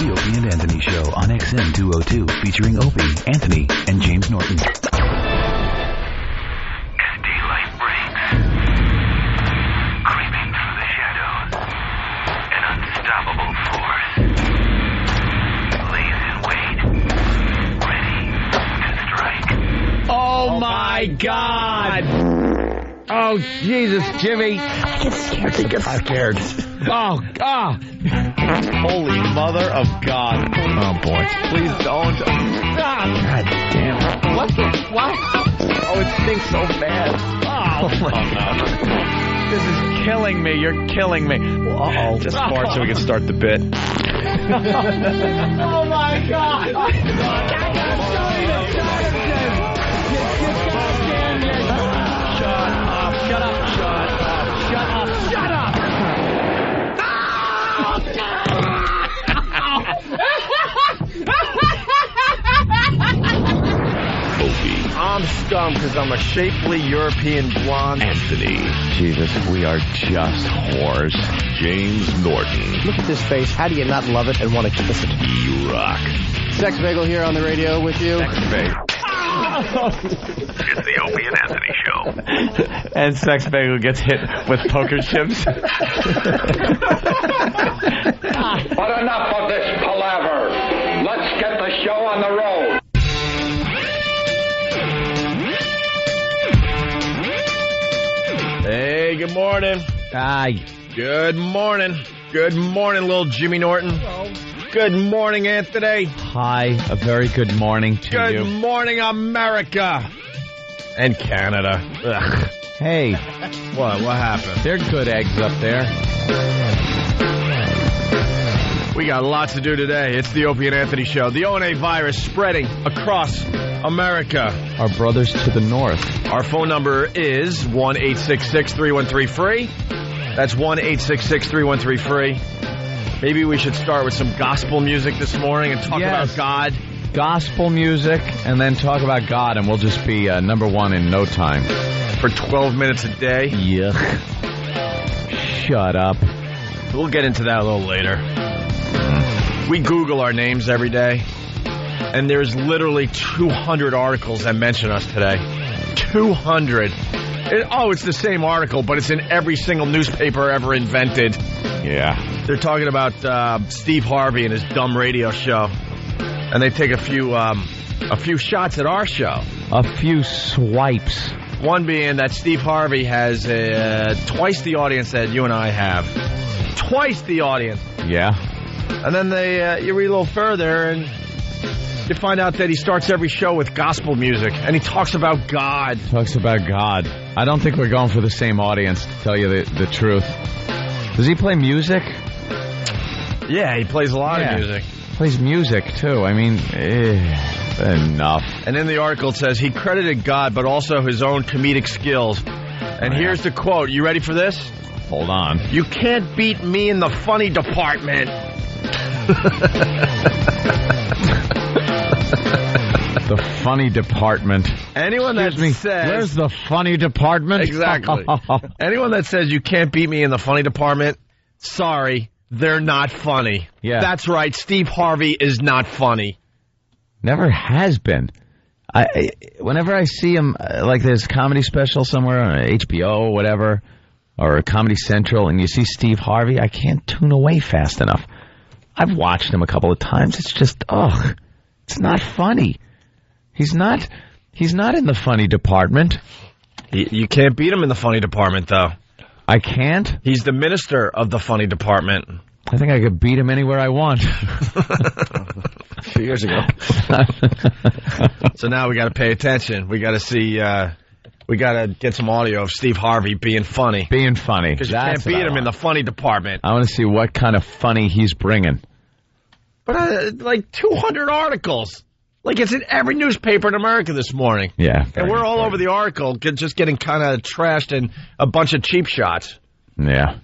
The Opie and Anthony Show on XM 202, featuring Opie, Anthony, and James Norton. As daylight breaks, creeping through the shadows, an unstoppable force lays in wait, ready to strike. Oh my God! Oh, Jesus, Jimmy. I get scared. Oh, God. Holy mother of God. Oh, boy. Please don't. God damn it. What? Oh, it stinks so bad. Oh, no. This is killing me. You're killing me. Uh-oh. Just fart so we can start the bit. Oh, my God. Shut up. I'm scum because I'm a shapely European blonde. Anthony. Jesus, we are just whores. James Norton. Look at this face. How do you not love it and want to kiss it? E-Rock. Sex Bagel here on the radio with you. It's the Opie and Anthony Show. And Sex Bagel gets hit with poker chips. But enough of this palaver. Let's get the show on the road. Hey, good morning. Hi. Good morning. Good morning, little Jimmy Norton. Hello. Good morning, Anthony. Hi. A very good morning to you. Good morning, America. And Canada. Ugh. Hey. What happened? They're good eggs up there. We got lots to do today. It's the Opie and Anthony Show. The ONA virus spreading across America. Our brothers to the north. Our phone number is 1-866-313-FREE. That's 1-866-313-FREE. Maybe we should start with some gospel music this morning and talk about God. Gospel music, and then talk about God, and we'll just be number one in no time. For 12 minutes a day. Yuck. Shut up. We'll get into that a little later. We Google our names every day, and there's literally 200 articles that mention us today. 200. It's the same article, but it's in every single newspaper ever invented. Yeah. They're talking about Steve Harvey and his dumb radio show, and they take a few shots at our show. A few swipes. One being that Steve Harvey has twice the audience that you and I have. Twice the audience. Yeah. And then you read a little further, and you find out that he starts every show with gospel music, and he talks about God. Talks about God. I don't think we're going for the same audience, to tell you the truth. Does he play music? Yeah, he plays a lot of music. Plays music, too. I mean, enough. And in the article it says he credited God, but also his own comedic skills. And here's the quote. You ready for this? Hold on. You can't beat me in the funny department. The funny department. Anyone that says... Where's the funny department? Exactly. Anyone that says you can't beat me in the funny department, sorry, they're not funny. Yeah. That's right, Steve Harvey is not funny. Never has been. Whenever I see him, like there's a comedy special somewhere on HBO or whatever, or Comedy Central, and you see Steve Harvey, I can't tune away fast enough. I've watched him a couple of times. It's just, it's not funny. He's not in the funny department. You can't beat him in the funny department, though. I can't? He's the minister of the funny department. I think I could beat him anywhere I want. A few years ago. So now we got to pay attention. We got to see, we got to get some audio of Steve Harvey being funny. Being funny. Because you can't beat him in the funny department. I want to see what kind of funny he's bringing. But like 200 articles. Like it's in every newspaper in America this morning. Yeah. And we're all over the article, just getting kind of trashed and a bunch of cheap shots. Yeah.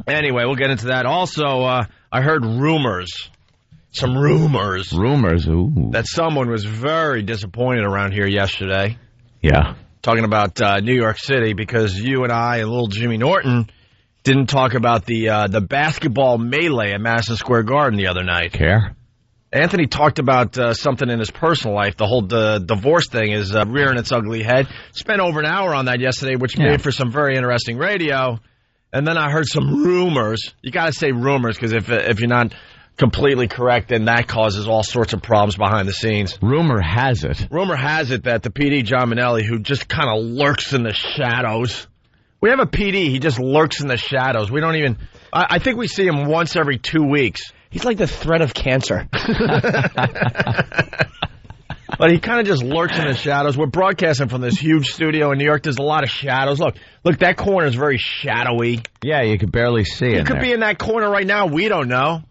Anyway, we'll get into that. Also, I heard rumors. Some rumors. Rumors, ooh. That someone was very disappointed around here yesterday. Yeah. Talking about New York City, because you and I and little Jimmy Norton didn't talk about the basketball melee at Madison Square Garden the other night. Care? Anthony talked about something in his personal life. The whole divorce thing is rearing its ugly head. Spent over an hour on that yesterday, which made for some very interesting radio. And then I heard some rumors. You got to say rumors because if you're not completely correct, then that causes all sorts of problems behind the scenes. Rumor has it that the PD, John Minnelli, who just kind of lurks in the shadows. We have a PD. He just lurks in the shadows. We don't even. I think we see him once every 2 weeks. He's like the threat of cancer. But he kind of just lurks in the shadows. We're broadcasting from this huge studio in New York. There's a lot of shadows. Look, that corner is very shadowy. Yeah, you could barely see it. He could be in that corner right now. We don't know.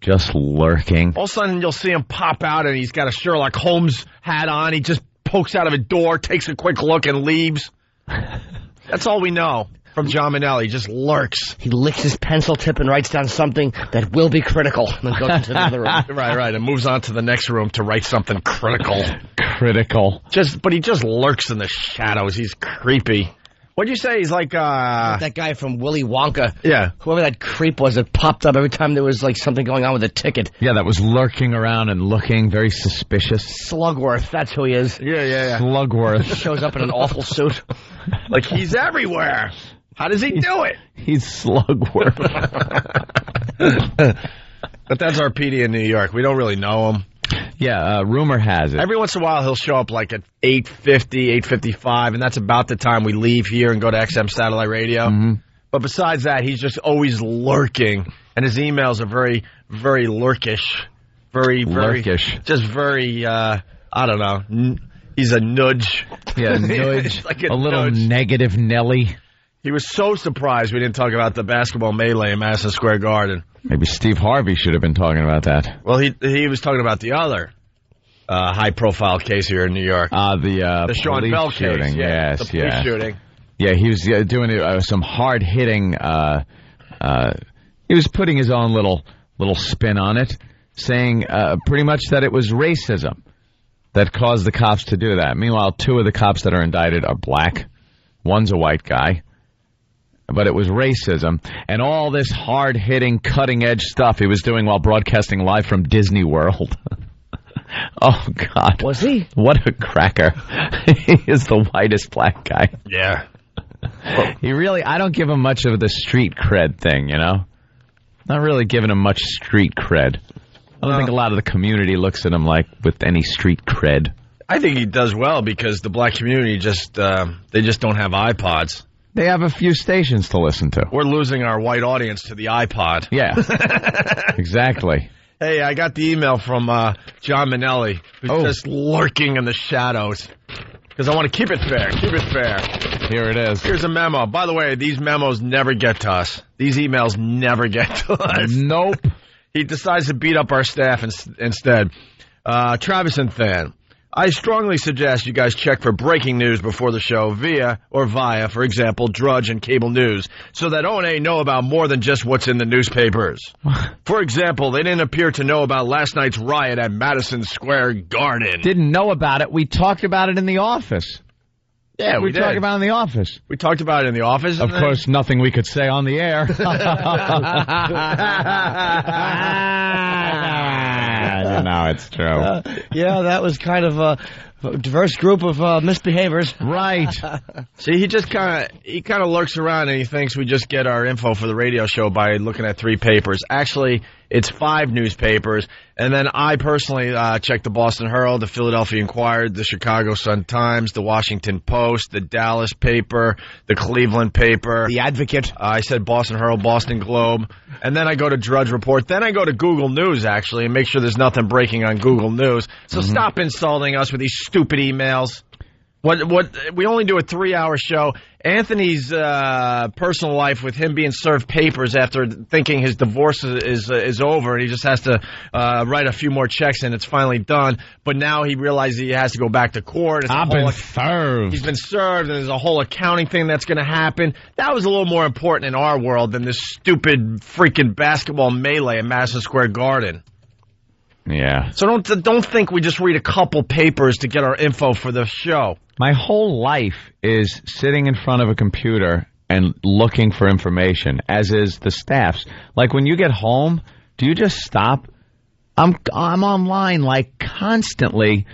Just lurking. All of a sudden, you'll see him pop out, and he's got a Sherlock Holmes hat on. He just pokes out of a door, takes a quick look, and leaves. That's all we know from John Minnelli. He just lurks. He licks his pencil tip and writes down something that will be critical, and then goes into the other room. Right, and moves on to the next room to write something critical. But he just lurks in the shadows. He's creepy. What'd you say? He's like that guy from Willy Wonka. Yeah. Whoever that creep was that popped up every time there was like something going on with a ticket. Yeah, that was lurking around and looking very suspicious. Slugworth, that's who he is. Yeah. Slugworth. Shows up in an awful suit. Like he's everywhere. How does he do it? He's Slugworth. But that's our PD in New York. We don't really know him. Yeah, rumor has it. Every once in a while, he'll show up like at 8:50, 8:55, and that's about the time we leave here and go to XM Satellite Radio. Mm-hmm. But besides that, he's just always lurking, and his emails are very, very lurkish. Very, just very, I don't know. He's a nudge. Yeah, nudge. Like a little nudge. negative Nelly. He was so surprised we didn't talk about the basketball melee in Madison Square Garden. Maybe Steve Harvey should have been talking about that. Well, he was talking about the other high-profile case here in New York. The Sean Bell shooting. Case. Yes, the police shooting. Yeah, he was doing some hard-hitting. He was putting his own little spin on it, saying pretty much that it was racism that caused the cops to do that. Meanwhile, two of the cops that are indicted are black. One's a white guy. But it was racism and all this hard-hitting, cutting-edge stuff he was doing while broadcasting live from Disney World. Oh, God. Was he? What a cracker. He is the whitest black guy. Yeah. He really, I don't give him much of the street cred thing, you know? Not really giving him much street cred. I don't think a lot of the community looks at him like with any street cred. I think he does well because the black community they just don't have iPods. They have a few stations to listen to. We're losing our white audience to the iPod. Yeah, exactly. Hey, I got the email from John Minnelli, who's just lurking in the shadows. Because I want to keep it fair. Here it is. Here's a memo. By the way, these memos never get to us. These emails never get to us. Nope. He decides to beat up our staff instead. Travis and Fan. I strongly suggest you guys check for breaking news before the show via, for example, Drudge and cable news, so that O&A know about more than just what's in the newspapers. For example, they didn't appear to know about last night's riot at Madison Square Garden. Didn't know about it. We talked about it in the office. Yeah, we talked about it in the office. We talked about it in the office. Of course, nothing we could say on the air. No, it's true. Yeah, that was kind of a diverse group of misbehaviors. Right. See, he kind of lurks around and he thinks we just get our info for the radio show by looking at 3 papers. Actually, it's 5 newspapers. And then I personally check the Boston Herald, the Philadelphia Inquirer, the Chicago Sun-Times, the Washington Post, the Dallas paper, the Cleveland paper. The Advocate. I said Boston Herald, Boston Globe. And then I go to Drudge Report. Then I go to Google News, actually, and make sure there's nothing breaking on Google News. So stop insulting us with these stupid emails. We only do a 3-hour show. Anthony's personal life with him being served papers after thinking his divorce is over, and he just has to write a few more checks and it's finally done. But now he realizes he has to go back to court. I've been served. He's been served, and there's a whole accounting thing that's going to happen. That was a little more important in our world than this stupid freaking basketball melee at Madison Square Garden. Yeah. So don't think we just read a couple papers to get our info for the show. My whole life is sitting in front of a computer and looking for information, as is the staffs. Like when you get home, do you just stop? I'm online like constantly,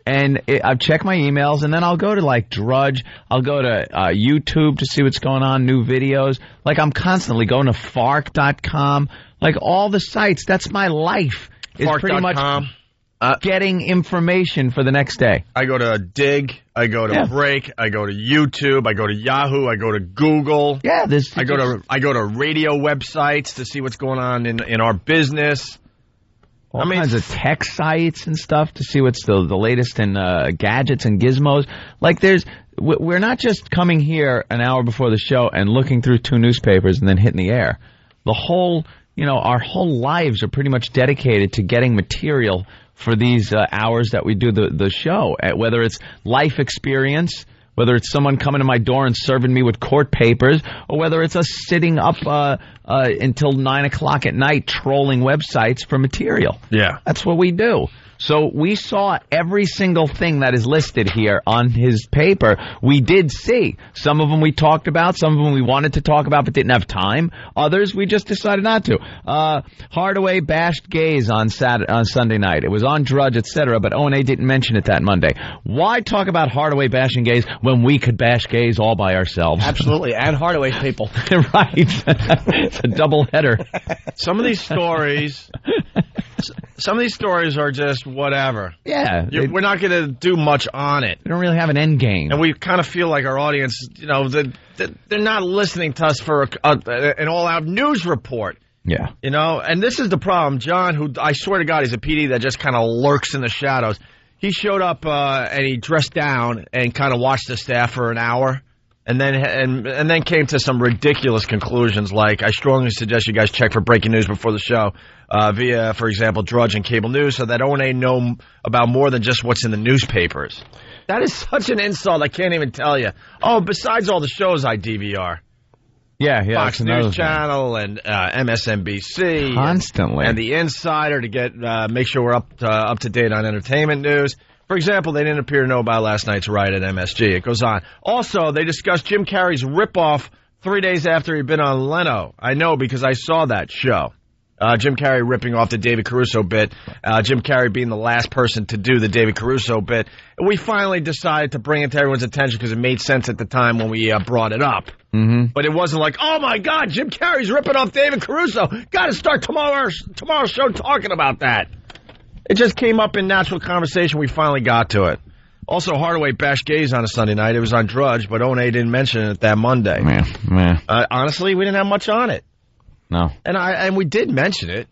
and I check my emails, and then I'll go to like Drudge. I'll go to YouTube to see what's going on, new videos. Like I'm constantly going to Fark.com, like all the sites. That's my life. Is pretty much getting information for the next day. I go to Dig, I go to Break, I go to YouTube, I go to Yahoo, I go to Google. Yeah, I go to radio websites to see what's going on in our business. All kinds of tech sites and stuff to see what's the latest in gadgets and gizmos. Like we're not just coming here an hour before the show and looking through 2 newspapers and then hitting the air. The whole, our whole lives are pretty much dedicated to getting material for these hours that we do the show, whether it's life experience, whether it's someone coming to my door and serving me with court papers, or whether it's us sitting up until 9 o'clock at night trolling websites for material. Yeah. That's what we do. So we saw every single thing that is listed here on his paper. We did see. Some of them we talked about. Some of them we wanted to talk about but didn't have time. Others we just decided not to. Hardaway bashed gays on Sunday night. It was on Drudge, etc., but O&A didn't mention it that Monday. Why talk about Hardaway bashing gays when we could bash gays all by ourselves? Absolutely, and Hardaway's people. Right. It's a double header. Some of these stories are just whatever. Yeah. We're not going to do much on it. We don't really have an end game. And we kind of feel like our audience, they're not listening to us for an all-out news report. Yeah. And this is the problem. John, who I swear to God, he's a PD that just kind of lurks in the shadows. He showed up and he dressed down and kind of watched the staff for an hour. And then came to some ridiculous conclusions like, I strongly suggest you guys check for breaking news before the show via, for example, Drudge and cable news so that O&A know about more than just what's in the newspapers. That is such an insult, I can't even tell you. Oh, besides all the shows I DVR. Yeah. Fox News Channel and MSNBC. Constantly. And The Insider to make sure we're up to date on entertainment news. For example, they didn't appear to know about last night's riot at MSG. It goes on. Also, they discussed Jim Carrey's ripoff 3 days after he'd been on Leno. I know because I saw that show. Jim Carrey ripping off the David Caruso bit. Jim Carrey being the last person to do the David Caruso bit. And we finally decided to bring it to everyone's attention because it made sense at the time when we brought it up. Mm-hmm. But it wasn't like, oh, my God, Jim Carrey's ripping off David Caruso. Got to start tomorrow's show talking about that. It just came up in natural conversation. We finally got to it. Also, Hardaway bashed gays on a Sunday night. It was on Drudge, but O&A didn't mention it that Monday. Man. Honestly, we didn't have much on it. No. And we did mention it.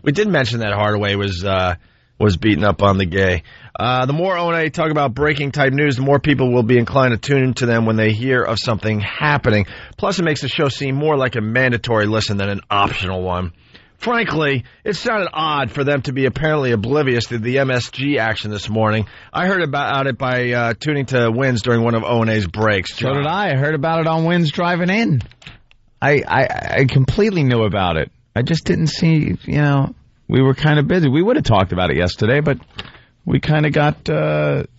We did mention that Hardaway was beating up on the gay. The more O&A talk about breaking type news, the more people will be inclined to tune into them when they hear of something happening. Plus, it makes the show seem more like a mandatory listen than an optional one. Frankly, it sounded odd for them to be apparently oblivious to the MSG action this morning. I heard about it by tuning to Wins during one of O&A's breaks. So did I. I heard about it on Wins driving in. I completely knew about it. I just didn't see, we were kind of busy. We would have talked about it yesterday, but we kind of got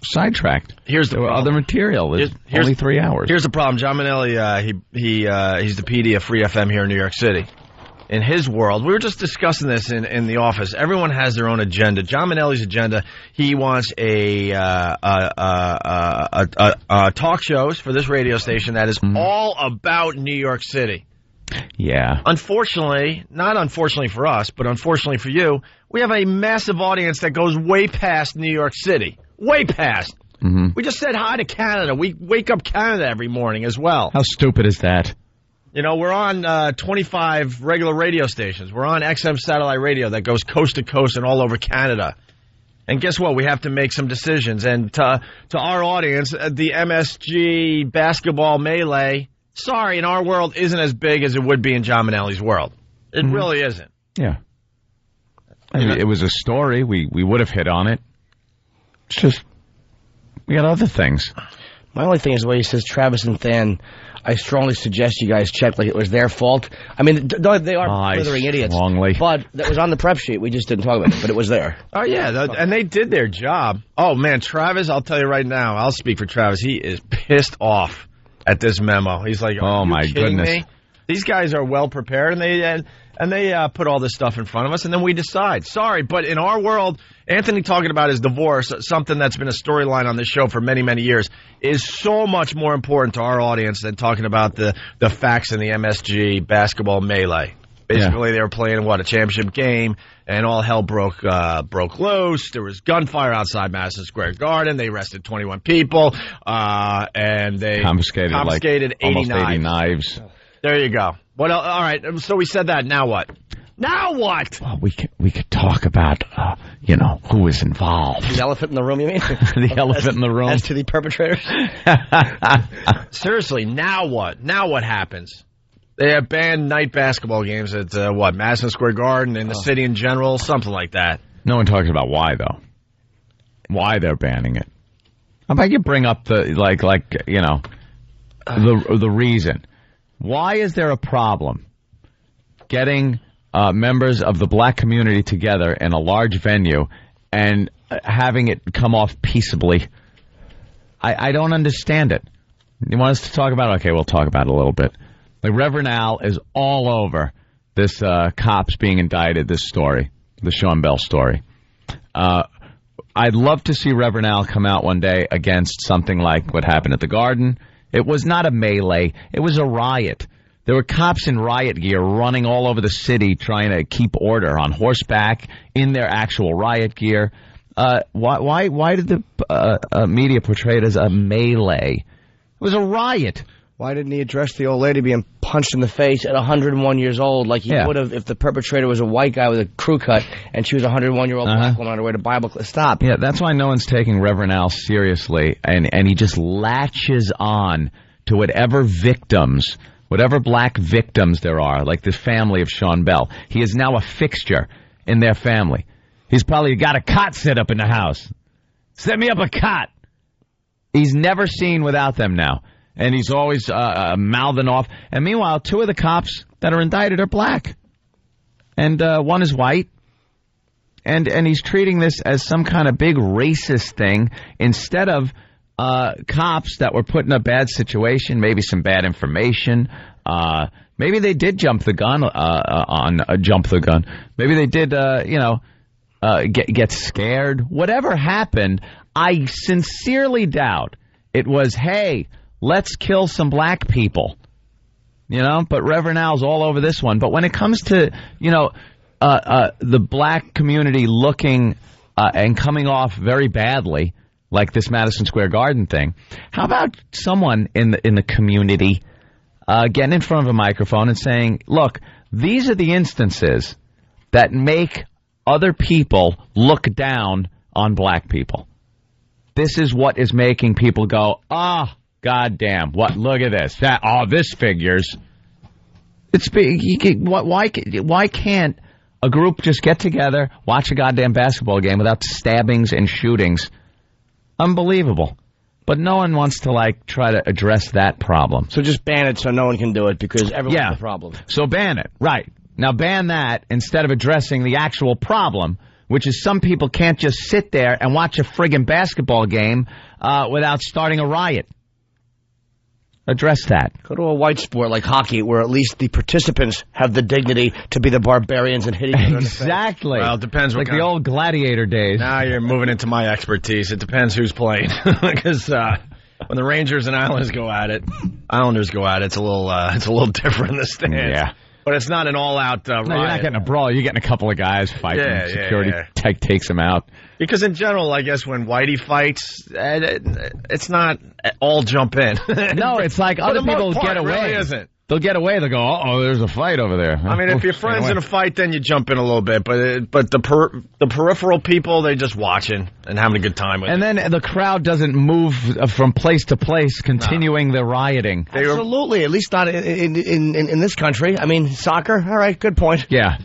sidetracked. Here's the other material. It's only 3 hours. Here's the problem. John Minnelli, he's the PD of Free FM here in New York City. In his world, we were just discussing this in the office. Everyone has their own agenda. John Minnelli's agenda, he wants a talk shows for this radio station that is all about New York City. Yeah. Unfortunately, not unfortunately for us, but unfortunately for you, we have a massive audience that goes way past New York City. Way past. Mm-hmm. We just said hi to Canada. We wake up Canada every morning as well. How stupid is that? We're on 25 regular radio stations. We're on XM satellite radio that goes coast to coast and all over Canada. And guess what? We have to make some decisions. And to our audience, the MSG basketball melee, sorry, in our world isn't as big as it would be in John Minnelli's world. It really isn't. Yeah. I mean, it was a story. We would have hit on it. It's just, we got other things. My only thing is the way he says Travis and Than. I strongly suggest you guys check like it was their fault. I mean, they are blithering idiots. Strongly. But that was on the prep sheet. We just didn't talk about it, but it was there. Oh, yeah, and they did their job. Oh, man, Travis, I'll tell you right now, I'll speak for Travis. He is pissed off at this memo. He's like, "Oh my goodness, me? These guys are well prepared, and they put all this stuff in front of us, and then we decide." Sorry, but in our world, Anthony talking about his divorce, something that's been a storyline on this show for many, many years, is so much more important to our audience than talking about the facts in the MSG basketball melee. Basically, they were playing a championship game, and all hell broke loose. There was gunfire outside Madison Square Garden. They arrested 21 people, and they confiscated 80 knives. There you go. What else? All right. So we said that. Now what? Now what? Well, we could talk about who was involved. The elephant in the room, you mean? The elephant in the room. As to the perpetrators. Seriously. Now what? Now what happens? They have banned night basketball games at Madison Square Garden in the city in general, something like that. No one talks about why though. Why they're banning it? How about you bring up the the reason? Why is there a problem getting members of the black community together in a large venue and having it come off peaceably? I don't understand it. You want us to talk about it? Okay, we'll talk about it a little bit. Like Reverend Al is all over this cops being indicted, this story, the Sean Bell story. I'd love to see Reverend Al come out one day against something like what happened at the Garden. It was not a melee. It was a riot. There were cops in riot gear running all over the city trying to keep order on horseback in their actual riot gear. Why did the media portray it as a melee? It was a riot. Why didn't he address the old lady being punched in the face at 101 years old like he would have if the perpetrator was a white guy with a crew cut and she was a 101-year-old black woman on her way to Bible class? Stop. Yeah, that's why no one's taking Reverend Al seriously, and he just latches on to whatever black victims there are, like the family of Sean Bell. He is now a fixture in their family. He's probably got a cot set up in the house. Set me up a cot. He's never seen without them now. And he's always mouthing off. And meanwhile, two of the cops that are indicted are black. And one is white. And he's treating this as some kind of big racist thing instead of cops that were put in a bad situation, maybe some bad information. Maybe they did jump the gun. Maybe they did, get scared. Whatever happened, I sincerely doubt it was, hey, let's kill some black people, but Reverend Al's all over this one. But when it comes to, the black community looking and coming off very badly, like this Madison Square Garden thing, how about someone in the community getting in front of a microphone and saying, look, these are the instances that make other people look down on black people. This is what is making people go, God damn! What? Look at this. This figures. Why can't a group just get together, watch a goddamn basketball game without stabbings and shootings? Unbelievable. But no one wants to try to address that problem. So just ban it so no one can do it because everyone's a problem. So ban it. Right. Now ban that instead of addressing the actual problem, which is some people can't just sit there and watch a friggin' basketball game without starting a riot. Address that. Go to a white sport like hockey where at least the participants have the dignity to be the barbarians and hitting each other in the face. Exactly. Well, it depends. Like the old gladiator days. Now you're moving into my expertise. It depends who's playing. Because when the Rangers and Islanders go at it, it's a little different in the stands. Yeah. But it's not an all-out riot. No, you're not getting a brawl. You're getting a couple of guys fighting. Security takes them out. Because in general, I guess when Whitey fights, it's not all jump in. No, it's like other people get away. Really isn't. They'll get away. They'll go, there's a fight over there. I mean, if your friend's in a fight, then you jump in a little bit. But the peripheral people, they're just watching and having a good time with it. And then the crowd doesn't move from place to place, continuing the rioting. Absolutely. At least not in this country. I mean, soccer. All right, good point. Yeah.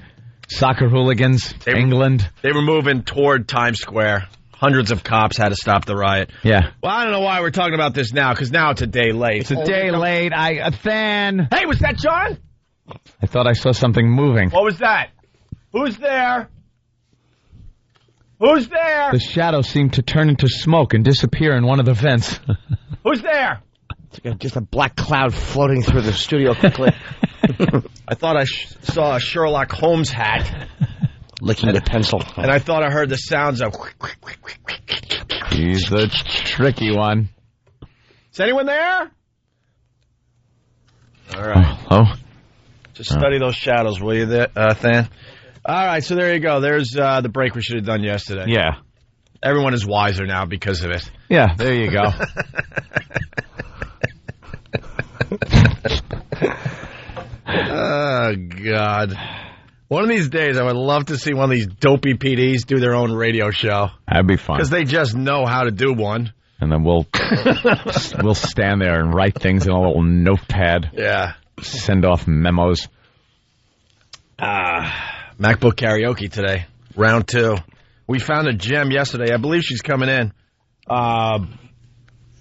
Soccer hooligans, England. They were moving toward Times Square. Hundreds of cops had to stop the riot. Yeah. Well, I don't know why we're talking about this now, because now it's a day late. It's a day late. A fan. Hey, was that John? I thought I saw something moving. What was that? Who's there? Who's there? The shadow seemed to turn into smoke and disappear in one of the vents. Who's there? It's like just a black cloud floating through the studio quickly. I thought I saw a Sherlock Holmes hat. Licking the pencil. And I thought I heard the sounds of... He's the tricky one. Is anyone there? All right. Oh. Just study those shadows, will you, Than? All right, so there you go. There's the break we should have done yesterday. Yeah. Everyone is wiser now because of it. Yeah, there you go. Oh, God. One of these days, I would love to see one of these dopey PDs do their own radio show. That'd be fun. Because they just know how to do one. And then we'll stand there and write things in a little notepad. Yeah. Send off memos. MacBook Karaoke today. Round 2. We found a gem yesterday. I believe she's coming in.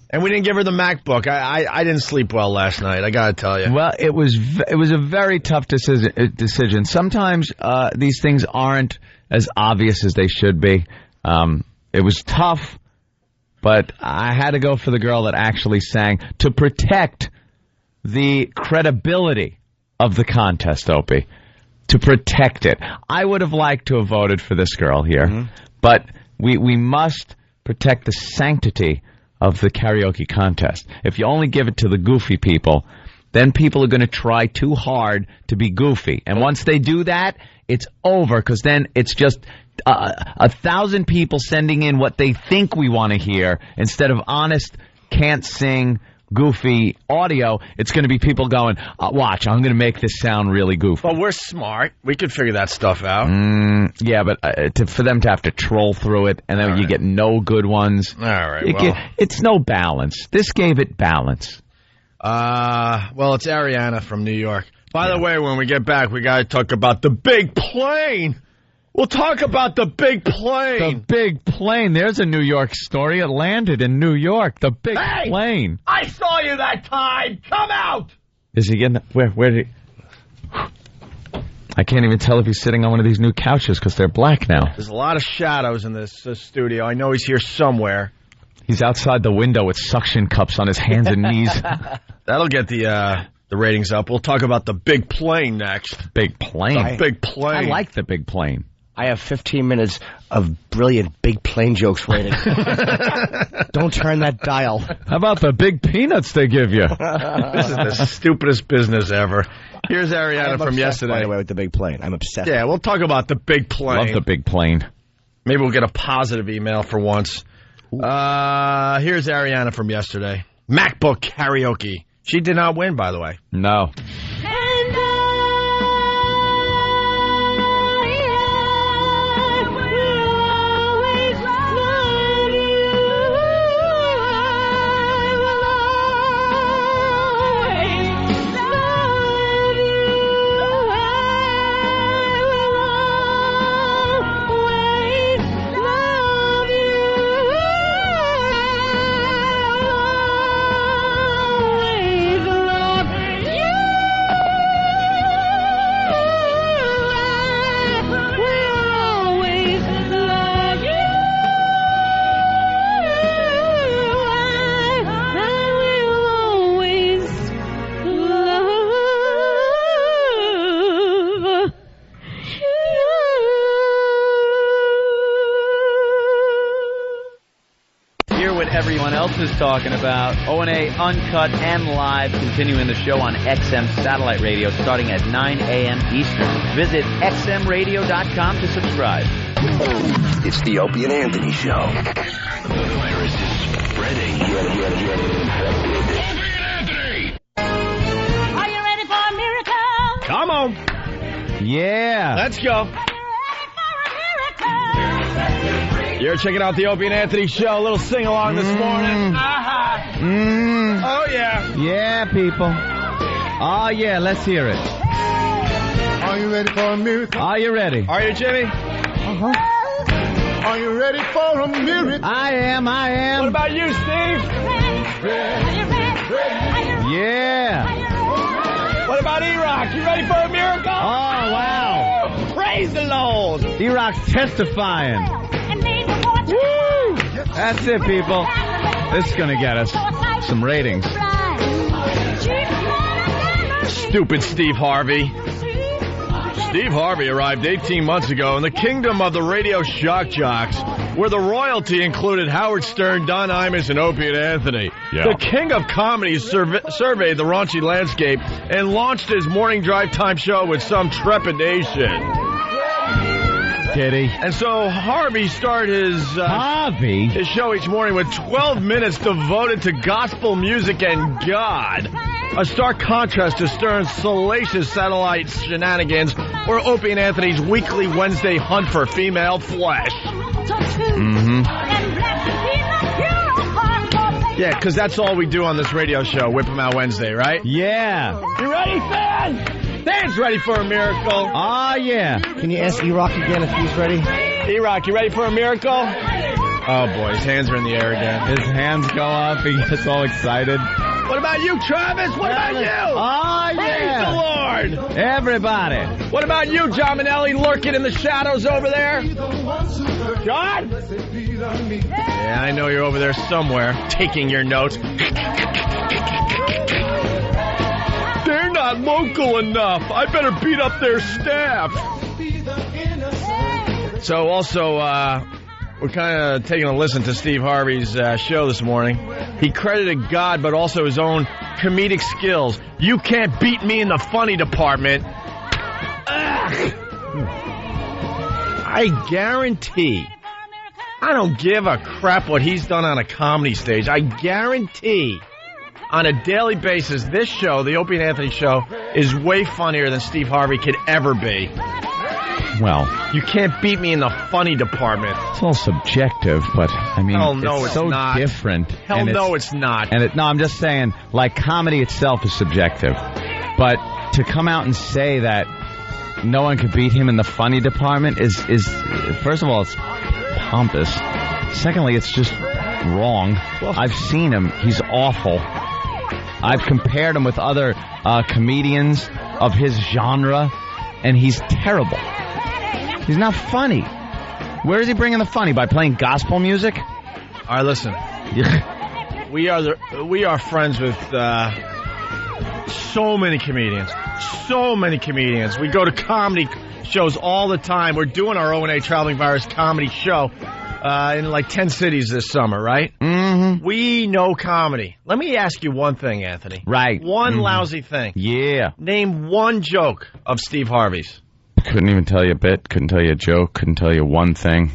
And we didn't give her the MacBook. I didn't sleep well last night, I got to tell you. Well, it was a very tough decision. Sometimes these things aren't as obvious as they should be. It was tough, but I had to go for the girl that actually sang to protect the credibility of the contest, Opie. To protect it. I would have liked to have voted for this girl here, but we must protect the sanctity of the karaoke contest. If you only give it to the goofy people, then people are going to try too hard to be goofy. And once they do that, it's over, because then it's just 1,000 people sending in what they think we want to hear instead of honest, can't sing, goofy audio. It's going to be people going, watch, I'm going to make this sound really goofy. Well, we're smart. We could figure that stuff out. Yeah, but for them to have to troll through it, and then you get no good ones. All right, it's no balance. This gave it balance. Well, it's Ariana from New York. By the way, when we get back, we got to talk about the big plane. We'll talk about the big plane. The big plane. There's a New York story. It landed in New York. The big plane. I saw you that time. Come out. Is he getting... Where did he... I can't even tell if he's sitting on one of these new couches because they're black now. There's a lot of shadows in this studio. I know he's here somewhere. He's outside the window with suction cups on his hands and knees. That'll get the ratings up. We'll talk about the big plane next. Big plane? The big plane. I like the big plane. I have 15 minutes of brilliant big plane jokes waiting. Don't turn that dial. How about the big peanuts they give you? This is the stupidest business ever. Here's Ariana from yesterday. By the way, with the big plane. I'm obsessed. Yeah, we'll talk about the big plane. Love the big plane. Maybe we'll get a positive email for once. Here's Ariana from yesterday. MacBook Karaoke. She did not win, by the way. No. Everyone else is talking about O&A Uncut and Live, continuing the show on XM Satellite Radio starting at 9 a.m. Eastern. Visit xmradio.com to subscribe. It's the Opie and Anthony Show. The virus is spreading. Opie and Anthony! Are you ready for a miracle? Come on. Yeah. Let's go. You're checking out the Opie and Anthony Show. A little sing-along this morning. Oh, yeah. Yeah, people. Oh, yeah, let's hear it. Are you ready for a miracle? Are you ready? Are you, Jimmy? Are you ready for a miracle? I am. What about you, Steve? Yeah. What about E-Rock? You ready for a miracle? Oh, wow. Praise the Lord. E-Rock's testifying. Woo! That's it, people. This is going to get us some ratings. Stupid Steve Harvey. Steve Harvey arrived 18 months ago in the kingdom of the radio shock jocks, where the royalty included Howard Stern, Don Imus, and Opie and Anthony. Yeah. The king of comedy surveyed the raunchy landscape and launched his morning drive time show with some trepidation. Did he? And so Harvey started his show each morning with 12 minutes devoted to gospel music and God. A stark contrast to Stern's salacious satellite shenanigans or Opie and Anthony's weekly Wednesday hunt for female flesh. Mm-hmm. Yeah, because that's all we do on this radio show, Whip 'em Out Wednesday, right? Yeah. You ready, fans? Fans ready for a miracle? Ah, yeah. Can you ask E-Rock again if he's ready? E-Rock, you ready for a miracle? Oh, boy, his hands are in the air again. His hands go up. He gets all excited. What about you, Travis? What about you? Oh, yeah. Praise the Lord. Everybody. What about you, John Minnelli, lurking in the shadows over there? John? Yeah, I know you're over there somewhere, taking your notes. They're not local enough. I better beat up their staff. So also, we're kind of taking a listen to Steve Harvey's show this morning. He credited God, but also his own comedic skills. You can't beat me in the funny department. Ugh. I guarantee, I don't give a crap what he's done on a comedy stage. I guarantee, on a daily basis, this show, the Opie and Anthony show, is way funnier than Steve Harvey could ever be. Well, you can't beat me in the funny department. It's all subjective, but I mean, it's so not. different. Hell no, it's not. No, I'm just saying, like, comedy itself is subjective. But to come out and say that no one could beat him in the funny department is first of all, it's pompous. Secondly, it's just wrong. Well, I've seen him. He's awful. I've compared him with other comedians of his genre, and he's terrible. He's not funny. Where is he bringing the funny? By playing gospel music? All right, listen. We are friends with so many comedians. So many comedians. We go to comedy shows all the time. We're doing our O&A Traveling Virus comedy show in like 10 cities this summer, right? Mm-hmm. We know comedy. Let me ask you one thing, Anthony. Right. One lousy thing. Yeah. Name one joke of Steve Harvey's. Couldn't even tell you a bit, couldn't tell you a joke, couldn't tell you one thing.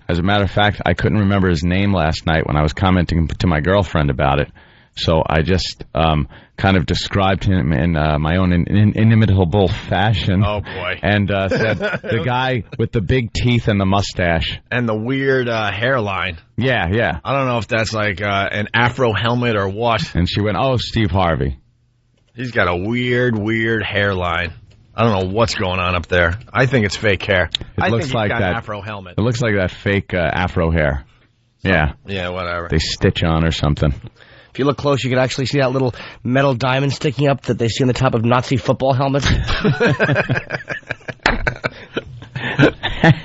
As a matter of fact, I couldn't remember his name last night when I was commenting to my girlfriend about it. So I just kind of described him in my own inimitable fashion. Oh, boy. And said, the guy with the big teeth and the mustache. And the weird hairline. Yeah, yeah. I don't know if that's like an afro helmet or what. And she went, oh, Steve Harvey. He's got a weird hairline. I don't know what's going on up there. I think it's fake hair. It looks like got that an afro helmet. It looks like that fake afro hair. Yeah. Yeah, whatever. They stitch on or something. If you look close, you can actually see that little metal diamond sticking up that they see on the top of Nazi football helmets.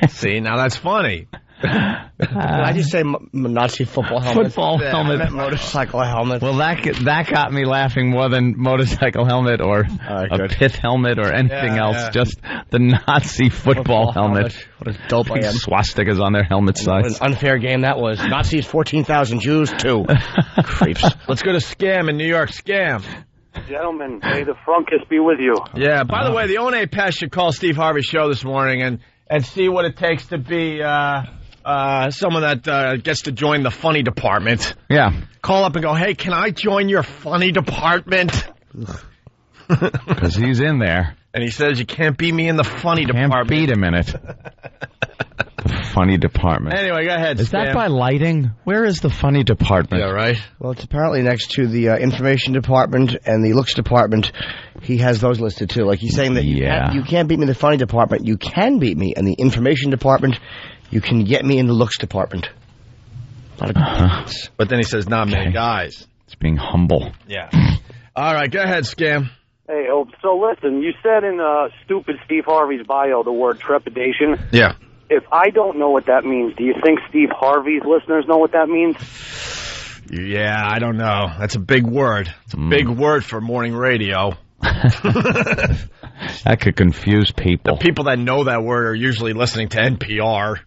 See, now that's funny. Did I just say Nazi football helmet? Football helmet. Motorcycle helmet. Well, that got me laughing more than motorcycle helmet or a pith helmet or anything else. Yeah. Just the Nazi football helmet. What a dope I am. Swastikas on their helmet sides. What an unfair game that was. Nazis, 14,000 Jews, 2. Creeps. Let's go to Scam in New York. Scam. Gentlemen, may the Frunkus be with you. Yeah, by the way, the O&A Pass should call Steve Harvey's show this morning and see what it takes to be someone that gets to join the funny department. Yeah. Call up and go, hey, can I join your funny department? Because he's in there. And he says you can't beat me in the funny department. Can't beat him in it. The funny department. Anyway, go ahead, Is that by lighting? Where is the funny department? Yeah, right. Well, it's apparently next to the information department and the looks department. He has those listed, too. Like, he's saying that you can't beat me in the funny department. You can beat me in the information department. You can get me in the looks department. But then he says, not many guys. It's being humble. Yeah. All right, go ahead, Scam. Hey, so listen, you said in stupid Steve Harvey's bio the word trepidation. Yeah. If I don't know what that means, do you think Steve Harvey's listeners know what that means? Yeah, I don't know. That's a big word. It's a big word for morning radio. That could confuse people. The people that know that word are usually listening to NPR.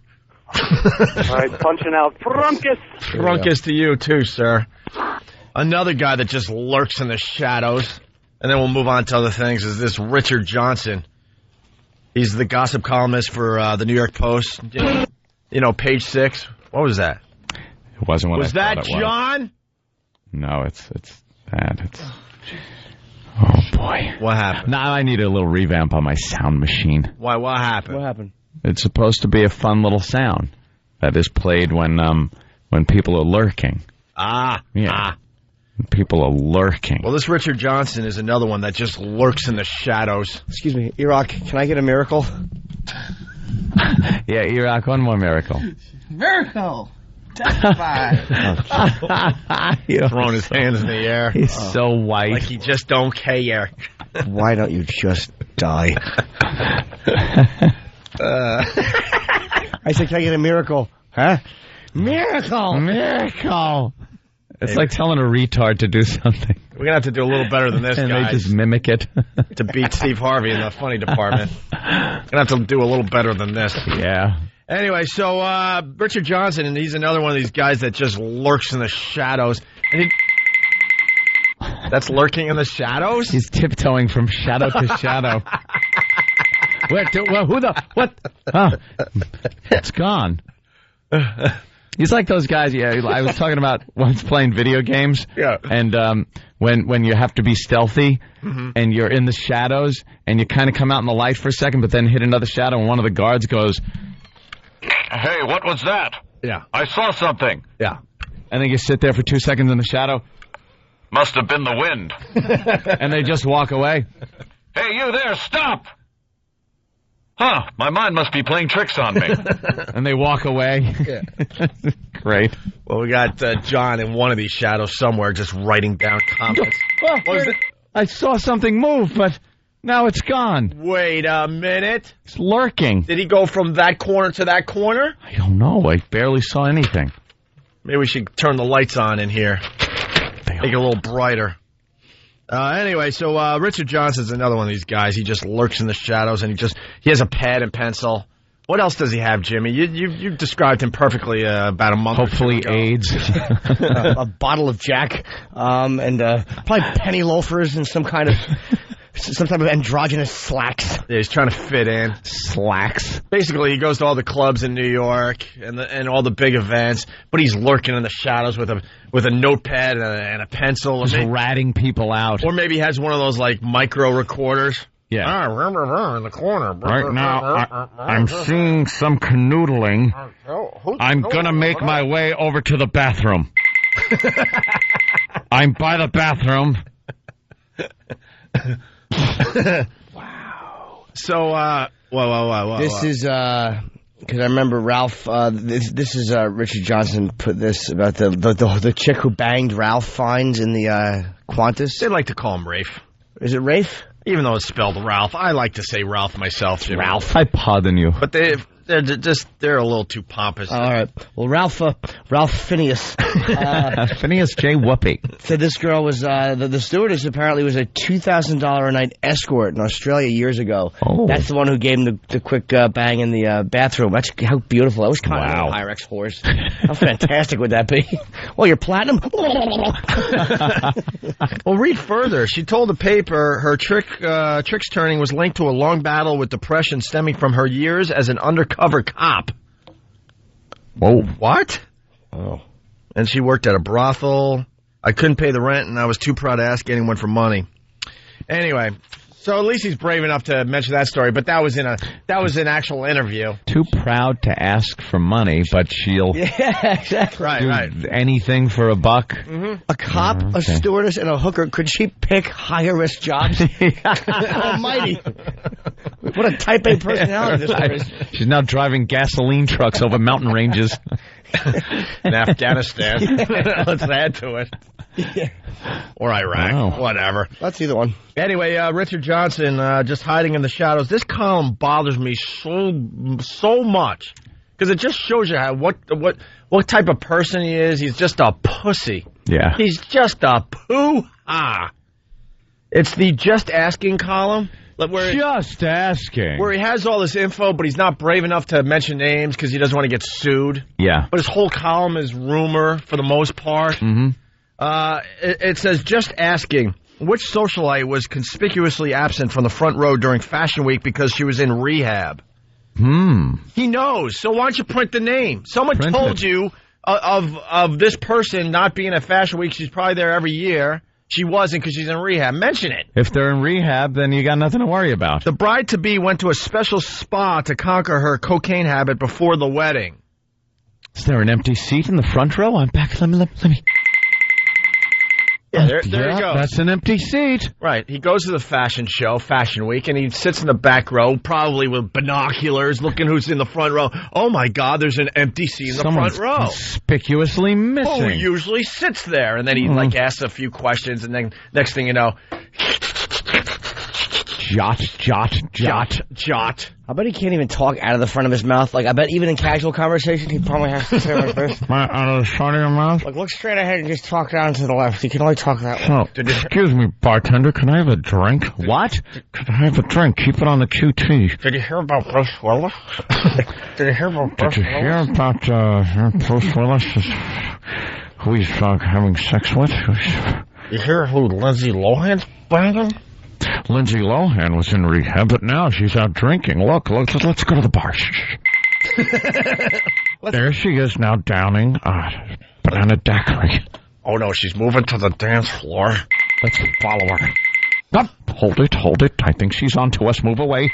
All right, punching out Frunkus. Frunkus to you, too, sir. Another guy that just lurks in the shadows, and then we'll move on to other things, is this Richard Johnson. He's the gossip columnist for the New York Post. You know, page 6. What was that? It wasn't what I thought it was. Was that John? No, it's that. It's... Oh, boy. What happened? Now I need a little revamp on my sound machine. Why? What happened? What happened? It's supposed to be a fun little sound that is played when people are lurking. Yeah. People are lurking. Well, this Richard Johnson is another one that just lurks in the shadows. Excuse me, Iraq, can I get a miracle? Yeah, Iraq, one more miracle. Miracle! Testify! He's throwing his hands in the air. He's so white. Like he just don't care. Why don't you just die? I said, can I get a miracle? Huh? Miracle! Miracle! It's like telling a retard to do something. We're going to have to do a little better than this, and guys. they just mimic it. To beat Steve Harvey in the funny department. We're going to have to do a little better than this. Yeah. Anyway, so Richard Johnson, and he's another one of these guys that just lurks in the shadows. And that's lurking in the shadows? He's tiptoeing from shadow to shadow. Who the... What? Huh. It's gone. He's like those guys, yeah, I was talking about once playing video games. Yeah. And when you have to be stealthy and you're in the shadows and you kind of come out in the light for a second but then hit another shadow and one of the guards goes, "Hey, what was that? Yeah. I saw something." Yeah. And then you sit there for 2 seconds in the shadow. Must have been the wind. And they just walk away. "Hey, you there, stop!" "Huh, my mind must be playing tricks on me." And they walk away. Yeah. Great. Well, we got John in one of these shadows somewhere just writing down comments. I saw something move, but now it's gone. Wait a minute. It's lurking. Did he go from that corner to that corner? I don't know. I barely saw anything. Maybe we should turn the lights on in here. Make it a little brighter. Anyway, so Richard Johnson's another one of these guys. He just lurks in the shadows, and he has a pad and pencil. What else does he have, Jimmy? You described him perfectly about a month Hopefully or two ago. AIDS. A bottle of Jack, and probably penny loafers and some type of androgynous slacks. Yeah, he's trying to fit in. Slacks. Basically, he goes to all the clubs in New York and all the big events, but he's lurking in the shadows with a notepad and a pencil. Just ratting people out. Or maybe he has one of those, like, micro recorders. Yeah. In the corner. Right now, I'm seeing some canoodling. I'm going to make my way over to the bathroom. I'm by the bathroom. Wow. So, whoa. This is, because I remember Ralph, this is Richard Johnson put this about the chick who banged Ralph Fiennes in the Qantas. They like to call him Rafe. Is it Rafe? Even though it's spelled Ralph. I like to say Ralph myself, Jimmy. Ralph. I pardon you. But they're a little too pompous. All right. Well, Ralph Phineas. Phineas J. Whoopi. Said this girl was, the stewardess apparently was a $2,000 a night escort in Australia years ago. Oh. That's the one who gave him the quick bang in the bathroom. That's how beautiful. That was kind of a Pyrex horse. How fantastic would that be? Well, you're platinum? Well, read further. She told the paper her tricks turning was linked to a long battle with depression stemming from her years as an undercover cop. Whoa. What? Oh. And she worked at a brothel. I couldn't pay the rent, and I was too proud to ask anyone for money. Anyway, so at least he's brave enough to mention that story, but that was an actual interview. Too proud to ask for money, but she'll Yeah, exactly. Right. anything for a buck. Mm-hmm. A cop, a stewardess, and a hooker. Could she pick higher risk jobs? Almighty. What a type A personality this is. She's now driving gasoline trucks over mountain ranges. In Afghanistan. Let's add to it. Yeah. Or Iraq. Wow. Whatever. That's either one. Anyway, Richard Johnson just hiding in the shadows. This column bothers me so much because it just shows you what type of person he is. He's just a pussy. Yeah. He's just a poo-ha. It's the Just Asking column. Just asking. Where he has all this info, but he's not brave enough to mention names because he doesn't want to get sued. Yeah. But his whole column is rumor for the most part. Mm-hmm. It says, Just Asking, which socialite was conspicuously absent from the front row during Fashion Week because she was in rehab? He knows, so why don't you print the name? Someone told you of this person not being at Fashion Week. She's probably there every year. She wasn't because she's in rehab. Mention it. If they're in rehab, then you got nothing to worry about. The bride-to-be went to a special spa to conquer her cocaine habit before the wedding. Is there an empty seat in the front row? I'm back. Let me. Yeah, there you go. That's an empty seat. Right. He goes to the fashion show, Fashion Week, and he sits in the back row, probably with binoculars, looking who's in the front row. Oh, my God, there's an empty seat in the front row. Conspicuously missing. Who usually sits there? And then he, asks a few questions, and then next thing you know... Jot. I bet he can't even talk out of the front of his mouth. Like, I bet even in casual conversation, he probably has to say like this. Out of the front of your mouth? Like, look straight ahead and just talk down to the left. You can only talk that way. Excuse me, bartender, can I have a drink? What? Could I have a drink? Keep it on the QT. Did you hear about Bruce Willis? Did you hear about Bruce Willis? Who he's having sex with? You hear who Lindsay Lohan's banging? Lindsay Lohan was in rehab, but now she's out drinking. Look, let's go to the bar. There she is now downing banana daiquiri. Oh, no, she's moving to the dance floor. Let's follow her. Oh, hold it. I think she's on to us. Move away.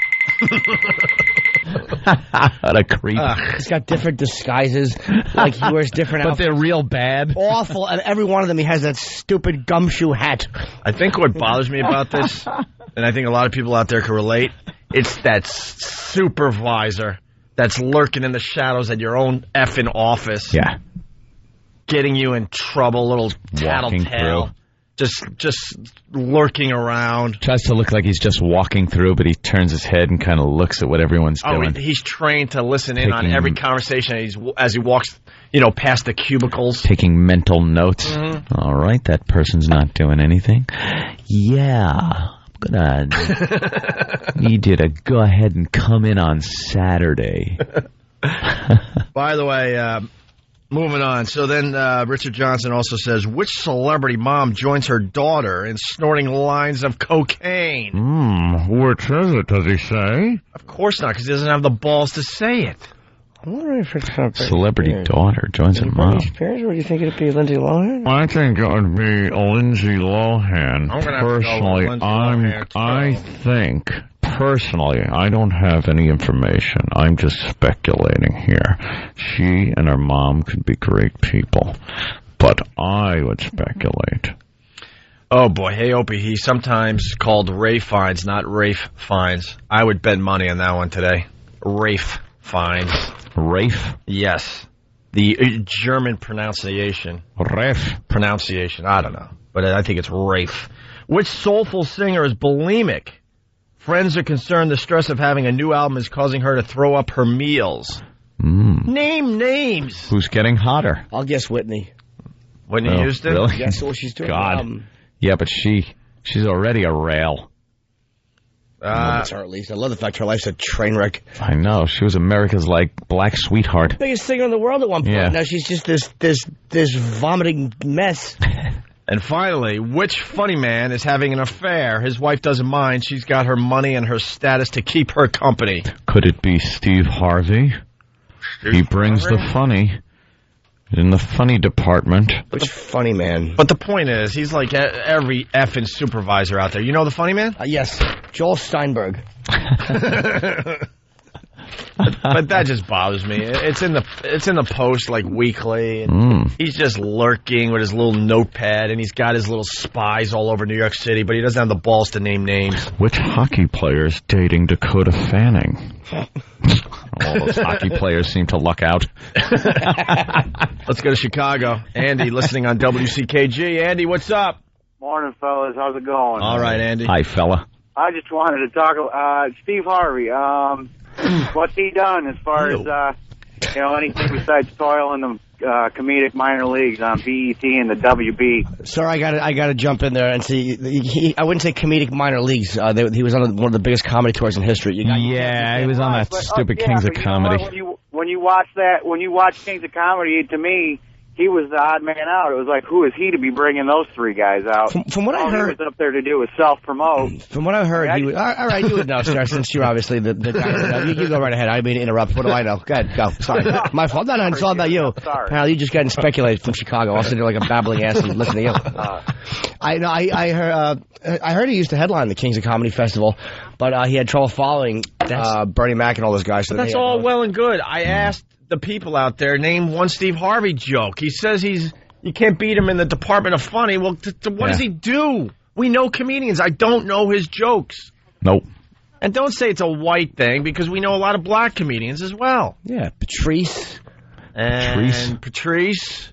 What a creep. He's got different disguises. Like, he wears different outfits. But they're real bad. Awful. And every one of them, he has that stupid gumshoe hat. I think what bothers me about this, and I think a lot of people out there can relate, it's that supervisor that's lurking in the shadows at your own effing office. Yeah. Getting you in trouble, little tattletale. Just lurking around. Tries to look like he's just walking through, but he turns his head and kind of looks at what everyone's doing. He's trained to listen in on every conversation as he walks, past the cubicles. Taking mental notes. Mm-hmm. All right, that person's not doing anything. Yeah, I'm gonna need you to go ahead and come in on Saturday. By the way, moving on. So then Richard Johnson also says, which celebrity mom joins her daughter in snorting lines of cocaine? Which is it, does he say? Of course not, because he doesn't have the balls to say it. I wonder if it's something. Celebrity daughter joins her mom. Spears, or do you think it'd be Lindsay Lohan? I think it would be Lindsay Lohan. Personally, I think... Personally, I don't have any information. I'm just speculating here. She and her mom could be great people, but I would speculate. Oh, boy. Hey, Opie, he's sometimes called Rafe Fiennes, not Rafe Fiennes. I would bet money on that one today. Rafe Fiennes. Rafe? Yes. The German pronunciation. Rafe. Pronunciation. I don't know, but I think it's Rafe. Which soulful singer is bulimic? Friends are concerned the stress of having a new album is causing her to throw up her meals. Name names. Who's getting hotter? I'll guess Whitney. Whitney Houston? Really? Guess what she's doing. God. Yeah, but she's already a rail. That's her, at least. I love the fact her life's a train wreck. I know. She was America's, black sweetheart. Biggest singer in the world at one point. Yeah. Now she's just this vomiting mess. And finally, which funny man is having an affair? His wife doesn't mind. She's got her money and her status to keep her company. Could it be Steve Harvey? He brings the funny in the funny department. Which funny man? But the point is, he's like every effing supervisor out there. You know the funny man? Yes, Joel Steinberg. But that just bothers me. It's in the Post weekly, and he's just lurking with his little notepad, and he's got his little spies all over New York City, but he doesn't have the balls to name names. Which hockey player's dating Dakota Fanning? All those hockey players seem to luck out. Let's go to Chicago. Andy, listening on WCKG. Andy, what's up? Morning, fellas. How's it going? All right, Andy. Hi, fella. I just wanted to talk about Steve Harvey. What's he done as far as anything besides toil in the comedic minor leagues on BET and the WB. Sir, I gotta jump in there and see. I wouldn't say comedic minor leagues. He was on one of the biggest comedy tours in history. He was on that stupid Kings of Comedy. When you watch Kings of Comedy, to me, he was the odd man out. It was like, who is he to be bringing those three guys out? From what I heard, he was up there to do was self-promote. From what I heard, he was... All right, you would know, sir, since you're obviously the guy. You go right ahead. I didn't mean to interrupt. What do I know? Go ahead, go. Sorry. My fault. No, it's all about you. Sorry. Apparently, you just got speculated from Chicago. I'll sit there like a babbling ass and listen to you. I heard he used to headline the Kings of Comedy Festival, but he had trouble following Bernie Mac and all those guys. So that's all well and good. I asked the people out there, name one Steve Harvey joke. He says you can't beat him in the Department of Funny. Well, what does he do? We know comedians. I don't know his jokes. Nope. And don't say it's a white thing, because we know a lot of black comedians as well. Yeah, Patrice. And Patrice.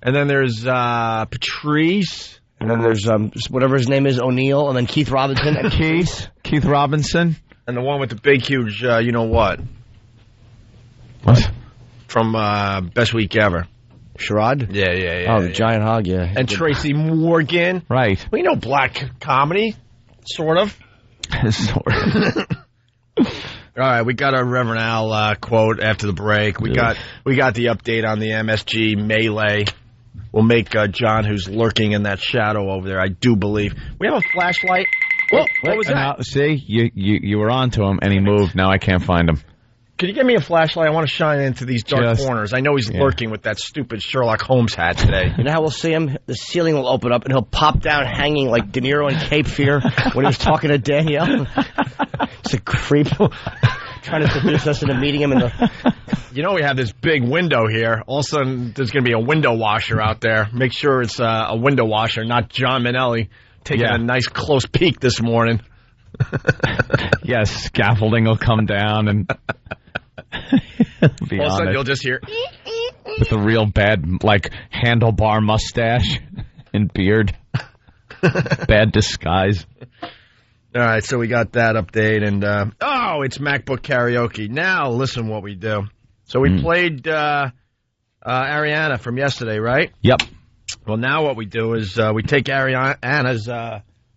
And then there's Patrice. And then there's whatever his name is, O'Neill. And then Keith Robinson. And Keith Robinson. And the one with the big, huge, you know what? What? From Best Week Ever. Sherrod? Yeah. Oh, the Giant Hog, yeah. And Tracy Morgan. Right. We know black comedy, sort of. Sort of. All right, we got our Reverend Al quote after the break. We got the update on the MSG melee. We'll make John, who's lurking in that shadow over there, I do believe. We have a flashlight. Whoa, what was that? Now, see, you were on to him, and he moved. Now I can't find him. Could you give me a flashlight? I want to shine into these dark corners. I know he's lurking with that stupid Sherlock Holmes hat today. You know how we'll see him? The ceiling will open up, and he'll pop down hanging like De Niro in Cape Fear when he was talking to Danielle. It's a creep. Trying to seduce us into meeting him in the... You know we have this big window here. All of a sudden, there's going to be a window washer out there. Make sure it's a window washer, not John Minnelli taking a nice close peek this morning. Yes, scaffolding will come down and... All of a sudden, you'll just hear... With a real bad, like, handlebar mustache and beard. Bad disguise. All right, so we got that update, and it's MacBook Karaoke. Now, listen what we do. So we played Ariana from yesterday, right? Yep. Well, now what we do is we take Ariana's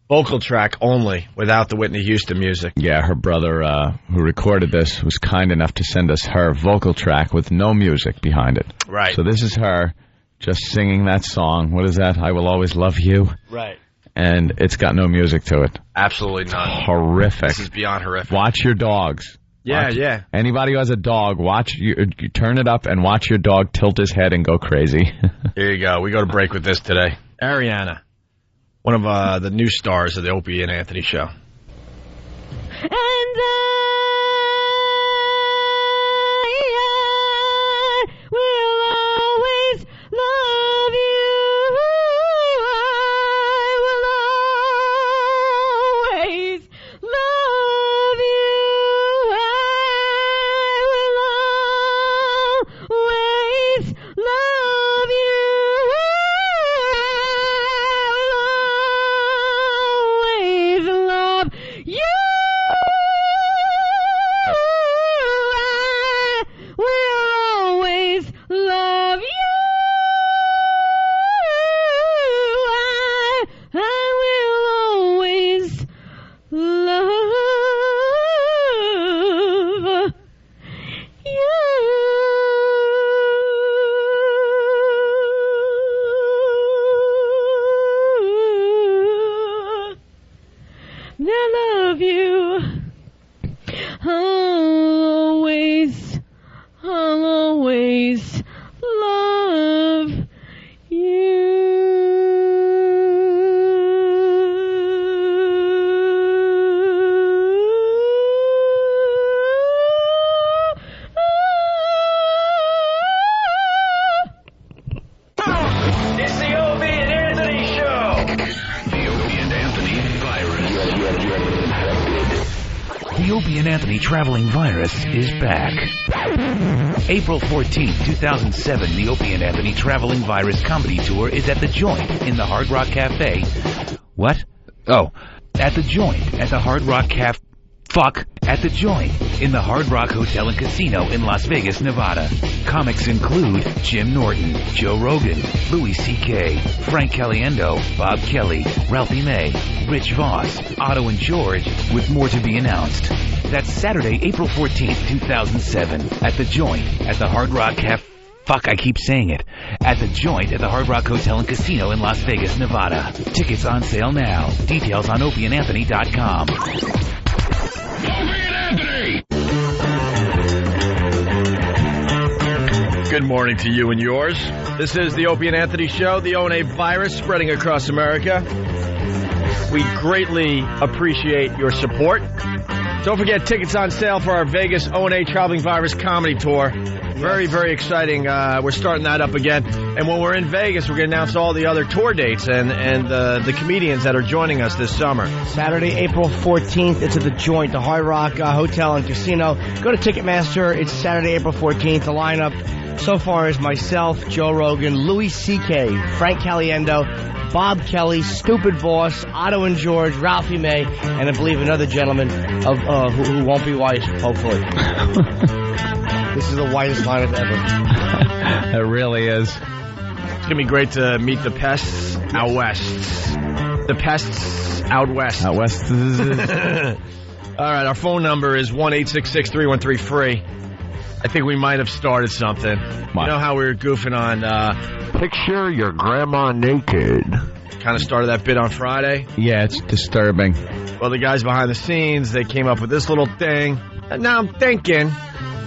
vocal track only, without the Whitney Houston music. Yeah, her brother, who recorded this, was kind enough to send us her vocal track with no music behind it. Right. So this is her just singing that song. What is that? I Will Always Love You. Right. And it's got no music to it. Absolutely none. Horrific. This is beyond horrific. Watch your dogs. Yeah. Anybody who has a dog, you turn it up and watch your dog tilt his head and go crazy. Here you go. We go to break with this today. Ariana, one of the new stars of the Opie and Anthony show. And I will always love you. I will always love you. I will always love you. I will always love you. The Opie and Anthony traveling virus is back. April 14, 2007, the Opie and Anthony traveling virus comedy tour is at The Joint in the Hard Rock Cafe. What? Oh, at The Joint at the Hard Rock Cafe. fuck at the Joint in the Hard Rock Hotel and Casino in Las Vegas, Nevada. Comics include Jim Norton, Joe Rogan, Louis C.K., Frank Caliendo, Bob Kelly, Ralphie May, Rich Voss, Otto and George, with more to be announced. That's Saturday, April 14th, 2007, at the Joint at the Hard Rock Cafe. Fuck, I keep saying it. At the Joint at the Hard Rock Hotel and Casino in Las Vegas, Nevada. Tickets on sale now. Details on opieandanthony.com. Opie and Anthony! Good morning to you and yours. This is the Opie and Anthony Show, the O&A virus spreading across America. We greatly appreciate your support. Don't forget, tickets on sale for our Vegas O&A Traveling Virus Comedy Tour. Very, very exciting. We're starting that up again. And when we're in Vegas, we're going to announce all the other tour dates and the comedians that are joining us this summer. Saturday, April 14th, it's at the Joint, the Hard Rock Hotel and Casino. Go to Ticketmaster. It's Saturday, April 14th. The lineup so far is myself, Joe Rogan, Louis C.K., Frank Caliendo, Bob Kelly, Stupid Boss, Otto and George, Ralphie May, and I believe another gentleman who won't be white, hopefully. This is the whitest lineup ever. It really is. It's going to be great to meet the pests out west. The pests out west. Out west. All right, our phone number is 1-866-313-FREE. I think we might have started something. What? You know how we were goofing on Picture Your Grandma Naked? Kind of started that bit on Friday. Yeah, it's disturbing. Well, the guys behind the scenes, they came up with this little thing. And now I'm thinking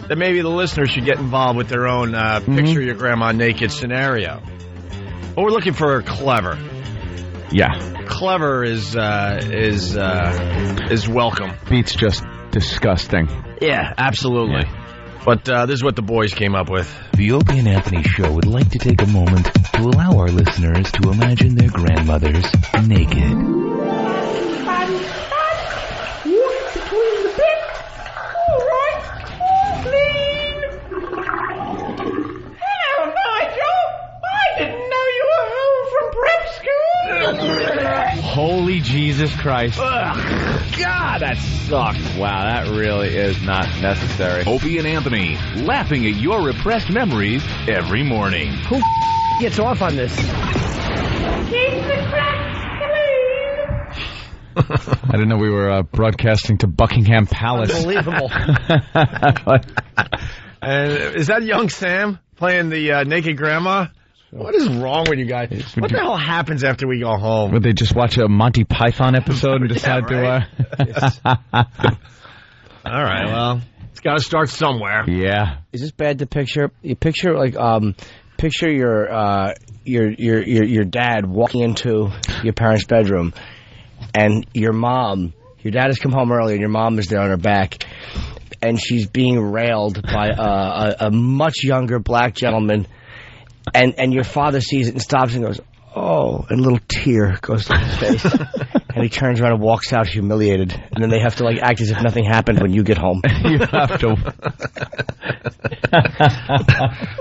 that maybe the listeners should get involved with their own Picture Your Grandma Naked scenario. But we're looking for clever. Yeah. Clever is welcome. Beats just disgusting. Yeah, absolutely. Yeah. But this is what the boys came up with. The Opie and Anthony Show would like to take a moment to allow our listeners to imagine their grandmothers naked. Walk between the bits. All right. All clean. Hello, Nigel. I didn't know you were home from prep school. Holy Jesus Christ. Ugh, God, that sucks. Wow, that really is not necessary. Opie and Anthony, laughing at your repressed memories every morning. Who gets off on this? Keep the cracks clean. I didn't know we were broadcasting to Buckingham Palace. Unbelievable. Is that young Sam playing the naked grandma? What is wrong with you guys? What the hell happens after we go home? Would they just watch a Monty Python episode and decide to... All right, well, it's got to start somewhere. Yeah. Is this bad to picture? You picture, picture your dad walking into your parents' bedroom, and your dad has come home early, and your mom is there on her back, and she's being railed by a much younger black gentleman. And your father sees it and stops and goes, oh, and a little tear goes down his face. And he turns around and walks out humiliated. And then they have to act as if nothing happened when you get home. You have to.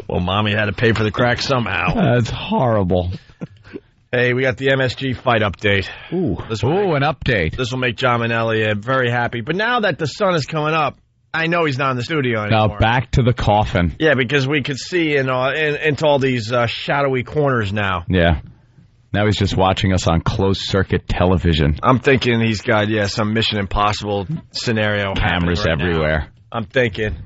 Well, Mommy had to pay for the crack somehow. That's horrible. Hey, we got the MSG fight update. Ooh, an update. This will make John Minnelli very happy. But now that the sun is coming up, I know he's not in the studio anymore. Now back to the coffin. Yeah, because we could see into all these shadowy corners now. Yeah. Now he's just watching us on closed-circuit television. I'm thinking he's got, some Mission Impossible scenario. Cameras everywhere. Now. I'm thinking.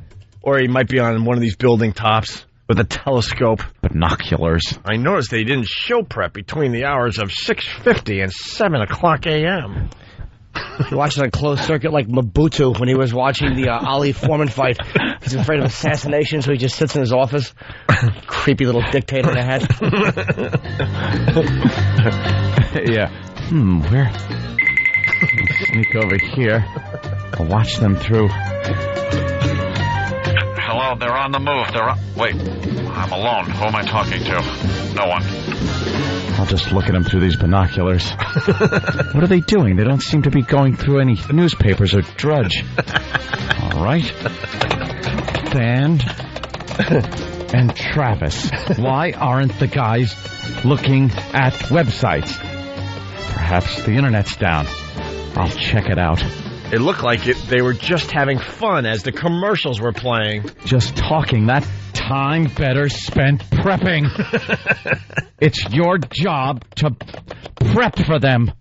Or he might be on one of these building tops with a telescope. Binoculars. I noticed they didn't show prep between the hours of 6:50 and 7 o'clock a.m. He watches on closed circuit like Mobutu when he was watching the Ali Foreman fight. He's afraid of assassination, so he just sits in his office. Creepy little dictator in a hat. Yeah. Where? Sneak over here. I'll watch them through. Hello, they're on the move. Wait, I'm alone. Who am I talking to? No one. I'll just look at them through these binoculars. What are they doing? They don't seem to be going through any newspapers or Drudge. All right. Dan and Travis. Why aren't the guys looking at websites? Perhaps the internet's down. I'll check it out. It looked like they were just having fun as the commercials were playing. Just talking. That time better spent prepping. It's your job to prep for them.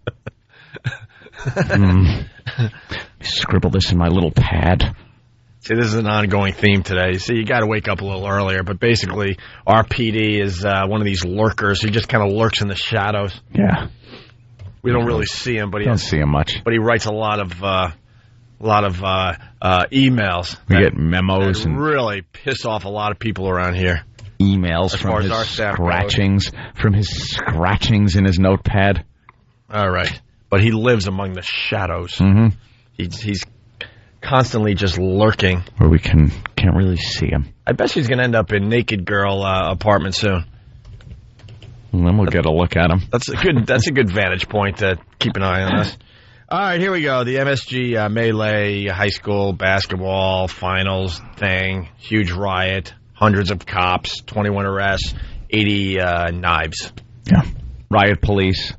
Scribble this in my little pad. See, this is an ongoing theme today. See, you got to wake up a little earlier. But basically, our PD is one of these lurkers. He just kind of lurks in the shadows. Yeah. We don't really see him, but don't see him much. But he writes a lot of emails. We get memos and really piss off a lot of people around here. Emails from his scratchings, in his notepad. All right, but he lives among the shadows. Mm-hmm. He's constantly just lurking, where we can't really see him. I bet she's going to end up in Naked Girl apartment soon. And then we'll get a look at him. That's a good vantage point to keep an eye on us. All right, here we go. The MSG Melee high school basketball finals thing. Huge riot. Hundreds of cops. 21 arrests. 80 knives. Yeah. Riot police.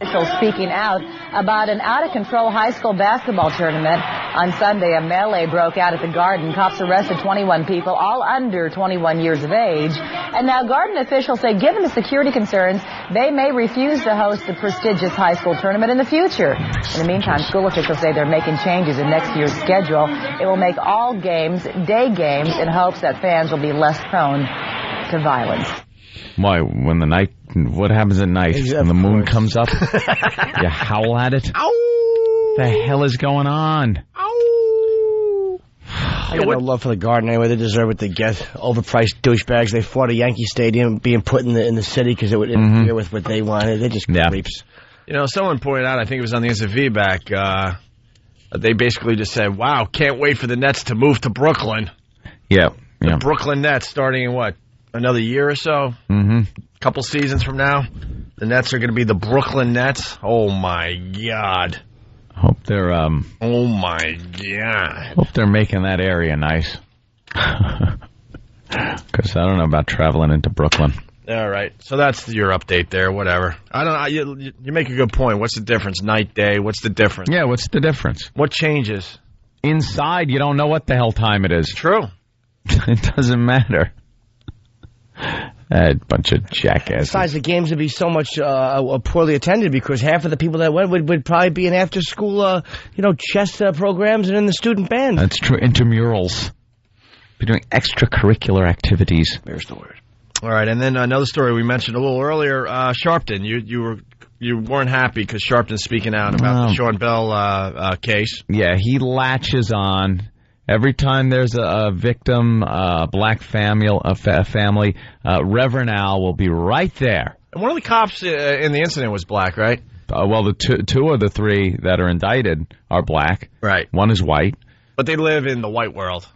Officials speaking out about an out-of-control high school basketball tournament. On Sunday, a melee broke out at the Garden. Cops arrested 21 people, all under 21 years of age. And now Garden officials say, given the security concerns, they may refuse to host the prestigious high school tournament in the future. In the meantime, school officials say they're making changes in next year's schedule. It will make all games day games in hopes that fans will be less prone to violence. Why? What happens at night? When the moon comes up? You howl at it? Ow! The hell is going on? Ow! I got no love for the Garden anyway. They deserve what they get. Overpriced douchebags. They fought a Yankee Stadium being put in the city because it would interfere with what they wanted. They're just creeps. You know, someone pointed out, I think it was on the instant feedback, they basically just said, wow, can't wait for the Nets to move to Brooklyn. Yeah. The Brooklyn Nets starting in what? Another year or so? Mm-hmm. Couple seasons from now? The Nets are going to be the Brooklyn Nets? Oh, my God. Hope they're, Oh, my God. Hope they're making that area nice. Because I don't know about traveling into Brooklyn. All right. So that's your update there, whatever. I don't know. You make a good point. What's the difference? Night, day, what's the difference? Yeah, what's the difference? What changes? Inside, you don't know what the hell time it is. True. It doesn't matter. That bunch of jackasses. Besides, the games would be so much poorly attended because half of the people that went would probably be in after-school, chess programs and in the student band. That's true. Intramurals. Be doing extracurricular activities. There's the word. All right, and then another story we mentioned a little earlier. Sharpton, you weren't happy because Sharpton's speaking out about the Sean Bell case. Yeah, he latches on. Every time there's a victim, black family, Reverend Al will be right there. And one of the cops in the incident was black, right? Well, the two of the three that are indicted are black. Right. One is white. But they live in the white world.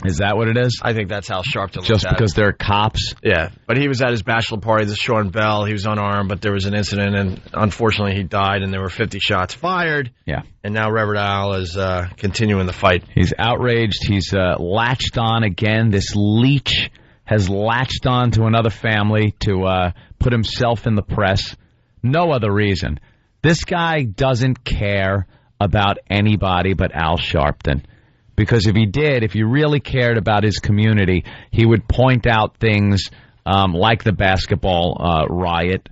Is that what it is? I think that's how Sharpton looks Just because they're cops? Yeah. But he was at his bachelor party, this Sean Bell. He was unarmed, but there was an incident, and unfortunately he died, and there were 50 shots fired. Yeah. And now Reverend Al is continuing the fight. He's outraged. He's latched on again. This leech has latched on to another family to put himself in the press. No other reason. This guy doesn't care about anybody but Al Sharpton. Because if he really cared about his community, he would point out things like the basketball riot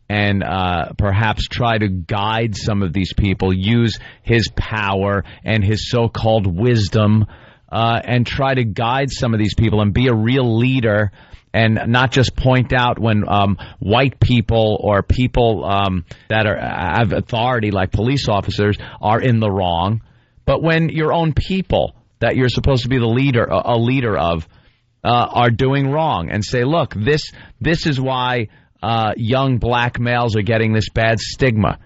and perhaps try to guide some of these people, use his power and his so-called wisdom and try to guide some of these people and be a real leader and not just point out when white people or people that have authority like police officers are in the wrong. But when your own people that you're supposed to be a leader of, are doing wrong, and say, look, this is why young black males are getting this bad stigma.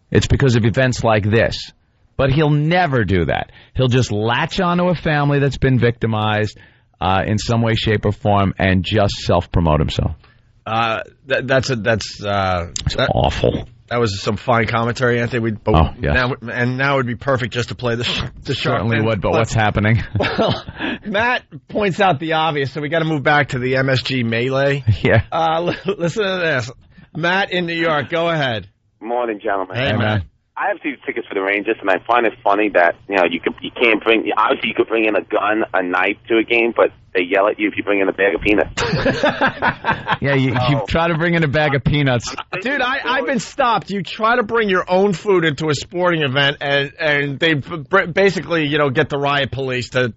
It's because of events like this. But he'll never do that. He'll just latch onto a family that's been victimized in some way, shape, or form, and just self-promote himself. That's awful. That was some fine commentary, Anthony. Yeah. Now it would be perfect just to play the certainly would, but what's happening? Well, Matt points out the obvious, so we got to move back to the MSG Melee. Yeah. Listen to this. Matt in New York, go ahead. Morning, gentlemen. Hey, man. I have season tickets for the Rangers, and I find it funny that you can't bring. Obviously, you could bring in a gun, a knife to a game, but they yell at you if you bring in a bag of peanuts. Yeah, you try to bring in a bag of peanuts. Dude, I've been stopped. You try to bring your own food into a sporting event, and they basically, get the riot police to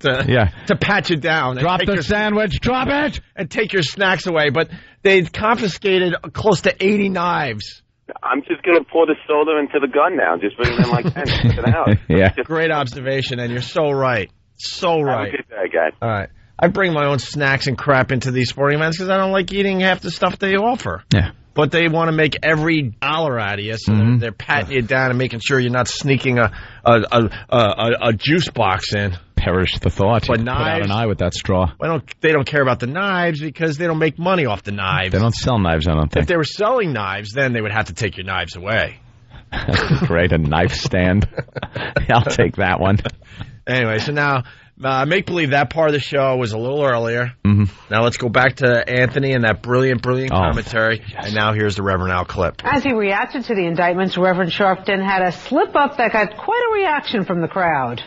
pat you down. Drop the sandwich. Drop it. And take your snacks away. But they confiscated close to 80 knives. I'm just going to pour the soda into the gun now. Just bring it in like 10 to the house. Yeah. Great observation, and you're so right. So right. Have a good day, guys. All right. I bring my own snacks and crap into these sporting events because I don't like eating half the stuff they offer. Yeah. But they want to make every dollar out of you, so they're patting you down and making sure you're not sneaking a juice box in. Perish the thought. But you knives, put out an eye with that straw. They don't care about the knives because they don't make money off the knives. They don't sell knives, I don't think. If they were selling knives, then they would have to take your knives away. Great, a knife stand. I'll take that one. Anyway, so now, make believe that part of the show was a little earlier. Now let's go back to Anthony and that brilliant commentary. Yes. And now here's the Reverend Al clip. As he reacted to the indictments, Reverend Sharpton had a slip-up that got quite a reaction from the crowd.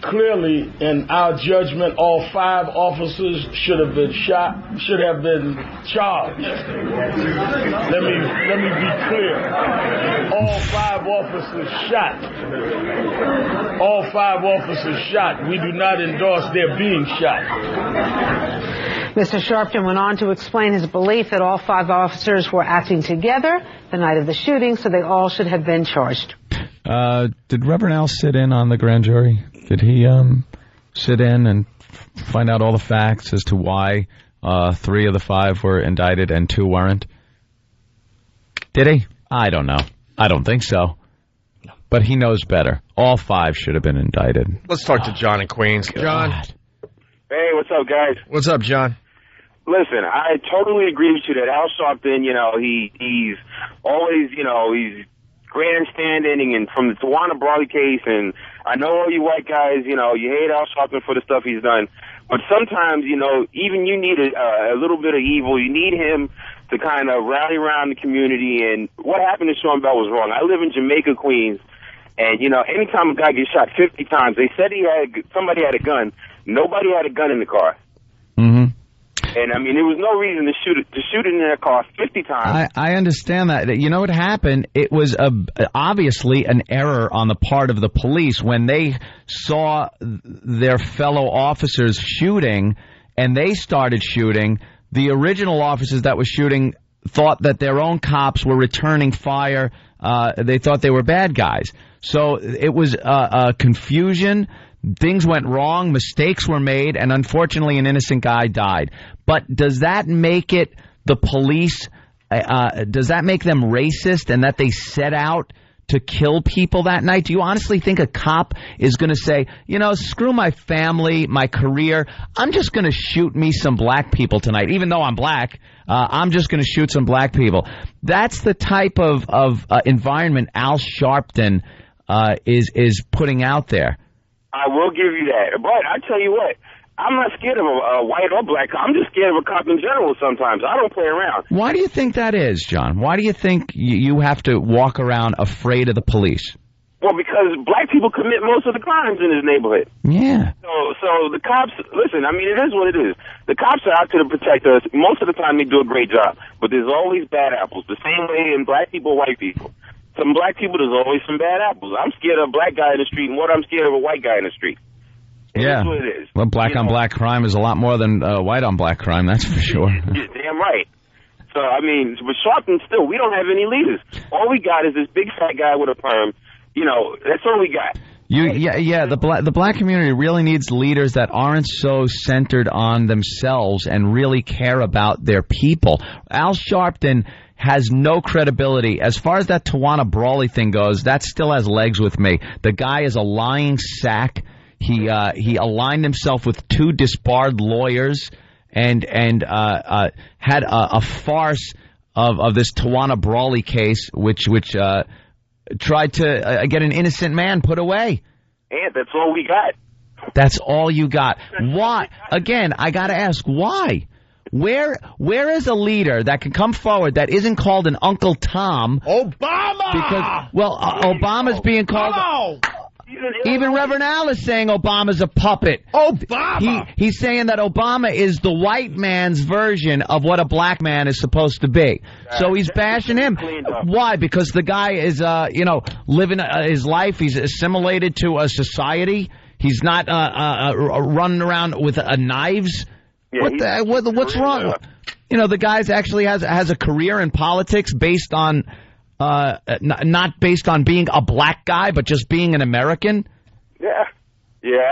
Clearly, in our judgment, all 5 officers should have been charged. Let me be clear. All 5 officers shot. All 5 officers shot. We do not endorse their being shot. Mr. Sharpton went on to explain his belief that all 5 officers were acting together the night of the shooting, so they all should have been charged. Did Reverend Al sit in on the grand jury? Did he sit in and find out all the facts as to why 3 of the 5 were indicted and 2 weren't? Did he? I don't know. I don't think so. No. But he knows better. All 5 should have been indicted. Let's talk to John in Queens. John. Hey, what's up, guys? What's up, John? Listen, I totally agree with you that Al Sharpton, he's always, he's grandstanding, and from the Tawana Brawley case, and I know all you white guys, you hate Al Sharpton for the stuff he's done, but sometimes, even you need a little bit of evil. You need him to kind of rally around the community, and what happened to Sean Bell was wrong. I live in Jamaica, Queens, and, anytime a guy gets shot 50 times, they said somebody had a gun. Nobody had a gun in the car. And, I mean, there was no reason to shoot it in their car 50 times. I understand that. You know what happened? It was obviously an error on the part of the police when they saw their fellow officers shooting and they started shooting. The original officers that were shooting thought that their own cops were returning fire. They thought they were bad guys. So it was confusion. Things went wrong, mistakes were made, and unfortunately an innocent guy died. But does that make it the police, does that make them racist and that they set out to kill people that night? Do you honestly think a cop is going to say, screw my family, my career, I'm just going to shoot me some black people tonight, even though I'm black, I'm just going to shoot some black people. That's the type of environment Al Sharpton is putting out there. I will give you that. But I tell you what, I'm not scared of a white or black cop. I'm just scared of a cop in general sometimes. I don't play around. Why do you think that is, John? Why do you think you have to walk around afraid of the police? Well, because black people commit most of the crimes in this neighborhood. Yeah. So the cops, listen, I mean, it is what it is. The cops are out to protect us. Most of the time they do a great job. But there's always bad apples, the same way in black people, white people. Some black people, there's always some bad apples. I'm scared of a black guy in the street more than I'm scared of a white guy in the street. Yeah. That's what it is. Well, black on black crime is a lot more than white on black crime, that's for sure. You're damn right. So, I mean, with Sharpton still, we don't have any leaders. All we got is this big fat guy with a perm. That's all we got. The black community really needs leaders that aren't so centered on themselves and really care about their people. Al Sharpton has no credibility. As far as that Tawana Brawley thing goes, that still has legs with me. The guy is a lying sack. He aligned himself with 2 disbarred lawyers and had a farce of this Tawana Brawley case, which tried to get an innocent man put away. And that's all we got. That's all you got. Why? Again, I got to ask, why? Where is a leader that can come forward that isn't called an Uncle Tom? Obama! Because, Obama's being called... Even Reverend Al is saying Obama's a puppet. Obama! He's saying that Obama is the white man's version of what a black man is supposed to be. So he's bashing him. Why? Because the guy is, living his life. He's assimilated to a society. He's not running around with knives. Yeah, what's wrong? The guy actually has a career in politics based on... not based on being a black guy, but just being an American? Yeah,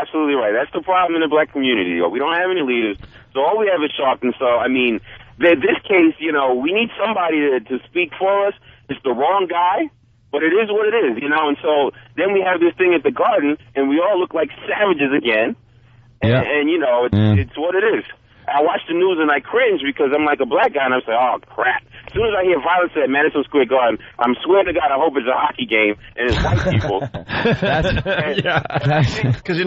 absolutely right. That's the problem in the black community. We don't have any leaders, so all we have is Sharpton. So, I mean, this case, we need somebody to speak for us. It's the wrong guy, but it is what it is, and so then we have this thing at the Garden, and we all look like savages again, and it's what it is. I watch the news and I cringe because I'm like a black guy and I'm saying, oh, crap. As soon as I hear violence at Madison Square Garden, I'm swear to God, I hope it's a hockey game and it's white people. Because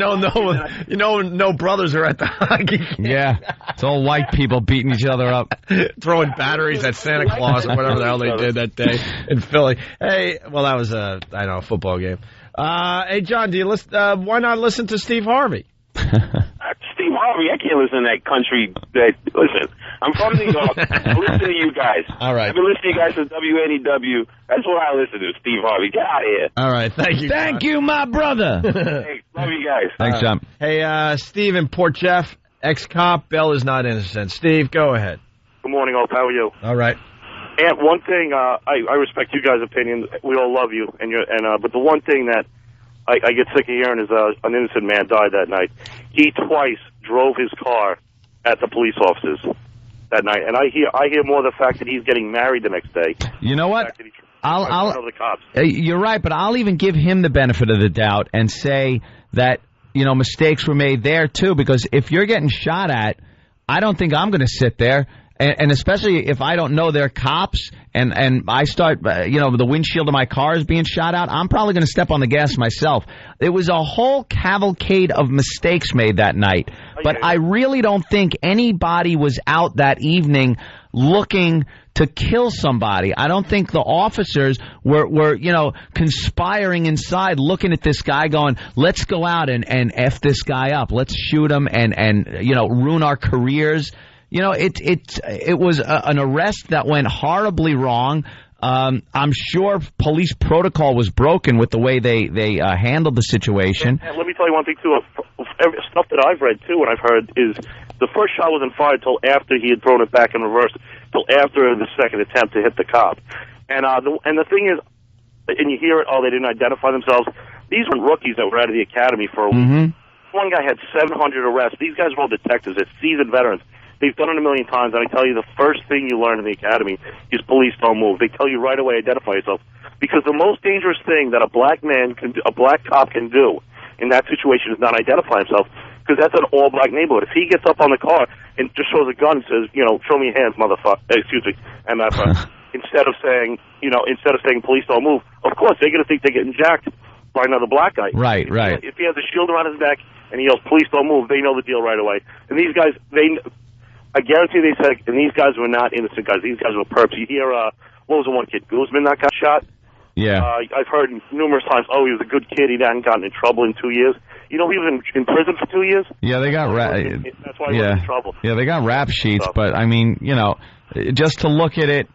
no brothers are at the hockey game. Yeah, it's all white people beating each other up. Throwing batteries at Santa Claus or whatever the hell they did that day in Philly. Hey, well, that was a football game. Hey, John, do you listen? Why not listen to Steve Harvey? Steve Harvey, I can't listen to that country. Listen, I'm from New York. I listen to you guys. All right. I've been listening to you guys since WNEW. That's what I listen to, Steve Harvey. Get out of here. All right, thank you. Thank you, my brother. Hey, love you guys. Thanks, John. Hey, Steve in Port Jeff, ex-cop. Bell is not innocent. Steve, go ahead. Good morning, Hope. How are you? All right. And one thing, I respect you guys' opinions. We all love you, but the one thing that I get sick of hearing is an innocent man died that night. He twice drove his car at the police officers that night, and I hear more the fact that he's getting married the next day. You know what? You're right, but I'll even give him the benefit of the doubt and say that mistakes were made there too. Because if you're getting shot at, I don't think I'm going to sit there. And especially if I don't know they're cops and I start, the windshield of my car is being shot out, I'm probably going to step on the gas myself. It was a whole cavalcade of mistakes made that night. But I really don't think anybody was out that evening looking to kill somebody. I don't think the officers were conspiring inside, looking at this guy going, let's go out and F this guy up. Let's shoot him and ruin our careers. It was an arrest that went horribly wrong. I'm sure police protocol was broken with the way they handled the situation. And let me tell you one thing, too. Stuff that I've read, too, and I've heard is the first shot wasn't fired until after he had thrown it back in reverse, till after the second attempt to hit the cop. And the thing is, and you hear it, they didn't identify themselves. These were rookies that were out of the academy for a week. One guy had 700 arrests. These guys were all detectives. It's seasoned veterans. They've done it a million times, and I tell you, the first thing you learn in the academy is police don't move. They tell you right away, identify yourself. Because the most dangerous thing that a black cop can do in that situation is not identify himself, because that's an all-black neighborhood. If he gets up on the car and just shows a gun and says, show me your hands, motherfucker, excuse me, instead of saying police don't move, of course, they're going to think they're getting jacked by another black guy. Right. If he has a shield around his neck and he yells, police don't move, they know the deal right away. And these guys, I guarantee they said, and these guys were not innocent guys. These guys were perps. You hear, what was the one kid, Guzman, that got shot? Yeah. I've heard numerous times, he was a good kid. He hadn't gotten in trouble in 2 years. He was in prison for 2 years. Yeah, they got that's why he was in trouble. Yeah, they got rap sheets, but I mean, just to look at it,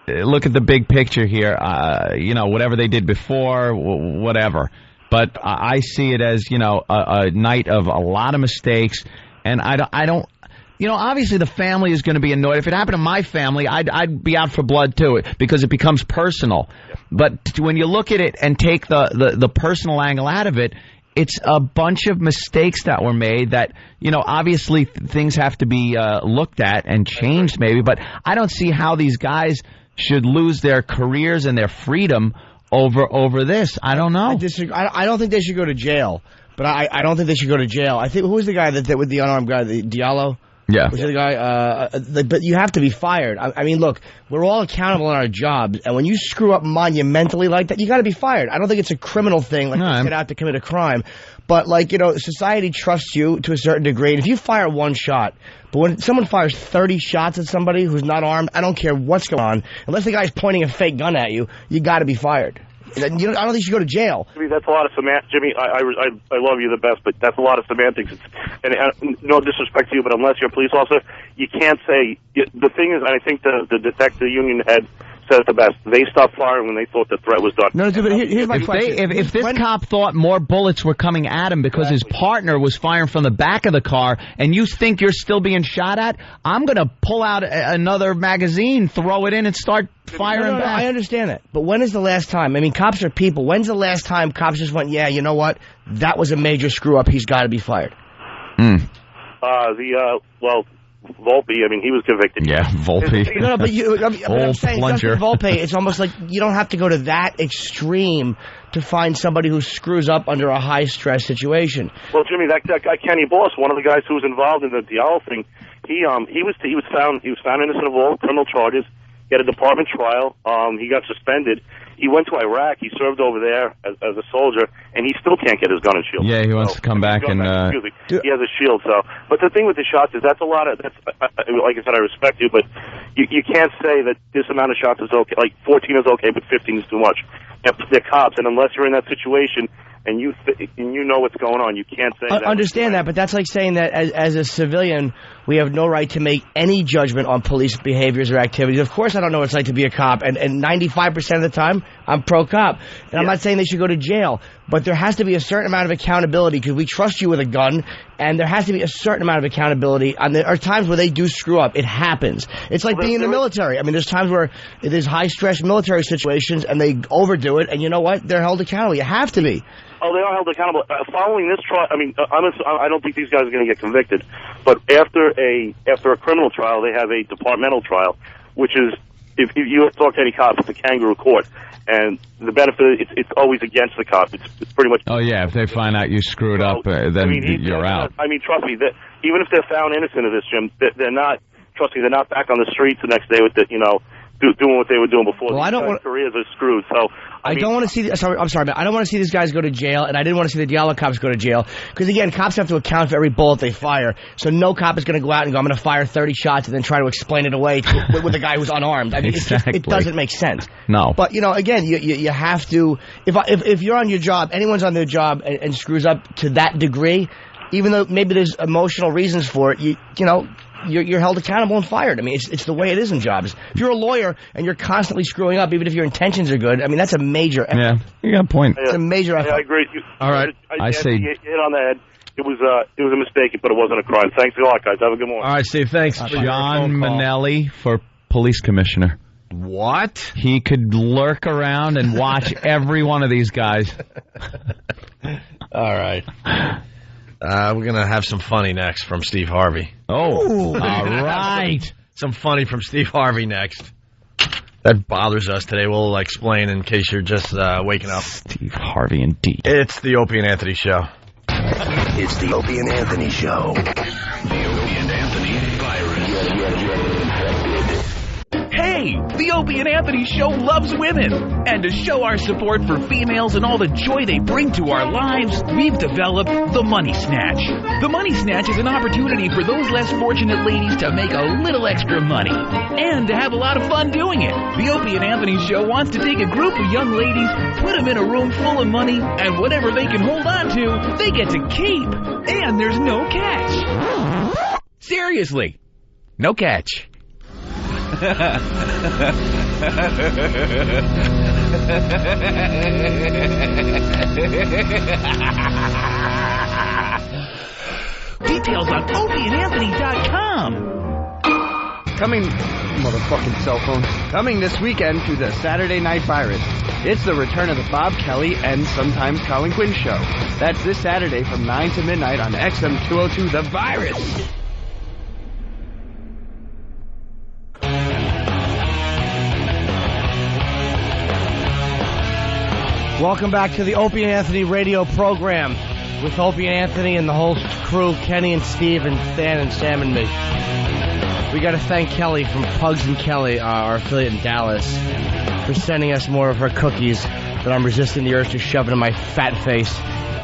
look at the big picture here. Whatever they did before, whatever. But I see it as a night of a lot of mistakes, and I don't. Obviously the family is going to be annoyed. If it happened to my family, I'd be out for blood too, because it becomes personal. But when you look at it and take the personal angle out of it, it's a bunch of mistakes that were made that, obviously things have to be looked at and changed maybe. But I don't see how these guys should lose their careers and their freedom over this. I don't know. I don't think they should go to jail. But I don't think they should go to jail. I think, who was the guy that with the unarmed guy, the Diallo? Yeah. Which is the guy, but you have to be fired. I mean, look, we're all accountable in our jobs, and when you screw up monumentally like that, you got to be fired. I don't think it's a criminal thing, like you set out to commit a crime. But, like, you know, society trusts you to a certain degree. And if you fire one shot, but when someone fires 30 shots at somebody who's not armed, I don't care what's going on. Unless the guy's pointing a fake gun at you, you got to be fired. I don't think you should go to jail. Jimmy, that's a lot of semantics. Jimmy, I love you the best, but that's a lot of semantics. And no disrespect to you, but unless you're a police officer, you can't say. The thing is, I think the detective union head said it the best. They stopped firing when they thought the threat was done. No, but here's my question. If this cop thought more bullets were coming at him because his partner was firing from the back of the car, and you think you're still being shot at, I'm going to pull out another magazine, throw it in, and start firing back. I understand that. But when is the last time? I mean, cops are people. When's the last time cops just went, yeah, you know what? That was a major screw-up. He's got to be fired. Volpe, I mean, he was convicted. Yeah, Volpe. No, but I'm saying, Volpe, it's almost like you don't have to go to that extreme to find somebody who screws up under a high-stress situation. Well, Jimmy, that guy Kenny Boss, one of the guys who was involved in the Diallo thing, he was found innocent of all criminal charges. He had a department trial. He got suspended. He went to Iraq. He served over there as a soldier, and he still can't get his gun and shield. Yeah, he wants to come back and. He has a shield. So, but the thing with the shots is that's a lot of. Like I said, I respect you, but you can't say that this amount of shots is okay. Like 14 is okay, but 15 is too much. They're cops, and unless you're in that situation and you know what's going on, you can't say that. Understand that, but that's like saying that as a civilian, we have no right to make any judgment on police behaviors or activities. Of course I don't know what it's like to be a cop, and 95% of the time, I'm pro-cop. And I'm not saying they should go to jail, but there has to be a certain amount of accountability, because we trust you with a gun, and there has to be a certain amount of accountability. And there are times where they do screw up. It happens. It's like being in the military. I mean, there's times where there's high-stress military situations, and they overdo it, and you know what? They're held accountable. You have to be. Oh, they are held accountable. Following this trial, I mean, I don't think these guys are going to get convicted. But after a criminal trial, they have a departmental trial, which is, if you talk to any cop, it's a kangaroo court. And the benefit, it's always against the cop. It's pretty much. Oh, yeah, if they find out you screwed up, then you're out. I mean, trust me, even if they're found innocent of this, Jim, they're not, trust me, they're not back on the streets the next day with the, doing what they were doing before. Well, These careers are screwed. So I don't want to see. I'm sorry, but I don't want to see these guys go to jail, and I didn't want to see the Diallo cops go to jail, because again, cops have to account for every bullet they fire. So no cop is going to go out and go, I'm going to fire 30 shots, and then try to explain it away with a guy who's unarmed. I mean, exactly. It doesn't make sense. No. But again, you have to. If you're on your job, anyone's on their job and screws up to that degree, even though maybe there's emotional reasons for it, you're held accountable and fired. I mean, it's the way it is in jobs. If you're a lawyer and you're constantly screwing up, even if your intentions are good, I mean, that's a major effort. Yeah, you got a point. It's a major effort. I agree with you. All right. I say you hit on the head. It was a mistake, but it wasn't a crime. Thanks a lot, guys. Have a good morning. All right, Steve. Thanks. John Minnelli for police commissioner. What? He could lurk around and watch every one of these guys. All right. We're going to have some funny next from Steve Harvey. Oh, all right. Some funny from Steve Harvey next. That bothers us today. We'll explain in case you're just waking up. Steve Harvey, indeed. It's the Opie and Anthony Show. It's the Opie and Anthony Show. The Opie and Anthony virus. Hey, the Opie and Anthony Show loves women. And to show our support for females and all the joy they bring to our lives, we've developed the Money Snatch. The Money Snatch is an opportunity for those less fortunate ladies to make a little extra money and to have a lot of fun doing it. The Opie and Anthony Show wants to take a group of young ladies, put them in a room full of money, and whatever they can hold on to, they get to keep. And there's no catch. Seriously, no catch. Details on opieandanthony.com. Coming, motherfucking cell phone. Coming this weekend to the Saturday Night Virus. It's the return of the Bob Kelly and sometimes Colin Quinn show. That's this Saturday from 9 to midnight on XM 202 The Virus. Welcome back to the Opie and Anthony radio program. with Opie and Anthony and the whole crew, Kenny and Steve and Stan and Sam and me. We got to thank Kelly from Pugs and Kelly, our affiliate in Dallas, for sending us more of her cookies that I'm resisting the urge to shove into my fat face.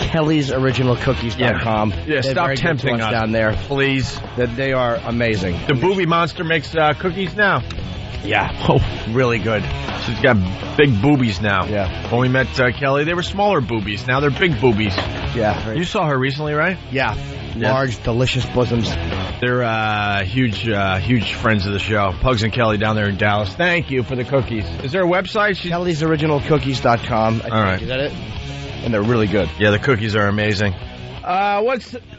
KellysOriginalCookies.com. Yeah, stop tempting us down there, please. That they are amazing. The Booby Monster makes cookies now. Yeah. Oh, really good. She's got big boobies now. Yeah. When we met Kelly, they were smaller boobies. Now they're big boobies. Yeah. Right. You saw her recently, right? Yeah. Large, delicious bosoms. They're huge friends of the show. Pugs and Kelly down there in Dallas. Thank you for the cookies. Is there a website? KellysOriginalCookies.com. All right. Is that it? And they're really good. Yeah, the cookies are amazing. What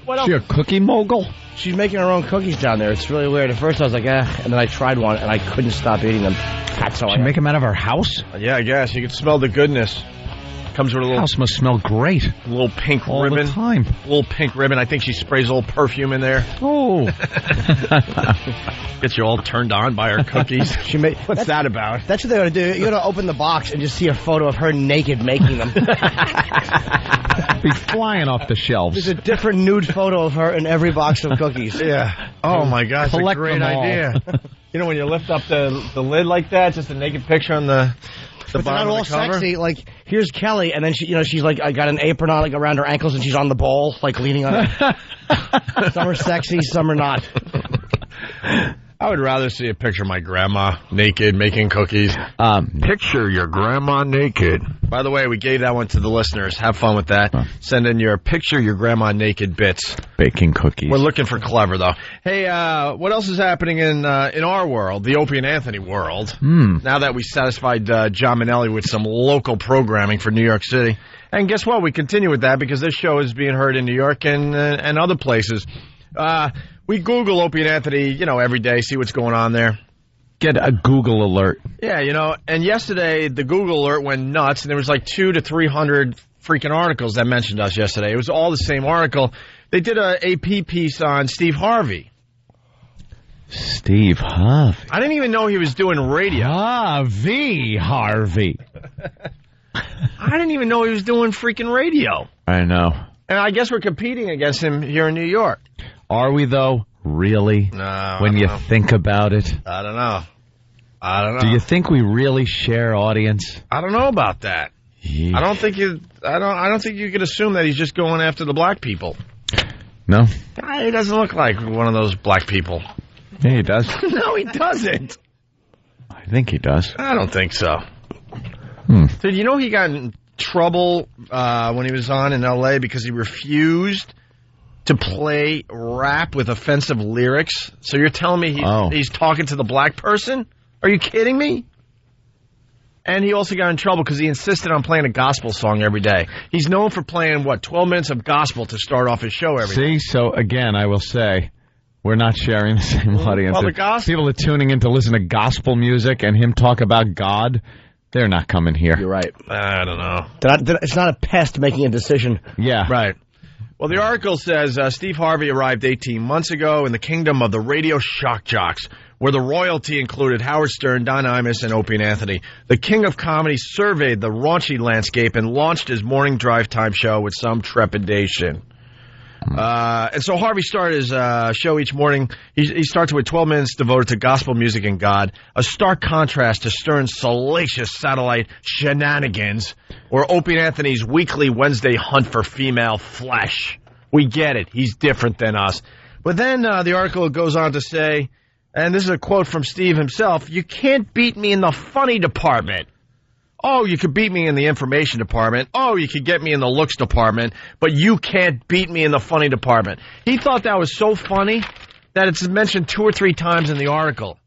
else? She a cookie mogul? She's making her own cookies down there. It's really weird. At first I was like, and then I tried one, and I couldn't stop eating them. That's all. She make them out of her house? Yeah, I guess. You can smell the goodness. Comes with a little... house must smell great. A little pink all ribbon. All the time. A little pink ribbon. I think she sprays a little perfume in there. Oh. Gets you all turned on by her cookies. What's that about? That's what they ought to do. You got to open the box and just see a photo of her naked making them. Be flying off the shelves. There's a different nude photo of her in every box of cookies. Yeah. Oh, my gosh. That's a great idea. You know, when you lift up the lid like that, just a naked picture on the but bottom not all of the cover. sexy. Like, here's Kelly, and then she's like, I got an apron on, like, around her ankles, and she's on the bowl, like, leaning on it. Some are sexy, some are not. I would rather see a picture of my grandma naked making cookies. Picture your grandma naked. By the way, we gave that one to the listeners. Have fun with that. Send in your picture your grandma naked bits. Baking cookies. We're looking for clever, though. Hey, what else is happening in our world, the Opie and Anthony world? Now that we satisfied John Minnelli with some local programming for New York City. And guess what? We continue with that because this show is being heard in New York and other places. We Google Opie and Anthony, every day, see what's going on there. Get a Google alert. Yeah, and yesterday the Google alert went nuts, and there was like 200 to 300 freaking articles that mentioned us yesterday. It was all the same article. They did a AP piece on Steve Harvey. Steve Harvey. I didn't even know he was doing radio. Harvey. I didn't even know he was doing freaking radio. I know. And I guess we're competing against him here in New York. Are we, though? Really? No. When you think about it? I don't know. Do you think we really share audience? I don't know about that. Yeesh. I don't think you could assume that he's just going after the black people. No? He doesn't look like one of those black people. Yeah, he does. No, he doesn't. I think he does. I don't think so. Dude, he got in trouble when he was on in L.A. because he refused to play rap with offensive lyrics. So you're telling me he's talking to the black person? Are you kidding me? And he also got in trouble because he insisted on playing a gospel song every day. He's known for playing, 12 minutes of gospel to start off his show every day. See, so again, I will say, we're not sharing the same audience. Well, the gospel. People are tuning in to listen to gospel music and him talk about God. They're not coming here. You're right. I don't know. It's not a pest making a decision. Yeah. Right. Well, the article says Steve Harvey arrived 18 months ago in the kingdom of the radio shock jocks, where the royalty included Howard Stern, Don Imus, and Opie and Anthony. The king of comedy surveyed the raunchy landscape and launched his morning drive time show with some trepidation. And so Harvey started his show each morning. He starts with 12 minutes devoted to gospel music and God, a stark contrast to Stern's salacious satellite shenanigans, or Opie and Anthony's weekly Wednesday hunt for female flesh. We get it. He's different than us. But then the article goes on to say, and this is a quote from Steve himself, "You can't beat me in the funny department. Oh, you could beat me in the information department. Oh, you could get me in the looks department, but you can't beat me in the funny department." He thought that was so funny that it's mentioned 2 or 3 times in the article.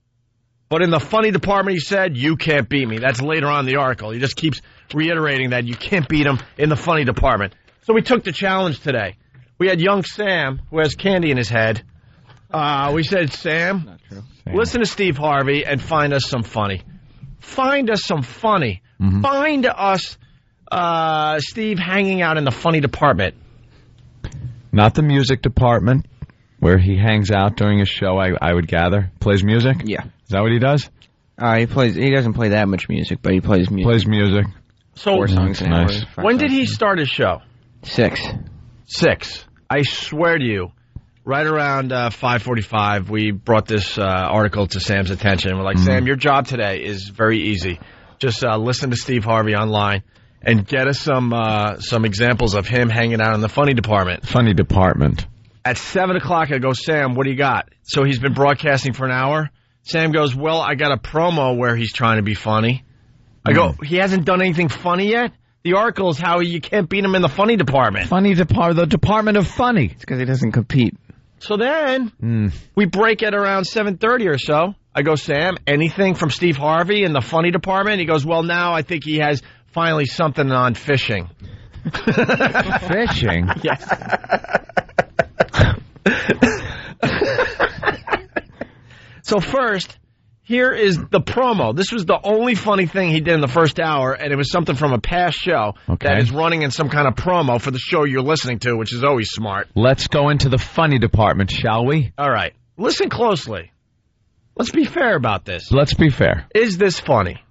But in the funny department, he said, "You can't beat me." That's later on in the article. He just keeps reiterating that you can't beat him in the funny department. So we took the challenge today. We had young Sam, who has candy in his head. We said, Sam, listen to Steve Harvey and find us some funny. Find us some funny. Mm-hmm. Find us Steve hanging out in the funny department. Not the music department, where he hangs out during his show, I would gather. Plays music? Yeah. Is that what he does? He doesn't play that much music, but he plays music. Plays music. So 4 songs an hour. When did he start his show? 6. 6. I swear to you, right around 5:45, we brought this article to Sam's attention. We're like, Sam, your job today is very easy. Just listen to Steve Harvey online and get us some examples of him hanging out in the funny department. Funny department. At 7 o'clock, I go, Sam, what do you got? So he's been broadcasting for an hour. Sam goes, well, I got a promo where he's trying to be funny. I go, he hasn't done anything funny yet? The article is how you can't beat him in the funny department. The department of funny. It's because he doesn't compete. So then, we break at around 7:30 or so. I go, Sam, anything from Steve Harvey in the funny department? He goes, well, now I think he has finally something on fishing. Fishing? Yes. So first, here is the promo. This was the only funny thing he did in the first hour, and it was something from a past show that is running in some kind of promo for the show you're listening to, which is always smart. Let's go into the funny department, shall we? All right. Listen closely. Let's be fair about this. Let's be fair. Is this funny?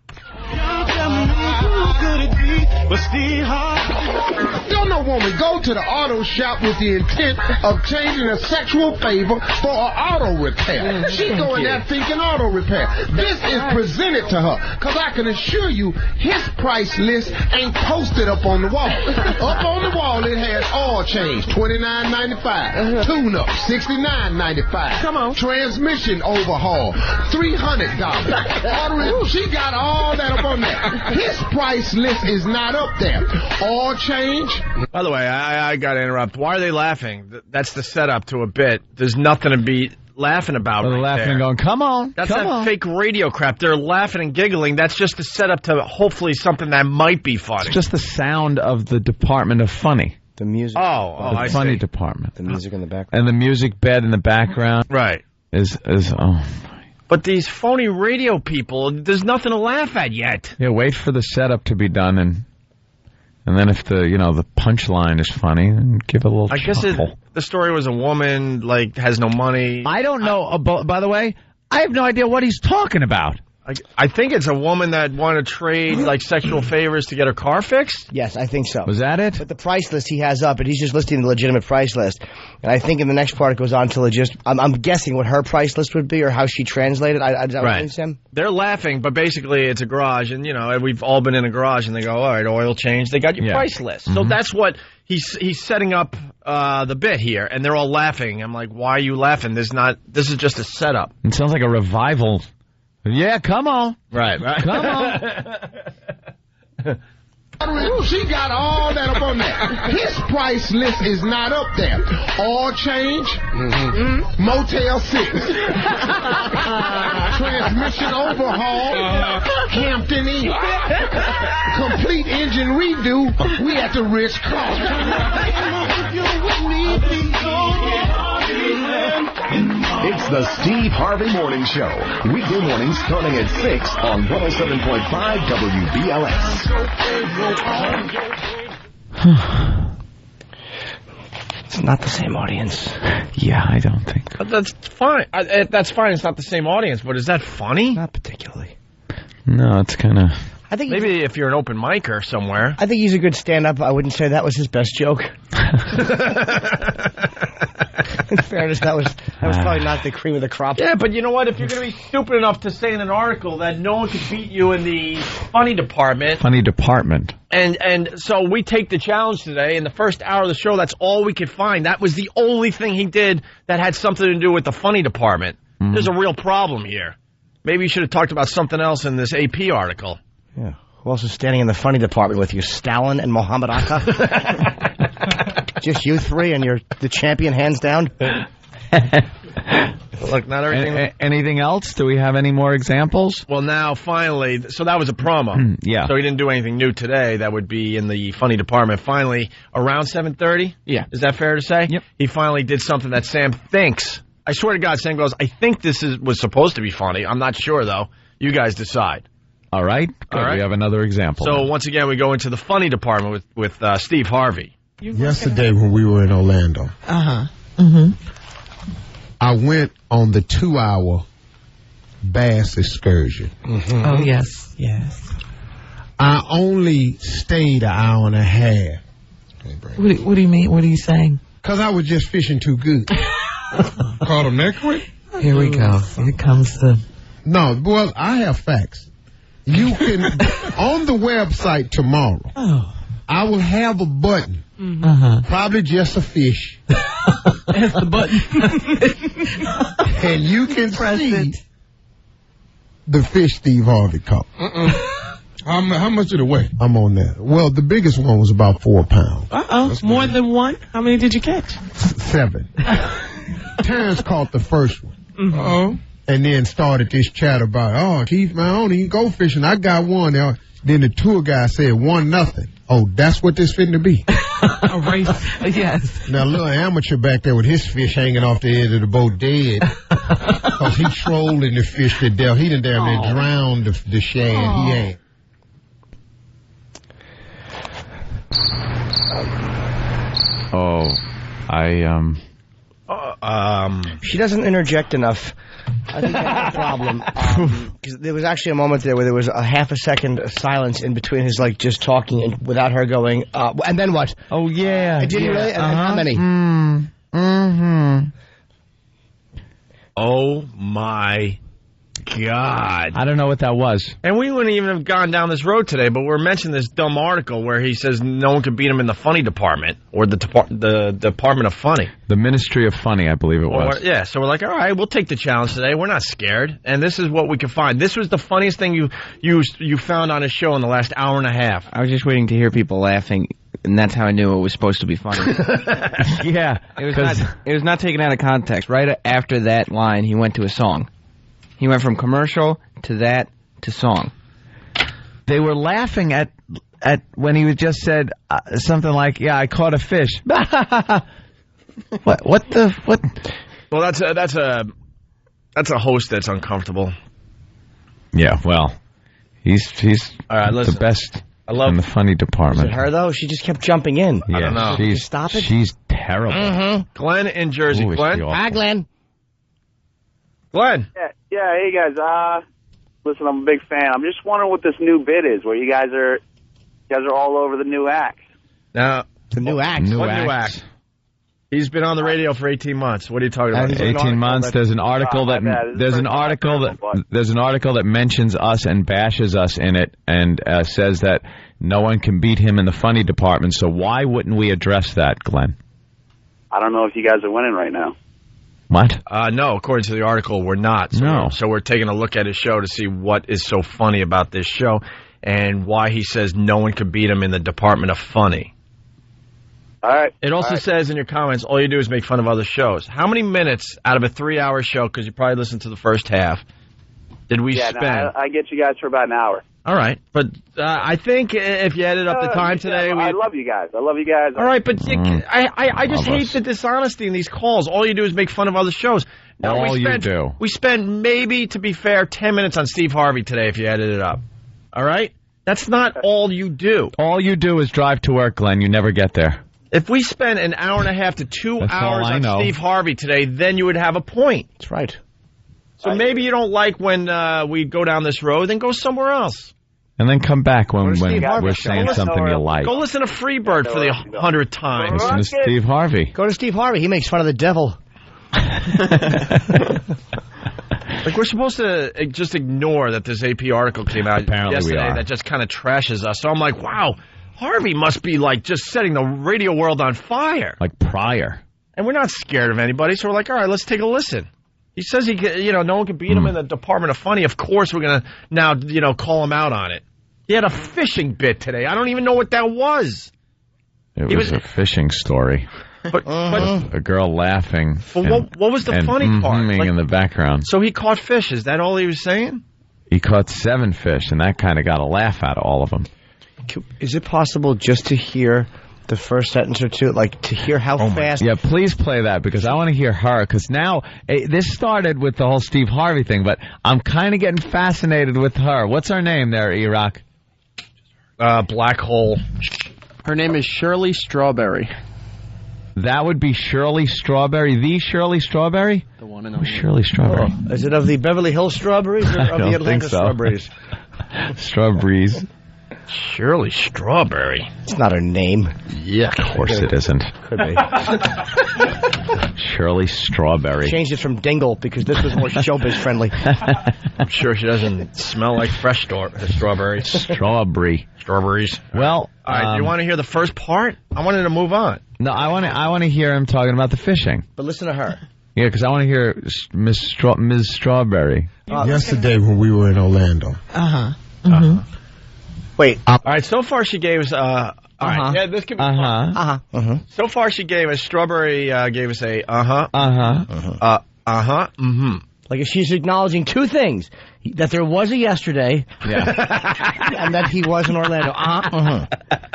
Don't no woman go to the auto shop with the intent of changing a sexual favor for an auto repair. She go in there thinking auto repair. This is presented to her, because I can assure you his price list ain't posted up on the wall. Up on the wall it has oil change, $29.95. Tune-up, $69.95. Come on. Transmission overhaul, $300. She got all that up on there. His price list is not up there. Oil change. By the way, I got to interrupt. Why are they laughing? That's the setup to a bit. There's nothing to be laughing about. They're laughing and going, come on. That's that fake radio crap. They're laughing and giggling. That's just the setup to hopefully something that might be funny. It's just the sound of the department of funny. The music. I funny see. department. The music in the background. And the music bed in the background. Right. Is But these phony radio people, there's nothing to laugh at yet. Yeah, wait for the setup to be done, and then if the punchline is funny, then give it a little chuckle. Guess the story was a woman, has no money. I don't know. By the way, I have no idea what he's talking about. I think it's a woman that wanted to trade sexual favors to get her car fixed. Yes, I think so. Was that it? But the price list he has up, and he's just listing the legitimate price list. And I think in the next part it goes on to I'm guessing what her price list would be or how she translated. Is that what you think, Sam? They're laughing, but basically it's a garage, and we've all been in a garage, and they go, all right, oil change. They got your price list. So that's what he's setting up the bit here, and they're all laughing. I'm like, why are you laughing? This is just a setup. It sounds like a revival. Yeah, come on. Right. Come on. She got all that up on there. His price list is not up there. Oil change, Motel 6, transmission overhaul, Hampton Inn, complete engine redo. We at the Ritz Carlton. It's the Steve Harvey Morning Show. Weekday mornings starting at 6 on 107.5 WBLS. It's not the same audience. Yeah, I don't think. That's fine. That's fine. It's not the same audience, but is that funny? Not particularly. No, it's kind of... I think maybe if you're an open micer somewhere. I think he's a good stand-up. I wouldn't say that was his best joke. In fairness, that was probably not the cream of the crop. Yeah, but you know what? If you're going to be stupid enough to say in an article that no one could beat you in the funny department. Funny department. And so we take the challenge today. In the first hour of the show, that's all we could find. That was the only thing he did that had something to do with the funny department. There's a real problem here. Maybe you should have talked about something else in this AP article. Yeah. Who else is standing in the funny department with you? Stalin and Muhammad Akka? Just you three, and you're the champion hands down? Look, not everything. Anything else? Do we have any more examples? Well, now, finally, so that was a promo. Yeah. So he didn't do anything new today that would be in the funny department. Finally, around 7:30? Yeah. Is that fair to say? Yep. He finally did something that Sam thinks. I swear to God, Sam goes, I think this was supposed to be funny. I'm not sure, though. You guys decide. All right. Good. All right. We have another example. So, once again, we go into the funny department with Steve Harvey. Yesterday when we were in Orlando, I went on the 2-hour bass excursion. Oh, yes. I only stayed an hour and a half What do you mean? What are you saying? Because I was just fishing too good. Caught him that quick? Here we go. Here comes the... No, well, I have facts. You can, on the website tomorrow, I will have a button. Probably just a fish. That's the button. And you can see the fish Steve Harvey caught. How much did it weigh? I'm on that. Well, the biggest one was about 4 pounds. More than one? How many did you catch? 7. Terrence caught the first one. And then started this chat about, Chief, man, I don't even go fishing. I got one. Then the tour guy said 1-0. Oh, that's what this fitting to be. A race. Yes. Now, a little amateur back there with his fish hanging off the edge of the boat dead. Because he trolling the fish to death. He done damn near drowned the shad. He ain't. She doesn't interject enough. I think that's the problem. Because there was actually a moment there where there was a half a second of silence in between his just talking and without her going. And then what? Oh yeah. Did you really? And how many? Oh my God. I don't know what that was. And we wouldn't even have gone down this road today, but we're mentioning this dumb article where he says no one could beat him in the funny department, or the Department of Funny. The Ministry of Funny, I believe it was. So we're like, all right, we'll take the challenge today. We're not scared. And this is what we can find. This was the funniest thing you found on his show in the last hour and a half. I was just waiting to hear people laughing, and that's how I knew it was supposed to be funny. Yeah. It was not taken out of context. Right after that line, he went to a song. He went from commercial to that to song. They were laughing at when he just said something like, "Yeah, I caught a fish." What? Well, that's a host that's uncomfortable. Yeah, well, he's all right, the best in the funny department. Is it her though? She just kept jumping in. Yeah, I don't know. Stop it. She's terrible. Glenn in Jersey. Glenn. Hi, Glenn. Glenn. Yeah, hey guys. Listen, I'm a big fan. I'm just wondering what this new bit is, where you guys are all over the new act. Now, the new act. What new act? He's been on the radio for 18 months. What are you talking about? 18 months. There's an article that mentions us and bashes us in it, and says that no one can beat him in the funny department. So why wouldn't we address that, Glenn? I don't know if you guys are winning right now. What? No, according to the article, we're not. So we're taking a look at his show to see what is so funny about this show and why he says no one could beat him in the Department of Funny. All right. It also says in your comments, all you do is make fun of other shows. How many minutes out of a 3-hour show, because you probably listened to the first half, did we spend? No, I get you guys for about an hour. All right. But I think if you added up the time today... I love you guys. All right, but I just hate the dishonesty in these calls. All you do is make fun of other shows. No, we spent maybe, to be fair, 10 minutes on Steve Harvey today if you added it up. All right? That's not all you do. All you do is drive to work, Glenn. You never get there. If we spent an hour and a half to 2 hours on Steve Harvey today, then you would have a point. That's right. So maybe you don't like when we go down this road, then go somewhere else. And then come back when we're saying something you like. Go listen to Freebird for the 100th time. Listen to Steve Harvey. Go to Steve Harvey. He makes fun of the devil. Like, we're supposed to just ignore that this AP article came out yesterday that just kind of trashes us. So I'm like, wow, Harvey must be just setting the radio world on fire. Like Pryor. And we're not scared of anybody, so we're like, all right, let's take a listen. He says no one can beat him in the Department of Funny. Of course we're going to now, call him out on it. He had a fishing bit today. I don't even know what that was. It was a fishing story. But a girl laughing. What was the funny part? In the background. So he caught fish. Is that all he was saying? He caught 7 fish, and that kind of got a laugh out of all of them. Is it possible just to hear the first sentence or two, to hear how fast... Yeah, please play that, because I want to hear her, because now, this started with the whole Steve Harvey thing, but I'm kind of getting fascinated with her. What's her name there, E-Rock? Black Hole. Her name is Shirley Strawberry. That would be Shirley Strawberry, the Shirley Strawberry? The one and only. Shirley Strawberry. Oh, is it of the Beverly Hills Strawberries or of the Atlanta Strawberries? Strawberries. Shirley Strawberry. It's not her name. Yeah, Of course it isn't. Could be. Shirley Strawberry. Changed it from Dingle because this was more showbiz friendly. I'm sure she doesn't smell like fresh strawberries. Strawberries. Well, all right. Do you want to hear the first part? I wanted to move on. No, I want to hear him talking about the fishing. But listen to her. Yeah, because I want to hear Ms. Strawberry. Yesterday when we were in Orlando. Wait. All right. So far, she gave us. All right. Yeah, this could be fun. So far, she gave us Strawberry. Gave us a Like she's acknowledging two things: that there was a yesterday, and that he was in Orlando.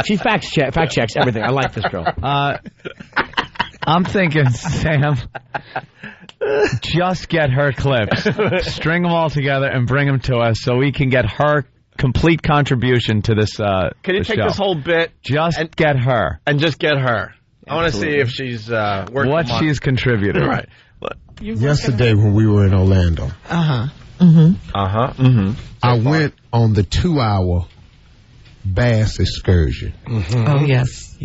She fact checks everything. I like this girl. I'm thinking, Sam, just get her clips, string them all together, and bring them to us so we can get her complete contribution to this. Can you take show. this whole bit? Get her. And just get her. I want to see if she's working what she's contributed. Right. Yesterday when we were in Orlando. Uh-huh. I went on the 2-hour bass excursion. Oh, yes.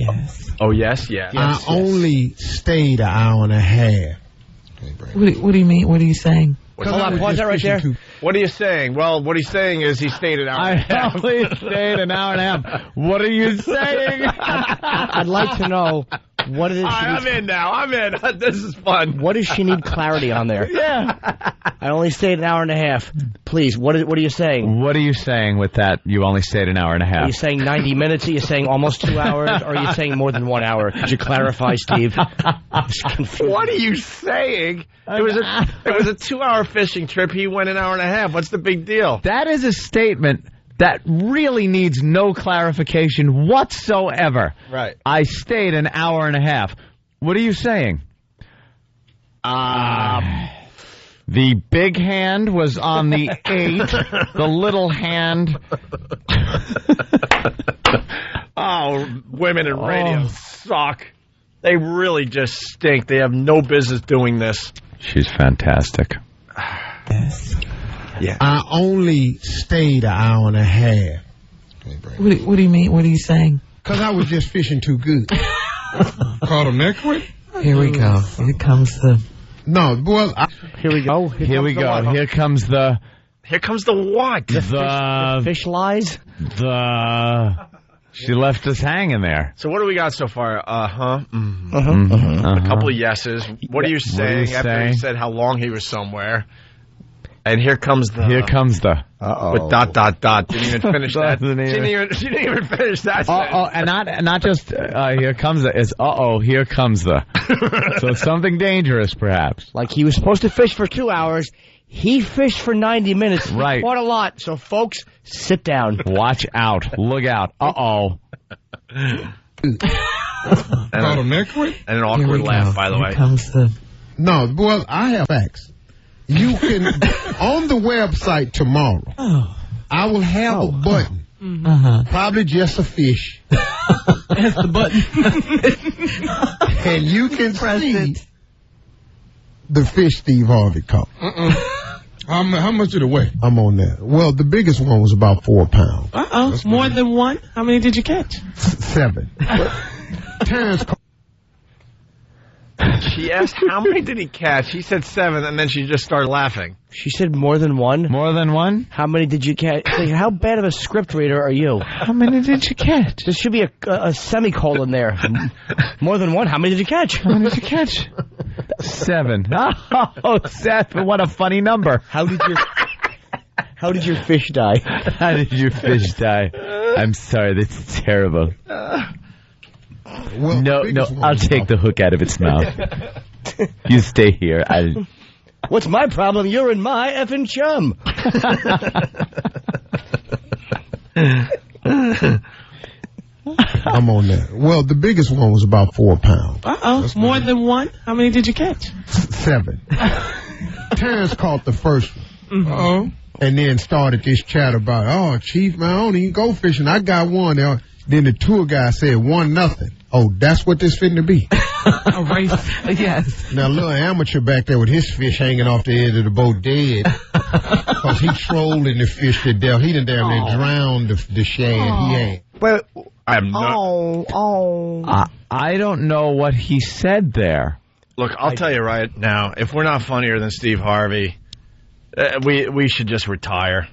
Oh, yes. I only stayed an hour and a half. What do you mean? What are you saying? Hold on, pause that right there. What are you saying? Well, what he's saying is he stayed an hour and a half. I only stayed an hour and a half. What are you saying? I'd like to know what it is. I'm in now. I'm in. This is fun. What does she need clarity on there? Yeah. I only stayed an hour and a half. Please, what are you saying? What are you saying with that? You only stayed an hour and a half. Are you saying 90 minutes? Are you saying almost 2 hours? Or are you saying more than 1 hour? Could you clarify, Steve? What are you saying? It was a 2-hour fishing trip. He went an hour and a half. What's the big deal? That is a statement that really needs no clarification whatsoever. Right. I stayed an hour and a half. What are you saying? The big hand was on the 8. The little hand. Oh, women in radio suck. They really just stink. They have no business doing this. She's fantastic. Yes. Yeah. I only stayed an hour and a half. What do you mean? What are you saying? Because I was just fishing too good. Caught a necklace? Here we go. Here comes the... No, well... Here we go. Here we go. Here comes the... Here comes the what? The fish lies? She left us hanging there. So what do we got so far? A couple of yeses. What are you saying after he said how long he was somewhere? And here comes the... With ... Didn't even finish that. She didn't even finish that. And not just here comes the... It's here comes the... So it's something dangerous, perhaps. Like he was supposed to fish for 2 hours. He fished for 90 minutes. Right. Quite a lot. So, folks, sit down. Watch out. Look out. Caught a necklace? And an awkward laugh, by the way. Here comes the... No, well, I have facts. You can, on the website tomorrow, I will have a button. Probably just a fish. That's the button. And you can see the fish Steve Harvey caught. How much did it weigh? I'm on that. Well, the biggest one was about 4 pounds. More than one? How many did you catch? 7. Terrence. She asked how many did he catch. He said 7, and then she just started laughing. She said more than one? More than one? How many did you catch? Like, how bad of a script reader are you? How many did you catch? There should be a semicolon there. More than one? How many did you catch? How many did you catch? 7. Oh, 7. What a funny number. How did your fish die? How did your fish die? I'm sorry, that's terrible. Well, no, I'll take the hook out of its mouth. You stay here. What's my problem? You're in my effing chum. I'm on that. Well, the biggest one was about 4 pounds. More than one? How many did you catch? 7. Terrence caught the first one. And then started this chat about, Chief, man, I don't even go fishing. I got one. Then the tour guy said 1-0. Oh, that's what this fitting to be. A race. Yes. Now, little amateur back there with his fish hanging off the edge of the boat dead. Because he trolling the fish to death. He done damn near drowned the shad. He ain't. But I'm not. I don't know what he said there. Look, I'll tell you right now, if we're not funnier than Steve Harvey, we should just retire.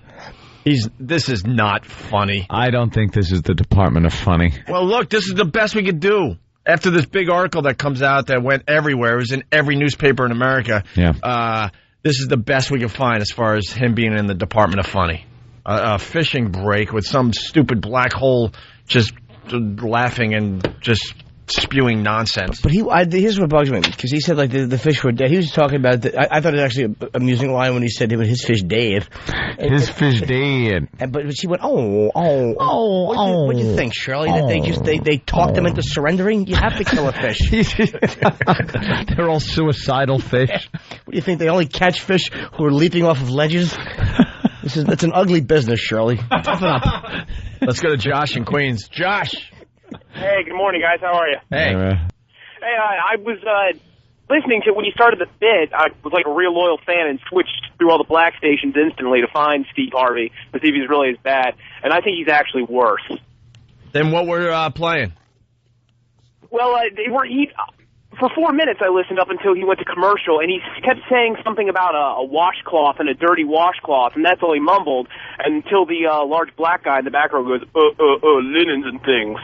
This is not funny. I don't think this is the Department of Funny. Well, look, this is the best we could do. After this big article that comes out that went everywhere, it was in every newspaper in America. Yeah. This is the best we could find as far as him being in the Department of Funny. A fishing break with some stupid black hole just laughing and just spewing nonsense. But here's what bugs me, because he said like the fish were dead. He was talking about I thought it was actually an amusing line when he said his fish dead. His fish dead. But she went, What do you think, Shirley? That they talked them into surrendering? You have to kill a fish. They're all suicidal fish. What do you think? They only catch fish who are leaping off of ledges? That's an ugly business, Shirley. Toughen up. Let's go to Josh in Queens. Josh. Hey, good morning, guys. How are you? Hey. Hey, I was listening to when you started the bit. I was like a real loyal fan and switched through all the black stations instantly to find Steve Harvey to see if he's really as bad. And I think he's actually worse. Then what we're playing? Well, for 4 minutes I listened up until he went to commercial, and he kept saying something about a washcloth and a dirty washcloth, and that's all he mumbled until the large black guy in the background goes, linens and things.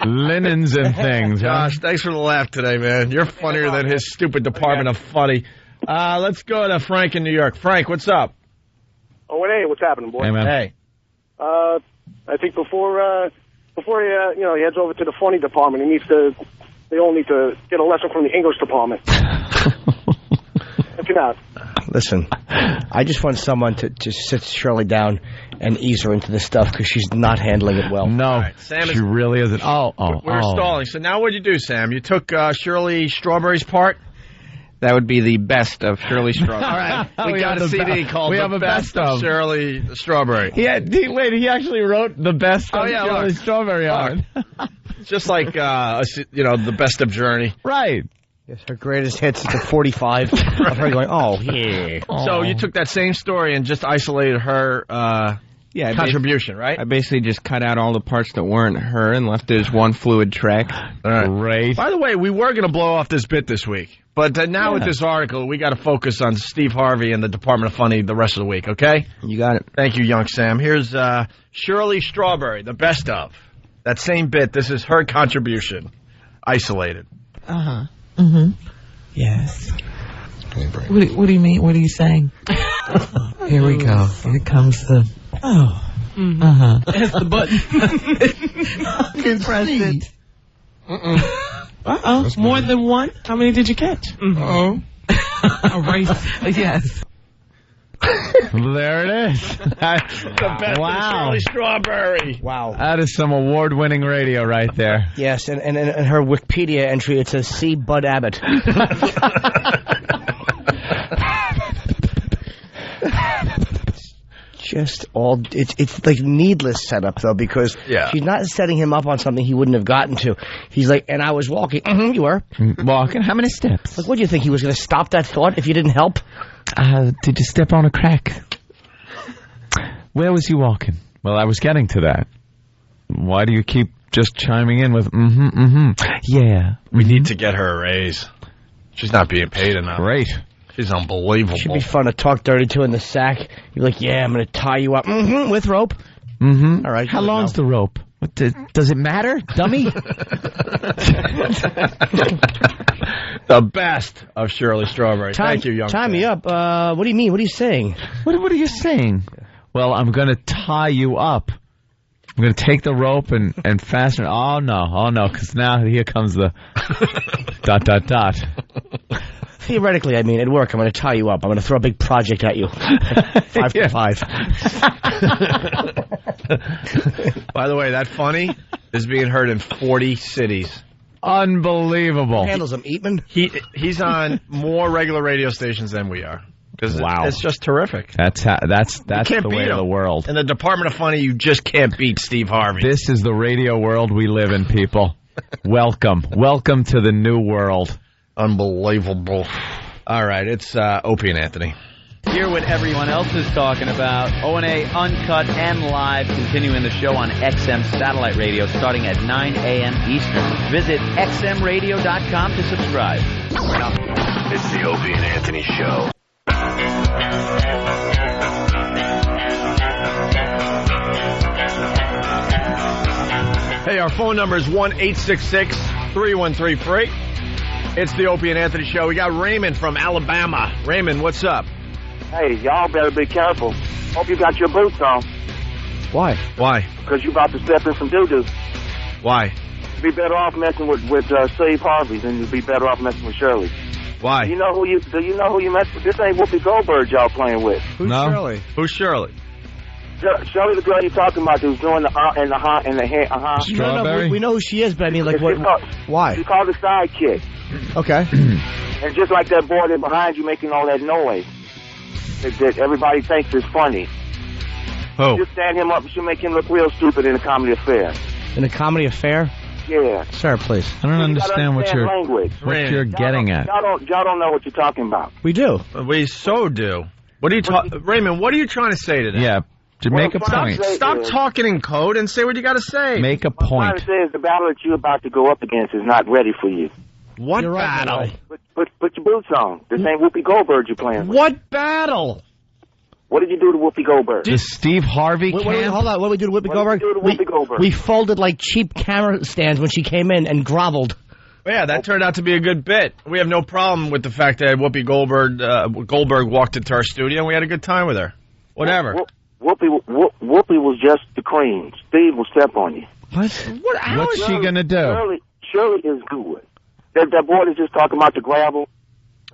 Linens and things. Josh, thanks for the laugh today, man. You're funnier than his stupid Department of Funny. Let's go to Frank in New York. Frank, what's up? Oh, hey, what's happening, boy? Hey, man. Hey. I think before he heads over to the funny department, they all need to get a lesson from the English department. Check it out. Listen, I just want someone to just sit Shirley down and ease her into this stuff because she's not handling it well. No, right, Sam she really isn't. We're stalling. So now what'd you do, Sam? You took Shirley Strawberry's part? That would be the best of Shirley Strawberry. All right, we got a CD called The Best of Shirley Strawberry. He actually wrote The Best of Shirley Strawberry on it. Just like, The Best of Journey. Right. Yes, her greatest hits is the 45 of her going, oh, yeah. So you took that same story and just isolated her contribution, right? I basically just cut out all the parts that weren't her and left it as one fluid track. All right. Great. By the way, we were going to blow off this bit this week. But now with this article, we got to focus on Steve Harvey and the Department of Funny the rest of the week, okay? You got it. Thank you, young Sam. Here's Shirley Strawberry, the best of. That same bit, this is her contribution. Isolated. Uh-huh. Mm-hmm. Yes. What do you mean? What are you saying? Here we go. Here comes the... Oh. Mm-hmm. Uh-huh. That's the button. You press it. Uh-oh. More than one? How many did you catch? Mm-hmm. A race. Yes. There it is. The best of Shirley Strawberry. Wow. That is some award-winning radio right there. Yes, and her Wikipedia entry, it says, see Bud Abbott. It's like needless setup, though, because she's not setting him up on something he wouldn't have gotten to. He's like, and I was walking. Mm-hmm, you were. Walking? How many steps? Like, what do you think? He was going to stop that thought if you didn't help? Did you step on a crack? Where was you walking? Well, I was getting to that. Why do you keep just chiming in with, yeah. We need to get her a raise. She's not being paid enough. Great. She's unbelievable. Should be fun to talk dirty to in the sack. You're like, yeah, I'm going to tie you up. Mm-hmm, with rope. Mm-hmm. All right. How long's the rope? What does it matter, dummy? The best of Shirley Strawberry. Thank you, young Tie me up. What do you mean? What are you saying? What are you saying? Well, I'm going to tie you up. I'm going to take the rope and fasten it. Oh, no, because now here comes the ... Theoretically, I mean, at work, I'm going to tie you up. I'm going to throw a big project at you. 5 for 5. By the way, that funny is being heard in 40 cities. Unbelievable. Handles him, Eatman. He's on more regular radio stations than we are. Because Wow. it's just terrific. That's You the can't way beat of the him. world. In the Department of Funny, you just can't beat Steve Harvey. This is the radio world we live in, people. Welcome to the new world. Unbelievable. All right, it's Opie and Anthony. Hear what everyone else is talking about. O&A Uncut and Live, continuing the show on XM Satellite Radio starting at 9 a.m. Eastern. Visit xmradio.com to subscribe. It's the Opie and Anthony Show. Hey, our phone number is 1-866-313-FREE. It's the Opie and Anthony Show. We got Raymond from Alabama. Raymond, what's up? Hey, y'all better be careful. Hope you got your boots on. Why? Why? Because you about to step in some doo-doo. Why? You'd be better off messing with Steve Harvey than you'd be better off messing with Shirley. Why? Do you know who you mess with? This ain't Whoopi Goldberg y'all playing with. Who's Shirley? Who's Shirley? Shirley, the girl you're talking about who's doing the and the hair, No, we know who she is, but I mean, like, what? Why? She's called the sidekick. Okay. And just like that boy that's behind you making all that noise that everybody thinks is funny. Who? Just stand him up. She'll make him look real stupid in a comedy affair. In a comedy affair? Yeah. Sir, please. I don't understand what you're getting at. Y'all don't know what you're talking about. We do. We so do. What are you Raymond, what are you trying to say today? Yeah, to make a point. Stop talking in code and say what you got to say. Make a What I'm point. trying to say is the battle that you're about to go up against is not ready for you. What You're right, battle? Put your boots on. This ain't Whoopi Goldberg you're playing with. What battle? What did you do to Whoopi Goldberg? The Steve Harvey Wait, camp? hold on. What did we do to Whoopi Goldberg? What did you do to Whoopi Goldberg? We folded like cheap camera stands when she came in and groveled. Yeah, that turned out to be a good bit. We have no problem with the fact that Whoopi Goldberg walked into our studio and we had a good time with her. Whatever. Whoopi was just the cream. Steve will step on you. What's she going to do? Shirley is good. That boy is just talking about the gravel.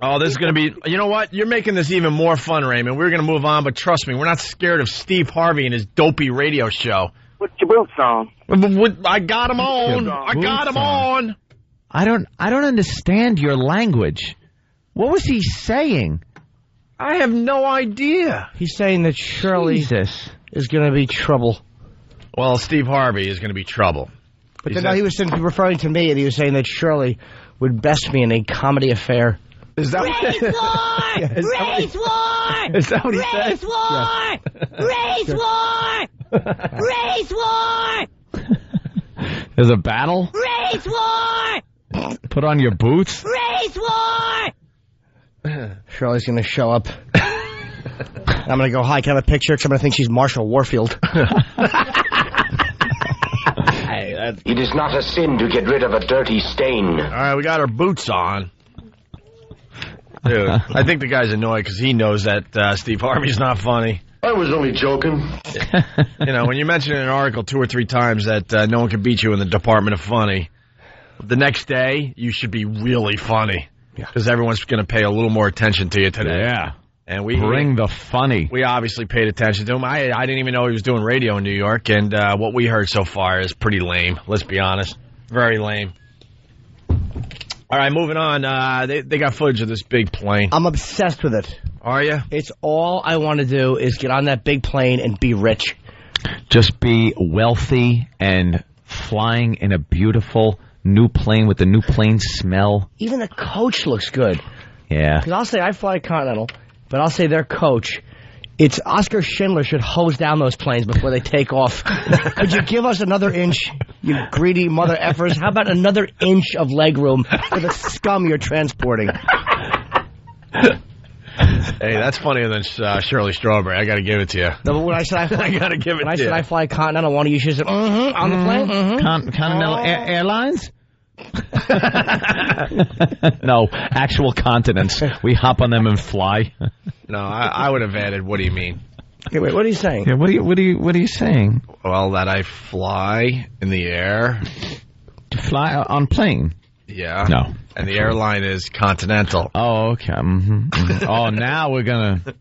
Oh, this is going to be... You know what? You're making this even more fun, Raymond. We're going to move on, but trust me, we're not scared of Steve Harvey and his dopey radio show. Put your boots on. I got him on. I got him on. I don't understand your language. What was he saying? I have no idea. He's saying that Shirley is going to be trouble. Well, Steve Harvey is going to be trouble. But then he was referring to me, and he was saying that Shirley would best me in a comedy affair. Is that Race war! Race war! Is that what he said? Race war! Race war! There's a battle? Race war! Put on your boots? Race war! Shirley's going to show up. I'm going to go, hi, can I have a picture? Because I'm going to think she's Marshall Warfield. It is not a sin to get rid of a dirty stain. All right, we got our boots on. Dude, I think the guy's annoyed because he knows that Steve Harvey's not funny. I was only joking. You know, when you mention in an article 2 or 3 times that no one can beat you in the Department of Funny, the next day you should be really funny because everyone's going to pay a little more attention to you today. Yeah. And we bring the funny. We obviously paid attention to him. I didn't even know he was doing radio in New York, and what we heard so far is pretty lame. Let's be honest, very lame. All right, moving on. They got footage of this big plane. I'm obsessed with it. Are you? It's all I want to do is get on that big plane and be rich. Just be wealthy and flying in a beautiful new plane with the new plane smell. Even the coach looks good. Yeah. Because I'll say I fly Continental, but I'll say their coach. It's Oscar Schindler should hose down those planes before they take off. Could you give us another inch, you greedy mother effers? How about another inch of legroom for the scum you're transporting? Hey, that's funnier than Shirley Strawberry. I got to give it to you. No, but when I said I got to give it to you. When I said I fly Continental, one of you should say, on the plane? Continental Airlines? No, actual continents. We hop on them and fly. No, I would have added, what do you mean? Okay, wait, what are you saying? Yeah, what are you saying? Well, that I fly in the air. To fly on plane? Yeah. No. And the airline is Continental. Oh, okay. Oh, now we're going to...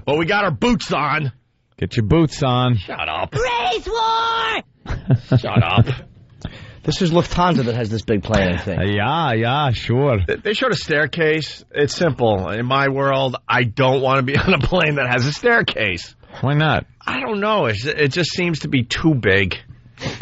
Well, we got our boots on. Get your boots on. Shut up. Race war! Shut up. This is Lufthansa that has this big plane, I think. Yeah, sure. They showed a staircase. It's simple. In my world, I don't want to be on a plane that has a staircase. Why not? I don't know. It just seems to be too big.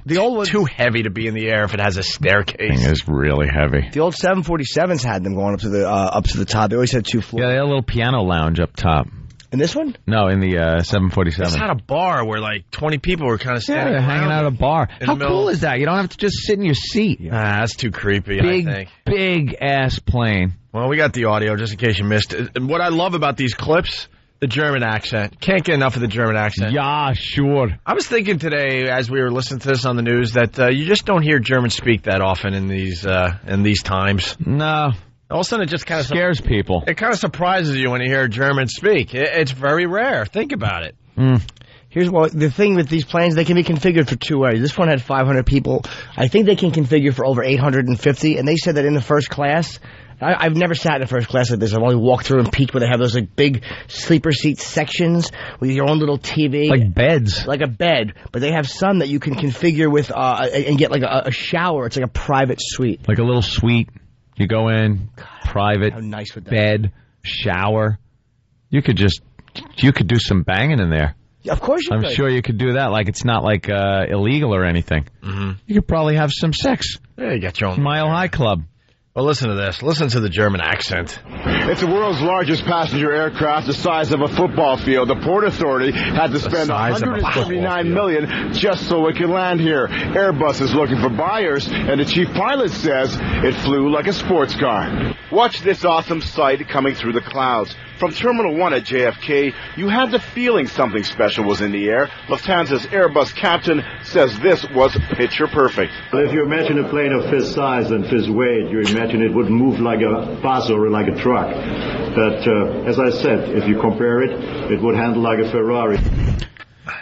The old one, too heavy to be in the air if it has a staircase. Thing is really heavy. The old 747s had them going up to the top. They always had 2 floors. Yeah, they had a little piano lounge up top. In this one? No, in the 747. It's not a bar where like 20 people were kind of standing they're hanging out at a bar. How cool is that? You don't have to just sit in your seat. That's too creepy, I think. Big ass plane. Well, we got the audio just in case you missed it. And what I love about these clips, the German accent. Can't get enough of the German accent. Yeah, sure. I was thinking today, as we were listening to this on the news, that you just don't hear Germans speak that often in these times. No. All of a sudden, it just kind of scares people. It kind of surprises you when you hear a German speak. It's very rare. Think about it. Here's the thing with these planes, they can be configured for 2 ways. This one had 500 people. I think they can configure for over 850, and they said that in the first class, I've never sat in a first class like this. I've only walked through and peeked where they have those like big sleeper seat sections with your own little TV. Like beds. Like a bed. But they have some that you can configure with and get like a shower. It's like a private suite. Like a little suite. You go in, private, how nice would that bed, shower. You could do some banging in there. Yeah, of course you could. I'm sure you could do that. Like it's not like illegal or anything. Mm-hmm. You could probably have some sex. Yeah, you got your own Mile High Club. Well, listen to this. Listen to the German accent. It's the world's largest passenger aircraft, the size of a football field. The Port Authority had to spend $179 million just so it could land here. Airbus is looking for buyers, and the chief pilot says it flew like a sports car. Watch this awesome sight coming through the clouds. From Terminal 1 at JFK, you had the feeling something special was in the air. Lufthansa's Airbus captain says this was picture perfect. If you imagine a plane of this size and this weight, you imagine it would move like a bus or like a truck. But as I said, if you compare it, it would handle like a Ferrari.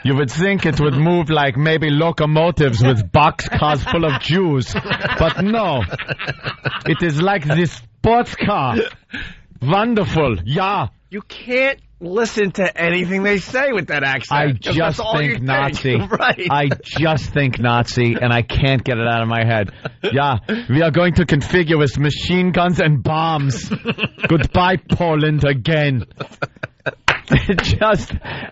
You would think it would move like maybe locomotives with boxcars full of Jews. But no. It is like this sports car. Wonderful. Yeah. You can't listen to anything they say with that accent. I just think Nazi. Right. I just think Nazi, and I can't get it out of my head. Yeah, we are going to configure with machine guns and bombs. Goodbye, Poland, again.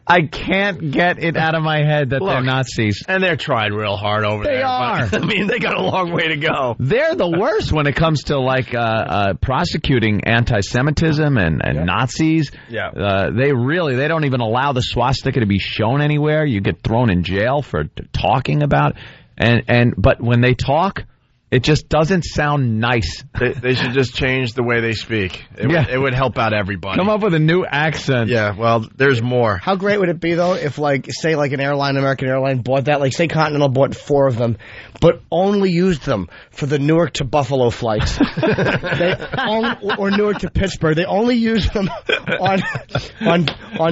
I can't get it out of my head that they're Nazis. And they're trying real hard over there. They are. I mean, they got a long way to go. They're the worst when it comes to, like, prosecuting anti-Semitism and Nazis. Yeah. They don't even allow the swastika to be shown anywhere. You get thrown in jail for talking about it. But when they talk, it just doesn't sound nice. They should just change the way they speak. It would help out everybody. Come up with a new accent. Yeah, well, there's more. How great would it be, though, if, like, say, like, American Airline bought that, like, say Continental bought 4 of them, but only used them for the Newark to Buffalo flights. Or Newark to Pittsburgh. They only use them on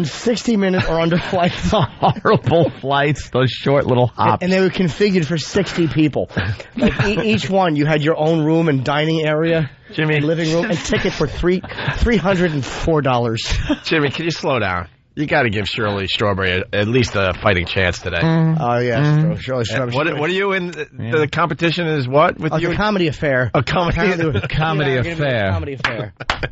60-minute or under flights. Horrible flights, those short little hops. And they were configured for 60 people. Like, each one, you had your own room and dining area, Jimmy, living room, and ticket for $304. Jimmy, can you slow down? You got to give Shirley Strawberry at least a fighting chance today. Oh, yes. Shirley Strawberry. What are you in? The competition is what? With you? A comedy affair. A comedy affair. A comedy affair.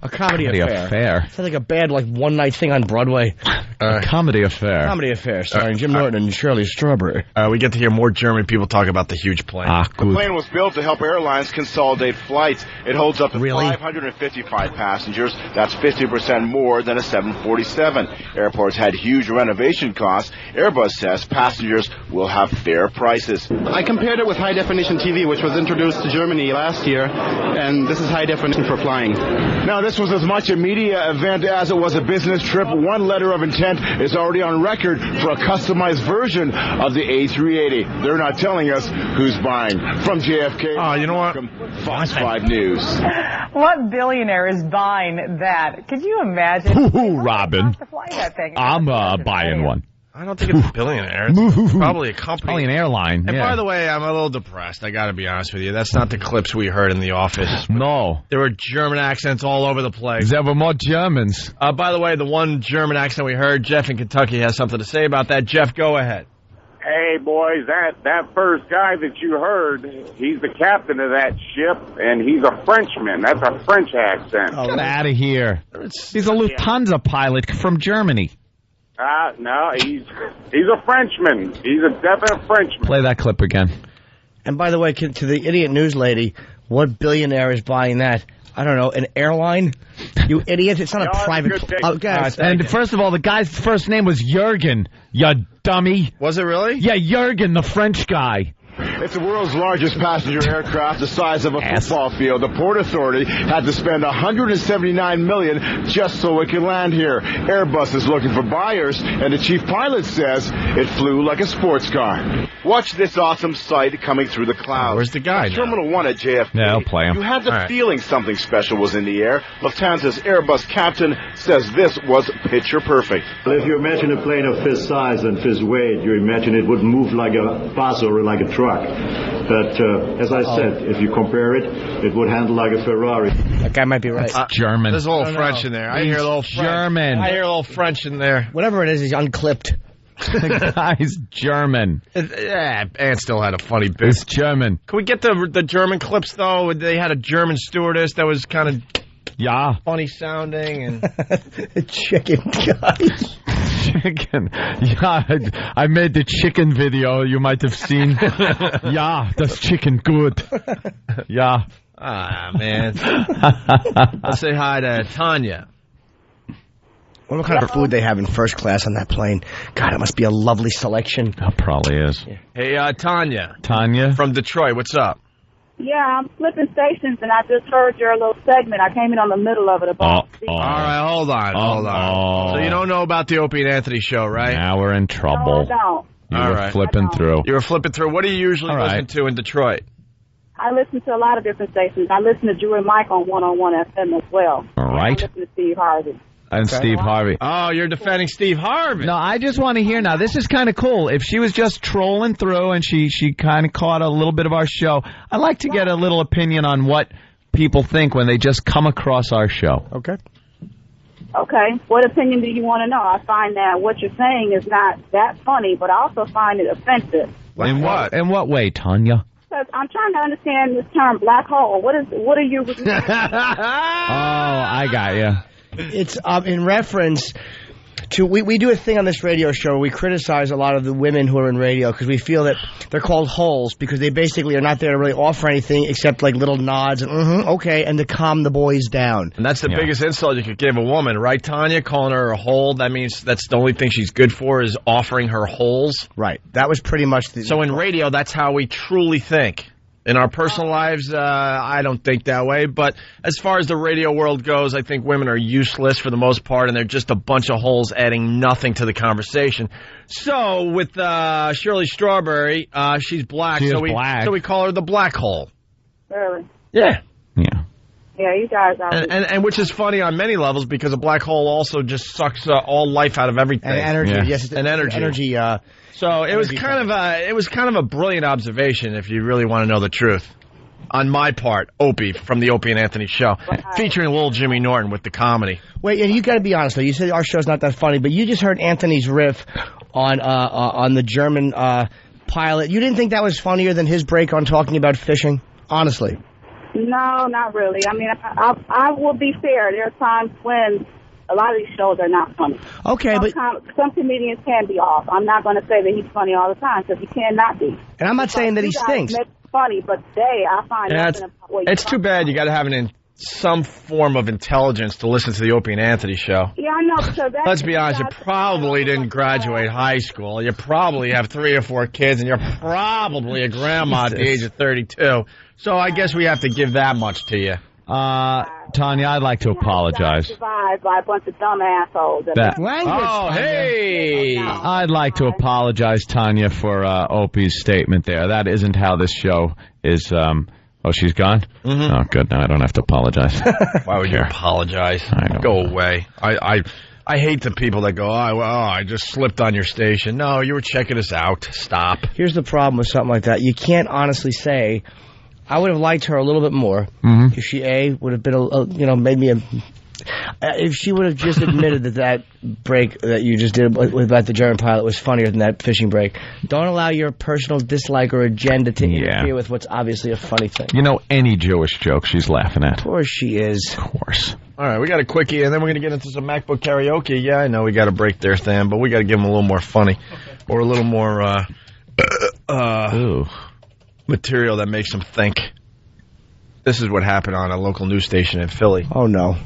A comedy affair. Sounds like a bad, like, one-night thing on Broadway. Comedy affair. Comedy affair, starring Jim Norton and Shirley Strawberry. We get to hear more German people talk about the huge plane. The plane was built to help airlines consolidate flights. It holds up to 555 passengers. That's 50% more than a 747. Airports had huge renovation costs. Airbus says passengers will have fair prices. I compared it with high-definition TV, which was introduced to Germany last year, and this is high definition for flying. Now, this was as much a media event as it was a business trip. One letter of intent is already on record for a customized version of the A380. They're not telling us who's buying. From JFK, you know what? Fox 5 News. What billionaire is buying that? Could you imagine? Robin. To fly that thing? I'm buying one. I don't think it's a billionaire. It's probably a company. Probably an airline. And by the way, I'm a little depressed. I got to be honest with you. That's not the clips we heard in the office. No. There were German accents all over the place. There were more Germans. By the way, the one German accent we heard, Jeff in Kentucky has something to say about that. Jeff, go ahead. Hey, boys, that first guy that you heard, he's the captain of that ship, and he's a Frenchman. That's a French accent. Get out of here. He's a Lufthansa pilot from Germany. No, he's a Frenchman. He's a definite Frenchman. Play that clip again. And by the way, to the idiot news lady, what billionaire is buying that? I don't know, an airline? You idiot. It's not a private... And first of all, the guy's first name was Jurgen, you dummy. Was it really? Yeah, Jurgen, the French guy. It's the world's largest passenger aircraft, the size of a football field. The Port Authority had to spend $179 million just so it could land here. Airbus is looking for buyers, and the chief pilot says it flew like a sports car. Watch this awesome sight coming through the clouds. Where's the guy now? Terminal 1 at JFK. Yeah, I'll play him. You had the feeling something special was in the air. Lufthansa's Airbus captain says this was picture perfect. Well, if you imagine a plane of this size and this weight, you imagine it would move like a bus or like a truck. But as I said, if you compare it, it would handle like a Ferrari. That guy might be right. German. There's a little French in there. I hear a little German. I hear a little French in there. Whatever it is, he's unclipped. The guy's German. Yeah, Ant still had a funny bit. It's German. Can we get the German clips, though? They had a German stewardess that was kind of funny sounding. And chicken guys. Chicken. Yeah, I made the chicken video you might have seen. Yeah, that's chicken good. Yeah. Ah, man. Let's say hi to Tanya. I wonder what kind of food they have in first class on that plane. God, it must be a lovely selection. That probably is. Yeah. Hey, Tanya. Tanya? From Detroit. What's up? Yeah, I'm flipping stations, and I just heard your little segment. I came in on the middle of it. All right, hold on. So you don't know about the Opie and Anthony show, right? Now we're in trouble. No, I don't. You were flipping through. You were flipping through. What do you usually listen to in Detroit? I listen to a lot of different stations. I listen to Drew and Mike on 101 FM as well. All right. I listen to Steve Harvey. And Steve Harvey. Oh, you're defending Steve Harvey. No, I just want to hear now. This is kind of cool. If she was just trolling through and she kind of caught a little bit of our show, I'd like to get a little opinion on what people think when they just come across our show. Okay. Okay. What opinion do you want to know? I find that what you're saying is not that funny, but I also find it offensive. In what? In what way, Tanya? Because I'm trying to understand this term, black hole. What are you... Oh, I got you. It's in reference to we do a thing on this radio show where we criticize a lot of the women who are in radio because we feel that they're called holes because they basically are not there to really offer anything except like little nods and okay, and to calm the boys down. And that's the biggest insult you could give a woman, right, Tanya? Calling her a hole, that means that's the only thing she's good for is offering her holes? Right. That was pretty much the... So in radio, that's how we truly think. In our personal lives, I don't think that way. But as far as the radio world goes, I think women are useless for the most part, and they're just a bunch of holes adding nothing to the conversation. So with Shirley Strawberry, she's black. She is black. So we call her the black hole. Really? Yeah. Yeah, you guys are... And which is funny on many levels because a black hole also just sucks all life out of everything. And energy, yes. And energy. So it was kind of a brilliant observation, if you really want to know the truth. On my part, Opie from the Opie and Anthony show, featuring little Jimmy Norton with the comedy. Wait, and you got to be honest though. You said our show's not that funny, but you just heard Anthony's riff on the German pilot. You didn't think that was funnier than his break on talking about fishing? Honestly. No, not really. I mean, I will be fair. There are times when a lot of these shows are not funny. Okay, but some comedians can be off. I'm not going to say that he's funny all the time because he cannot be. And I'm not saying that he stinks. Make it funny, but today I find nothing about what it's too bad you got to have some form of intelligence to listen to the Opie and Anthony show. Yeah, I know. Because let's be honest, you probably didn't graduate high school. You probably have 3 or 4 kids, and you're probably a grandma at the age of 32. So I guess we have to give that much to you. Tanya, I'd like to apologize. Survived by a bunch of dumb assholes. Hey! I'd like to apologize, Tanya, for Opie's statement there. That isn't how this show is. Oh, she's gone? Mm-hmm. Oh, good. Now I don't have to apologize. Why would you apologize? Go away. I hate the people that go, I just slipped on your station. No, you were checking us out. Stop. Here's the problem with something like that. You can't honestly say, I would have liked her a little bit more if she, would have been, made me If she would have just admitted that break that you just did about the German pilot was funnier than that fishing break. Don't allow your personal dislike or agenda to interfere with what's obviously a funny thing. You know, any Jewish joke she's laughing at. Of course she is. Of course. All right, we got a quickie, and then we're going to get into some MacBook Karaoke. Yeah, I know we got to break there, Stan, but we got to give them a little more funny or a little more material that makes them think. This is what happened on a local news station in Philly. Oh, no.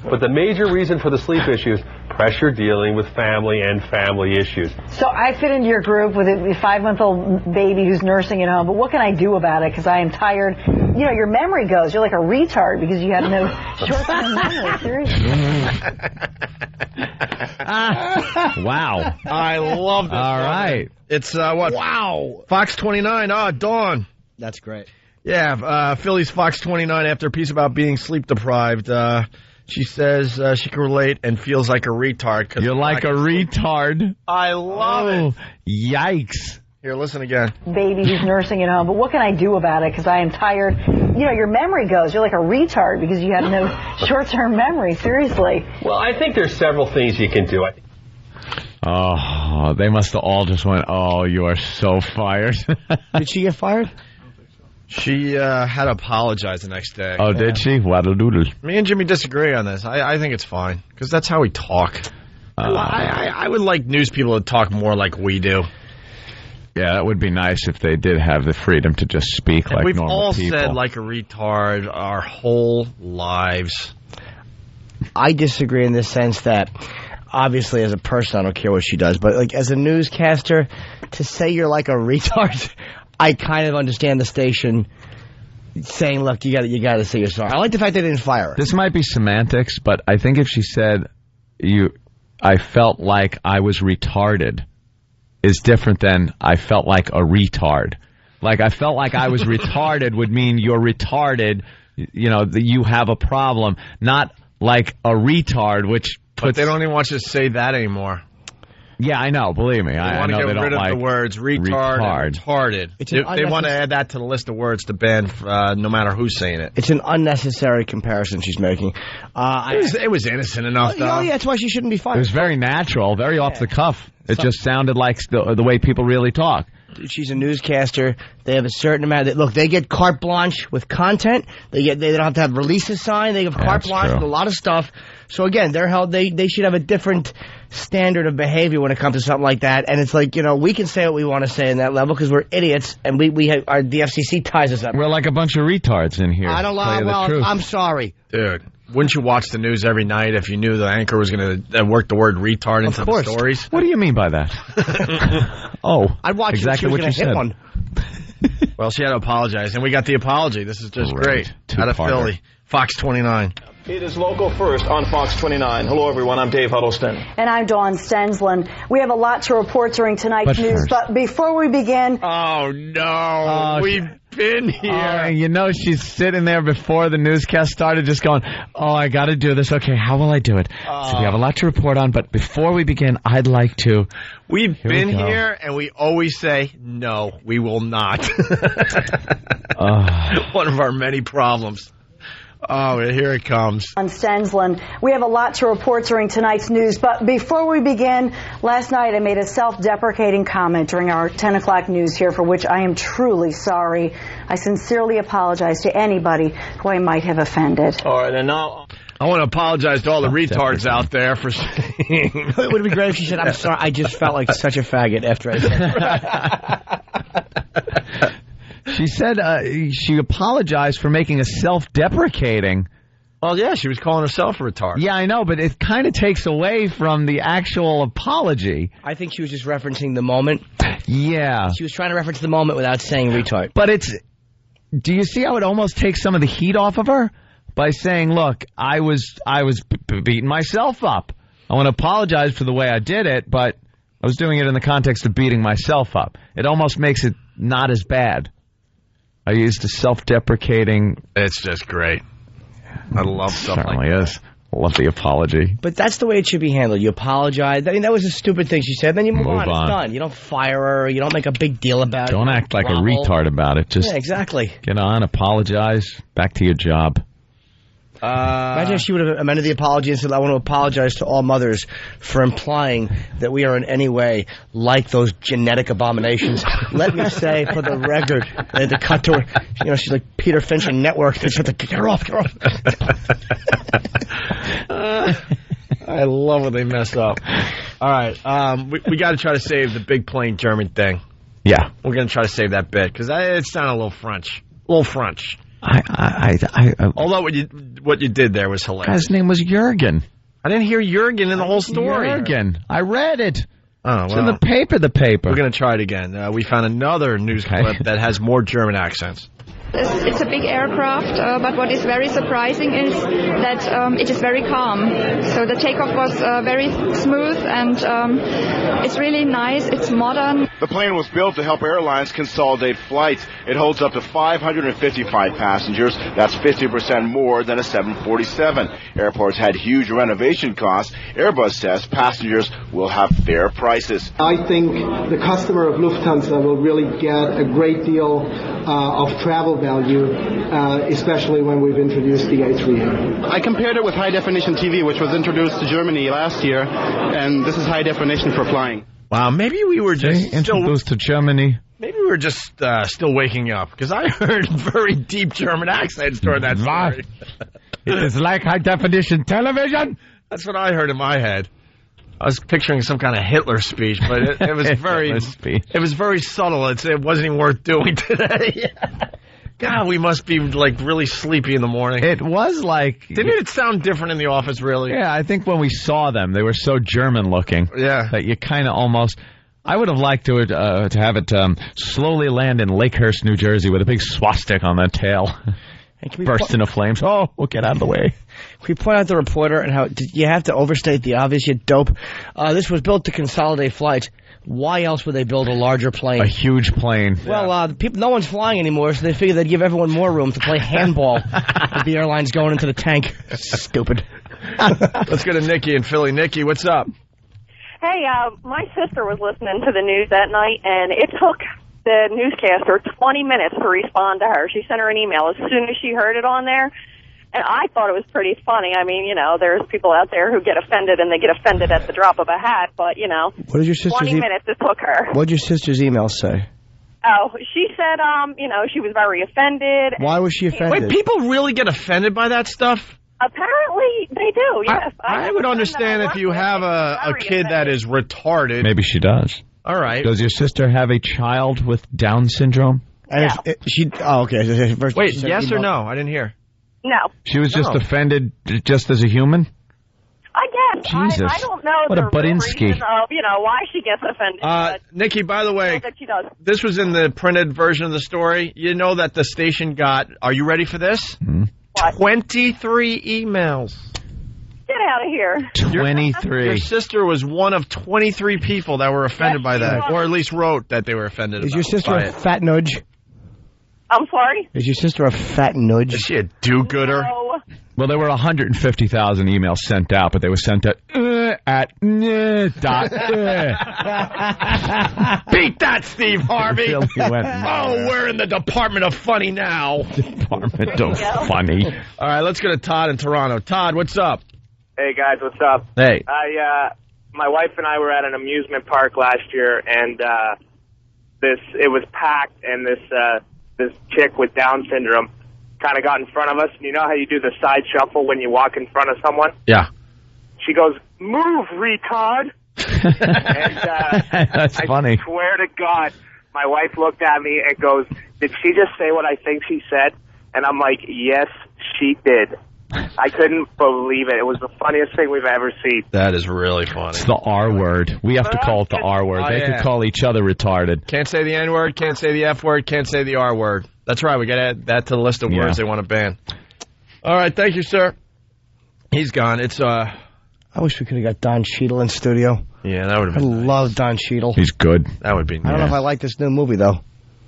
But the major reason for the sleep issues, pressure dealing with family and family issues. So I fit into your group with a 5-month-old baby who's nursing at home, but what can I do about it? Because I am tired. You know, your memory goes. You're like a retard because you have no short-term memory. Seriously. Wow. I love this. All right. It's, what? Wow. Fox 29. Dawn. That's great. Yeah, Philly's Fox 29 after a piece about being sleep deprived. She says she can relate and feels like a retard. You're like a retard. I love it. Yikes. Here, listen again. Baby who's nursing at home, but what can I do about it? Because I am tired. You know, your memory goes. You're like a retard because you have no short-term memory. Seriously. Well, I think there's several things you can do. Oh, they must have all just went, oh, you are so fired. Did she get fired? She had to apologize the next day. Oh, did she? Waddle-doodle. Me and Jimmy disagree on this. I think it's fine, because that's how we talk. I would like news people to talk more like we do. Yeah, that would be nice if they did have the freedom to just speak like we've normal all people. said like a retard our whole lives. I disagree in the sense that, obviously, as a person, I don't care what she does, but like as a newscaster, to say you're like a retard... I kind of understand the station saying, look, you got to say you're sorry. I like the fact they didn't fire her. This might be semantics, but I think if she said, I felt like I was retarded, is different than I felt like a retard. Like, I felt like I was retarded would mean you're retarded, you know, that you have a problem, not like a retard, which puts... But they don't even want you to say that anymore. Yeah, I know. Believe me, I know they don't like. They want to get rid of the words retard and retarded. They want to add that to the list of words to ban, no matter who's saying it. It's an unnecessary comparison she's making. It was innocent enough, though. Yeah, that's why she shouldn't be fired. It was very natural, very off the cuff. It just sounded like the way people really talk. She's a newscaster. They have a certain amount. Look, they get carte blanche with content. They don't have to have releases signed. They have carte blanche with a lot of stuff. So again, they're held. They should have a different standard of behavior when it comes to something like that. And it's like, you know, we can say what we want to say in that level because we're idiots, and the FCC ties us up. We're like a bunch of retards in here. I don't lie. Well, I'm sorry, dude. Wouldn't you watch the news every night if you knew the anchor was going to work the word retard into the stories? What do you mean by that? I'd watch exactly what you said. One. Well, she had to apologize, and we got the apology. This is just great. Out of Philly, Fox 29. It is Local First on Fox 29. Hello, everyone. I'm Dave Huddleston. And I'm Dawn Stensland. We have a lot to report during tonight's news, but before we begin... Oh, no. We've been here. You know, she's sitting there before the newscast started just going, I got to do this. Okay, how will I do it? So we have a lot to report on, but before we begin, I'd like to... We've been here, and we always say, no, we will not. One of our many problems. Oh, here it comes. On Stensland. We have a lot to report during tonight's news, but before we begin, last night I made a self-deprecating comment during our 10 o'clock news here, for which I am truly sorry. I sincerely apologize to anybody who I might have offended. All right, and now... I want to apologize to all the retards out there for saying... It would be great if she said, I'm sorry, I just felt like such a faggot after I said that. She said she apologized for making a self-deprecating. Well, yeah, she was calling herself a retard. Yeah, I know, but it kind of takes away from the actual apology. I think she was just referencing the moment. Yeah. She was trying to reference the moment without saying retard. But do you see how it almost takes some of the heat off of her? By saying, look, I was beating myself up. I want to apologize for the way I did it, but I was doing it in the context of beating myself up. It almost makes it not as bad. I used a self-deprecating... It's just great. I love stuff like that. Certainly is. I love the apology. But that's the way it should be handled. You apologize. I mean, that was a stupid thing she said. Then you move on. It's done. You don't fire her. You don't make a big deal about it. Don't act like a retard about it. Just exactly. Get on, apologize, back to your job. Imagine if she would have amended the apology and said, I want to apologize to all mothers for implying that we are in any way like those genetic abominations. Let me say, for the record, they had to cut to her. You know, she's like Peter Finch in Network. They said, get her off, get her off. I love when they mess up. All right, we got to try to save the big plane German thing. Yeah. We're going to try to save that bit, because it sounded a little French. A little French. Although what you did there was hilarious. His name was Jurgen. I didn't hear Jurgen in the whole story. Jurgen. I read it. Oh, it's in the paper. We're going to try it again. We found another news clip that has more German accents. It's a big aircraft, but what is very surprising is that it is very calm. So the takeoff was very smooth, and it's really nice. It's modern. The plane was built to help airlines consolidate flights. It holds up to 555 passengers. That's 50% more than a 747. Airports had huge renovation costs. Airbus says passengers will have fair prices. I think the customer of Lufthansa will really get a great deal of travel value, especially when we've introduced the A380. I compared it with high-definition TV, which was introduced to Germany last year, and this is high definition for flying. Wow, maybe we were just introduced to Germany. Maybe we were just still waking up, because I heard very deep German accents during that story. It is like high-definition television. That's what I heard in my head. I was picturing some kind of Hitler speech, but it was very subtle. It wasn't even worth doing today. God, we must be like really sleepy in the morning. It was like... Didn't it sound different in the office, really? Yeah, I think when we saw them, they were so German looking. Yeah. That you kind of almost... I would have liked to have it slowly land in Lakehurst, New Jersey with a big swastika on the tail. Burst into flames. Oh, we'll get out of the way. Can we point out the reporter and how you have to overstate the obvious, you dope? This was built to consolidate flights. Why else would they build a larger plane? A huge plane. Well, no one's flying anymore, so they figure they'd give everyone more room to play handball with the airlines going into the tank. Stupid. Let's go to Nikki in Philly. Nikki, what's up? Hey, my sister was listening to the news that night, and it took the newscaster 20 minutes to respond to her. She sent her an email as soon as she heard it on there, and I thought it was pretty funny. I mean, you know, there's people out there who get offended, and they get offended at the drop of a hat, but, you know, what did your 20 minutes it took her. What did your sister's email say? Oh, she said, you know, she was very offended. Why was she offended? Wait, people really get offended by that stuff? Apparently, they do, yes. I would understand if you have a kid that is retarded. Maybe she does. All right. Does your sister have a child with Down syndrome? Yeah. Okay. Wait, yes or no? I didn't hear. No. She was just offended just as a human? I guess. Jesus. I don't know What a the real Budinsky. reason of, you know, why she gets offended. But Nikki, by the way, I know that she does. this was in the printed version of the story. You know that the station got, are you ready for this? 23 emails. Get out of here. 23. Your sister was one of 23 people that were offended by that, or at least wrote that they were offended Is your sister by a it. fat nudge? I'm sorry? Is your sister a fat nudge? Is she a do-gooder? No. Well, there were 150,000 emails sent out, but they were sent at Beat that, Steve Harvey. Really went we're in the Department of Funny now. Department of Funny. All right, let's go to Todd in Toronto. Todd, what's up? Hey guys, what's up? Hey. My wife and I were at an amusement park last year, and it was packed, and this chick with Down syndrome kind of got in front of us. You know how you do the side shuffle when you walk in front of someone? Yeah. She goes, "Move, retard." And That's funny. I swear to God, my wife looked at me and goes, "Did she just say what I think she said?" And I'm like, "Yes, she did." I couldn't believe it. It was the funniest thing we've ever seen. That is really funny. It's the R word. We have to call it the R word. They could call each other retarded. Can't say the N word, can't say the F word, can't say the R word. That's right. We got to add that to the list of words they want to ban. All right. Thank you, sir. He's gone. It's I wish we could have got Don Cheadle in studio. Yeah, that would have I been love Don Cheadle. He's good. That would be nice. I don't know if I like this new movie, though.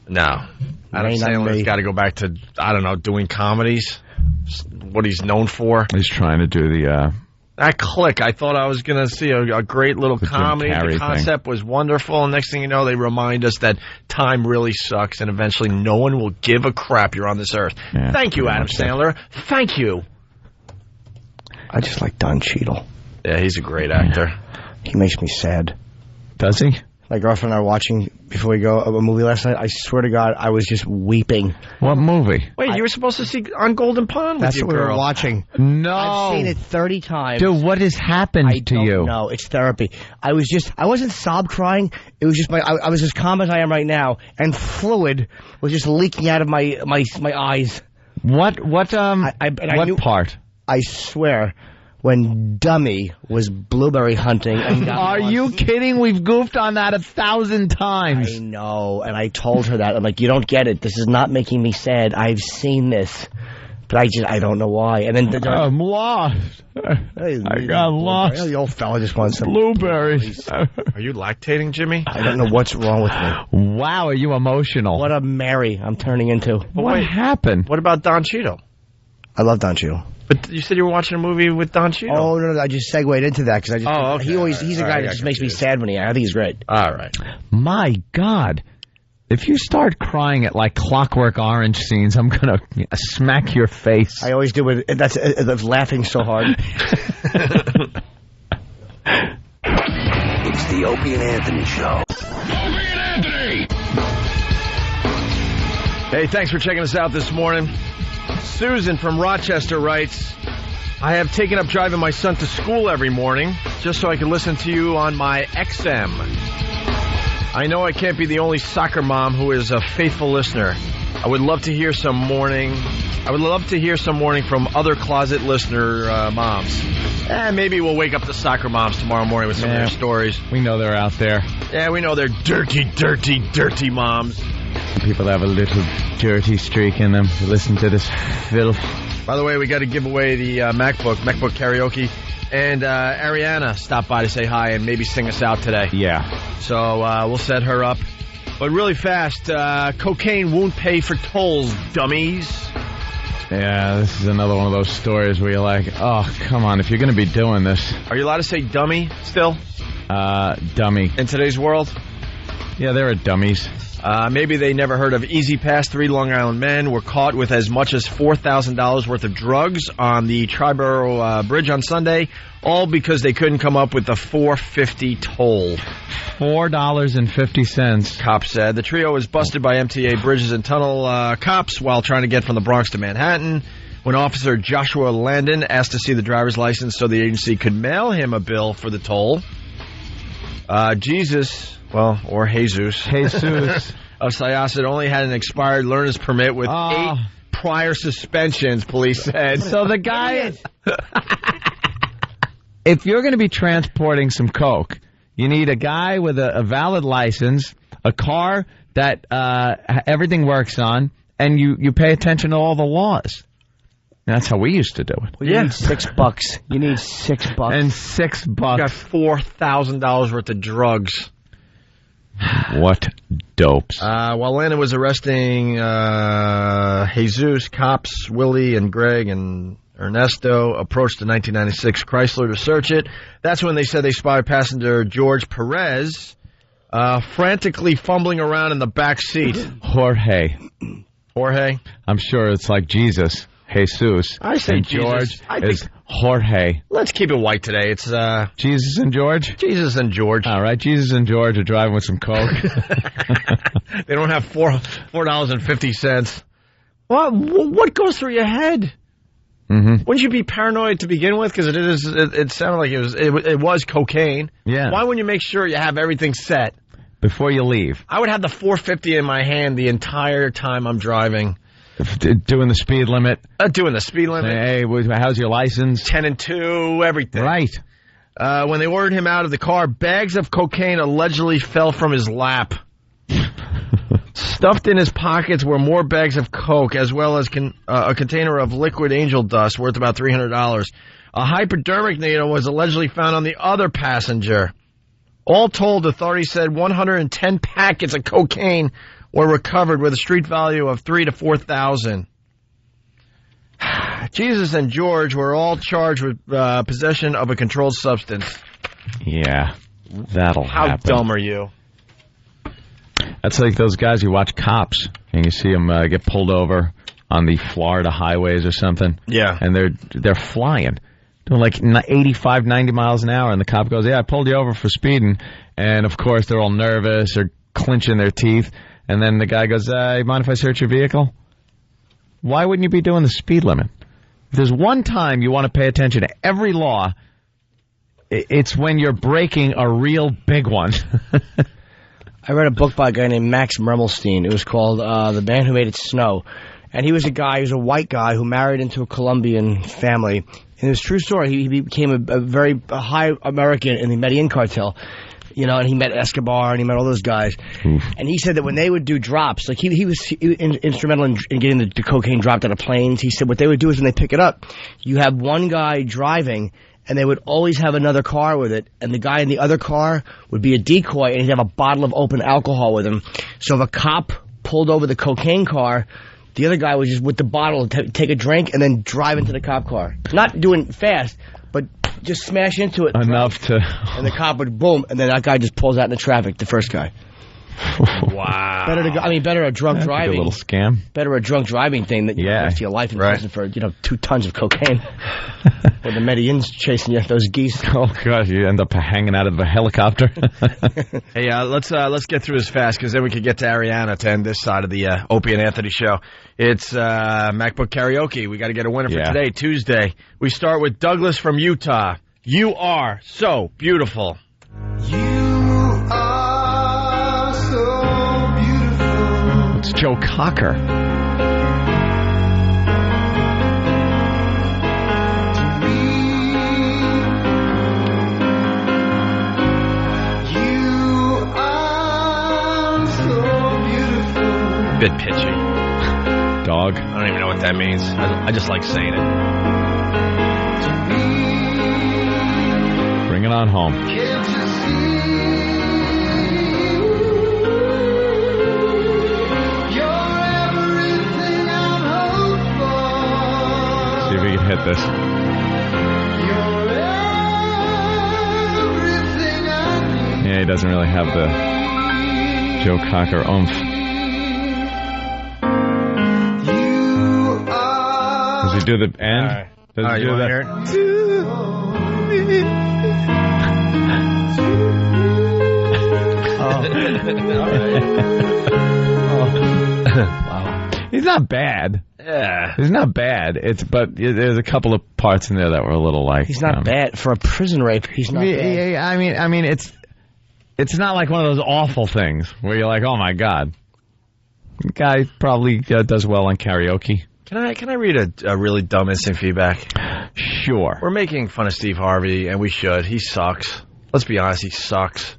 No. Adam Sandler's got to go back to, I don't know, doing comedies. What he's known for. He's trying to do the... That Click, I thought I was going to see a great little comedy. The concept was wonderful. And next thing you know, they remind us that time really sucks and eventually no one will give a crap you're on this earth. Yeah, thank you, Adam Sandler. Thank you. I just like Don Cheadle. Yeah, he's a great actor. He makes me sad. Does he? My girlfriend and I were watching, before we go, a movie last night. I swear to God, I was just weeping. What movie? Wait, you were supposed to see On Golden Pond with That's your what we girl. were watching. No. I've seen it 30 times. Dude, what has happened to you? No, it's therapy. I wasn't sob crying. It was just I was as calm as I am right now, and fluid was just leaking out of my eyes. What part? I swear, when Dummy was blueberry hunting and got Are you kidding? We've goofed on that 1,000 times. I know, and I told her that. I'm like, you don't get it. This is not making me sad. I've seen this. But I don't know why. And then I'm lost. I got lost. The old fella just wants some blueberries. Are you lactating, Jimmy? I don't know what's wrong with me. Wow, are you emotional? What a Mary I'm turning into. What happened? What about Don Cheadle? I love Don Cheadle. But you said you were watching a movie with Don Cheadle. Oh, no, I just segued into that because okay. He's a guy that just makes me sad when I think he's great. All right. My God. If you start crying at like Clockwork Orange scenes, I'm going to smack your face. I always do it. That's laughing so hard. It's the Opie and Anthony Show. Opie and Anthony! Hey, thanks for checking us out this morning. Susan from Rochester writes, I have taken up driving my son to school every morning just so I can listen to you on my XM. I know I can't be the only soccer mom who is a faithful listener. I would love to hear some morning from other closet listener moms. Maybe we'll wake up the soccer moms tomorrow morning with some of their stories. We know they're out there. Yeah, we know they're dirty, dirty, dirty moms. People have a little dirty streak in them. Listen to this filth. By the way, we got to give away the MacBook Karaoke. And Ariana stopped by to say hi and maybe sing us out today. Yeah. So we'll set her up. But really fast, cocaine won't pay for tolls, dummies. Yeah, this is another one of those stories where you're like, oh, come on, if you're going to be doing this. Are you allowed to say dummy still? Dummy. In today's world? Yeah, there are dummies. Maybe they never heard of Easy Pass. 3 Long Island men were caught with as much as $4,000 worth of drugs on the Triborough Bridge on Sunday, all because they couldn't come up with the $4.50 toll. $4.50. Cops said. The trio was busted by MTA Bridges and Tunnel cops while trying to get from the Bronx to Manhattan. When Officer Joshua Landon asked to see the driver's license so the agency could mail him a bill for the toll, Jesus of Syosset only had an expired learner's permit with 8 prior suspensions, police said. So the guy... If you're going to be transporting some coke, you need a guy with a valid license, a car that everything works on, and you pay attention to all the laws. That's how we used to do it. Well, you need $6. You need $6. And $6. You got $4,000 worth of drugs. What dopes. While Landon was arresting Jesus, cops Willie and Greg and Ernesto approached the 1996 Chrysler to search it. That's when they said they spotted passenger George Perez frantically fumbling around in the back seat. Jorge. I'm sure it's like Jesus. Jesus. I say George is Jorge. Let's keep it white today. It's Jesus and George? Jesus and George. All right, Jesus and George are driving with some coke. They don't have $4.50. What goes through your head? Mm-hmm. Wouldn't you be paranoid to begin with? Because it sounded like it was cocaine. Yeah. Why wouldn't you make sure you have everything set before you leave? I would have the $4.50 in my hand the entire time I'm driving. Doing the speed limit. Doing the speed limit. Hey, how's your license? 10 and 2, everything. Right. When they ordered him out of the car, bags of cocaine allegedly fell from his lap. Stuffed in his pockets were more bags of coke, as well as a container of liquid angel dust worth about $300. A hypodermic needle was allegedly found on the other passenger. All told, authorities said 110 packets of cocaine were recovered with a street value of $3,000 to $4,000. Jesus and George were all charged with possession of a controlled substance. Yeah, that'll happen. How dumb are you? That's like those guys you watch Cops, and you see them get pulled over on the Florida highways or something. Yeah. And they're flying. doing like 85, 90 miles an hour, and the cop goes, yeah, I pulled you over for speeding. And, of course, they're all nervous or clenching their teeth. And then the guy goes, you mind if I search your vehicle? Why wouldn't you be doing the speed limit? If there's one time you want to pay attention to every law, it's when you're breaking a real big one. I read a book by a guy named Max Mermelstein. It was called The Man Who Made It Snow. And he was a white guy who married into a Colombian family. And it's a true story. He became a very high American in the Medellin cartel. You know, and he met Escobar, and he met all those guys. Oof. And he said that when they would do drops, like he was instrumental in getting the cocaine dropped out of planes. He said what they would do is when they pick it up, you have one guy driving, and they would always have another car with it, and the guy in the other car would be a decoy, and he'd have a bottle of open alcohol with him. So if a cop pulled over the cocaine car, the other guy was just with the bottle take a drink and then drive into the cop car. Not doing fast, but just smash into it. Enough to... And the cop would boom, and then that guy just pulls out in the traffic, the first guy. Wow. Better a drunk driving. A little scam. Better a drunk driving thing that you go rest of your life in prison for 2 tons of cocaine. Or the Medellins chasing you, those geese. Oh gosh, you end up hanging out of a helicopter. Hey, let's get through this fast, because then we could get to Ariana to end this side of the Opie and Anthony show. It's MacBook Karaoke. We got to get a winner for today, Tuesday. We start with Douglas from Utah. You are so beautiful. It's Joe Cocker. Bit pitchy. Dog. I don't even know what that means. I just like saying it. Bring it on home. See if we can hit this. Yeah, he doesn't really have the Joe Cocker oomph. Does he do the end? Right. Does he do that? Wow. He's not bad. Yeah. He's not bad. But there's a couple of parts in there that were a little like... He's not bad. For a prison rape, he's not bad. I mean, it's not like one of those awful things where you're like, oh my God. The guy probably does well on karaoke. Can I read a really dumb instant feedback? Sure. We're making fun of Steve Harvey, and we should. He sucks. Let's be honest, he sucks.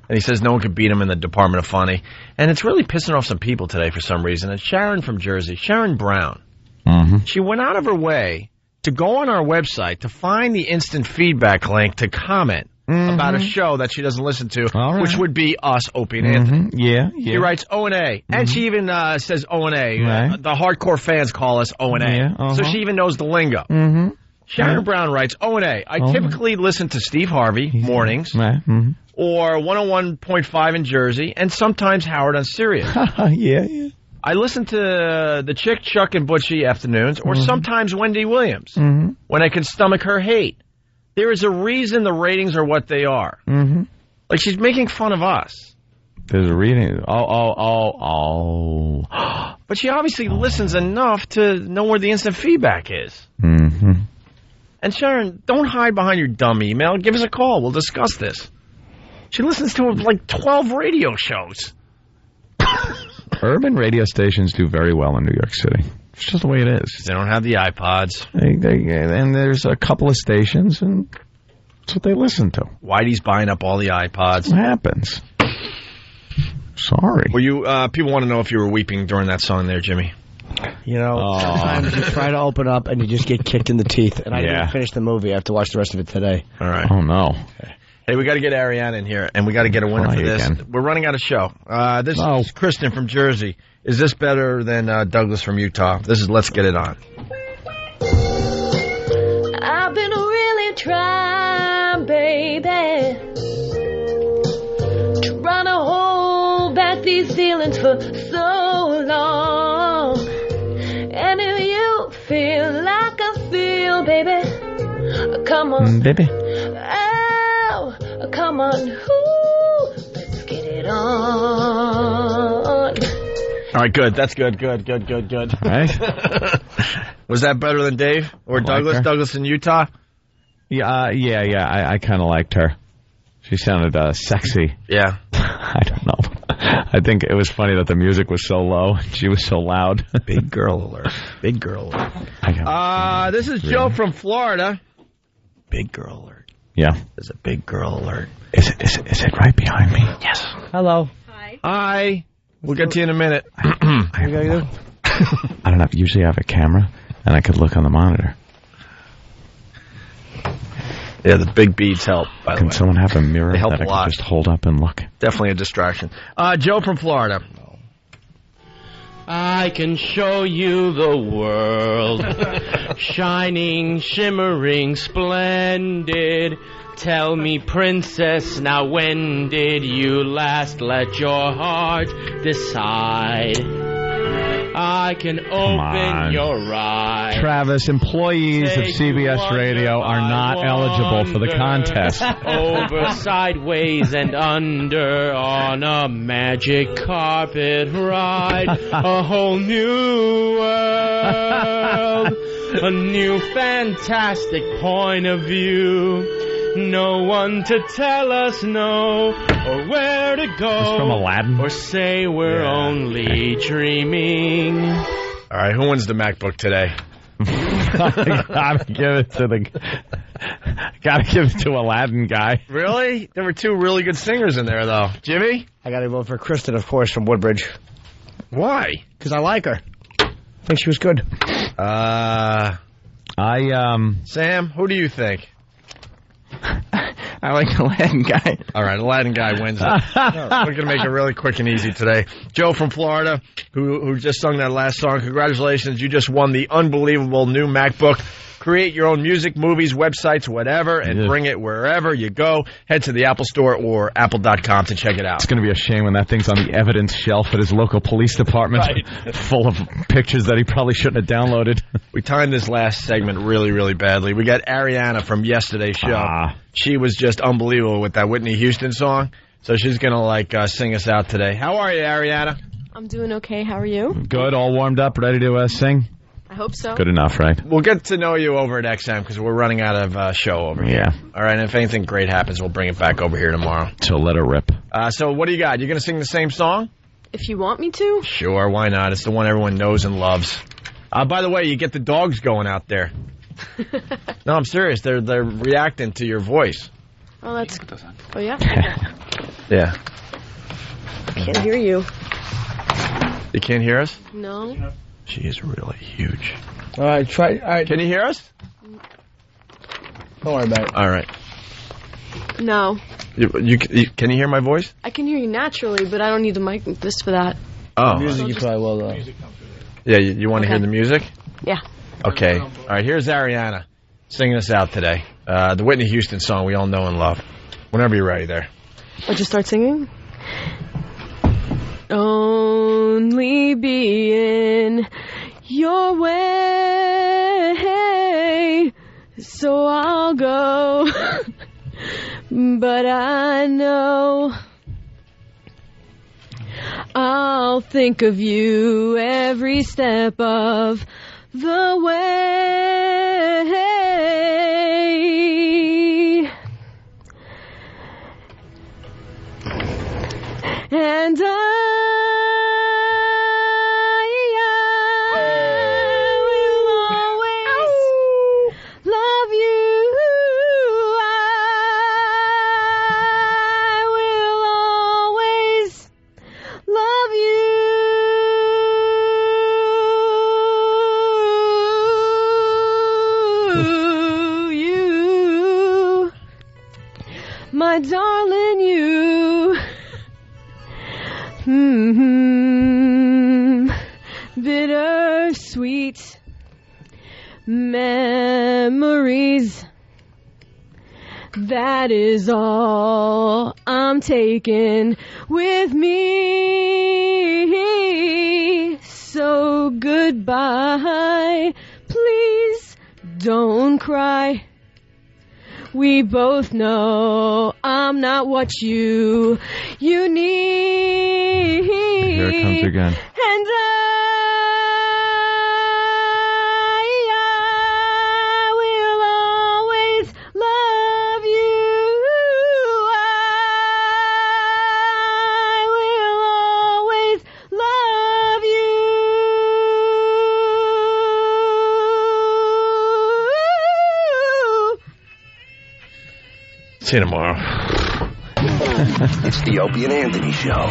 And he says no one could beat him in the Department of Funny. And it's really pissing off some people today for some reason. It's Sharon from Jersey, Sharon Brown. Mm-hmm. She went out of her way to go on our website to find the instant feedback link to comment about a show that she doesn't listen to, which would be us, Opie and Anthony. Yeah. She writes O&A, and she even says O&A. Right. The hardcore fans call us O&A, Yeah, so she even knows the lingo. Mm-hmm. Sharon Brown writes, O&A, I typically listen to Steve Harvey mornings, or 101.5 in Jersey, and sometimes Howard on Sirius. Yeah. I listen to the Chick, Chuck, and Butchie afternoons, or sometimes Wendy Williams, when I can stomach her hate. There is a reason the ratings are what they are. Like, she's making fun of us. There's a reading. Oh. But she obviously listens enough to know where the instant feedback is. And Sharon, don't hide behind your dumb email. Give us a call. We'll discuss this. She listens to like 12 radio shows. Urban radio stations do very well in New York City. It's just the way it is. They don't have the iPods. And there's a couple of stations, and that's what they listen to. Whitey's buying up all the iPods. What happens? Sorry. Were you? People want to know if you were weeping during that song there, Jimmy. You know, sometimes you try to open up and you just get kicked in the teeth. And I didn't finish the movie. I have to watch the rest of it today. All right. Oh, no. Okay. Hey, we got to get Ariana in here, and we got to get a winner for this. Again. We're running out of show. This is Kristen from Jersey. Is this better than Douglas from Utah? This is Let's Get It On. I've been really trying, baby, trying to hold back these feelings for so long. And if you feel like I feel, baby, Come on. Baby. Oh, come on. Ooh, let's get it on. All right, good. That's good. All right. Was that better than Dave or Douglas? Like Douglas in Utah? Yeah. I kind of liked her. She sounded sexy. Yeah. I don't know. I think it was funny that the music was so low. She was so loud. Big girl alert. This is Joe from Florida. Big girl alert. Yeah. There's a big girl alert. Is it right behind me? Yes. Hello. Hi. We'll get to you in a minute. What you gotta do? I don't know. Usually I have a camera, and I could look on the monitor. Yeah, the big beads help, by the way. Can someone have a mirror They help that a I lot. can just hold up and look? Definitely a distraction. Joe from Florida. I can show you the world, shining, shimmering, splendid. Tell me, princess, now when did you last let your heart decide? I can open your eyes. Travis, employees of CBS Radio are not eligible for the contest. Over, sideways, and under on a magic carpet ride. A whole new world. A new fantastic point of view. No one to tell us no, or where to go. It's from Aladdin. Or say we're only dreaming. All right, who wins the MacBook today? Gotta give it to Aladdin guy. Really? There were two really good singers in there, though. Jimmy? I gotta vote for Kristen, of course, from Woodbridge. Why? Because I like her. I think she was good. Sam, who do you think? I like Aladdin guy. All right, Aladdin guy wins it. We're going to make it really quick and easy today. Joe from Florida, who just sung that last song, congratulations. You just won the unbelievable new MacBook. Create your own music, movies, websites, whatever, and bring it wherever you go. Head to the Apple Store or apple.com to check it out. It's going to be a shame when that thing's on the evidence shelf at his local police department, full of pictures that he probably shouldn't have downloaded. We timed this last segment really, really badly. We got Ariana from yesterday's show. She was just unbelievable with that Whitney Houston song, so she's going to sing us out today. How are you, Ariana? I'm doing okay. How are you? Good, all warmed up, ready to sing? I hope so. Good enough, right? We'll get to know you over at XM because we're running out of show over here. Yeah. All right, and if anything great happens, we'll bring it back over here tomorrow. So let it rip. So what do you got? You going to sing the same song? If you want me to. Sure, why not? It's the one everyone knows and loves. By the way, you get the dogs going out there. No, I'm serious. They're reacting to your voice. Oh, that's... Oh, yeah? Yeah. I can't hear you. You can't hear us? No. She is really huge. All right, try. All right. Can you hear us? Don't worry about it. All right. No. Can you hear my voice? I can hear you naturally, but I don't need the mic for that. Oh. Music you probably will, though. Yeah, you want to hear the music? Yeah. Okay. All right, here's Ariana singing us out today. The Whitney Houston song we all know and love. Whenever you're ready there. I'll just start singing? Only be in your way, so I'll go. But I know I'll think of you every step of the way. And I will always love you. I will always love you. You, my darling, you. Bittersweet memories. That is all I'm taking with me. So goodbye. Please don't cry. We both know I'm not what you need. Here it comes again. And I will always love you. I will always love you. See you tomorrow. It's the Opie and Anthony Show.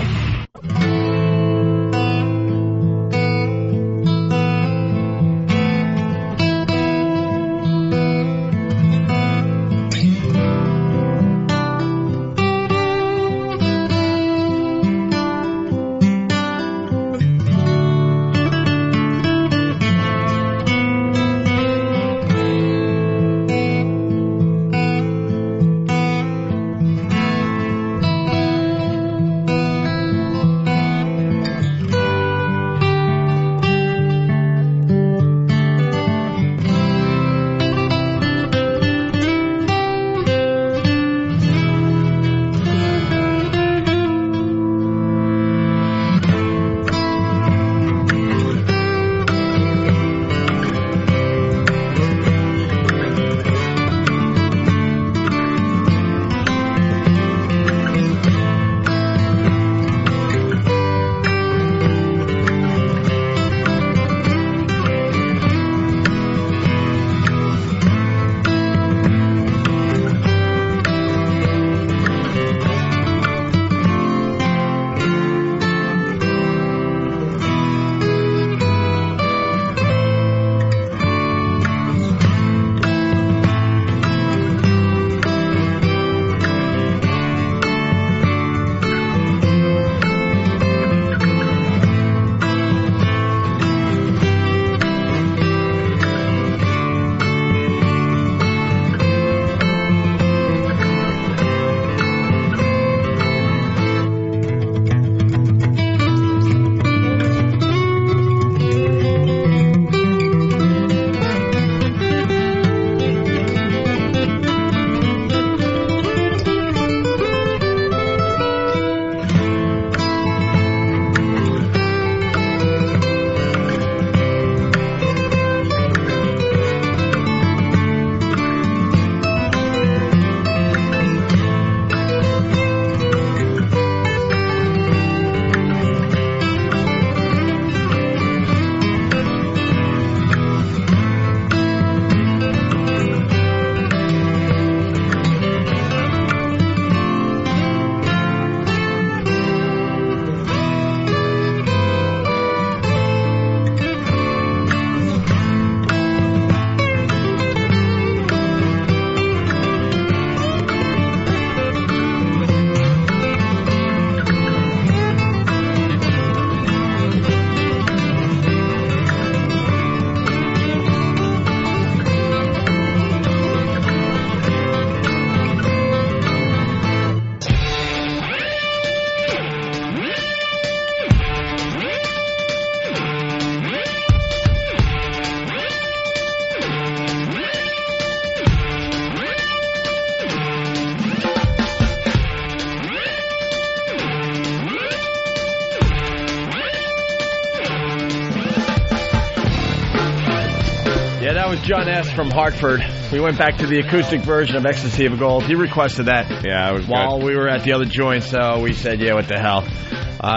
Yeah, that was John S. from Hartford. We went back to the acoustic version of Ecstasy of Gold. He requested that. Yeah, it was while good. we were at the other joint, so we said, yeah, what the hell.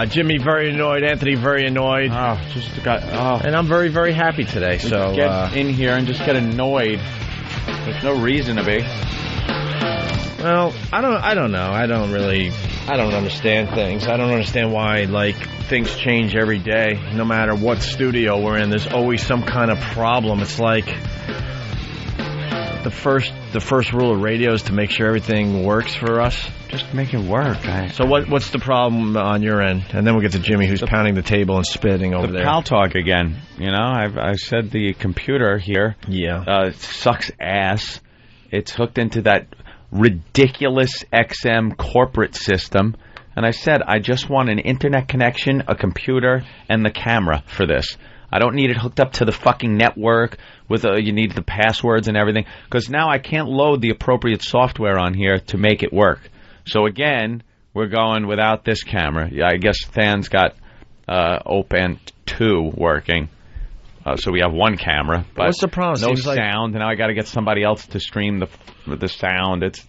Jimmy very annoyed, Anthony very annoyed. And I'm very, very happy today. So get in here and just get annoyed. There's no reason to be. Well, I don't know. I don't understand things. I don't understand why, things change every day. No matter what studio we're in, there's always some kind of problem. It's like the first rule of radio is to make sure everything works for us. Just make it work. So what's the problem on your end? And then we'll get to Jimmy, who's pounding the table and spitting over there. The pal talk again. You know, I said the computer here sucks ass. It's hooked into that ridiculous XM corporate system. And I said, I just want an internet connection, a computer, and the camera for this. I don't need it hooked up to the fucking network with you need the passwords and everything, because now I can't load the appropriate software on here to make it work. So again, we're going without this camera. I guess Than's got Opie 2 working. So we have one camera, but what's the problem? No Seems sound, and now I got to get somebody else to stream the sound. It's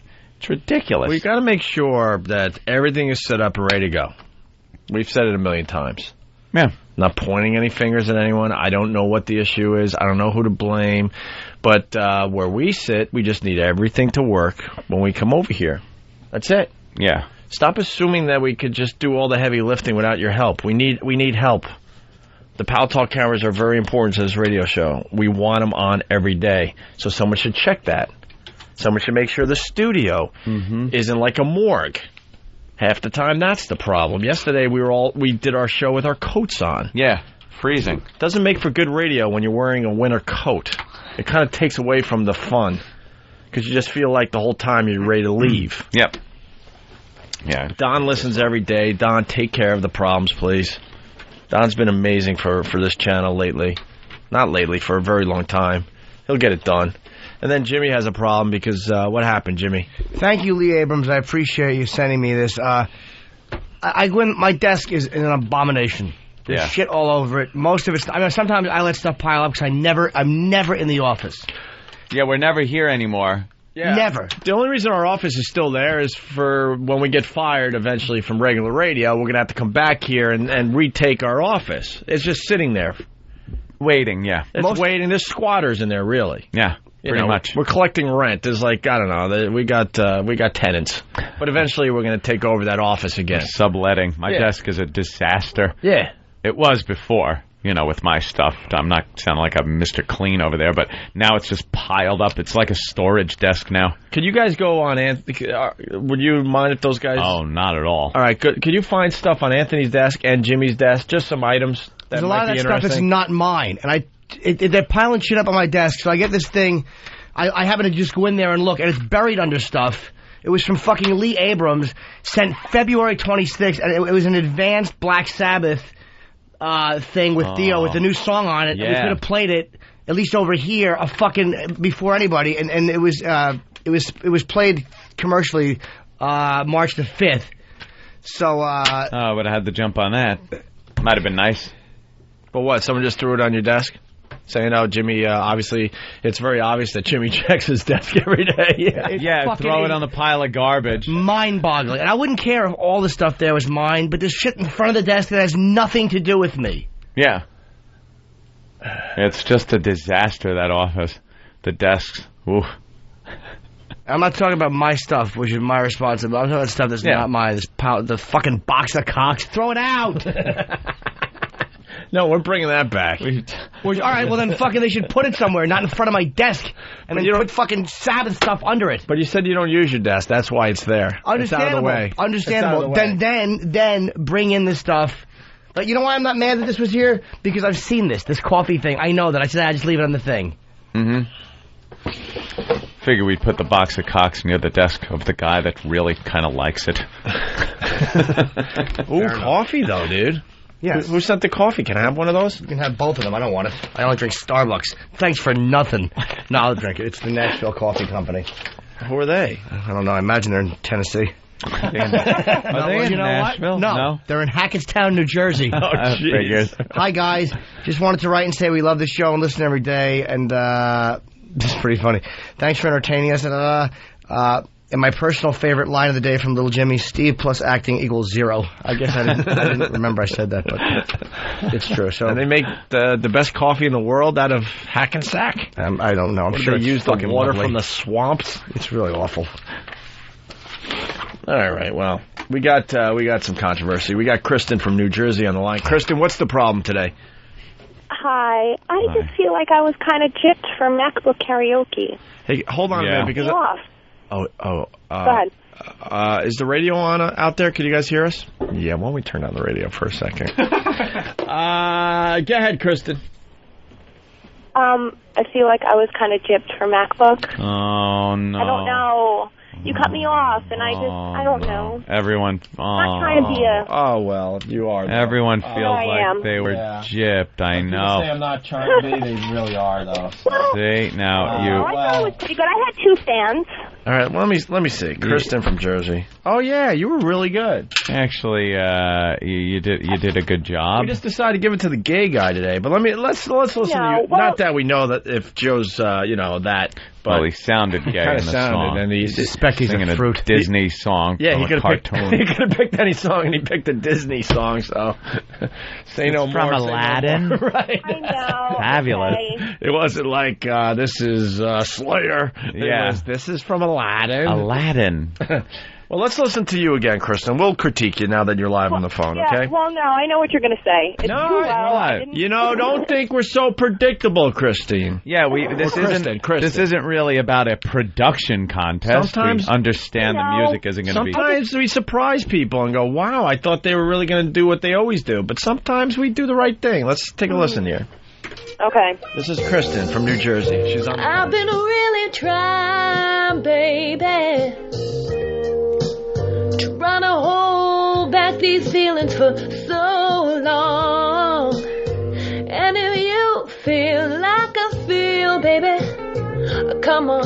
ridiculous. We got to make sure that everything is set up and ready to go. We've said it a million times. Yeah. Not pointing any fingers at anyone. I don't know what the issue is. I don't know who to blame. But where we sit, we just need everything to work when we come over here. That's it. Yeah. Stop assuming that we could just do all the heavy lifting without your help. We need help. The Pal Talk cameras are very important to this radio show. We want them on every day. So someone should check that. Someone should make sure the studio isn't like a morgue. Half the time, that's the problem. Yesterday, we did our show with our coats on. Yeah, freezing. Doesn't make for good radio when you're wearing a winter coat. It kind of takes away from the fun. Because you just feel like the whole time you're ready to leave. Yep. Yeah. Don listens every day. Don, take care of the problems, please. Don's been amazing for this channel lately. Not lately, for a very long time. He'll get it done. And then Jimmy has a problem because, what happened, Jimmy? Thank you, Lee Abrams. I appreciate you sending me this. I go in, my desk is an abomination. There's shit all over it. Most of it's, I mean, sometimes I let stuff pile up because I'm never in the office. Yeah, we're never here anymore. Yeah. Never. The only reason our office is still there is for when we get fired eventually from regular radio, we're going to have to come back here and retake our office. It's just sitting there. Waiting, yeah. It's waiting. There's squatters in there, really. Yeah, pretty much. We're collecting rent. There's like, I don't know, we got tenants. But eventually we're going to take over that office again. Subletting. My desk is a disaster. Yeah. It was before. With my stuff. I'm not sounding like I'm Mr. Clean over there, but now it's just piled up. It's like a storage desk now. Could you guys go on would you mind if those guys... Oh, not at all. All right, could you find stuff on Anthony's desk and Jimmy's desk? Just some items that There's a lot of that stuff that's not mine, and they're piling shit up on my desk, so I get this thing, I happen to just go in there and look, and it's buried under stuff. It was from fucking Lee Abrams, sent February 26th, and it was an advanced Black Sabbath thing with Dio with the new song on it. Yeah. And we could have played it at least over here before anybody, and it was played commercially March the 5th. So I would have had to jump on that. Might have been nice. But what? Someone just threw it on your desk? Saying, oh, Jimmy, obviously, it's very obvious that Jimmy checks his desk every day. Yeah, throw it on the pile of garbage. Mind-boggling. And I wouldn't care if all the stuff there was mine, but there's shit in front of the desk that has nothing to do with me. Yeah. It's just a disaster, that office. The desks. Ooh. I'm not talking about my stuff, which is my responsibility. I'm talking about stuff that's not mine. The fucking box of cocks. Throw it out! No, we're bringing that back. All right, well then fucking they should put it somewhere, not in front of my desk, and then put fucking Sabbath stuff under it. But you said you don't use your desk. That's why it's there. Understandable. It's out of the way. Understandable. Then bring in the stuff. But you know why I'm not mad that this was here? Because I've seen this coffee thing. I know that. I said I just leave it on the thing. Mm-hmm. Figure we'd put the box of cocks near the desk of the guy that really kind of likes it. Ooh, coffee though, dude. Yeah. Who sent the coffee? Can I have one of those? You can have both of them. I don't want it. I only drink Starbucks. Thanks for nothing. No, I'll drink it. It's the Nashville Coffee Company. Who are they? I don't know. I imagine they're in Tennessee. Are they in Nashville? No, they're in Hackettstown, New Jersey. Oh, jeez. Hi, guys. Just wanted to write and say we love the show and listen every day, and this is pretty funny. Thanks for entertaining us. And my personal favorite line of the day from Little Jimmy, Steve plus acting equals 0. I guess I didn't remember I said that, but it's true. So and they make the best coffee in the world out of Hackensack? I don't know. I'm sure they use the water from the swamps. It's really awful. All right, well, we got some controversy. We got Kristen from New Jersey on the line. Kristen, what's the problem today? Hi. I just feel like I was kind of gypped for MacBook Karaoke. Hey, hold on a minute because Go ahead. Is the radio on out there? Can you guys hear us? Yeah, why don't we turn on the radio for a second? Go ahead, Kristen. I feel like I was kind of gypped for MacBook. Oh, no. I don't know you cut me off, and I don't know. Everyone. I'm not trying to be a... Oh, well, you are. Everyone feels I am. like they were gypped. I People know. say I'm not trying to be. They really are, though. See, now you. I thought it was pretty good. I had 2 fans. All right, well, let me see. Kristen from Jersey. Oh yeah, you were really good. Actually, you did a good job. We just decided to give it to the gay guy today, but let's listen to you. well- Not that we know that if Joe's that, but Well, he sounded gay kinda in the sounded, song. and he suspect he's singing a fruit. Disney song yeah, from he a could have picked. cartoon. He could have picked any song, and he picked a Disney song. So, say no It's more. from say no Aladdin. more. Right? I know. Fabulous. Okay. It wasn't like this is Slayer. Yeah. It was, this is from Aladdin. Aladdin. Well, let's listen to you again, Kristen. We'll critique you now that you're live on the phone, Yeah, okay? well, no, I know what you're going to say. It's No, too low. I what? didn't- Don't think we're so predictable, Christine. Yeah, this isn't really about a production contest. Sometimes- we understand the music isn't going to be. Sometimes we surprise people and go, wow, I thought they were really going to do what they always do. But sometimes we do the right thing. Let's take a listen here. Okay. This is Kristen from New Jersey. She's on. I've been really trying, baby, trying to hold back these feelings for so long. And if you feel like I feel, baby, come on.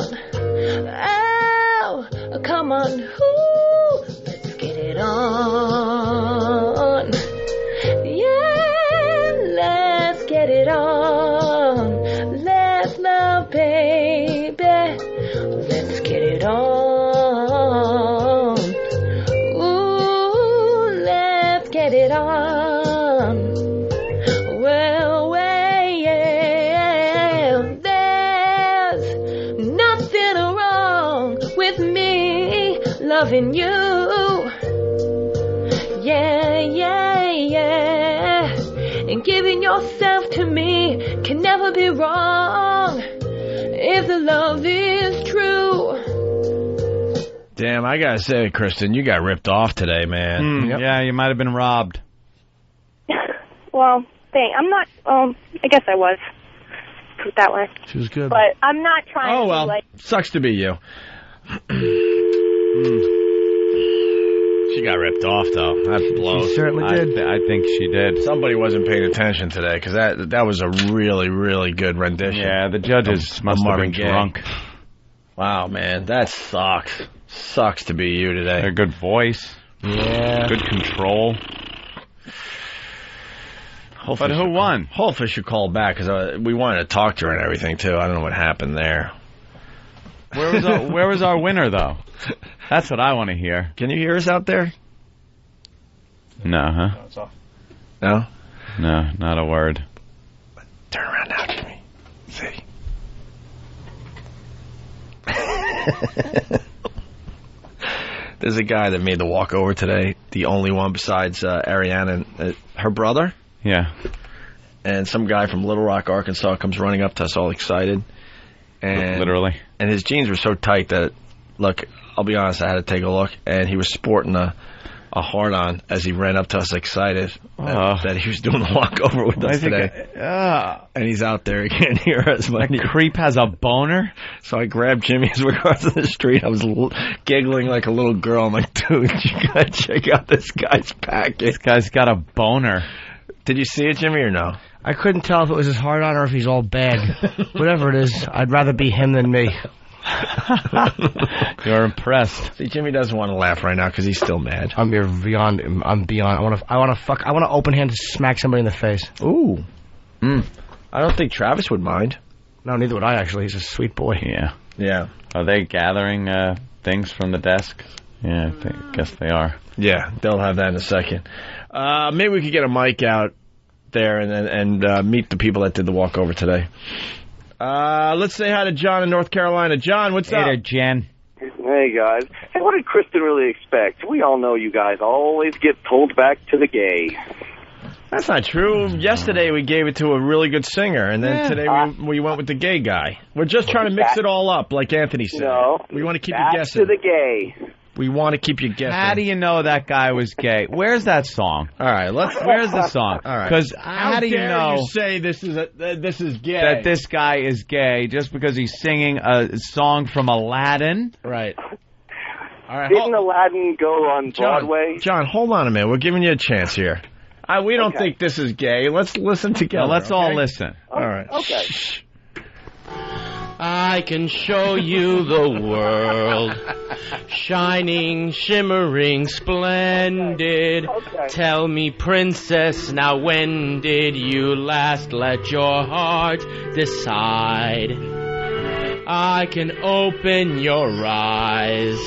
Oh, come on. Ooh, let's get it on. Yeah, let's get it on. Let's love, baby. Let's get it on. Ooh, let's get it on. Well, there's nothing wrong with me loving you. Yeah. And giving yourself to me can never be wrong if the love is true. Damn, I gotta say, Kristen, you got ripped off today, man. Yeah, you might have been robbed. Well, I'm not, I guess I was. Put it that way. She was good. But I'm not trying Oh, to well, be like... sucks to be you. She got ripped off, though. That blows. She certainly did. I think she did. Somebody wasn't paying attention today, because that was a really, really good rendition. Yeah, the judges must have Marvin been Gaye. drunk. Wow, man, that sucks. Sucks to be you today. A good voice. Yeah. Good control. But who won? Hopefully she called back, because we wanted to talk to her and everything, too. I don't know what happened there. Where was our winner, though? That's what I want to hear. Can you hear us out there? No, huh? No? No, not a word. Turn around now, Jimmy. See? There's a guy that made the walk over today, the only one besides Ariana and her brother. Yeah. And some guy from Little Rock, Arkansas comes running up to us all excited. And literally. And his jeans were so tight that, look, I'll be honest, I had to take a look, and he was sporting a hard-on as he ran up to us excited that he was doing the walk over with us today. And he's out there. He can't hear us. That creep has a boner? So I grabbed Jimmy as we were crossing the street. I was giggling like a little girl. I'm like, dude, you got to check out this guy's package. This guy's got a boner. Did you see it, Jimmy, or no? I couldn't tell if it was his hard on or if he's all bag. Whatever it is, I'd rather be him than me. You're impressed. See, Jimmy doesn't want to laugh right now because he's still mad. I'm beyond him. I'm beyond. I want to open hand to smack somebody in the face. Ooh. I don't think Travis would mind. No, neither would I, actually. He's a sweet boy. Yeah. Yeah. Are they gathering things from the desk? Yeah, I guess they are. Yeah, they'll have that in a second. Maybe we could get a mic out there and meet the people that did the walkover today. Let's say hi to John in North Carolina. John, what's up? Hey there, Jen. Hey, guys. Hey, what did Kristen really expect? We all know you guys always get pulled back to the gay. That's not true. Yesterday we gave it to a really good singer, and then today we went with the gay guy. We're just trying to mix it all up, like Anthony said. No. We want to keep you Back guessing. to the gay. We want to keep you guessing. How do you know that guy was gay? Where's that song? All right, Where's the song? All right. Because how do you know you say this is gay? that this guy is gay just because he's singing a song from Aladdin? Right. right, Didn't Aladdin go on Broadway? John, hold on a minute. We're giving you a chance here. We don't think this is gay. Let's listen together. Well, let's all listen. All right. Okay. I can show you the world, shining, shimmering, splendid. Okay. Tell me, princess, now when did you last let your heart decide? I can open your eyes,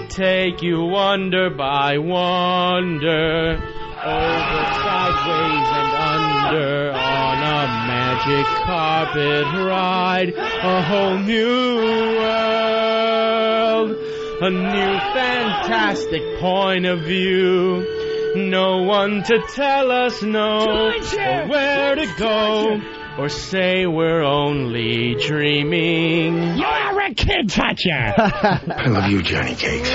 take you wonder by wonder, over, sideways, and under, on a magic carpet ride, a whole new world, a new fantastic point of view. No one to tell us no, or where to go, or say we're only dreaming. You're a kid toucher. I love you, Johnny Cakes.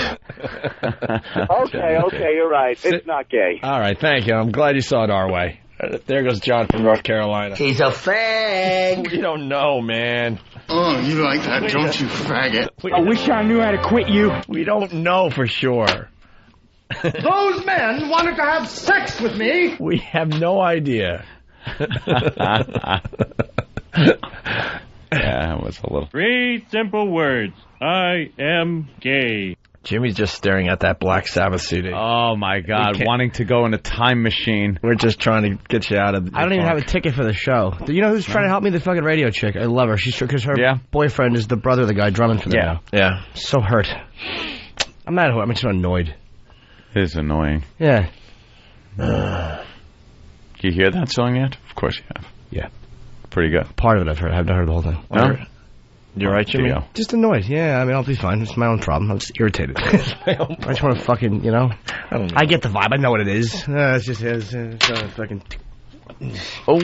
Okay, you're right. It's not gay. All right, thank you. I'm glad you saw it our way. There goes John from North Carolina. He's a fag. We don't know, man. Oh, you like that, don't you, faggot? I wish I knew how to quit you. We don't know for sure. Those men wanted to have sex with me. We have no idea. Yeah, it was a little. 3 simple words. I am gay. Jimmy's just staring at that Black Sabbath CD. Oh, my God. Wanting to go in a time machine. We're just trying to get you out of the I don't even have a ticket for the show. Do you know who's trying to help me? The fucking radio chick. I love her. She's because her boyfriend is the brother of the guy drumming for them now. Yeah. So hurt. I'm mad at her. I'm just annoyed. It is annoying. Yeah. You hear that song yet? Of course you have. Yeah. Pretty good. Part of it I've heard. I haven't heard the whole thing. No? You're right, Jimmy? Just annoyed. Yeah, I mean, I'll be fine. It's my own problem. I'm just irritated. I just want to fucking, I get the vibe. I know what it is. It's just fucking... Oh.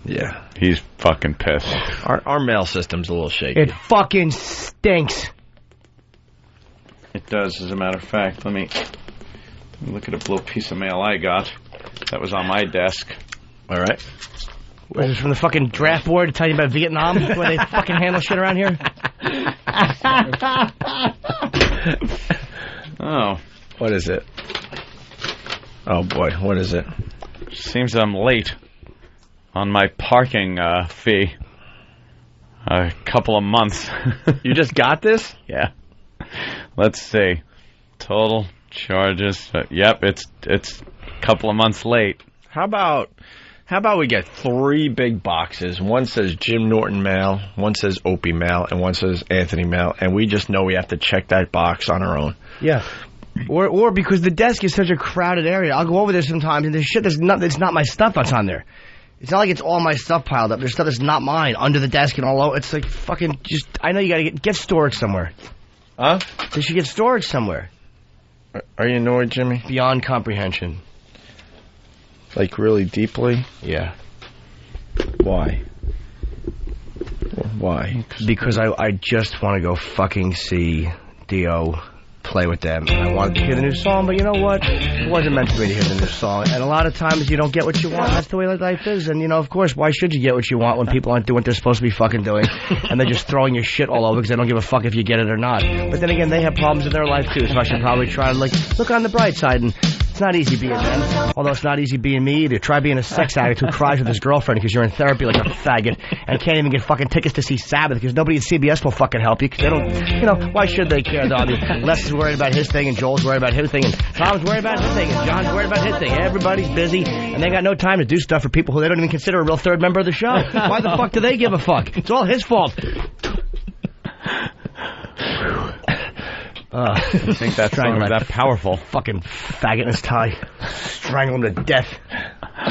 Yeah. He's fucking pissed. Our mail system's a little shaky. It fucking stinks. It does, as a matter of fact. Let me look at a little piece of mail I got that was on my desk. All right. Was this from the fucking draft board to tell you about Vietnam, where they fucking handle shit around here? Oh. What is it? Oh, boy. What is it? Seems I'm late on my parking fee. A couple of months. You just got this? Yeah. Let's see. Total charges. Yep, it's a couple of months late. How about we get 3 big boxes? One says Jim Norton mail, one says Opie mail, and one says Anthony mail, and we just know we have to check that box on our own. Yeah. Or because the desk is such a crowded area, I'll go over there sometimes, and there's shit it's not my stuff that's on there. It's not like it's all my stuff piled up. There's stuff that's not mine under the desk and all over. It's like fucking just... I know you gotta get storage somewhere. Huh? They should get storage somewhere. Are you annoyed, Jimmy? Beyond comprehension. Like really deeply? Yeah. Why? Why? Because I just want to go fucking see Dio play with them. And I wanted to hear the new song, but you know what? It wasn't meant for me to hear the new song. And a lot of times you don't get what you want. That's the way life is. And, of course, why should you get what you want when people aren't doing what they're supposed to be fucking doing? And they're just throwing your shit all over because they don't give a fuck if you get it or not. But then again, they have problems in their life, too. So I should probably try to, look on the bright side. And it's not easy being them. Although it's not easy being me either. Try being a sex addict who cries with his girlfriend because you're in therapy like a faggot and can't even get fucking tickets to see Sabbath because nobody at CBS will fucking help you because they don't, why should they care, though? I mean, Les is worried about his thing and Joel's worried about his thing and Tom's worried about his thing and John's worried about his thing. Everybody's busy and they got no time to do stuff for people who they don't even consider a real third member of the show. Why the fuck do they give a fuck? It's all his fault. I think that song was that powerful. Fucking faggot in his tie. Strangle him to death.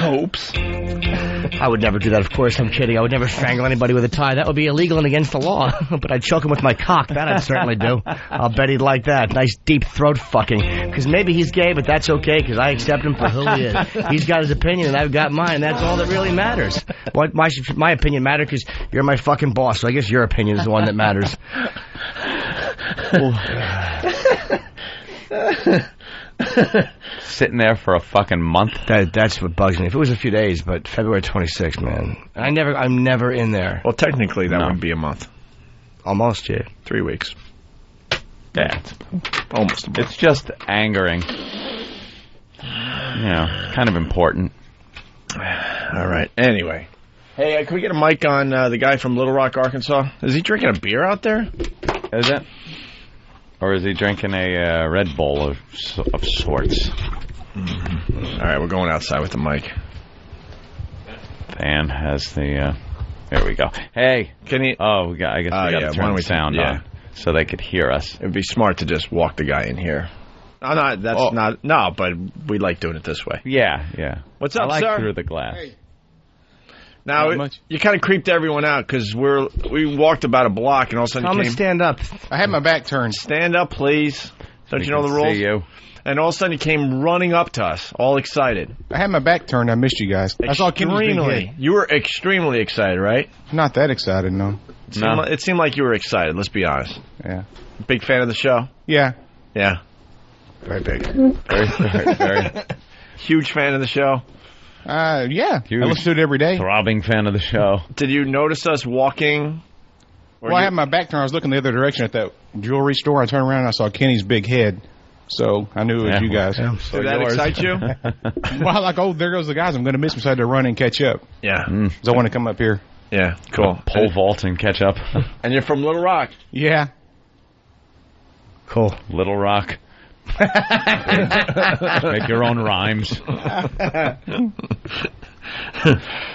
Oops. I would never do that, of course. I'm kidding. I would never strangle anybody with a tie. That would be illegal and against the law. But I'd choke him with my cock. That I'd certainly do. I'll bet he'd like that. Nice deep throat fucking. Because maybe he's gay, but that's okay, because I accept him for who he is. He's got his opinion, and I've got mine. That's all that really matters. Why should my opinion matter? Because you're my fucking boss, so I guess your opinion is the one that matters. Sitting there for a fucking month. That's what bugs me. If it was a few days, but February 26th, man. I'm never in there. Well, technically that would be a month. Almost, yeah. 3 weeks. Yeah, it's almost a month. It's just angering. Kind of important. All right. Anyway. Hey, can we get a mic on the guy from Little Rock, Arkansas? Is he drinking a beer out there? Is it? Or is he drinking a Red Bull of sorts? Mm-hmm. All right, we're going outside with the mic. Van has the... there we go. Hey! Can he... Oh, I guess we got to turn the sound on so they could hear us. It would be smart to just walk the guy in here. No, but we like doing it this way. Yeah. What's up, I like sir? through the glass. Hey. Now, you kind of creeped everyone out because we walked about a block and all of a sudden Tell me stand up. I had my back turned. Stand up, please. Don't you know the rules? See you. And all of a sudden you came running up to us, all excited. I had my back turned. I missed you guys. I saw Kenny's big head. You were extremely excited, right? Not that excited, no. It seemed like you were excited, let's be honest. Yeah. Big fan of the show? Yeah. Yeah. Very big. Very. Huge fan of the show? Yeah. Huge, I listen to it every day. Throbbing fan of the show. Did you notice us walking? I had my back turned. I was looking the other direction at that jewelry store. I turned around and I saw Kenny's big head. So I knew it was you guys. Yeah. Did that excite you? Well, there goes the guys. I'm going to miss them, so I had to run and catch up. Yeah. Because I want to come up here. Yeah, cool. Pole vault and catch up. And you're from Little Rock? Yeah. Cool. Little Rock. Make your own rhymes.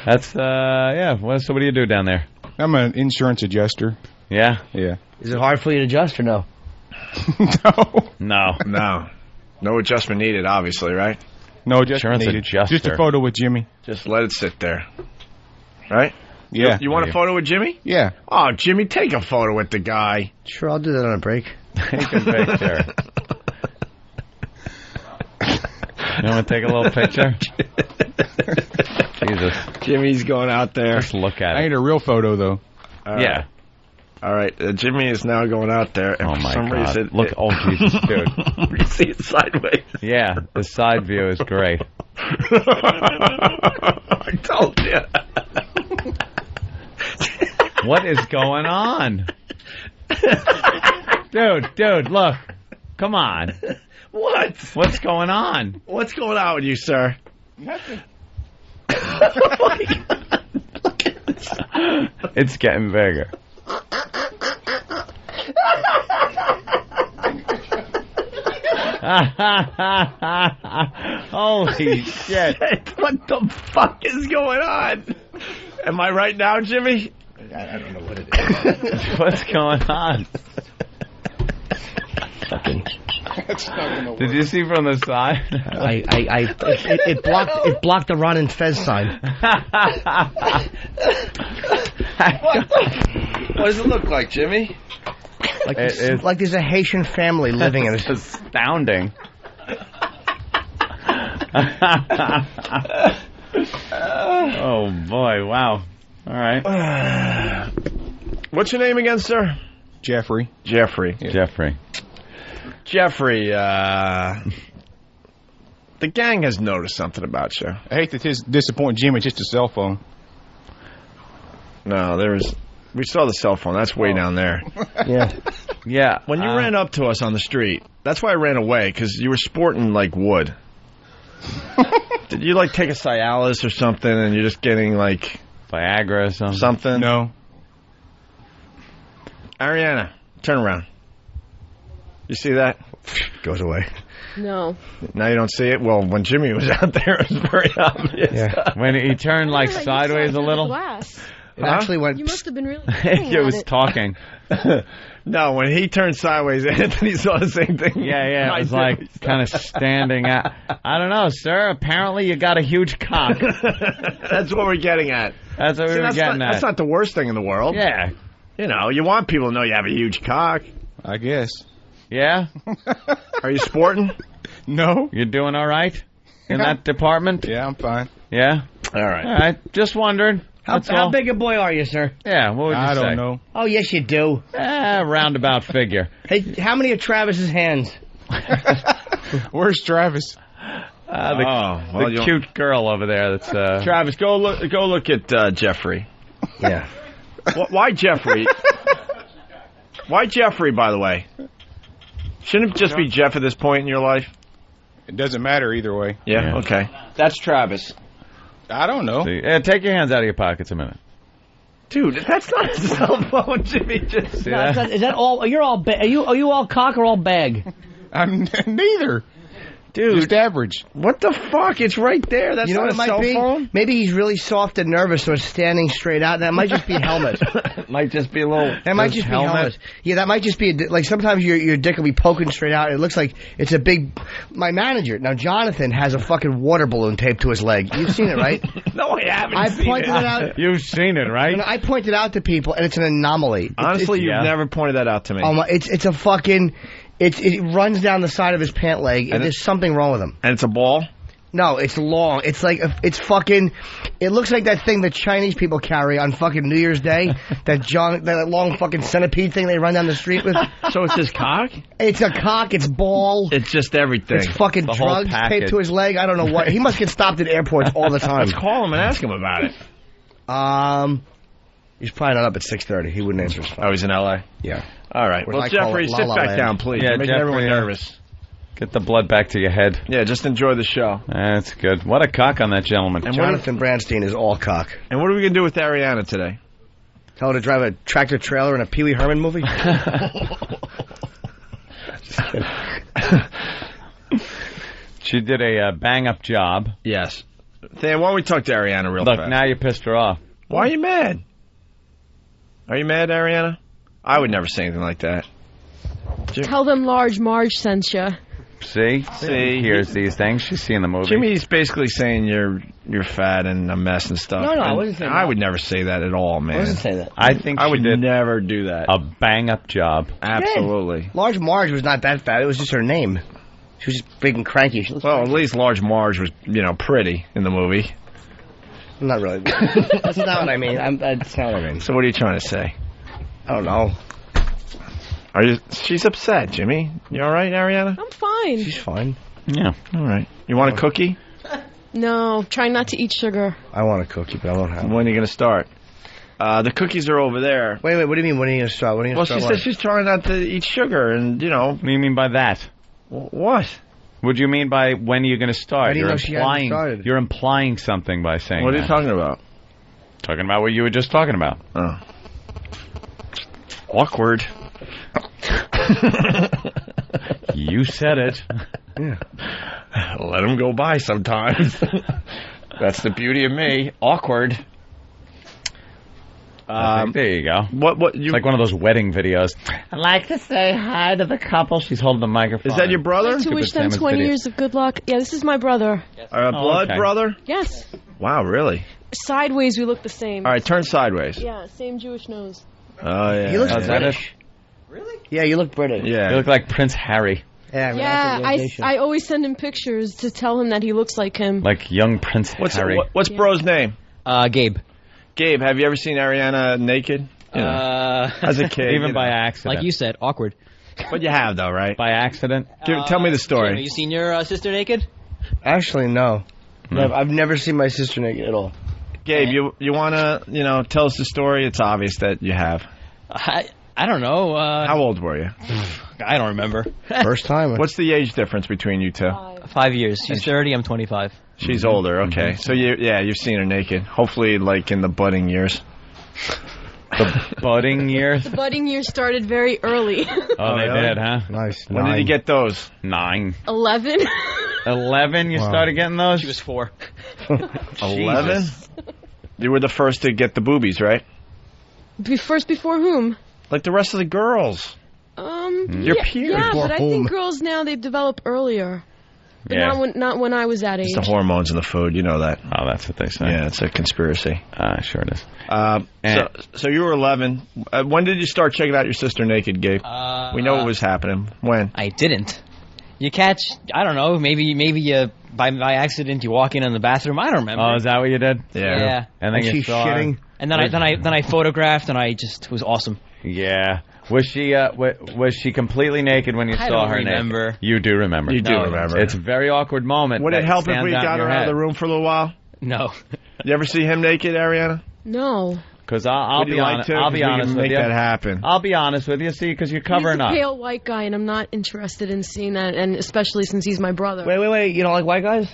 That's, so what do you do down there? I'm an insurance adjuster. Yeah? Yeah. Is it hard for you to adjust or no? No. No adjustment needed, obviously, right? No adjustment needed. Adjuster. Just a photo with Jimmy. Just let it sit there. Right? Yeah. You want a photo with Jimmy? Yeah. Oh, Jimmy, take a photo with the guy. Sure, I'll do that on a break. Take a picture. You want to take a little picture? Jesus. Jimmy's going out there. Just look at it. I need a real photo, though. Yeah. All right. Jimmy is now going out there. And for some God. Reason, look. Oh, Jesus, dude. You see it sideways. Yeah. The side view is great. I told you. What is going on? Dude, look. Come on. What? What's going on? What's going on with you, sir? Nothing. Oh my God. Look at this. It's getting bigger. Holy shit. What the fuck is going on? Am I right now, Jimmy? I don't know what it is. What's going on? Did you see from the side? It blocked the Ron and Fez sign. What does it look like, Jimmy? Like there's a Haitian family living in it. It's astounding. Oh boy! Wow. All right. What's your name again, sir? Jeffrey. Jeffrey. Yeah. Jeffrey, the gang has noticed something about you. I hate to disappoint Jim. It's just a cell phone. No, we saw the cell phone. That's way down there. Yeah. When you ran up to us on the street, that's why I ran away, because you were sporting, like, wood. Did you, like, take a Cialis or something, and you're just getting, like... Viagra or something? No. Ariana, turn around. You see that? Goes away. No. Now you don't see it? Well, when Jimmy was out there, it was very obvious. Yeah. When he turned, like, sideways a little? It actually went... You must have been really... It was talking. No, when he turned sideways, Anthony saw the same thing. Yeah, it was like kind of standing out. I don't know, sir. Apparently you got a huge cock. That's what we're getting at. That's what we were getting at. That's not the worst thing in the world. Yeah. You know, you want people to know you have a huge cock. I guess. Yeah? Are you sporting? No. You doing all right in that department? Yeah, I'm fine. Yeah? All right. All right. Just wondering. How big a boy are you, sir? Yeah, what would you say? I don't know. Oh, yes, you do. Roundabout figure. Hey, how many are Travis's hands? Where's Travis? The cute girl over there. That's Travis, go look at Jeffrey. Yeah. Why Jeffrey? Why Jeffrey, by the way? Shouldn't it just be Jeff at this point in your life? It doesn't matter either way. Yeah. Okay. That's Travis. I don't know. Take your hands out of your pockets a minute. Dude, that's not a cell phone, Jimmy. Just is that all? Are you all cock or all bag? I'm neither. Dude, just average. What the fuck? It's right there. That's not a cell phone. Maybe he's really soft and nervous, so it's standing straight out. That might just be a helmet. Might just be a little. That might just be a helmet. Yeah, that might just be like sometimes your dick will be poking straight out. It looks like it's a big. My manager now, Jonathan, has a fucking water balloon taped to his leg. You've seen it, right? No, I haven't. I pointed it out. You've seen it, right? I pointed it out to people, and it's an anomaly. Honestly, you've never pointed that out to me. It's a fucking. It runs down the side of his pant leg, and there's something wrong with him. And it's a ball? No, it's long. It's like, it's fucking, it looks like that thing that Chinese people carry on fucking New Year's Day. that long fucking centipede thing they run down the street with. So it's his cock? It's a cock, it's ball. It's just everything. It's fucking drugs taped to his leg. I don't know what. He must get stopped at airports all the time. Let's call him and ask him about it. He's probably not up at 6:30. He wouldn't answer his phone. Oh, he's in L.A.? Yeah. All right. Well, Jeffrey, sit back down, please. Yeah, You're making everyone nervous. Get the blood back to your head. Yeah, just enjoy the show. That's good. What a cock on that gentleman. And Jonathan Branstein is all cock. And what are we going to do with Ariana today? Tell her to drive a tractor trailer in a Pee Wee Herman movie? She did a bang-up job. Yes. Dan, why don't we talk to Ariana real fast? Look, now you pissed her off. Why are you mad? Are you mad, Ariana? I would never say anything like that. Tell them Large Marge sent you. See? He hears these things. She's seen the movie. Jimmy's basically saying you're fat and a mess and stuff. No, I and wasn't saying that. I would never say that at all, man. I wasn't saying that. I think I would never do that. A bang-up job. Absolutely. Large Marge was not that fat. It was just her name. She was just big and cranky. Well, at least Large Marge was, pretty in the movie. Not really. That's not what I mean. That's not what I mean. So what are you trying to say? I don't know. She's upset, Jimmy. You all right, Ariana? I'm fine. She's fine. Yeah. All right. You want a cookie? No, try not to eat sugar. I want a cookie, but I won't have one. When are you going to start? The cookies are over there. Wait, what do you mean, when are you going to start? Well, she said she's trying not to eat sugar, and, What do you mean by that? What? What do you mean by when are you going to start? You're implying, you're implying something by saying What are you talking about? Talking about what you were just talking about. Oh. Awkward. You said it. Yeah. Let them go by sometimes. That's the beauty of me. Awkward. There you go. It's like one of those wedding videos. I'd like to say hi to the couple. She's holding the microphone. Is that your brother? I'd like to wish them 20 years of good luck. Yeah, this is my brother. Blood brother? Yes. Wow, really? Sideways, we look the same. All right, turn sideways. Yeah, same Jewish nose. Oh, yeah. He looks British. Really? Yeah, you look British. Yeah. You look like Prince Harry. Yeah, I always send him pictures to tell him that he looks like him. Like young Prince Harry. What's bro's name? Gabe. Gabe, have you ever seen Ariana naked? As a kid. Even by accident. Like you said, awkward. But you have, though, right? By accident? Tell me the story. Have you seen your sister naked? Actually, no. I've never seen my sister naked at all. Gabe, you want to, tell us the story? It's obvious that you have. I don't know. How old were you? I don't remember. First time. What's the age difference between you two? 5 years. She's 30, I'm 25. She's older, okay. So, you've seen her naked. Hopefully, like, in the budding years. The budding years? The budding years started very early. Oh, they did, huh? Nice. When did you get those? 9. 11. 11 you started getting those? She was 4. 11? You were the first to get the boobies, right? First before whom? Like the rest of the girls. Your peers. Yeah, but I think girls now, they develop earlier. But not when I was that age. It's the hormones in the food, you know that. Oh, that's what they say. Yeah, it's a conspiracy. Sure it is. So you were 11. When did you start checking out your sister naked, Gabe? We know what was happening. When? I didn't. You catch, I don't know, maybe you, by accident, you walk in the bathroom. I don't remember. Oh, is that what you did? Yeah. And then you saw shitting. her. And then I photographed, and I just, it was awesome. Yeah. Was she completely naked when you saw her remember. naked? You do remember. You do remember. It's a very awkward moment. Would it help if we got her out of the room for a little while? No. You ever see him naked, Ariana? No. Because I'll be honest. I'll be honest with make you. that happen. I'll be honest with you. See, because you're covering He's a up. pale white guy, and I'm not interested in seeing that, and especially since he's my brother. Wait. You don't like white guys?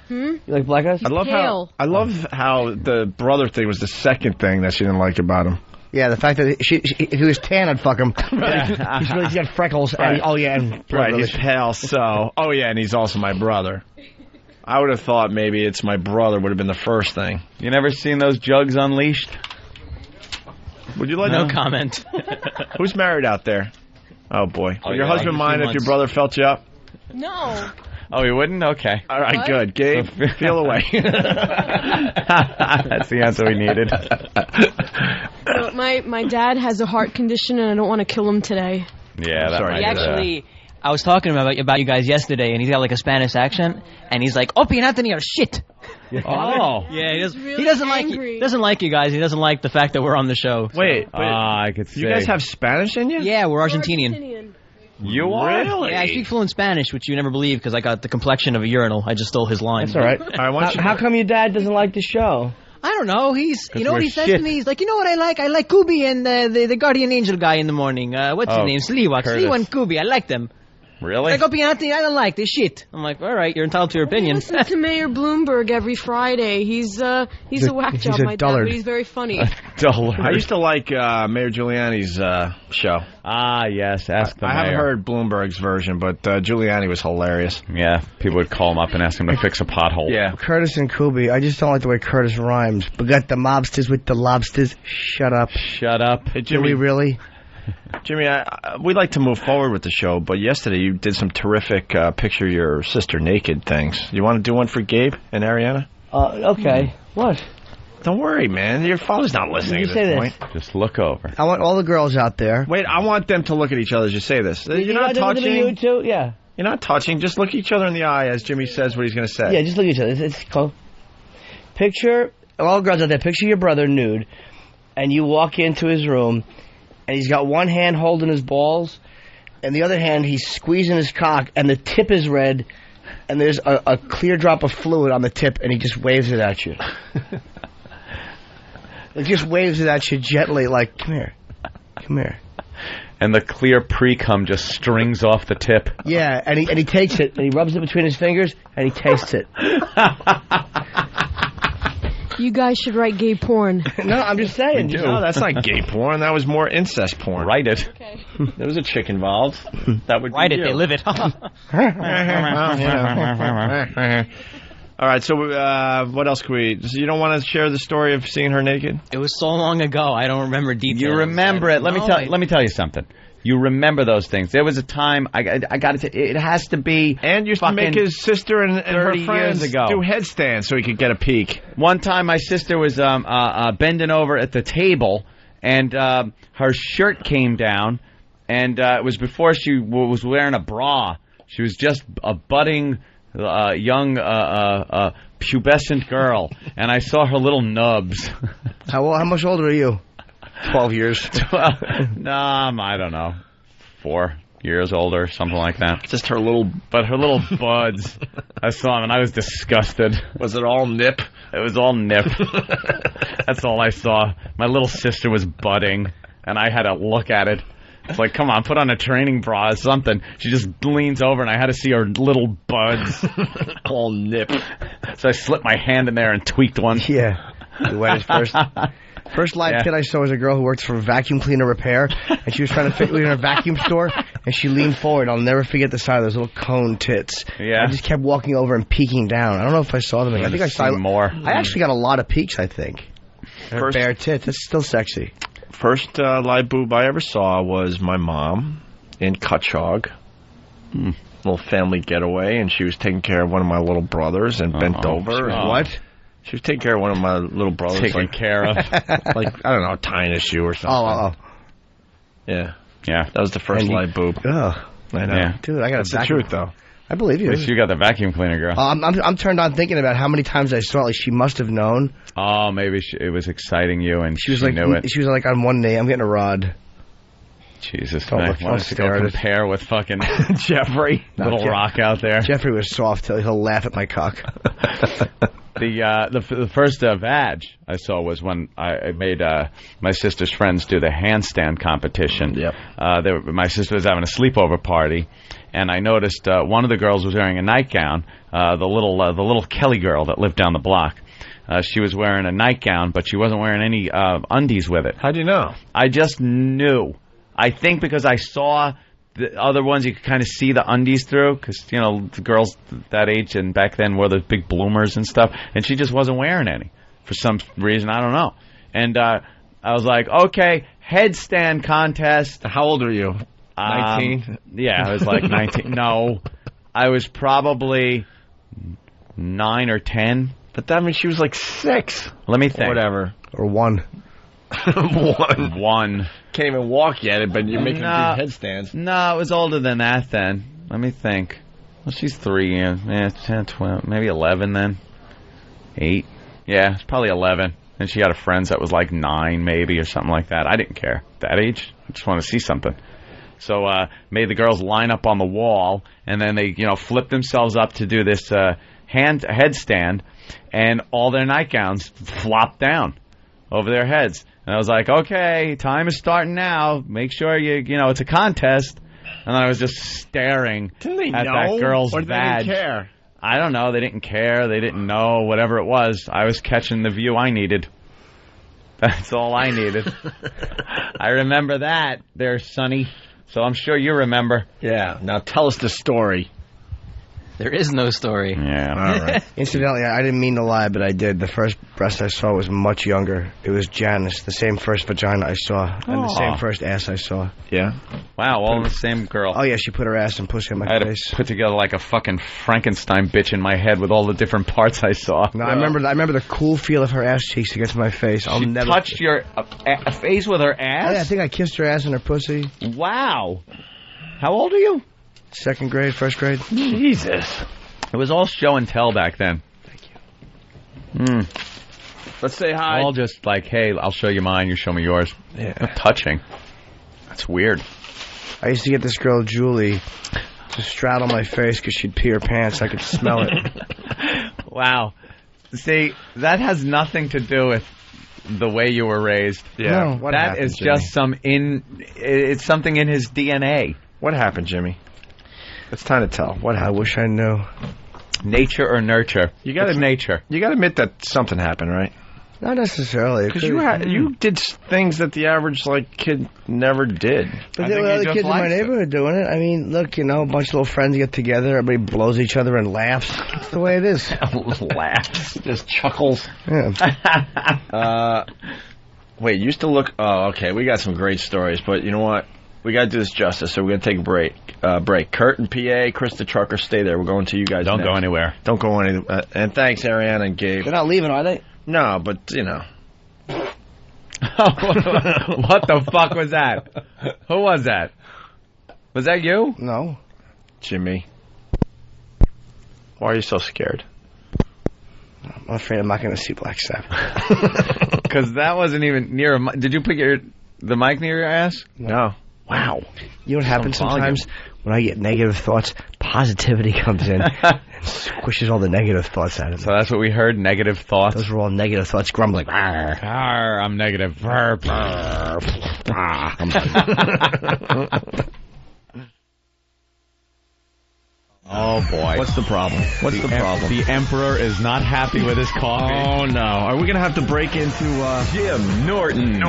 Hmm? You like black guys? He's pale. I love how the brother thing was the second thing that she didn't like about him. Yeah, the fact that if he was tan, I'd fuck him. He's got freckles. Right. And Right, he's pale, so... Oh, yeah, and he's also my brother. I would have thought maybe it's my brother would have been the first thing. You never seen those jugs unleashed? Would you like No comment. Who's married out there? Oh, boy. Would your yeah, husband mind if your brother felt you up? No. Oh, he wouldn't? Okay. All right, What? good. Gabe, feel away. That's the answer we needed. My dad has a heart condition, and I don't want to kill him today. Yeah, that He actually, I was talking about you guys yesterday, and he's got like a Spanish accent, and he's like, Opie and Anthony are shit. Oh. Yeah, he really doesn't like angry. you. Doesn't like you guys. He doesn't like the fact that we're on the show. Wait, I could see. you guys have Spanish in you? Yeah, we're Argentinian. You are? Really? Yeah, I speak fluent Spanish, which you never believe because I got the complexion of a urinal. I just stole his line. That's all right. How come your dad doesn't like the show? I don't know. You know what he says shit. to me? He's like, you know what I like? I like Kubi and the Guardian Angel guy in the morning. What's his name? Sliwa. Curtis. Sliwa and Kubi. I like them. Really? Like Opie and Anthony, I don't like. They shit. I'm like, all right, you're entitled to your opinion. Listen to Mayor Bloomberg every Friday. He's a whack job, my dad, dullard. but he's very funny. I used to like Mayor Giuliani's show. Ah, yes. Ask the I haven't mayor. heard Bloomberg's version, but Giuliani was hilarious. Yeah, people would call him up and ask him to fix a pothole. Yeah. Curtis and Kubi. I just don't like the way Curtis rhymes. We got the mobsters with the lobsters. Shut up. Shut up. Hey, Do we really? Jimmy, we'd like to move forward with the show, but yesterday you did some terrific picture your sister naked things. You want to do one for Gabe and Ariana? Okay. What? Don't worry, man. Your father's not listening You at say this this. point. Just look over. I want all the girls out there. Wait, I want them to look at each other as you say this. You're not touching. You too? Yeah. You're not touching. Just look each other in the eye as Jimmy says what he's going to say. Yeah, just look at each other. It's cool. Picture, all the girls out there, picture your brother nude, and you walk into his room, and he's got one hand holding his balls, and the other hand he's squeezing his cock, and the tip is red, and there's a clear drop of fluid on the tip, and he just waves it at you. He just waves it at you gently, like, come here. Come here. And the clear pre-cum just strings off the tip. Yeah, and he takes it, and he rubs it between his fingers, and he tastes it. You guys should write gay porn. No, I'm just saying. No, that's not gay porn. That was more incest porn. Write it. Okay. There was a chick involved. That would Write be it. you. They live it. All right, so what else can we... You don't want to share the story of seeing her naked? It was so long ago. I don't remember details. You remember it. Let me tell you something. You remember those things. There was a time I got to. It has to be. And used to make his sister and her 30 friends years ago do headstands so he could get a peek. One time, my sister was bending over at the table, and her shirt came down, and it was before she was wearing a bra. She was just a budding young pubescent girl, and I saw her little nubs. How much older are you? 12 years. I don't know. 4 years older, something like that. Just her little buds. I saw them, and I was disgusted. Was it all nip? It was all nip. That's all I saw. My little sister was budding, and I had to look at it. It's like, come on, put on a training bra or something. She just leans over, and I had to see her little buds. All nip. So I slipped my hand in there and tweaked one. Yeah. You went first live kid I saw was a girl who worked for vacuum cleaner repair, and she was trying to fit in her vacuum store, and she leaned forward. I'll never forget the sight of those little cone tits. Yeah. I just kept walking over and peeking down. I don't know if I saw them again. I think I saw more. I actually got a lot of peeks, I think. Her bare tits. That's still sexy. First live boob I ever saw was my mom in Cutchogue. Little family getaway, and she was taking care of one of my little brothers and bent over. What? She was taking care of one of my little brothers. Taking care of? Like, I don't know, tying a shoe or something. Yeah. Yeah. That was the first live boob. Ugh. I know. Yeah. Dude, I got That's the truth, though. I believe you. At least you got the vacuum cleaner, girl. I'm turned on thinking about how many times I saw it. Like, she must have known. Oh, maybe it was exciting you, and She was knew it. She was like, on one day, I'm getting a rod. Jesus, Don't I look- want don't to stare at it. compare with fucking Jeffrey, Little Rock out there. Jeffrey was soft till he'll laugh at my cock. The first vag I saw was when I made my sister's friends do the handstand competition. Yep. My sister was having a sleepover party, and I noticed one of the girls was wearing a nightgown. The little Kelly girl that lived down the block. She was wearing a nightgown, but she wasn't wearing any undies with it. How'd you know? I just knew. I think because I saw the other ones you could kind of see the undies through, because, you know, the girls that age and back then wore those big bloomers and stuff, and she just wasn't wearing any for some reason. I don't know. And I was like, okay, headstand contest. How old are you? 19? Yeah, I was like 19. No, I was probably 9 or 10. But that means she was like 6. Let me think. Whatever. Or 1. One. Can't even walk yet, but you're making them do headstands. No, it was older than that then. Let me think. Well, she's 3, yeah, 10, 12, maybe 11 then. 8. Yeah, it's probably 11. And she had a friend that was like 9 maybe or something like that. I didn't care. That age, I just want to see something. So made the girls line up on the wall, and then they, you know, flipped themselves up to do this headstand, and all their nightgowns flopped down over their heads. And I was like, okay, time is starting now. Make sure you know, it's a contest. And I was just staring at that girl's or did badge. They didn't care? I don't know. They didn't care. They didn't know. Whatever it was, I was catching the view I needed. That's all I needed. I remember that there, Sonny. So I'm sure you remember. Yeah. Now tell us the story. There is no story. Yeah. All right. Incidentally, I didn't mean to lie, but I did. The first breast I saw was much younger. It was Janice, the same first vagina I saw, and the same first ass I saw. Yeah. Wow, all the same girl. Oh, yeah, she put her ass and pussy in my I had face. to put together like a fucking Frankenstein bitch in my head with all the different parts I saw. No, I remember the cool feel of her ass cheeks against my face. She touched your face with her ass? Yeah, I think I kissed her ass and her pussy. Wow. How old are you? 2nd grade, 1st grade. Jesus. It was all show and tell back then. Thank you. Let's say hi. All just like, hey, I'll show you mine, you show me yours. Yeah. Not touching. That's weird. I used to get this girl, Julie, to straddle my face because she'd pee her pants. I could smell it. Wow. See, that has nothing to do with the way you were raised. Yeah. No, that is just it's something in his DNA. What happened, Jimmy? It's time to tell. What happened? I wish I knew. Nature or nurture? You got nature. You got to admit that something happened, right? Not necessarily. Because you did things that the average kid never did. But there were other kids in my neighborhood doing it. I mean, look, you know, a bunch of little friends get together, everybody blows each other and laughs. That's the way it is. Laughs. Just chuckles. Yeah. Wait, you used to look... Oh, okay, we got some great stories, but you know what? We got to do this justice, so we're going to take a break. Kurt and PA, Chris the trucker, stay there. We're going to you guys Don't next. go anywhere. Don't go anywhere. And thanks, Ariana and Gabe. They're not leaving, are they? No, but, you know. What the fuck was that? Who was that? Was that you? No. Jimmy. Why are you so scared? I'm afraid I'm not going to see Black Sabbath. Because that wasn't even near a... Did you put the mic near your ass? No. Wow. You know what happens sometimes? When I get negative thoughts, positivity comes in and squishes all the negative thoughts out of me. So that's what we heard, negative thoughts? Those were all negative thoughts, grumbling. I'm negative. Oh, boy. What's the problem? What's the problem? The Emperor is not happy with his coffee. Oh, no. Are we going to have to break into... Jim Norton.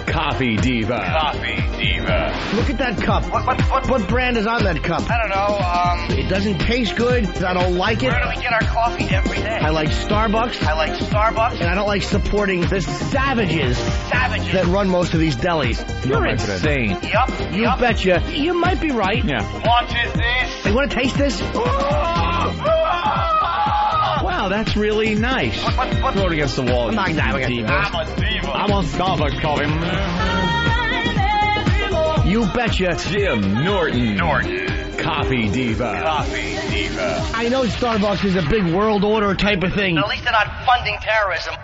Coffee Diva. Look at that cup. What brand is on that cup? I don't know. It doesn't taste good. I don't like it. Where do we get our coffee every day? I like Starbucks. And I don't like supporting the savages that run most of these delis. You're insane. Yup. You betcha. You might be right. Yeah. Want this? Hey, want to taste this? Wow, that's really nice. What? Throw it against the wall. I'm not diving at I'm a diva. I'm on Starbucks coffee. You betcha. Jim Norton. Coffee Diva. I know Starbucks is a big world order type of thing. At least they're not funding terrorism.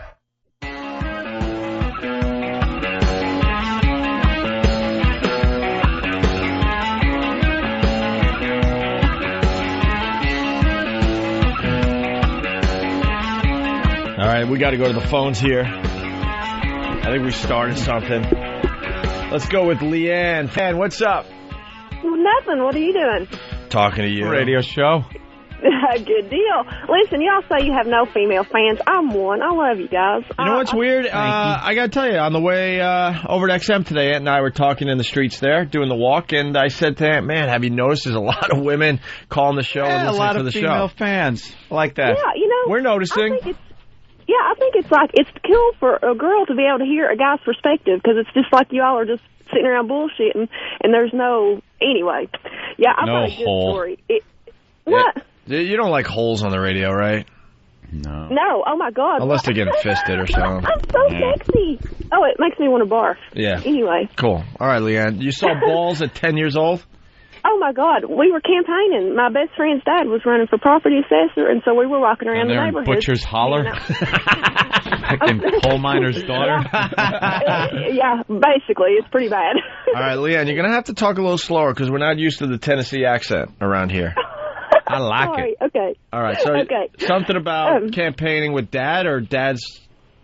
right, we got to go to the phones here. I think we started something. Let's go with Leanne. Fan, what's up? Nothing. What are you doing? Talking to you. Radio show. Good deal. Listen, y'all say you have no female fans. I'm one. I love you guys. You know what's weird? I got to tell you, on the way over to XM today, Aunt and I were talking in the streets there, doing the walk, and I said to Aunt, man, have you noticed there's a lot of women calling the show and listening to the show? A lot of female fans. I like that. Yeah, you know. We're noticing. I think it's like, it's cool for a girl to be able to hear a guy's perspective, because it's just like you all are just sitting around bullshitting, and there's no, anyway. Yeah, I've got a good story. What? You don't like holes on the radio, right? No, oh my God. Unless they're getting fisted or something. I'm so sexy. Oh, it makes me want to barf. Yeah. Anyway. Cool. All right, Leanne. You saw balls at 10 years old? Oh my God. We were campaigning. My best friend's dad was running for property assessor, and so we were walking around the neighborhood. Butcher's Holler? Fucking coal miner's daughter? Yeah, basically. It's pretty bad. All right, Leanne, you're going to have to talk a little slower because we're not used to the Tennessee accent around here. I like it. Okay. All right, so something about campaigning with Dad or Dad's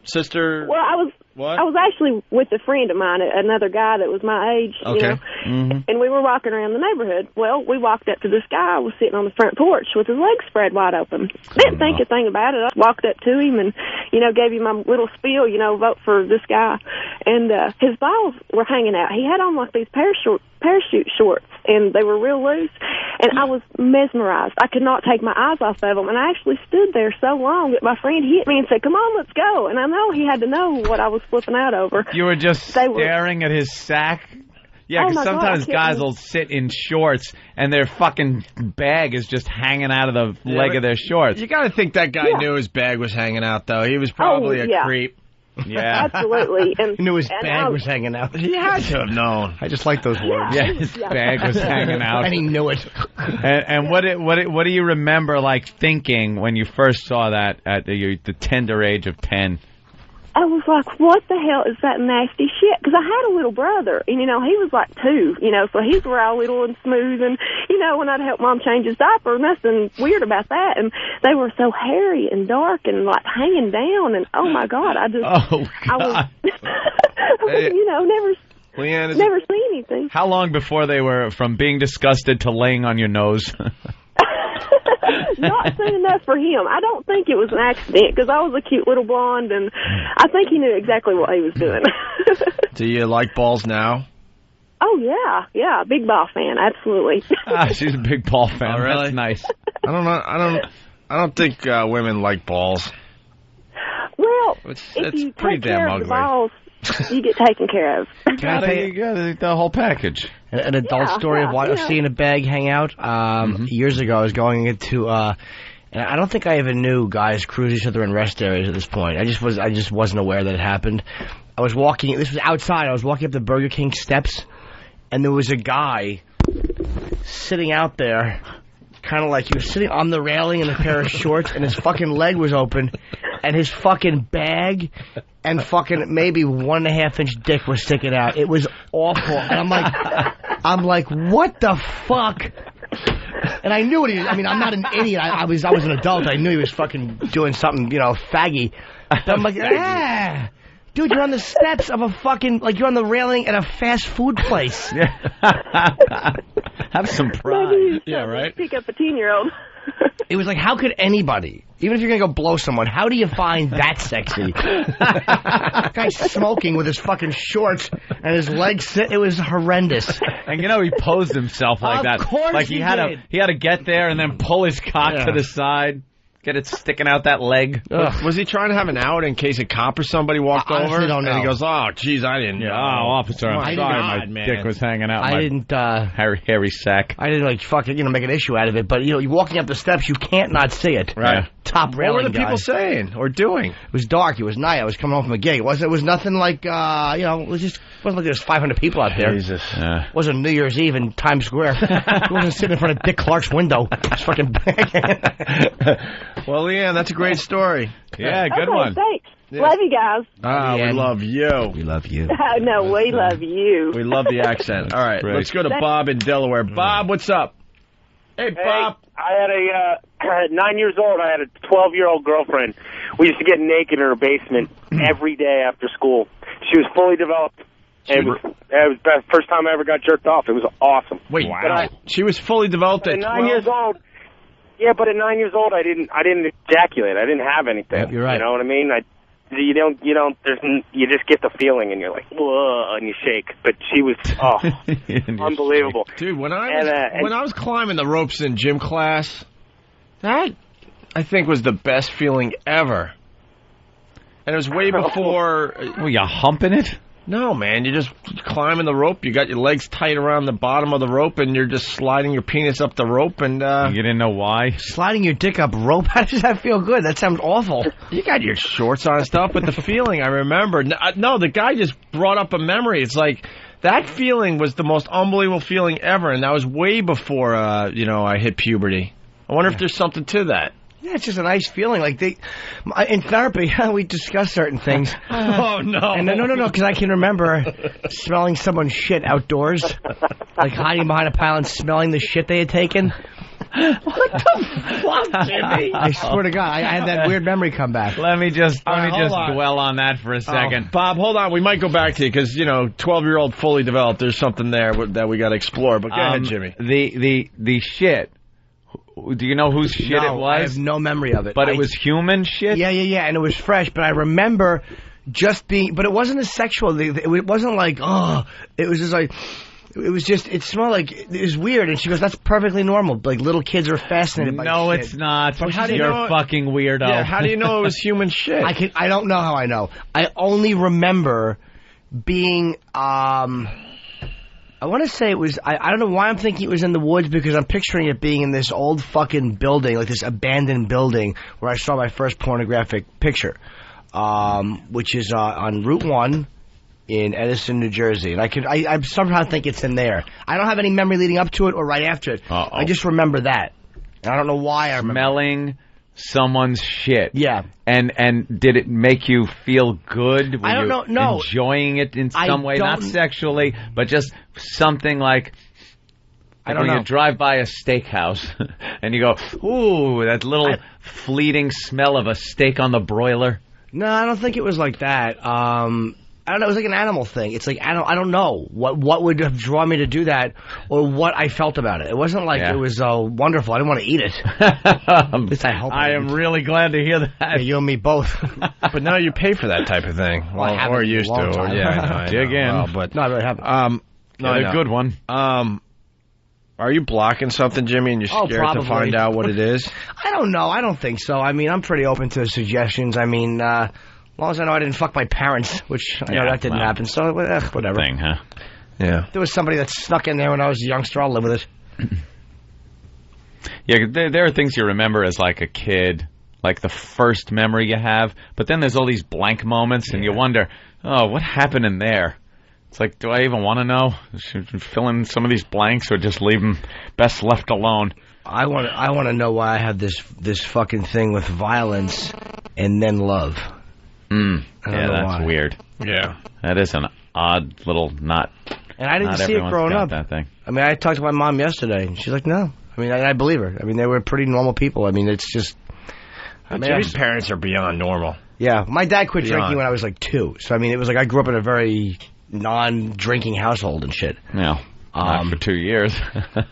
sister? Well, I was actually with a friend of mine, another guy that was my age, you know, and we were walking around the neighborhood. Well, we walked up to this guy who was sitting on the front porch with his legs spread wide open. Didn't think a thing about it. I walked up to him and, you know, gave him my little spiel, you know, vote for this guy. And his balls were hanging out. He had on like these parachute shorts, and they were real loose, and I was mesmerized. I could not take my eyes off of them, and I actually stood there so long that my friend hit me and said, come on, let's go. And I know he had to know what I was flipping out over. You were just staring at his sack? Yeah, because sometimes guys will sit in shorts, and their fucking bag is just hanging out of the leg of their shorts. You got to think that guy knew his bag was hanging out, though. He was probably a creep. Yeah. Absolutely. And he knew his bag was hanging out. He had to have known. I just like those words. Yeah, his bag was hanging out. And he knew it. And what do you remember, like, thinking when you first saw that at the tender age of 10? I was like, what the hell is that nasty shit? Because I had a little brother, and, you know, he was like 2, you know, so he's all little and smooth, and, you know, when I'd help Mom change his diaper, nothing weird about that, and they were so hairy and dark and, like, hanging down, and, oh, my God, I was, you know, Leanne, never seen anything. How long before they were from being disgusted to laying on your nose? Not soon enough for him. I don't think it was an accident, because I was a cute little blonde, and I think he knew exactly what he was doing. Do you like balls now? Oh, yeah, big ball fan, absolutely. She's a big ball fan. Oh, really? That's nice. I don't know. I don't think women like balls. Well, it's if you pretty take care damn of the ugly. balls, you get taken care of. You gotta the whole package. An adult story of seeing a bag hang out. Years ago, I was going into, and I don't think I even knew guys cruise each other in rest areas at this point. I just wasn't aware that it happened. I was walking. This was outside. I was walking up the Burger King steps, and there was a guy sitting out there, kind of like he was sitting on the railing in a pair of shorts, and his fucking leg was open, and his fucking bag and fucking maybe 1.5-inch dick was sticking out. It was awful. And I'm like, what the fuck? And I knew what he was. I mean, I'm not an idiot. I was an adult. I knew he was fucking doing something, you know, faggy. But I'm like, dude, you're on the steps of a fucking, like, you're on the railing at a fast food place. Have some pride. Maybe yeah, right? Pick up a 10-year-old. It was like, how could anybody, even if you're going to go blow someone, how do you find that sexy? Guy's smoking with his fucking shorts and his legs, it was horrendous. And you know, he posed himself like that. Of course like he had to get there and then pull his cock to the side. Get it sticking out that leg. Was he trying to have an out in case a cop or somebody walked over? I don't know. And he goes, oh, geez, I didn't know. Oh, officer, I'm sorry, my dick was hanging out. I didn't, hairy sack. I didn't, like, fucking, you know, make an issue out of it. But, you know, you're walking up the steps, you can't not see it. Right. Top railing What were the guy. people saying or doing? It was dark. It was night. I was coming home from a gig. It was nothing like, you know, it wasn't like there was 500 people out there. Jesus. It wasn't New Year's Eve in Times Square. It wasn't sitting in front of Dick Clark's window. It's fucking Well, Leanne, that's a great story. Yeah, good one. Thanks. Yeah. Love you guys. We love you. We love you. No, we love you. We love the accent. All right, let's go to Bob in Delaware. Bob, what's up? Hey, Bob. I had a 9 years old. I had a 12-year-old girlfriend. We used to get naked in her basement every day after school. She was fully developed. It was the first time I ever got jerked off. It was awesome. Wait, wow. She was fully developed at 9 years old. Yeah, but at 9 years old, I didn't ejaculate. I didn't have anything. Yep, you're right. You know what I mean? You just get the feeling, and you're like, whoa, and you shake. But she was, unbelievable. Dude, when I was climbing the ropes in gym class, that, I think, was the best feeling ever. And it was way before... Were you humping it? No, man, you're just climbing the rope. You got your legs tight around the bottom of the rope, and you're just sliding your penis up the rope. And you didn't know why? Sliding your dick up rope? How does that feel good? That sounds awful. You got your shorts on and stuff, but the feeling, I remember. No, the guy just brought up a memory. It's like, that feeling was the most unbelievable feeling ever, and that was way before, I hit puberty. I wonder if there's something to that. Yeah, it's just a nice feeling. Like in therapy, we discuss certain things. Oh no! And no, because I can remember smelling someone's shit outdoors, like hiding behind a pile and smelling the shit they had taken. What the fuck, Jimmy? I swear to God, I had that weird memory come back. Let me just dwell on that for a second. Bob, hold on. We might go back to you because 12-year-old fully developed. There's something there that we got to explore. But go ahead, Jimmy. The shit. Do you know whose shit it was? I have no memory of it. But it was human shit? Yeah, and it was fresh. But I remember just being... But it wasn't a sexual... It wasn't like, it was just like... It smelled like... It was weird. And she goes, that's perfectly normal. Like, little kids are fascinated by shit. No, it's not. But how do You're fucking weirdo. Yeah, how do you know it was human shit? I don't know how I know. I only remember being... I want to say it was, I don't know why I'm thinking it was in the woods, because I'm picturing it being in this old fucking building, like this abandoned building, where I saw my first pornographic picture, which is on Route 1 in Edison, New Jersey. And I somehow think it's in there. I don't have any memory leading up to it or right after it. I just remember that. And I don't know why I remember. Smelling someone's shit. Yeah. And did it make you feel good? I don't know. No. Enjoying it in some way, not sexually, but just something like I don't know. You drive by a steakhouse and you go, ooh, that little fleeting smell of a steak on the broiler. No, I don't think it was like that. I don't know. It was like an animal thing. It's like I don't know what would have drawn me to do that, or what I felt about it. It wasn't like it was wonderful. I didn't want to eat it. At least I hope. I am really glad to hear that. Yeah, you and me both. But now you pay for that type of thing. Well, or used to. Or, yeah, dig in. Well, but no, I really haven't. A good one. Are you blocking something, Jimmy, and you're scared to find out what it is? I don't know. I don't think so. I mean, I'm pretty open to suggestions. I mean, as long as I know I didn't fuck my parents, which I know that didn't happen, so whatever. Thing, huh? Yeah. If there was somebody that snuck in there when I was a youngster, I'll live with it. Yeah, there are things you remember as like a kid, like the first memory you have, but then there's all these blank moments, and you wonder, what happened in there? It's like, do I even want to know? Should we fill in some of these blanks, or just leave them best left alone? I want to know why I have this fucking thing with violence and then love. Yeah, that's weird. Yeah. That is an odd little knot. And I didn't see it growing up. That thing. I mean, I talked to my mom yesterday, and she's like, no. I mean, I believe her. I mean, they were pretty normal people. I mean, it's just... Jimmy's parents are beyond normal. Yeah. My dad quit drinking when I was like 2. So, I mean, it was like I grew up in a very non-drinking household and shit. Yeah. Not for 2 years.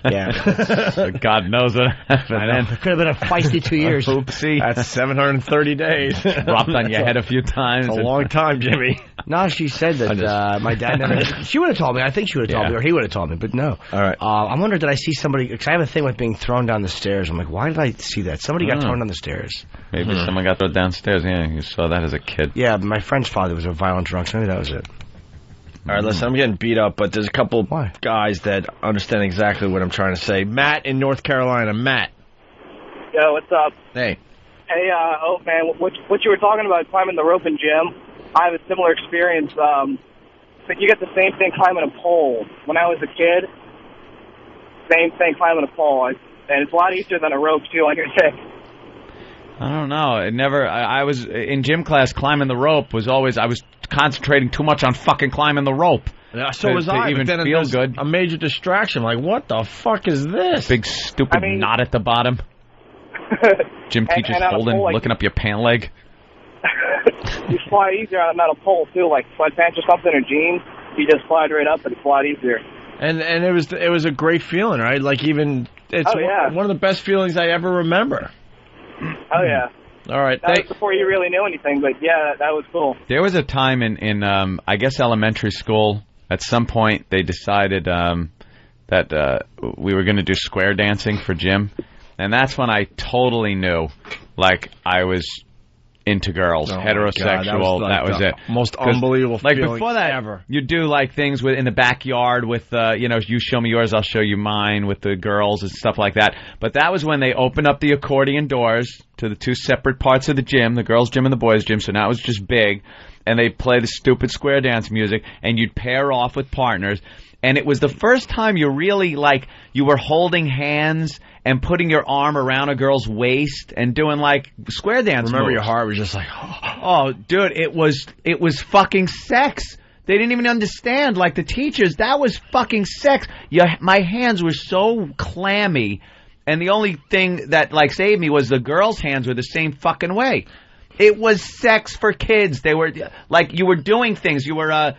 Yeah. So God knows what happened. It could have been a feisty 2 years. Oopsie. That's 730 days. Dropped on your head a few times. It's a long time, Jimmy. No, she said that my dad never... She would have told me. I think she would have told me, or he would have told me, but no. All right. I wonder, did I see somebody... Because I have a thing with being thrown down the stairs. I'm like, why did I see that? Somebody got thrown down the stairs. Maybe someone got thrown downstairs. Yeah, you saw that as a kid. Yeah, my friend's father was a violent drunk, so maybe that was it. All right, listen, I'm getting beat up, but there's a couple guys that understand exactly what I'm trying to say. Matt in North Carolina. Matt. Yo, what's up? Hey. Hey, man, what you were talking about climbing the rope in gym, I have a similar experience. It's like you get the same thing climbing a pole. When I was a kid, same thing climbing a pole. And it's a lot easier than a rope, too, on your dick. I don't know. It never... I was... In gym class, climbing the rope was always... I was concentrating too much on fucking climbing the rope. So was I. Even but then feel good. A major distraction. Like, what the fuck is this? Big stupid knot at the bottom. Gym teacher's holding, looking up your pant leg. You slide easier on a metal pole too, like sweatpants or something or jeans. You just slide right up and slide easier. And it was a great feeling, right? Like it's one of the best feelings I ever remember. Oh yeah. All right. That was before you really knew anything, but yeah, that was cool. There was a time in I guess elementary school. At some point, they decided that we were going to do square dancing for gym, and that's when I totally knew, like, I was into girls, heterosexual. God, that was it. Most unbelievable like feeling before that ever. You do like things in the backyard with you show me yours, I'll show you mine with the girls and stuff like that. But that was when they opened up the accordion doors to the two separate parts of the gym, the girls' gym and the boys' gym. So now it was just big, and they play the stupid square dance music, and you'd pair off with partners. And it was the first time you really, like, you were holding hands and putting your arm around a girl's waist and doing, like, square dance Remember, moves. your heart was just like, oh, dude, it was fucking sex. They didn't even understand, like, the teachers. That was fucking sex. My hands were so clammy, and the only thing that, like, saved me was the girls' hands were the same fucking way. It was sex for kids. They were, like, you were doing things. You were,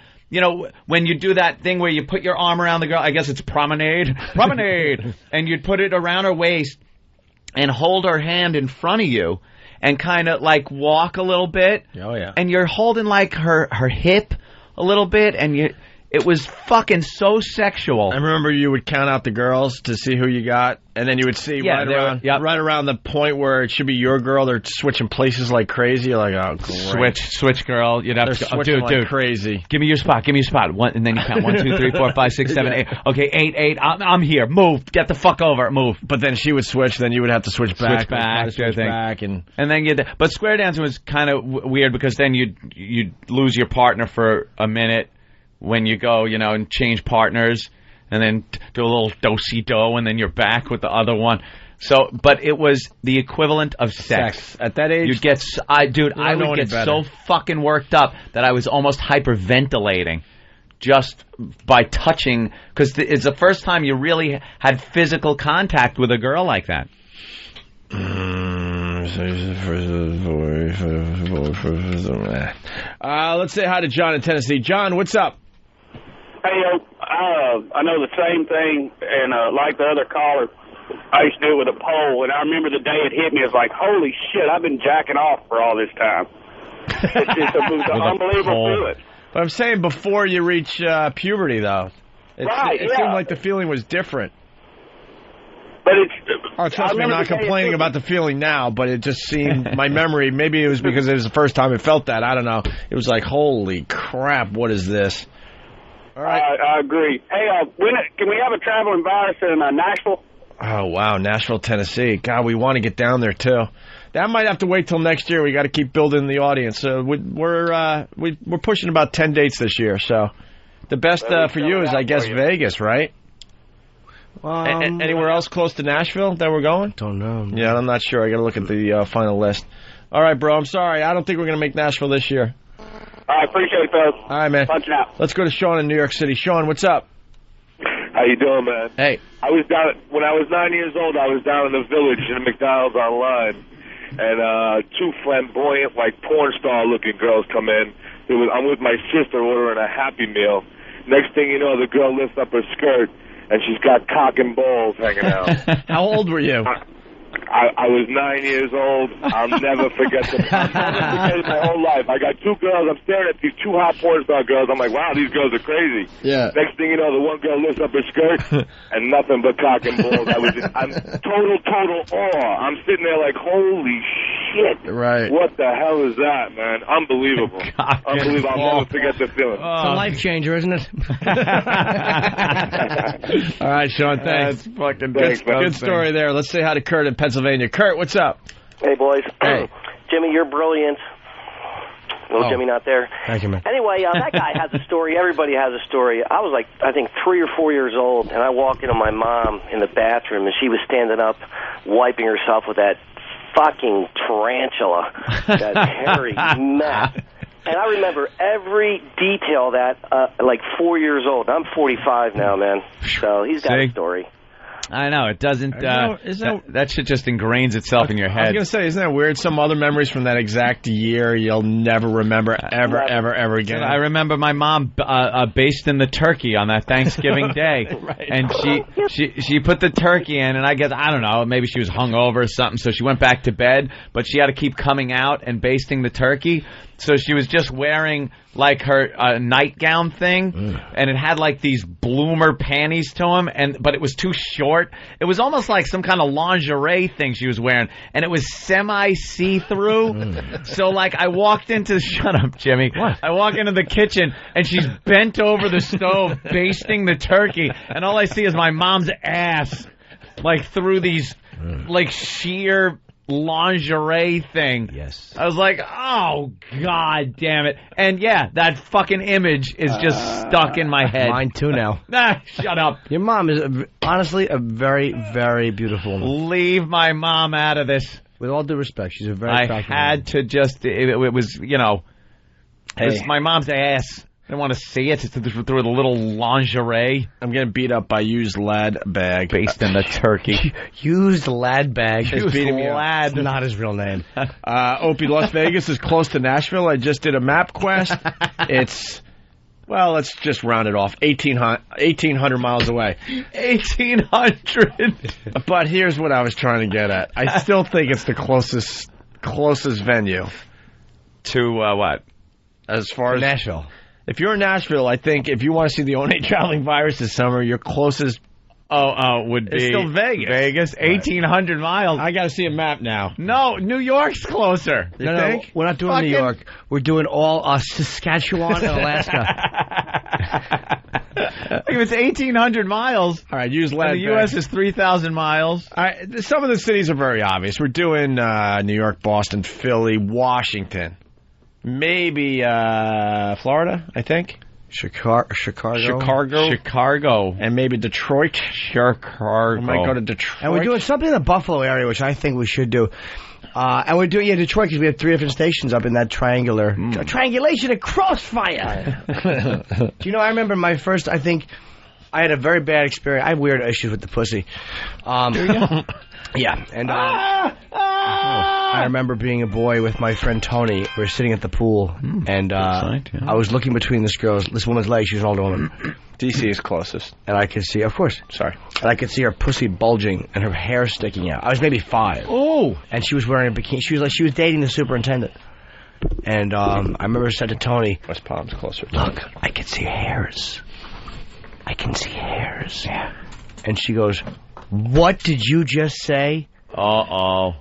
when you do that thing where you put your arm around the girl, I guess it's promenade, and you'd put it around her waist and hold her hand in front of you and kind of, like, walk a little bit. Oh, yeah. And you're holding, like, her hip a little bit, and it was fucking so sexual. I remember you would count out the girls to see who you got, and then you would see right around the point where it should be your girl. They're switching places like crazy. You're like, oh, great. Switch girl. You'd have to go, dude, crazy. Give me your spot. One, and then you count 1, 2, 3, 4, 5, 6, 7, 8. Okay, 8. I'm here. Move. Get the fuck over. Move. But then she would switch. Then you would have to switch back. And then but square dancing was kind of weird because then you'd lose your partner for a minute when you go, and change partners, and then do a little do-si-do, and then you're back with the other one. So, but it was the equivalent of sex. At that age, you'd get, I would get so fucking worked up that I was almost hyperventilating just by touching, because it's the first time you really had physical contact with a girl like that. Let's say hi to John in Tennessee. John, what's up? Hey, I know the same thing, and like the other caller, I used to do it with a pole, and I remember the day it hit me, it was like, holy shit, I've been jacking off for all this time. It's just an unbelievable feeling. But I'm saying before you reach puberty, though. It seemed like the feeling was different. But it's... trust me, I'm not complaining about the feeling now, but it just seemed, my memory, maybe it was because it was the first time it felt that, I don't know. It was like, holy crap, what is this? All right. I agree. Hey, can we have a traveling virus in Nashville? Oh, wow, Nashville, Tennessee. God, we want to get down there, too. That might have to wait till next year. We got to keep building the audience. We're pushing about 10 dates this year, so the best for you is, I guess, Vegas, right? Anywhere else close to Nashville that we're going? Don't know. Yeah, I'm not sure. I got to look at the final list. All right, bro, I'm sorry. I don't think we're going to make Nashville this year. I appreciate it, fellas. All right, man. Punching out. Let's go to Sean in New York City. Sean, what's up? How you doing, man? Hey. When I was 9 years old, I was down in the village in a McDonald's online, and two flamboyant, like porn star looking girls come in. I'm with my sister ordering a Happy Meal. Next thing you know, the girl lifts up her skirt, and she's got cock and balls hanging out. How old were you? I was 9 years old. I'll never forget them. I'll never forget it my whole life. I got two girls. I'm staring at these two hot porn star girls. I'm like, wow, these girls are crazy. Yeah. Next thing you know, the one girl lifts up her skirt and nothing but cock and balls. I'm total awe. I'm sitting there like, holy shit. Right. What the hell is that, man? Unbelievable. Unbelievable. I'll never forget the feeling. It's a life changer, isn't it? All right, Sean, thanks. Good story there. Let's say hi to Kurt in Pennsylvania. Kurt, what's up? Hey, boys. Hey. Jimmy, you're brilliant. Jimmy not there. Thank you, man. Anyway, that guy has a story. Everybody has a story. I was like, I think 3 or 4 years old, and I walked into my mom in the bathroom, and she was standing up, wiping herself with that fucking tarantula, that hairy mess. And I remember every detail of that, like 4 years old. I'm 45 now, man. So he's got a story. I know, it doesn't, that shit just ingrains itself in your head. I was going to say, isn't that weird? Some other memories from that exact year you'll never remember ever again. I remember my mom basting the turkey on that Thanksgiving day. Right. And she put the turkey in, and I don't know, maybe she was hungover or something, so she went back to bed, but she had to keep coming out and basting the turkey. So she was just wearing, like, her nightgown thing, and it had, like, these bloomer panties to them, but it was too short. It was almost like some kind of lingerie thing she was wearing, and it was semi-see-through. So, like, I walked into... Shut up, Jimmy. What? I walk into the kitchen, and she's bent over the stove, basting the turkey, and all I see is my mom's ass, like, through these, like, sheer... lingerie thing. Yes. I was like, oh, God damn it. And yeah, that fucking image is just stuck in my head. Mine too now. Shut up. Your mom is honestly a very, very beautiful woman. Leave my mom out of this. With all due respect, she's a very I had to just, it was, you know, it's my mom's ass. I didn't want to see it. It's through the little lingerie. I'm getting beat up by used lad bag. Based in the turkey. Used lad bag. Used lad. It's not his real name. Opie, Las Vegas is close to Nashville. I just did a map quest. It's, well, let's just round it off. 1,800 miles away. 1,800. But here's what I was trying to get at. I still think it's the closest venue. To what? As far as Nashville. If you're in Nashville, I think if you want to see the only traveling virus this summer, your closest would be... It's still Vegas. Vegas, 1,800 miles. I got to see a map now. No, New York's closer. You think? We're not doing New York. We're doing all Saskatchewan and Alaska. If it's 1,800 miles, all right, use lad. The U.S. is 3,000 miles. All right, some of the cities are very obvious. We're doing New York, Boston, Philly, Washington. Maybe Florida, I think. Chicago. And maybe Detroit. Chicago. We might go to Detroit. And we're doing something in the Buffalo area, which I think we should do. And we're doing Detroit because we have 3 different stations up in that triangular triangulation and crossfire. Do you know? I remember my first. I think I had a very bad experience. I have weird issues with the pussy. Do you? Yeah, and I remember being a boy with my friend Tony. We were sitting at the pool, and I was looking between this woman's legs. She's an older woman. DC is closest, and I could see, of course. Sorry, and I could see her pussy bulging and her hair sticking out. I was maybe 5. Oh, and she was wearing a bikini. She was dating the superintendent. And I remember I said to Tony, West Palm's closer. Look, I can see hairs. I can see hairs. Yeah. And she goes, what did you just say? Uh-oh.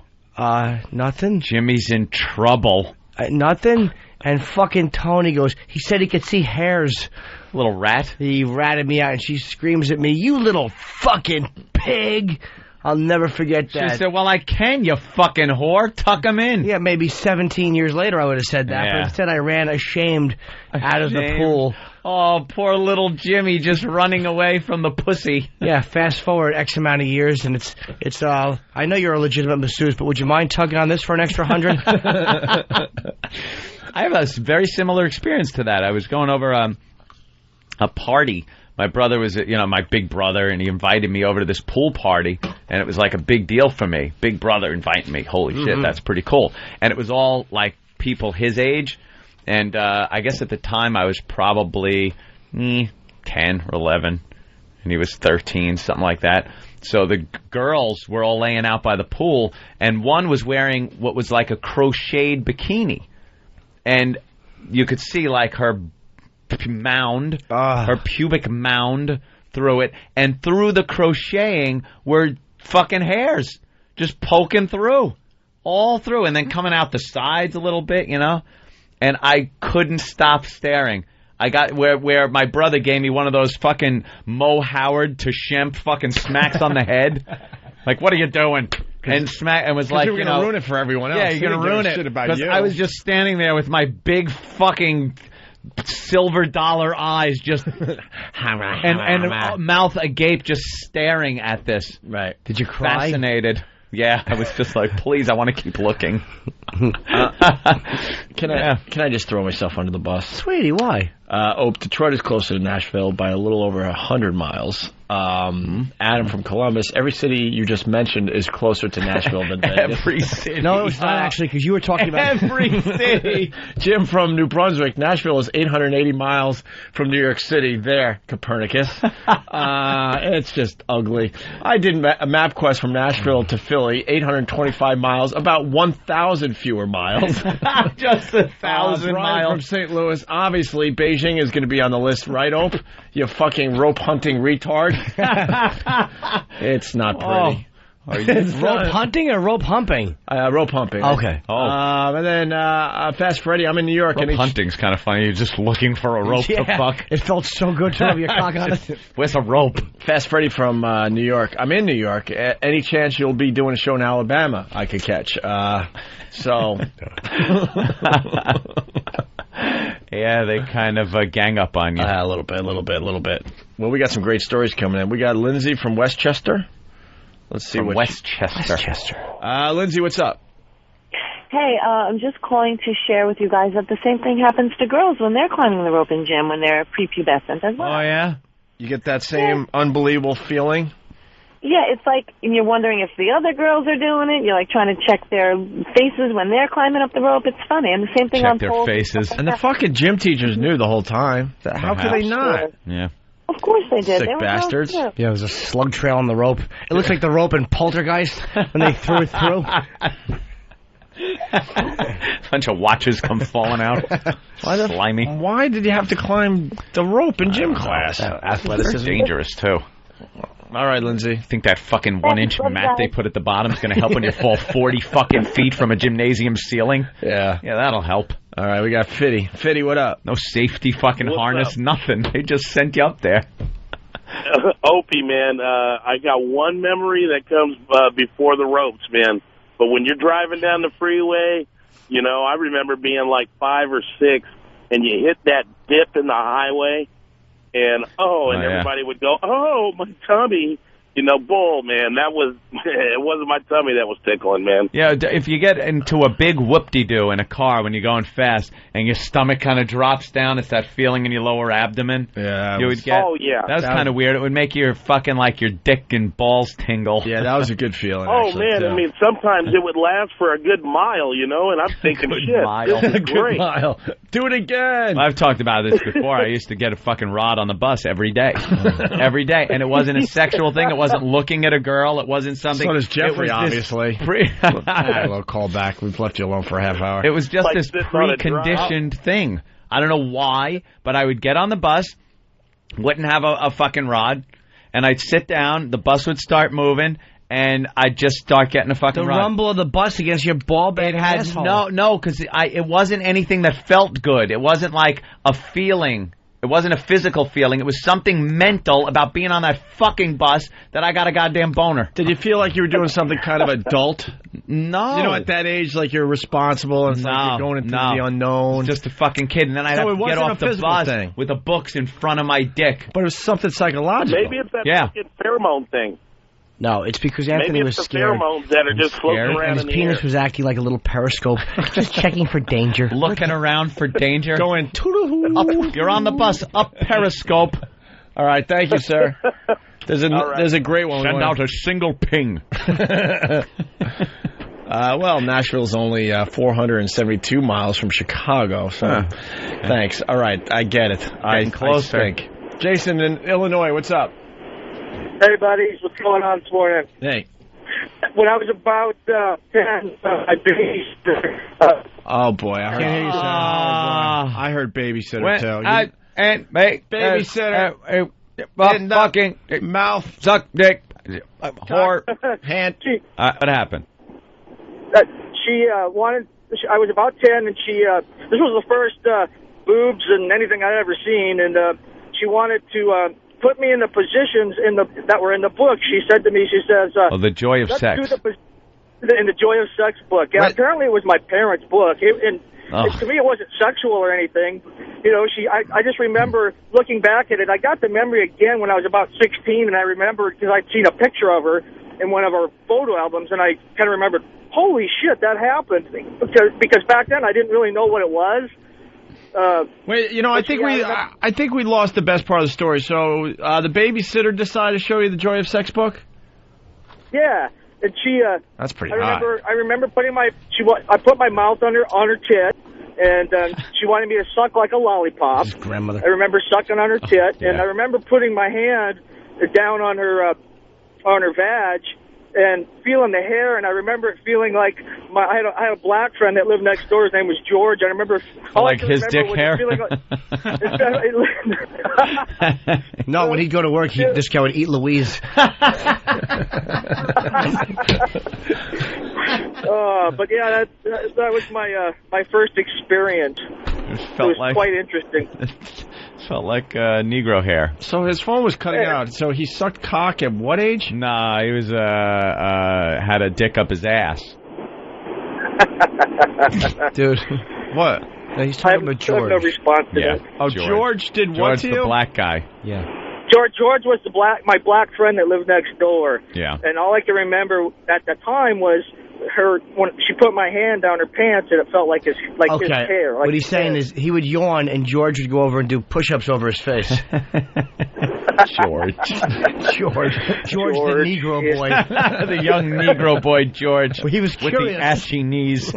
Nothing. Jimmy's in trouble. Nothing. And fucking Tony goes, he said he could see hairs. Little rat. He ratted me out, and she screams at me, you little fucking pig. I'll never forget that. She said, well, I can, you fucking whore. Tuck him in. Yeah, maybe 17 years later I would have said that, but instead I ran ashamed out of the pool. Oh, poor little Jimmy just running away from the pussy. Yeah, fast forward X amount of years, and it's I know you're a legitimate masseuse, but would you mind tugging on this for an extra 100? I have a very similar experience to that. I was going over a party. My brother was, my big brother, and he invited me over to this pool party, and it was like a big deal for me. Big brother inviting me. Holy shit, that's pretty cool. And it was all like people his age. And I guess at the time I was probably 10 or 11, and he was 13, something like that. So the girls were all laying out by the pool, and one was wearing what was like a crocheted bikini. And you could see like her mound, her pubic mound through it, and through the crocheting were fucking hairs just poking through, all through, and then coming out the sides a little bit, And I couldn't stop staring. I got where my brother gave me one of those fucking Mo Howard to Shemp fucking smacks on the head. Like, what are you doing? And was like, you're gonna ruin it for everyone else. Yeah, you're gonna ruin it because I was just standing there with my big fucking silver dollar eyes, just and mouth agape, just staring at this. Right? Did you cry? Fascinated. Yeah, I was just like, please, I want to keep looking. Can I just throw myself under the bus? Sweetie, why? Detroit is closer to Nashville by a little over 100 miles. Adam from Columbus. Every city you just mentioned is closer to Nashville than Vegas. Every city. No, it's not actually, because you were talking about every city. Jim from New Brunswick. Nashville is 880 miles from New York City. There, Copernicus. It's just ugly. I did a MapQuest from Nashville to Philly, 825 miles, about 1,000 fewer miles. Just 1,000 miles. From St. Louis. Obviously, Beijing is going to be on the list, right, Ope? You fucking rope hunting retard. It's not pretty. Rope hunting or rope humping? Rope humping. Okay. And then Fast Freddy, I'm in New York. Rope hunting's kind of funny. You're just looking for a rope to fuck. It felt so good to have your cock on it. Where's a rope? Fast Freddy from New York. I'm in New York. Any chance you'll be doing a show in Alabama I could catch? Yeah, they kind of gang up on you. A little bit. Well, we got some great stories coming in. We got Lindsay from Westchester. Let's see what Westchester. Lindsay, what's up? Hey, I'm just calling to share with you guys that the same thing happens to girls when they're climbing the rope in gym when they're prepubescent as well. Oh, yeah? You get that same unbelievable feeling? Yeah, it's like you're wondering if the other girls are doing it. You're like trying to check their faces when they're climbing up the rope. It's funny. And the same thing on poles. Check their faces. And the fucking gym teachers knew the whole time. How could they not? Yeah. Of course they did. Sick bastards. Yeah, there was a slug trail on the rope. It looks like the rope in Poltergeist when they threw it through. A bunch of watches come falling out. Slimy. Why did you have to climb the rope in gym class? Athleticism. Dangerous, too. All right, Lindsay. Think that fucking 1-inch mat they put at the bottom is going to help when you fall 40 fucking feet from a gymnasium ceiling? Yeah. Yeah, that'll help. All right, we got Fitty. Fitty, what up? No safety fucking harness, nothing. They just sent you up there. Opie, man, I got one memory that comes before the ropes, man. But when you're driving down the freeway, you know, I remember being like 5 or 6, and you hit that dip in the highway, and everybody would go, oh, my tummy. You know, bull, man, that was, it wasn't my tummy that was tickling, man. Yeah, if you get into a big whoop-de-doo in a car when you're going fast and your stomach kind of drops down, it's that feeling in your lower abdomen. Yeah. You would get, oh, yeah. That was kind of weird. It would make your fucking, like, your dick and balls tingle. Yeah, that was a good feeling, Oh, actually, man, too. I mean, sometimes it would last for a good mile, you know, and I'm thinking, shit, this is great. Good mile. Do it again. I've talked about this before. I used to get a fucking rod on the bus every day. Every day. And it wasn't a sexual thing. It wasn't looking at a girl. It wasn't something. So does Jeffrey, it was obviously. A little call back. We've left you alone for a half hour. It was just Like this sitting on a preconditioned thing. I don't know why, but I would get on the bus, wouldn't have a fucking rod, and I'd sit down, the bus would start moving, and I'd just start getting a fucking rod. The rumble of the bus against your ball bag asshole. No, because it wasn't anything that felt good. It wasn't like a feeling. It wasn't a physical feeling. It was something mental about being on that fucking bus that I got a goddamn boner. Did you feel like you were doing something kind of adult? No. You know, at that age, like you're responsible and it's like you're going into the unknown. Just a fucking kid. And then I'd have to get off the bus with the books in front of my dick. But it was something psychological. Maybe it's that fucking pheromone thing. No, it's because Anthony was scared. Maybe it's the pheromones that are just floating around and his penis was acting like a little periscope, just checking for danger. Looking around for danger. Going, up, you're on the bus, up periscope. All right, thank you, sir. There's a great one. Send out a single ping. Well, Nashville's only 472 miles from Chicago, so thanks. All right, I get it. I think. Jason in Illinois, what's up? Hey, buddies, what's going on this morning? Hey. When I was about 10, I babysitter. Oh, boy, I heard babysitter. I heard babysitter, too. And make babysitter. Fucking mouth. Suck dick. Whore. Hand. What happened? She wanted, I was about 10, and she, this was the first boobs and anything I'd ever seen, and she wanted to put me in the positions that were in the book. She said to me, she says... The Joy of Sex. In the Joy of Sex book. Yeah, apparently it was my parents' book. To me, it wasn't sexual or anything. You know, I just remember looking back at it. I got the memory again when I was about 16, and I remember because I'd seen a picture of her, in one of our photo albums, and I kind of remembered, holy shit, that happened. Because back then I didn't really know what it was. Wait, I think we lost the best part of the story. So the babysitter decided to show you the Joy of Sex book? Yeah, and she. That's pretty I remember putting I put my mouth on her tit, and she wanted me to suck like a lollipop. His grandmother. I remember sucking on her tit, and I remember putting my hand down on her vag and feeling the hair, and I remember it feeling like I had a black friend that lived next door. His name was George. I remember like his dick hair. No, when he'd go to work, this guy would eat Louise. But yeah, that was my first experience. It was quite interesting. Felt like Negro hair. So his phone was cutting out. So he sucked cock at what age? Nah, he was had a dick up his ass. Dude, what? No, he's talking about George. I have no response to that. Oh, George did what to you? George, the black guy. Yeah. George was my black friend that lived next door. Yeah. And all I can remember at the time was when she put my hand down her pants, and it felt like his hair. Like what he's saying is he would yawn, and George would go over and do push-ups over his face. George, the Negro boy, the young Negro boy, George. Well, he was with curious. the ashy knees.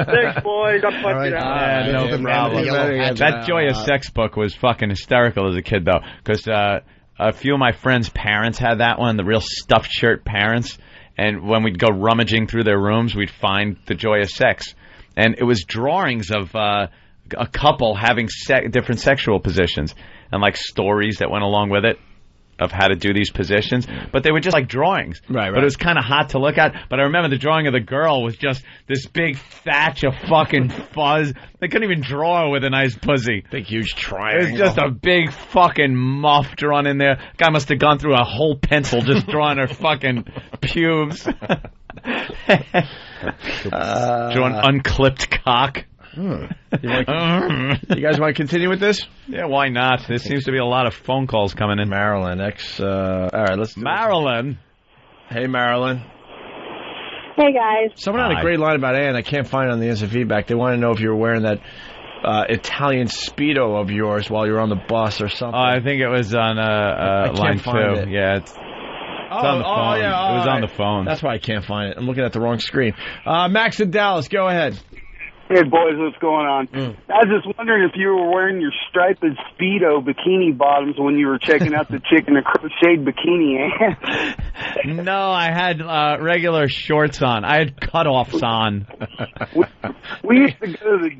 Thanks, boys. I'm punching out. No problem. That Joy of Sex book was fucking hysterical as a kid, though, because a few of my friends' parents had that one, the real stuffed shirt parents, and when we'd go rummaging through their rooms, we'd find the Joy of Sex, and it was drawings of a couple having different sexual positions and like stories that went along with it of how to do these positions, but they were just like drawings. Right. But it was kind of hot to look at. But I remember the drawing of the girl was just this big thatch of fucking fuzz. They couldn't even draw her with a nice pussy. Big, huge triangle. It was just a big fucking muff drawn in there. Guy must have gone through a whole pencil just drawing her fucking pubes. Drawn unclipped cock. You guys want to continue with this? Yeah, why not? There seems to be a lot of phone calls coming in. Marilyn, all right, let's do Marilyn. Hey, Marilyn. Hey, guys. Someone had a great line about Ann. I can't find it on the instant feedback. They want to know if you were wearing that Italian Speedo of yours while you were on the bus or something. I think it was on line 2. It. Yeah, it's on the phone. Yeah, it was on the phone. That's why I can't find it. I'm looking at the wrong screen. Max in Dallas, go ahead. Hey, boys, what's going on? I was just wondering if you were wearing your striped Speedo bikini bottoms when you were checking out the chick in the crocheted bikini, No, I had regular shorts on. I had cutoffs on. We used to go to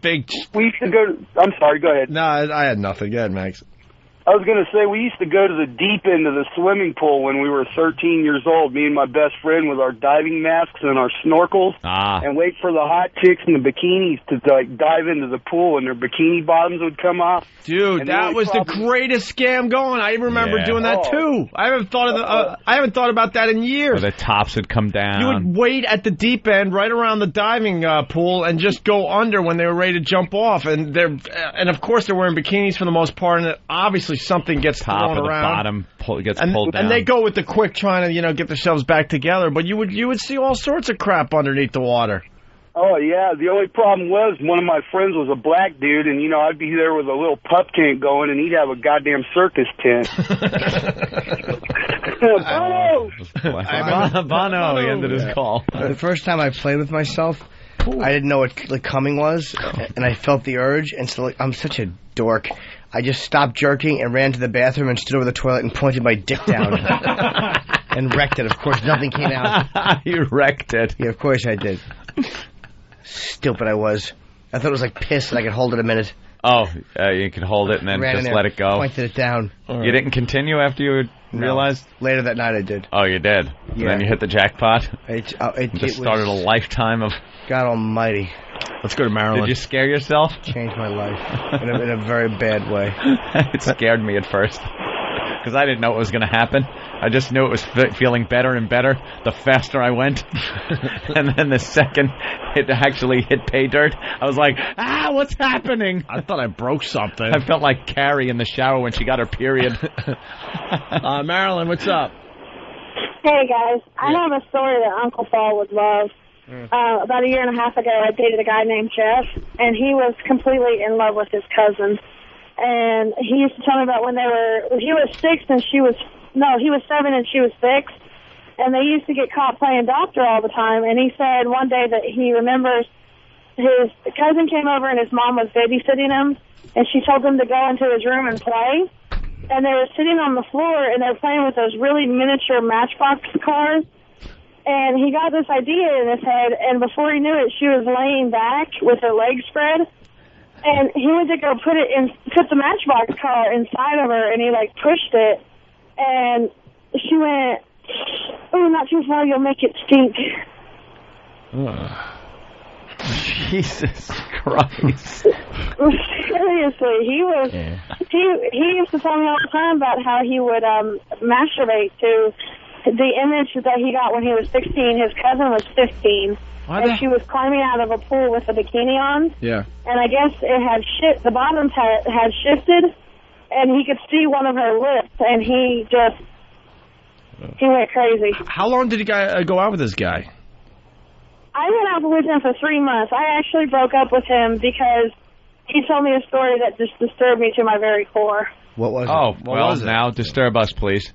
I'm sorry, go ahead. No, I had nothing. Go ahead, Max. I was going to say, we used to go to the deep end of the swimming pool when we were 13 years old, me and my best friend with our diving masks and our snorkels, and wait for the hot chicks in the bikinis to dive into the pool, and their bikini bottoms would come off. Dude, that was the greatest scam going. I remember doing that too. I haven't thought about that in years. Where the tops would come down. You would wait at the deep end, right around the diving pool, and just go under when they were ready to jump off. And of course they're wearing bikinis for the most part, and obviously something gets thrown around. Bottom gets pulled down. And they go with the quick trying to, get themselves back together. But you would see all sorts of crap underneath the water. Oh, yeah. The only problem was one of my friends was a black dude, and, I'd be there with a little pup tent going, and he'd have a goddamn circus tent. Bono, he ended his call. The first time I played with myself, I didn't know what coming was, and I felt the urge, and so I'm such a dork. I just stopped jerking and ran to the bathroom and stood over the toilet and pointed my dick down and wrecked it. Of course, nothing came out. You wrecked it. Yeah, of course I did. Stupid I was. I thought it was like piss and I could hold it a minute. Oh, you could hold it and then just let it go. Pointed it down. You didn't continue after you realized? Later that night I did. Oh, you did? Yeah. And then you hit the jackpot? It started a lifetime of... God almighty. Let's go to Maryland. Did you scare yourself? Changed my life in a very bad way. It scared me at first. because I didn't know it was going to happen. I just knew it was feeling better and better the faster I went. And then the second it actually hit pay dirt, I was like, what's happening? I thought I broke something. I felt like Carrie in the shower when she got her period. Marilyn, what's up? Hey, guys. I have a story that Uncle Paul would love. About a year and a half ago, I dated a guy named Jeff, and he was completely in love with his cousin. And he used to tell me about when he was 6 and he was 7 and she was 6. And they used to get caught playing doctor all the time. And he said one day that he remembers his cousin came over and his mom was babysitting him. And she told him to go into his room and play. And they were sitting on the floor and they were playing with those really miniature Matchbox cars. And he got this idea in his head. And before he knew it, she was laying back with her legs spread. And he went to go put the Matchbox car inside of her, and he, pushed it. And she went, "Oh, not too far, you'll make it stink." Jesus Christ. Seriously, he used to tell me all the time about how he would masturbate to the image that he got when he was 16. His cousin was 15. And she was climbing out of a pool with a bikini on. Yeah. And I guess it had the bottoms had shifted, and he could see one of her lips, and he went crazy. How long did you go out with this guy? I went out with him for 3 months. I actually broke up with him because he told me a story that just disturbed me to my very core. What was it? Oh, well, now disturb us, please.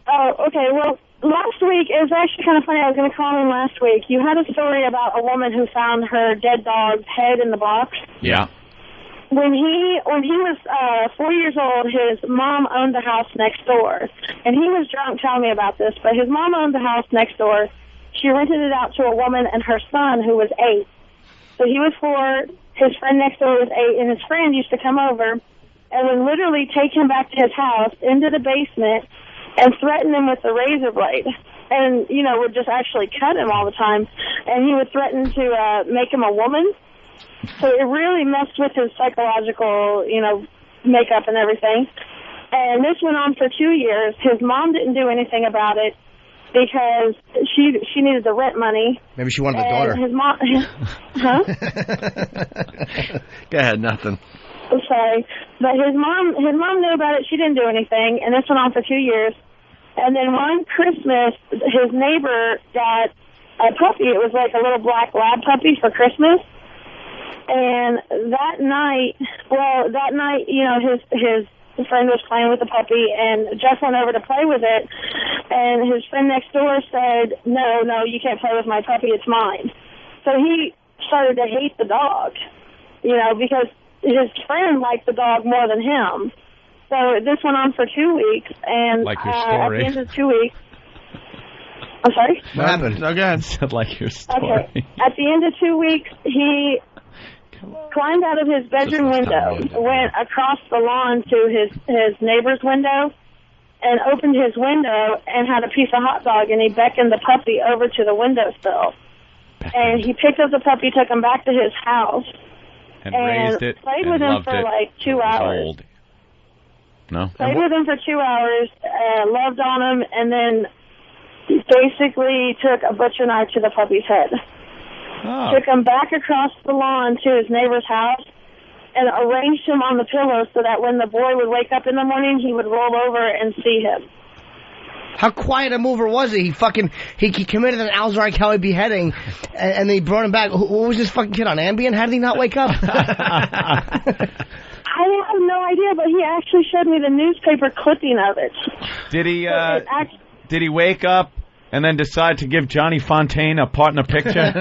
Oh, okay. Well, last week, it was actually kind of funny. I was going to call in last week. You had a story about a woman who found her dead dog's head in the box. Yeah. When he was 4 years old, his mom owned the house next door. And he was drunk telling me about this, but his mom owned the house next door. She rented it out to a woman and her son, who was 8. So he was 4, his friend next door was 8, and his friend used to come over and would literally take him back to his house into the basement and threaten him with a razor blade. And, would just actually cut him all the time. And he would threaten to make him a woman. So it really messed with his psychological, makeup and everything. And this went on for 2 years. His mom didn't do anything about it because she needed the rent money. Maybe she wanted the daughter. His mom, huh? Go ahead, nothing. I'm sorry. But his mom knew about it. She didn't do anything. And this went on for 2 years. And then one Christmas, his neighbor got a puppy. It was like a little black lab puppy for Christmas. And that night, his friend was playing with the puppy, and Jeff went over to play with it. And his friend next door said, no, you can't play with my puppy. It's mine. So he started to hate the dog, because his friend liked the dog more than him. So this went on for 2 weeks, and like your story. At the end of 2 weeks, I'm sorry? What happened? Again. Sound like your story. Okay. At the end of 2 weeks, he climbed out of his bedroom window, went across the lawn to his neighbor's window, and opened his window and had a piece of hot dog, and he beckoned the puppy over to the windowsill. And he picked up the puppy, took him back to his house, and raised it, played with him for like 2 hours. Old. No? Played with him for 2 hours, loved on him, and then basically took a butcher knife to the puppy's head. Oh. Took him back across the lawn to his neighbor's house and arranged him on the pillow so that when the boy would wake up in the morning, he would roll over and see him. How quiet a mover was he? He committed an Al Kelly beheading, and they brought him back. What was this fucking kid on Ambien? How did he not wake up? I have no idea, but he actually showed me the newspaper clipping of it. Did he wake up and then decide to give Johnny Fontaine a part in the picture?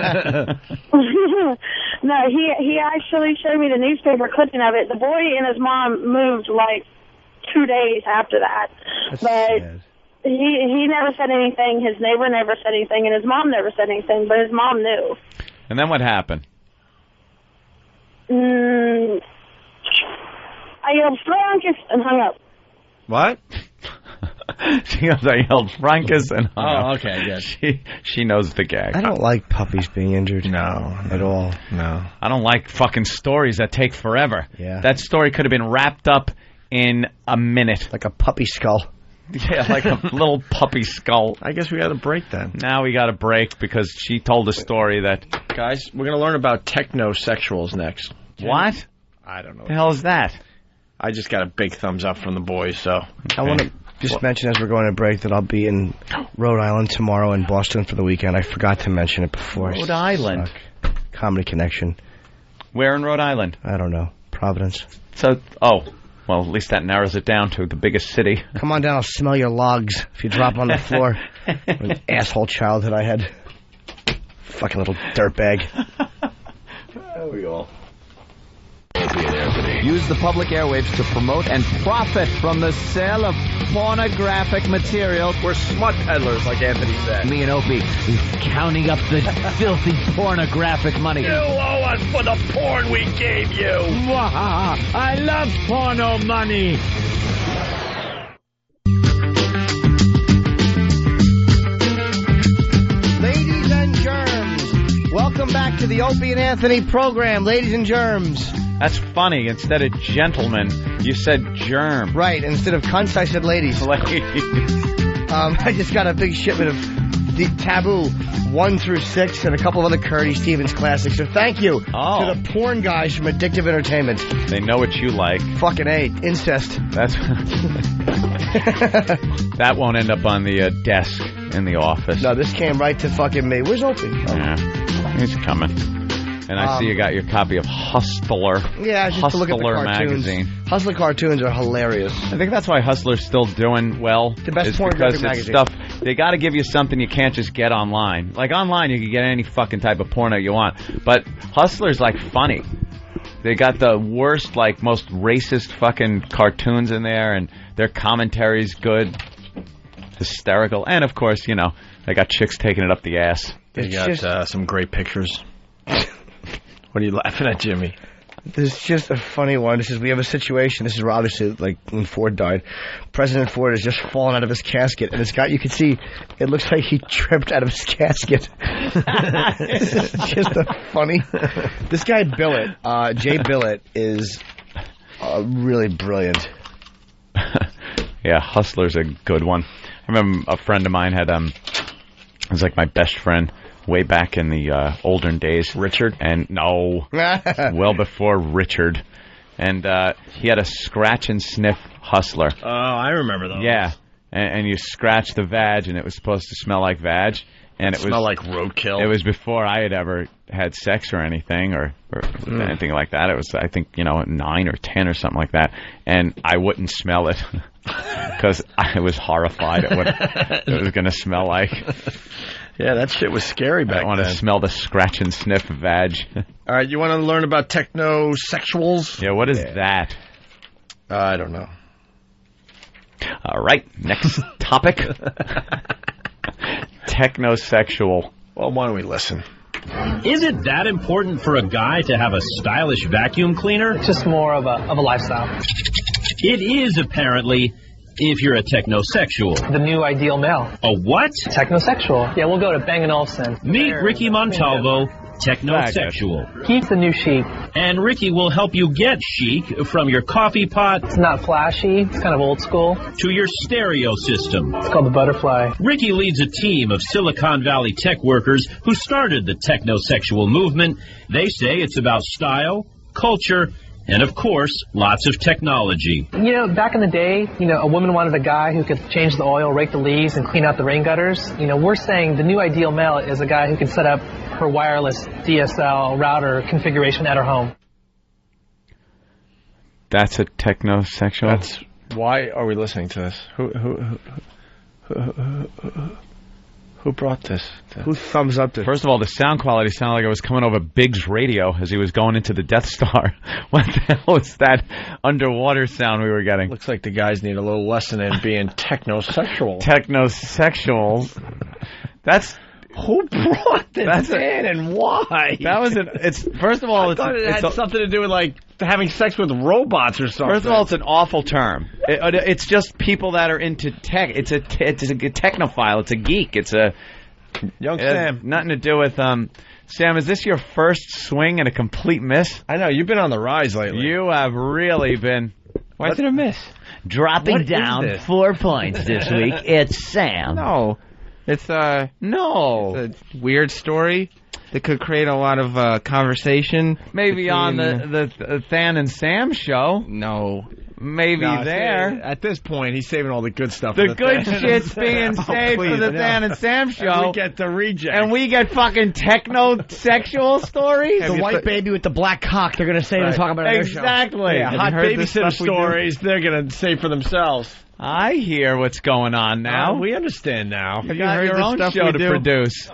No, he actually showed me the newspaper clipping of it. The boy and his mom moved like 2 days after that. He never said anything. His neighbor never said anything, and his mom never said anything, but his mom knew. And then what happened? I yelled, "Frankus," and hung up. What? I yelled Frankus and hung up. Oh, okay, good. She knows the gag. I don't like puppies being injured. No. At all. No. I don't like fucking stories that take forever. Yeah. That story could have been wrapped up in a minute. Like a puppy skull. Yeah, like a little puppy skull. I guess we got a break then. Now we got a break because she told a story that... Guys, we're going to learn about technosexuals next. What? I don't know. What the hell is that? I just got a big thumbs up from the boys, so... I want to just mention as we're going to break that I'll be in Rhode Island tomorrow and Boston for the weekend. I forgot to mention it before. Rhode Island? Comedy Connection. Where in Rhode Island? I don't know. Providence. So, well, at least that narrows it down to the biggest city. Come on down, I'll smell your logs if you drop on the floor. What an asshole childhood I had. Fucking little dirtbag. There we go. Opie and Anthony. Use the public airwaves to promote and profit from the sale of pornographic material. We're smut peddlers, like Anthony said. Me and Opie counting up the filthy pornographic money. You owe us for the porn we gave you. I love porno money. Ladies and germs, welcome back to the Opie and Anthony program, ladies and germs. That's funny. Instead of gentlemen, you said germ. Right. Instead of cunts, I said ladies. I just got a big shipment of the Taboo 1 through 6 and a couple of other Curdy Stevens classics. So thank you to the porn guys from Addictive Entertainment. They know what you like. Fucking A. Incest. That's that won't end up on the desk in the office. No, this came right to fucking me. Where's Opie? Yeah, he's coming. And I see you got your copy of Hustler. Yeah, just Hustler to look at the cartoons. magazine. Hustler cartoons are hilarious. I think that's why Hustler's still doing well. The best because pornographic it's magazine. stuff. They got to give you something you can't just get online. Like online, you can get any fucking type of porno you want. But Hustler's like funny. They got the worst, like most racist fucking cartoons in there, and their commentary's good, hysterical, and of course, you know, they got chicks taking it up the ass. They got some great pictures. What are you laughing at, Jimmy? This is just a funny one. This is, we have a situation. This is obviously like when Ford died. President Ford has just fallen out of his casket, and it's got, you can see, it looks like he tripped out of his casket. This is just a funny. This guy Billet, Jay Billet, is really brilliant. Yeah, Hustler's a good one. I remember a friend of mine had it was like my best friend. Way back in the olden days. Richard? And no, well before Richard. And he had a scratch and sniff Hustler. Oh, I remember those. Yeah. And you scratch the vag, and it was supposed to smell like vag. And it smell like roadkill. It was before I had ever had sex or anything or anything like that. It was, I think, 9 or 10 or something like that. And I wouldn't smell it because I was horrified at what it was going to smell like. Yeah, that shit was scary back then. I want to smell the scratch and sniff vag. All right, you want to learn about technosexuals? Yeah, what is that? I don't know. All right, next topic. Technosexual. Well, why don't we listen? Is it that important for a guy to have a stylish vacuum cleaner? It's just more of a lifestyle. It is, apparently, if you're a technosexual. The new ideal male. A what? Technosexual. Yeah, we'll go to Bang & Olufsen. Meet Ricky Montalvo, technosexual. He's the new chic. And Ricky will help you get chic from your coffee pot. It's not flashy. It's kind of old school. To your stereo system. It's called the Butterfly. Ricky leads a team of Silicon Valley tech workers who started the technosexual movement. They say it's about style, culture, and, of course, lots of technology. Back in the day, a woman wanted a guy who could change the oil, rake the leaves, and clean out the rain gutters. We're saying the new ideal male is a guy who can set up her wireless DSL router configuration at her home. That's a technosexual? Why are we listening to this? Who brought this? Who thumbs up this? First of all, the sound quality sounded like it was coming over Biggs' radio as he was going into the Death Star. What the hell was that underwater sound we were getting? Looks like the guys need a little lesson in being technosexual. Technosexuals. That's... Who brought this in and why? That was first of all, I thought it had something to do with like having sex with robots or something. First of all, it's an awful term. It's just people that are into tech. It's a technophile. It's a geek. It's a young Sam. Nothing to do with Sam. Is this your first swing and a complete miss? I know you've been on the rise lately. You have really been. Why is it a miss? Dropping down 4 points this week. It's Sam. No. It's no. It's a weird story that could create a lot of conversation. Maybe on the Than and Sam show. No. Maybe there. At this point, he's saving all the good stuff. The good shit's being saved for the Than and Sam show. And we get the reject. And we get fucking technosexual stories. The white baby with the black cock. They're gonna say and talk about it. Exactly. Yeah, hot babysitter stories. They're gonna save for themselves. I hear what's going on now. We understand now. You got your own show to produce.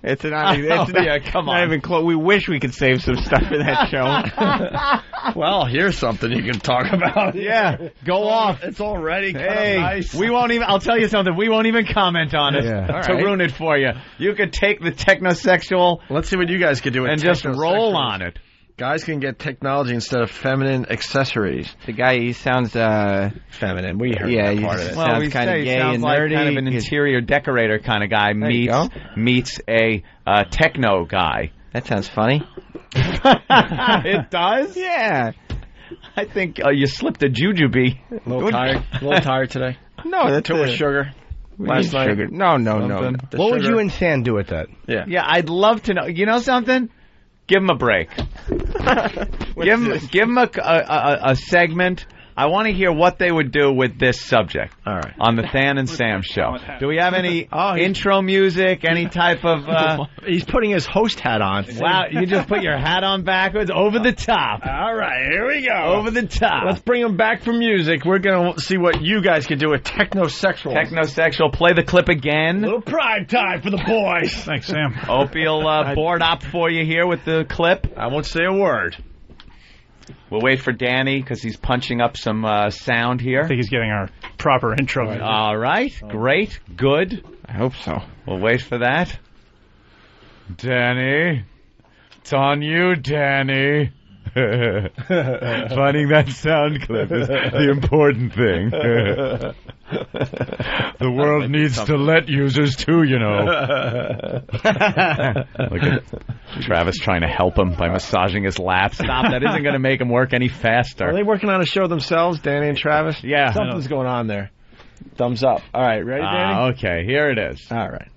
Come on. Not even close. We wish we could save some stuff for that show. Well, here's something you can talk about. Yeah, go off. It's already kind of nice. We won't even. I'll tell you something. We won't even comment on it to ruin it for you. You could take the technosexual. Let's see what you guys could do with and just roll on it. Guys can get technology instead of feminine accessories. The guy, he sounds feminine. We heard that part of it. Well, sounds kind of gay and like nerdy. Kind of an interior decorator kind of guy meets a techno guy. That sounds funny. It does? Yeah. I think you slipped a jujube. A little tired today. No, that's too much sugar. Last night. Sugar. No. What would you and Than do with that? Yeah, I'd love to know. You know something? Give him a break. Give him a segment. I want to hear what they would do with this subject. All right. On the Than and Sam show. Do we have any intro music? Any type of... He's putting his host hat on. Wow, you just put your hat on backwards, over the top. All right, here we go. Over the top. Let's bring him back from music. We're going to see what you guys can do with Technosexual. Technosexual. Play the clip again. A little prime time for the boys. Thanks, Sam. Opie will board up for you here with the clip. I won't say a word. We'll wait for Danny because he's punching up some sound here. I think he's getting our proper intro. All right. Great. Good. I hope so. We'll wait for that. Danny. It's on you, Danny. Finding that sound clip is the important thing. The world needs to let users too, you know. Look at Travis trying to help him by massaging his lap. Stop, that isn't going to make him work any faster. Are they working on a show themselves, Danny and Travis? Yeah. Something's going on there. Thumbs up. All right, ready, Danny? Okay, here it is. All right.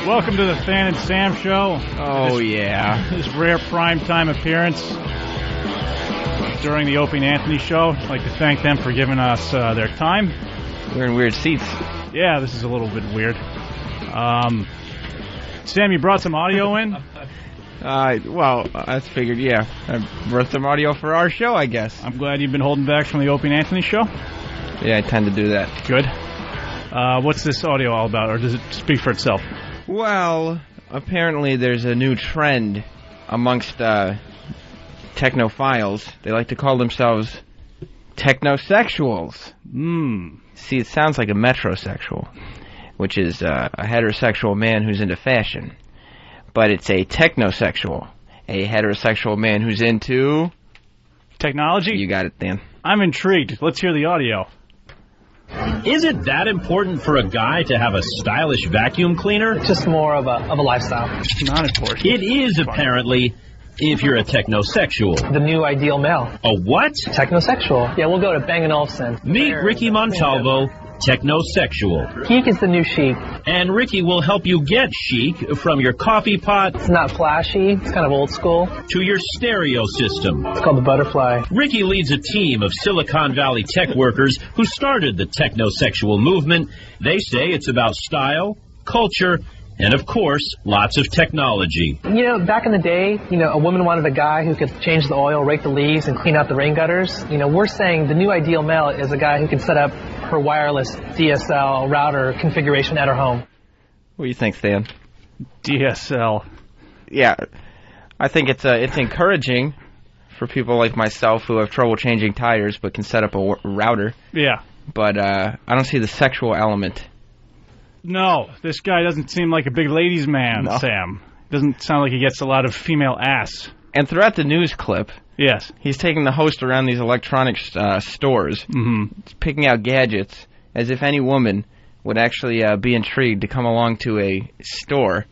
Welcome to the Than and Sam show. Oh, yeah. This rare primetime appearance during the Opie and Anthony show. I'd like to thank them for giving us their time. We're in weird seats. Yeah, this is a little bit weird. Sam, you brought some audio in? Well, I figured, yeah. I brought some audio for our show, I guess. I'm glad you've been holding back from the Opie and Anthony show. Yeah, I tend to do that. Good. What's this audio all about, or does it speak for itself? Well, apparently there's a new trend amongst technophiles. They like to call themselves technosexuals. See, it sounds like a metrosexual, which is a heterosexual man who's into fashion. But it's a technosexual, a heterosexual man who's into... technology? You got it, Dan. I'm intrigued. Let's hear the audio. Is it that important for a guy to have a stylish vacuum cleaner? Just more of a lifestyle. Not important. It is, apparently, if you're a technosexual. The new ideal male. A what? Technosexual. Yeah, we'll go to Bang & Olufsen. Meet Ricky Montalvo, technosexual. Geek is the new chic. And Ricky will help you get chic from your coffee pot. It's not flashy. It's kind of old school. To your stereo system. It's called the Butterfly. Ricky leads a team of Silicon Valley tech workers who started the technosexual movement. They say it's about style, culture, and, of course, lots of technology. You know, back in the day, a woman wanted a guy who could change the oil, rake the leaves, and clean out the rain gutters. We're saying the new ideal male is a guy who can set up her wireless DSL router configuration at her home. What do you think, Stan? DSL. Yeah, I think it's encouraging for people like myself who have trouble changing tires but can set up a router. Yeah. But I don't see the sexual element. No, this guy doesn't seem like a big ladies' man, No. Sam. Doesn't sound like he gets a lot of female ass. And throughout the news clip, yes, he's taking the host around these electronics stores, picking out gadgets, as if any woman would actually be intrigued to come along to a store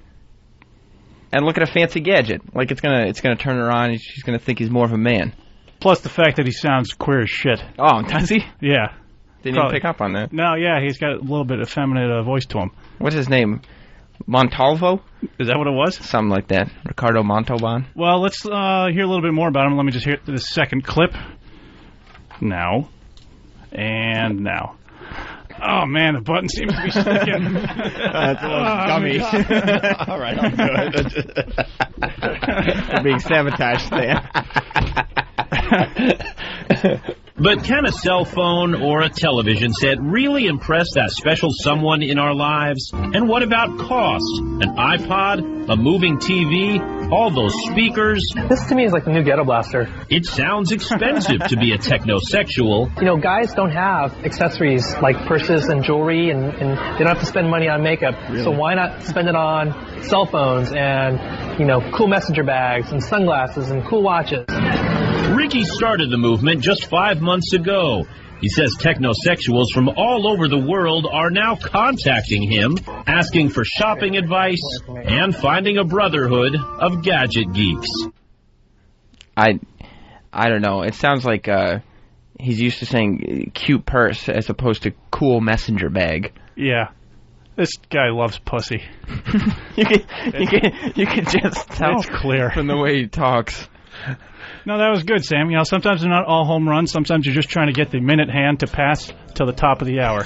and look at a fancy gadget. Like it's gonna turn her on, and she's gonna think he's more of a man. Plus the fact that he sounds queer as shit. Oh, does he? Yeah. Didn't even pick up on that. No, yeah, he's got a little bit of feminine voice to him. What's his name? Montalvo? Is that what it was? Something like that. Ricardo Montalban. Well, let's hear a little bit more about him. Let me just hear the second clip. Now. And now. Oh, man, the button seems to be sticking. That's a little gummy. All right, I'm good. You're being sabotaged there. But can a cell phone or a television set really impress that special someone in our lives? And what about cost? An iPod? A moving TV? All those speakers? This to me is like the new Ghetto Blaster. It sounds expensive to be a technosexual. You know, guys don't have accessories like purses and jewelry, and they don't have to spend money on makeup. Really? So why not spend it on cell phones and, you know, cool messenger bags and sunglasses and cool watches? Ricky started the movement just 5 months ago. He says technosexuals from all over the world are now contacting him, asking for shopping advice and finding a brotherhood of gadget geeks. I don't know. It sounds like he's used to saying cute purse as opposed to cool messenger bag. Yeah. This guy loves pussy. You can just tell. It's clear from the way he talks. No, that was good, Sam. You know, sometimes they're not all home runs. Sometimes you're just trying to get the minute hand to pass till the top of the hour.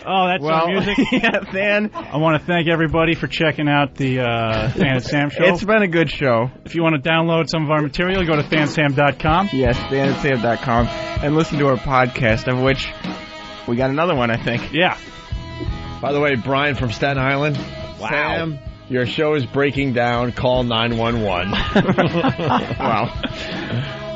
Oh, that's our music. Yeah, Than. I want to thank everybody for checking out the Than and Sam show. It's been a good show. If you want to download some of our material, go to thansam.com. Yes, thansam.com, and listen to our podcast, of which we got another one, I think. Yeah. By the way, Brian from Staten Island. Wow. Sam, your show is breaking down. Call 911. Wow.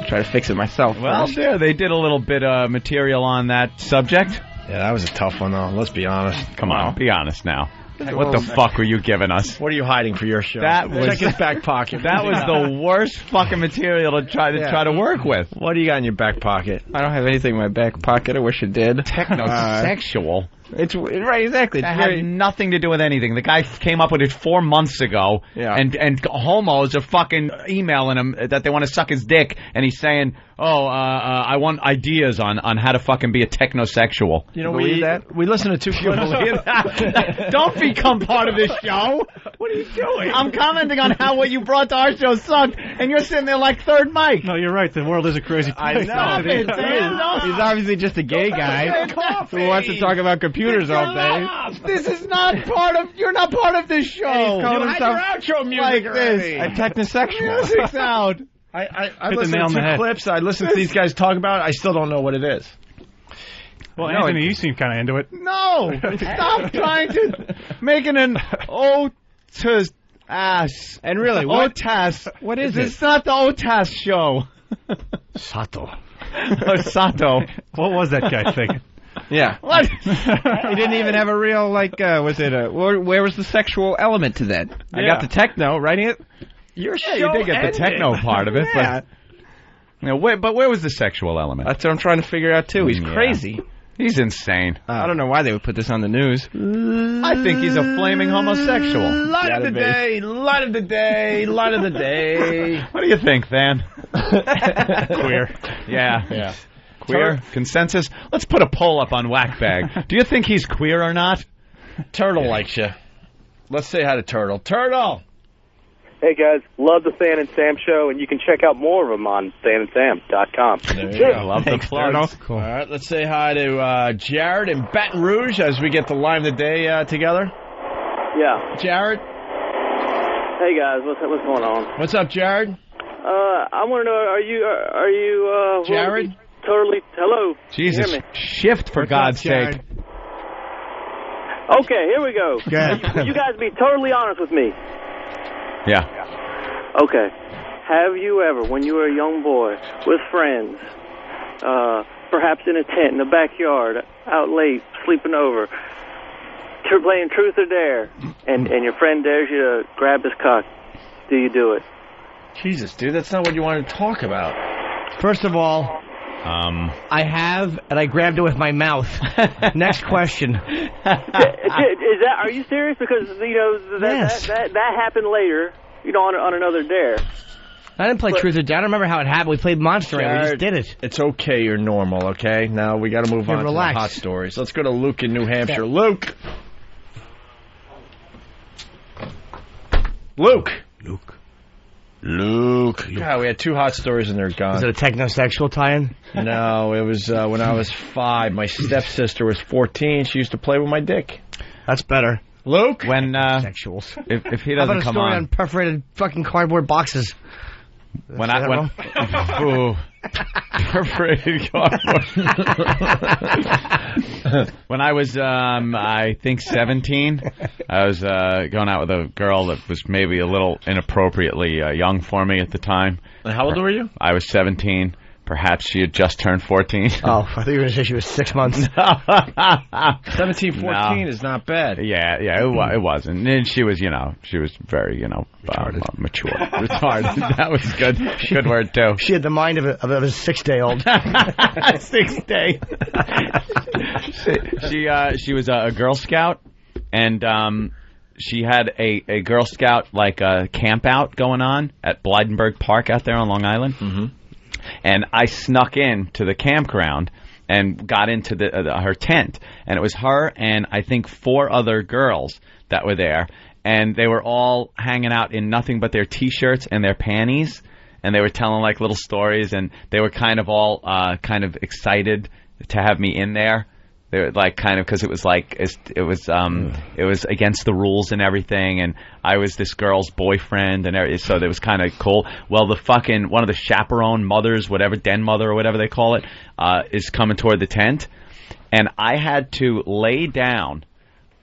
Try to fix it myself. Well, there, they did a little bit of material on that subject. Yeah, that was a tough one, though. Let's be honest. Come on, be honest now. What the fuck were you giving us? What are you hiding for your show? That was, check his back pocket. That was the worst fucking material to try to work with. What do you got in your back pocket? I don't have anything in my back pocket. I wish I did. Technosexual. It's right, exactly. That had nothing to do with anything. The guy came up with it 4 months ago, and homos are fucking emailing him that they want to suck his dick, and he's saying, I want ideas on how to fucking be a technosexual. You know, we listen to two people. Don't become part of this show. What are you doing? I'm commenting on how what you brought to our show sucked, and you're sitting there like third mic. No, you're right. The world is a crazy place. I know. He's obviously just a gay guy who wants to talk about computers all day. This is not part of. You're not part of this show. He's calling himself outro music like already. this. A technosexual. Music's out. I listened to two clips. I listened to these guys talk about it. I still don't know what it is. Well, Anthony, you seem kind of into it. No! Stop trying to make an O-to ass. And really, OTAS. What is it? It's not the OTAS show. Sato. Sato. What was that guy thinking? Yeah. What? He didn't even have a real, was it where was the sexual element to that? I got the techno, right? You did get the techno part of it, but where was the sexual element? That's what I'm trying to figure out too. He's crazy. He's insane. I don't know why they would put this on the news. I think he's a flaming homosexual. Light of the day, light of the day, light of the day. What do you think, Van? Queer. Yeah. Queer? Consensus? Let's put a poll up on Whackbag. Do you think he's queer or not? Turtle likes you. Let's say hi to Turtle. Turtle! Hey, guys. Love the Than and Sam show, and you can check out more of them on thanandsam.com. There you go. Love the plugs. Cool. All right, let's say hi to Jared in Baton Rouge as we get the line of the day together. Yeah. Jared? Hey, guys. What's going on? What's up, Jared? I want to know, are you Jared? Totally. Hello. Jesus. Hear me? Shift, for God's sake. Okay, here we go. You guys be totally honest with me. Yeah. Okay. Have you ever, when you were a young boy, with friends, perhaps in a tent in the backyard, out late, sleeping over, playing Truth or Dare, and your friend dares you to grab his cock, do you do it? Jesus, dude, that's not what you wanted to talk about. First of all, I have, and I grabbed it with my mouth. Next question. Is that? Are you serious? Because that happened later. On another dare. I didn't play Truth or Dare. I don't remember how it happened. We played Monster and we just did it. It's okay. You're normal. Okay. Now we got to move on to the hot stories. Let's go to Luke in New Hampshire. Luke. Yeah, we had 2 hot stories and they're gone. Is it a technosexual tie-in? No, it was when I was 5. My stepsister was 14. She used to play with my dick. That's better. Luke? When, sexuals. If he How about doesn't a come story on. on perforated fucking cardboard boxes? When perforated cardboard. When I was, I think 17, I was going out with a girl that was maybe a little inappropriately young for me at the time. And how old were you? I was 17. Perhaps she had just turned 14. Oh, I thought you were going to say she was 6 months. 17, 14 is not bad. Yeah, it wasn't. And she was, she was very, mature. Retarded. That was good. Good word, too. She had the mind of a 6-day-old. 6-day. She was a Girl Scout, and she had a Girl Scout, camp out going on at Blydenburg Park out there on Long Island. Mm-hmm. And I snuck in to the campground and got into her tent. And it was her and I think 4 other girls that were there. And they were all hanging out in nothing but their T-shirts and their panties. And they were telling little stories. And they were kind of all kind of excited to have me in there. They were because it was it was against the rules and everything, and I was this girl's boyfriend, and so it was kind of cool. Well, one of the chaperone mothers, whatever, den mother or whatever they call it, is coming toward the tent, and I had to lay down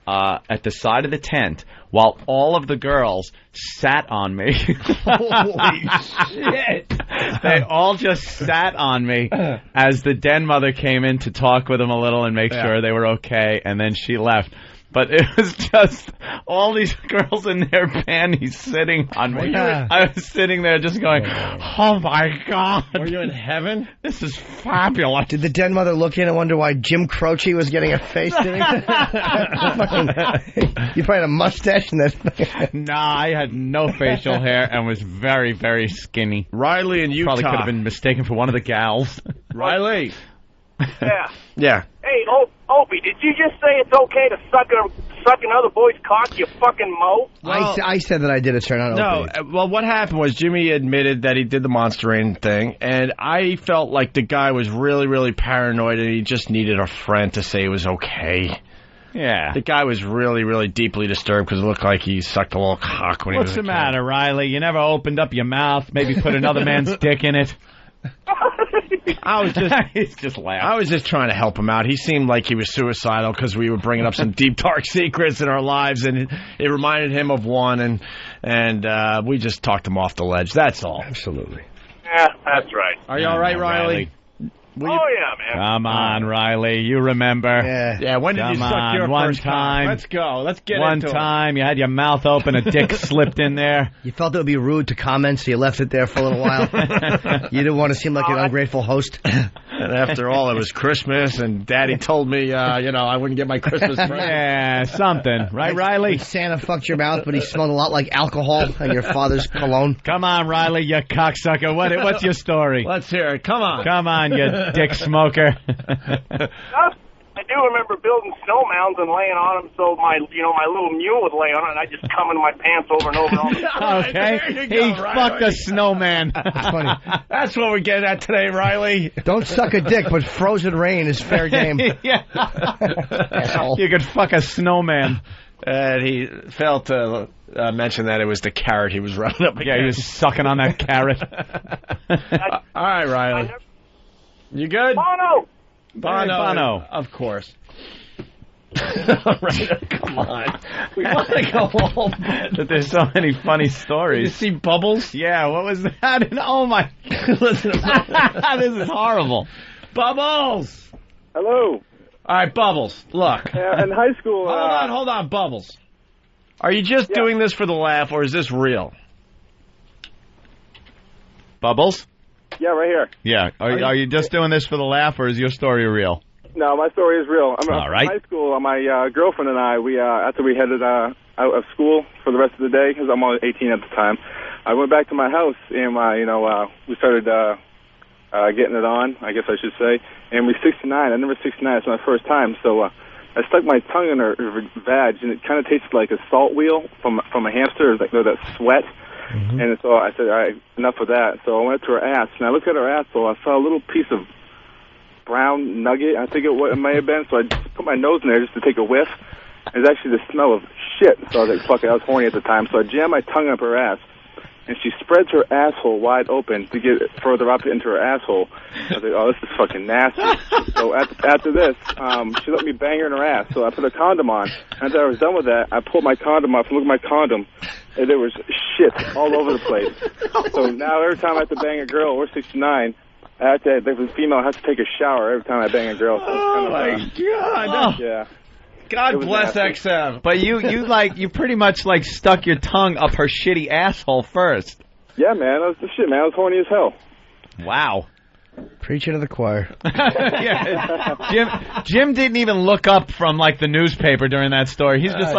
at the side of the tent while all of the girls sat on me. Holy shit! They all just sat on me as the den mother came in to talk with them a little and make sure they were okay, and then she left. But it was just all these girls in their panties sitting on me. I was sitting there just going, oh my God. Were you in heaven? This is fabulous. Did the den mother look in and wonder why Jim Croce was getting a face doing? You probably had a mustache in that. Nah, I had no facial hair and was very, very skinny. Riley in Utah. Probably could have been mistaken for one of the gals. Riley. Yeah. Yeah. Hey, Opie, did you just say it's okay to suck another boy's cock, you fucking mo? Well, I said that I did it, sir. No, well, what happened was Jimmy admitted that he did the Monster Rain thing, and I felt like the guy was really, really paranoid, and he just needed a friend to say it was okay. Yeah. The guy was really, really deeply disturbed because it looked like he sucked a little cock when he was a kid. What's the matter, Riley? You never opened up your mouth, maybe put another man's dick in it? He's just laughing. I was just trying to help him out. He seemed like he was suicidal because we were bringing up some deep, dark secrets in our lives, and it reminded him of one, and we just talked him off the ledge. That's all. Absolutely. Yeah, that's right. Are you all right, Riley? Yeah, man. Come on, Riley. You remember. Yeah, when did you suck your first cock? Let's go. Let's get into it. One time, you had your mouth open, a dick slipped in there. You felt it would be rude to comment, so you left it there for a little while. You didn't want to seem like an ungrateful host. And after all, it was Christmas, and Daddy told me, I wouldn't get my Christmas present. Yeah, something. Right, Riley? Santa fucked your mouth, but he smelled a lot like alcohol and your father's cologne. Come on, Riley, you cocksucker. What's your story? Let's hear it. Come on. Come on, you dick smoker. I do remember building snow mounds and laying on them so my little mule would lay on it, and I just come in my pants over and over and over. Okay. He fucked a snowman. That's funny. That's what we're getting at today, Riley. Don't suck a dick, but frozen rain is fair game. Yeah. You could fuck a snowman. And he failed to mention that it was the carrot he was running up against. Yeah, he was sucking on that carrot. All right, Riley. You good? Bono. Of course. All right, come on. We want to go home. But there's so many funny stories. Did you see Bubbles? Yeah, what was that? Oh, my. Listen, this is horrible. Bubbles! Hello. All right, Bubbles, look. In high school... Hold on, Bubbles. Are you just doing this for the laugh, or is this real? Bubbles? Yeah, right here. Yeah. Are you just doing this for the laugh, or is your story real? No, my story is real. All right. In high school, my girlfriend and I, after we headed out of school for the rest of the day, because I'm only 18 at the time, I went back to my house, and we started getting it on, I guess I should say, and we're 69. I never 69. It's my first time, so I stuck my tongue in her vag, and it kind of tasted like a salt wheel from a hamster, like that sweat. Mm-hmm. And so I said, all right, enough of that. So I went to her ass, and I looked at her asshole. I saw a little piece of brown nugget, I think it may have been. So I just put my nose in there just to take a whiff. It was actually the smell of shit. So I was like, fuck it, I was horny at the time. So I jammed my tongue up her ass, and she spreads her asshole wide open to get further up into her asshole. I was like, oh, this is fucking nasty. So after this, she let me bang her in her ass. So I put a condom on. After I was done with that, I pulled my condom off and looked at my condom, and there was shit all over the place. So now every time I have to bang a girl, we're 69, the female has to take a shower every time I bang a girl. So my God. Yeah. God bless nasty. XM. But you pretty much stuck your tongue up her shitty asshole first. Yeah, man, that was the shit, man. I was horny as hell. Wow. Preaching to the choir. Yeah. Jim didn't even look up from the newspaper during that story. He's just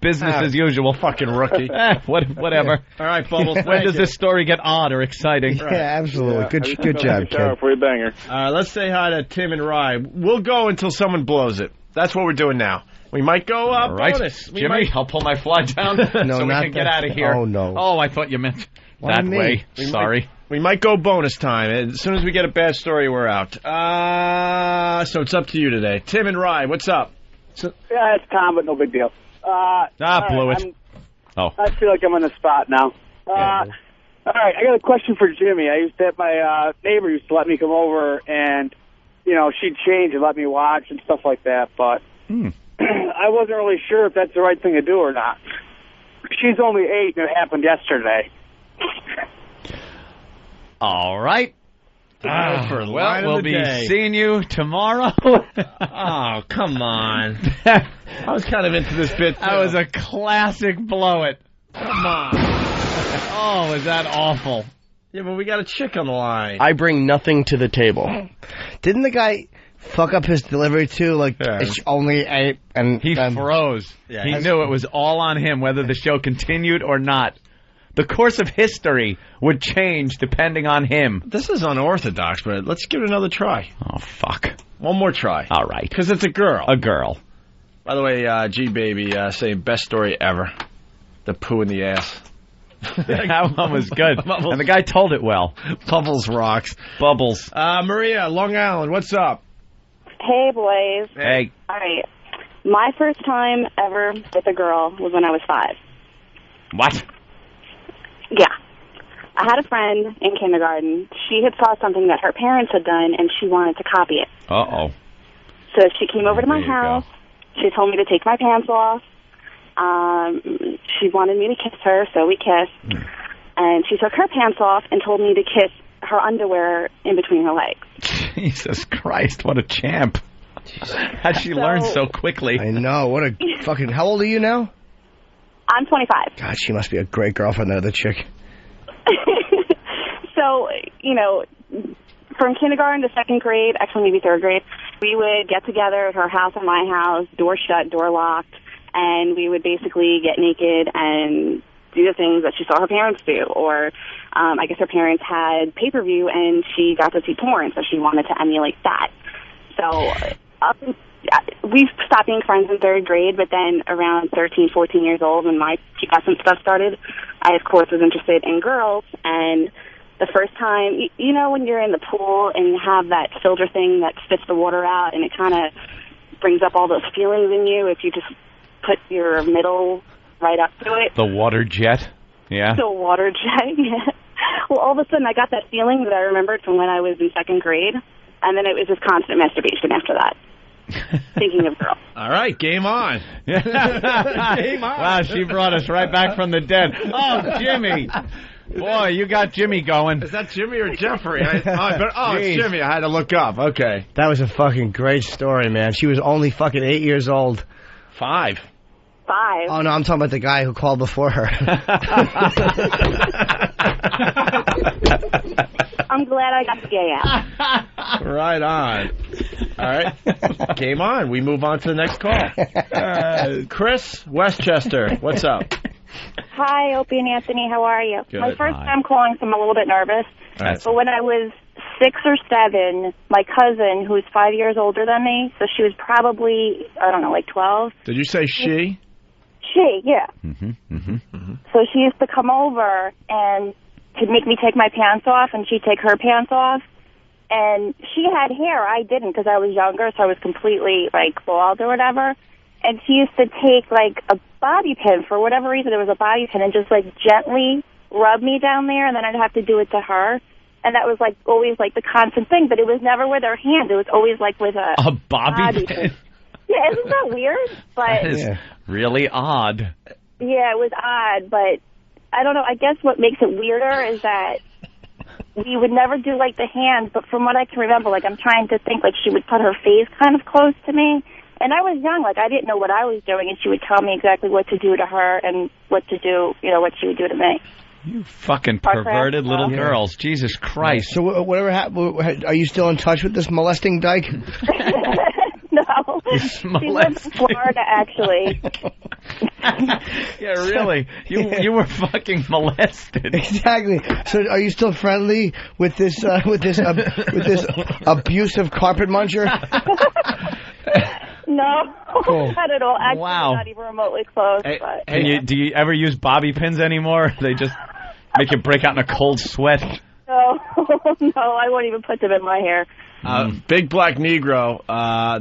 business as usual. Fucking rookie. Whatever. All right, Bubbles. When does this story get odd or exciting? Yeah, absolutely. Good job, kid. Before you bang her. Let's say hi to Tim and Rye. We'll go until someone blows it. That's what we're doing now. We might go bonus. Jimmy, I'll pull my fly down so we can get out of here. Oh, no. Oh, I thought you meant that way. Sorry. We might go bonus time. As soon as we get a bad story, we're out. So it's up to you today. Tim and Rye, what's up? Yeah, it's Tom, but no big deal. Blew it. I feel like I'm on the spot now. All right, I got a question for Jimmy. My neighbor used to let me come over, and, she'd change and let me watch and stuff like that, but I wasn't really sure if that's the right thing to do or not. She's only 8, and it happened yesterday. All right. We'll be seeing you tomorrow. Oh, come on. I was kind of into this bit, too. That was a classic blow it. Come on. Oh, was that awful. Yeah, but we got a chick on the line. I bring nothing to the table. Didn't the guy fuck up his delivery, too? It's only 8, and he froze. Yeah, he knew it was all on him, whether the show continued or not. The course of history would change depending on him. This is unorthodox, but let's give it another try. Oh, fuck. One more try. All right. Because it's a girl. A girl. By the way, G-Baby saying best story ever. The poo in the ass. That one was good. And the guy told it well. Bubbles rocks. Bubbles. Maria, Long Island, what's up? Hey, boys. Hey. All right. My first time ever with a girl was when I was 5. What? Yeah. I had a friend in kindergarten. She had saw something that her parents had done, and she wanted to copy it. Uh-oh. So she came over to my house. She told me to take my pants off. She wanted me to kiss her, so we kissed. And she took her pants off and told me to kiss her underwear in between her legs. Jesus Christ, what a champ. How'd she learn so quickly? I know, what a fucking... How old are you now? I'm 25. God, she must be a great girlfriend, that other chick. So, from kindergarten to 2nd grade, actually maybe 3rd grade, we would get together at her house and my house, door shut, door locked, and we would basically get naked and do the things that she saw her parents do. Or I guess her parents had pay-per-view and she got to see porn, so she wanted to emulate that. So we stopped being friends in 3rd grade, but then around 13, 14 years old, when my pubescent stuff started, I, of course, was interested in girls. And the first time, when you're in the pool and you have that filter thing that spits the water out and it kind of brings up all those feelings in you if you just put your middle right up to it. The water jet? Yeah. The water jet, yeah. Well, all of a sudden I got that feeling that I remembered from when I was in 2nd grade, and then it was just constant masturbation after that. Thinking of girls. All right, game on. Game on. Wow, she brought us right back from the dead. Oh, Jimmy. Boy, you got Jimmy going. Is that Jimmy or Jeffrey? It's Jimmy. I had to look up. Okay. That was a fucking great story, man. She was only fucking 8 years old. 5. 5. Oh, no, I'm talking about the guy who called before her. I'm glad I got the gay out. Right on. All right. Game on. We move on to the next call. Chris, Westchester, what's up? Hi, Opie and Anthony. How are you? Good. My first time calling, so I'm a little bit nervous. Right. But when I was 6 or 7, my cousin, who's 5 years older than me, so she was probably, I don't know, like 12. Did you say she? She, yeah. Mm-hmm. So she used to come over and to make me take my pants off, and she'd take her pants off. And she had hair. I didn't because I was younger, so I was completely, like, bald or whatever. And she used to take, like, a bobby pin. For whatever reason, it was a bobby pin, and just, like, gently rub me down there, and then I'd have to do it to her. And that was, like, always, like, the constant thing. But it was never with her hand. It was always, like, with a bobby pin. Yeah, isn't that weird? But That is really odd. yeah, it was odd, but I don't know. I guess what makes it weirder is that we would never do, like, the hands, but from what I can remember, like, I'm trying to think, like, she would put her face kind of close to me, and I was young, like, I didn't know what I was doing, and she would tell me exactly what to do to her and what to do, you know, what she would do to me. You fucking perverted little girls. Jesus Christ. So whatever happened, are you still in touch with this molesting dyke? No. She lives in Florida, actually. Yeah, really. You were fucking molested. Exactly. So are you still friendly with this abusive carpet muncher? No, Cool. not at all. Actually, Wow. not even remotely close. Hey, but do you ever use bobby pins anymore? They just make you break out in a cold sweat. no, no, I won't even put them in my hair. Big Black Negro.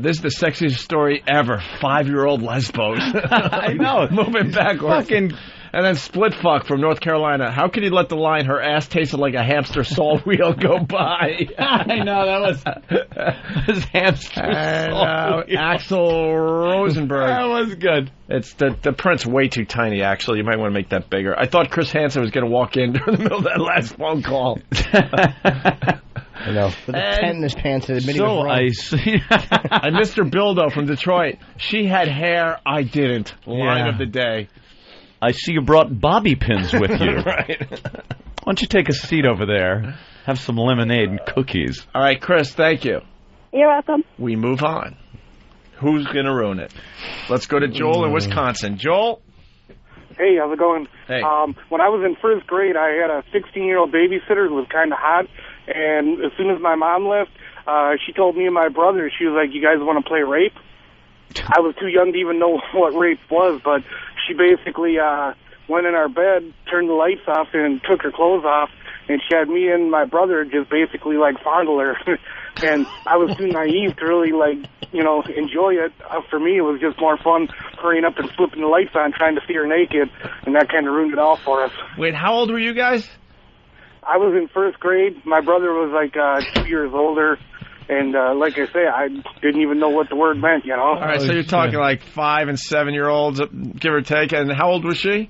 This is the sexiest story ever. 5-year-old lesbos. I know. Moving backwards. Fucking. And then Split Fuck from North Carolina. How could he let the line, her ass tasted like a hamster salt wheel, go by? I know, that was hamster And Axel Rosenberg. That was good. It's the print's way too tiny, actually. You might want to make that bigger. I thought Chris Hansen was going to walk in during the middle of that last phone call. I know. With a tent in his pants and admitting So it was wrong. I see. And Mr. Bildo from Detroit. She had hair, I didn't. Line of the day. I see you brought bobby pins with you. Right. Why don't you take a seat over there? Have some lemonade and cookies. All right, Chris, thank you. You're welcome. We move on. Who's going to ruin it? Let's go to Joel in Wisconsin. Joel? Hey, how's it going? Hey. When I was in first grade, I had a 16-year-old babysitter who was kind of hot, and as soon as my mom left, she told me and my brother, she was like, you guys want to play rape? I was too young to even know what rape was, but she basically went in our bed, turned the lights off, and took her clothes off, and she had me and my brother just basically, like, fondle her. And I was too naive to really, like, you know, enjoy it. For me, it was just more fun hurrying up and flipping the lights on, trying to see her naked, and that kind of ruined it all for us. Wait, how old were you guys? I was in first grade. My brother was, like, 2 years older. And like I say, I didn't even know what the word meant, you know. All right, so you're talking like 5- and 7-year-olds, give or take. And how old was she?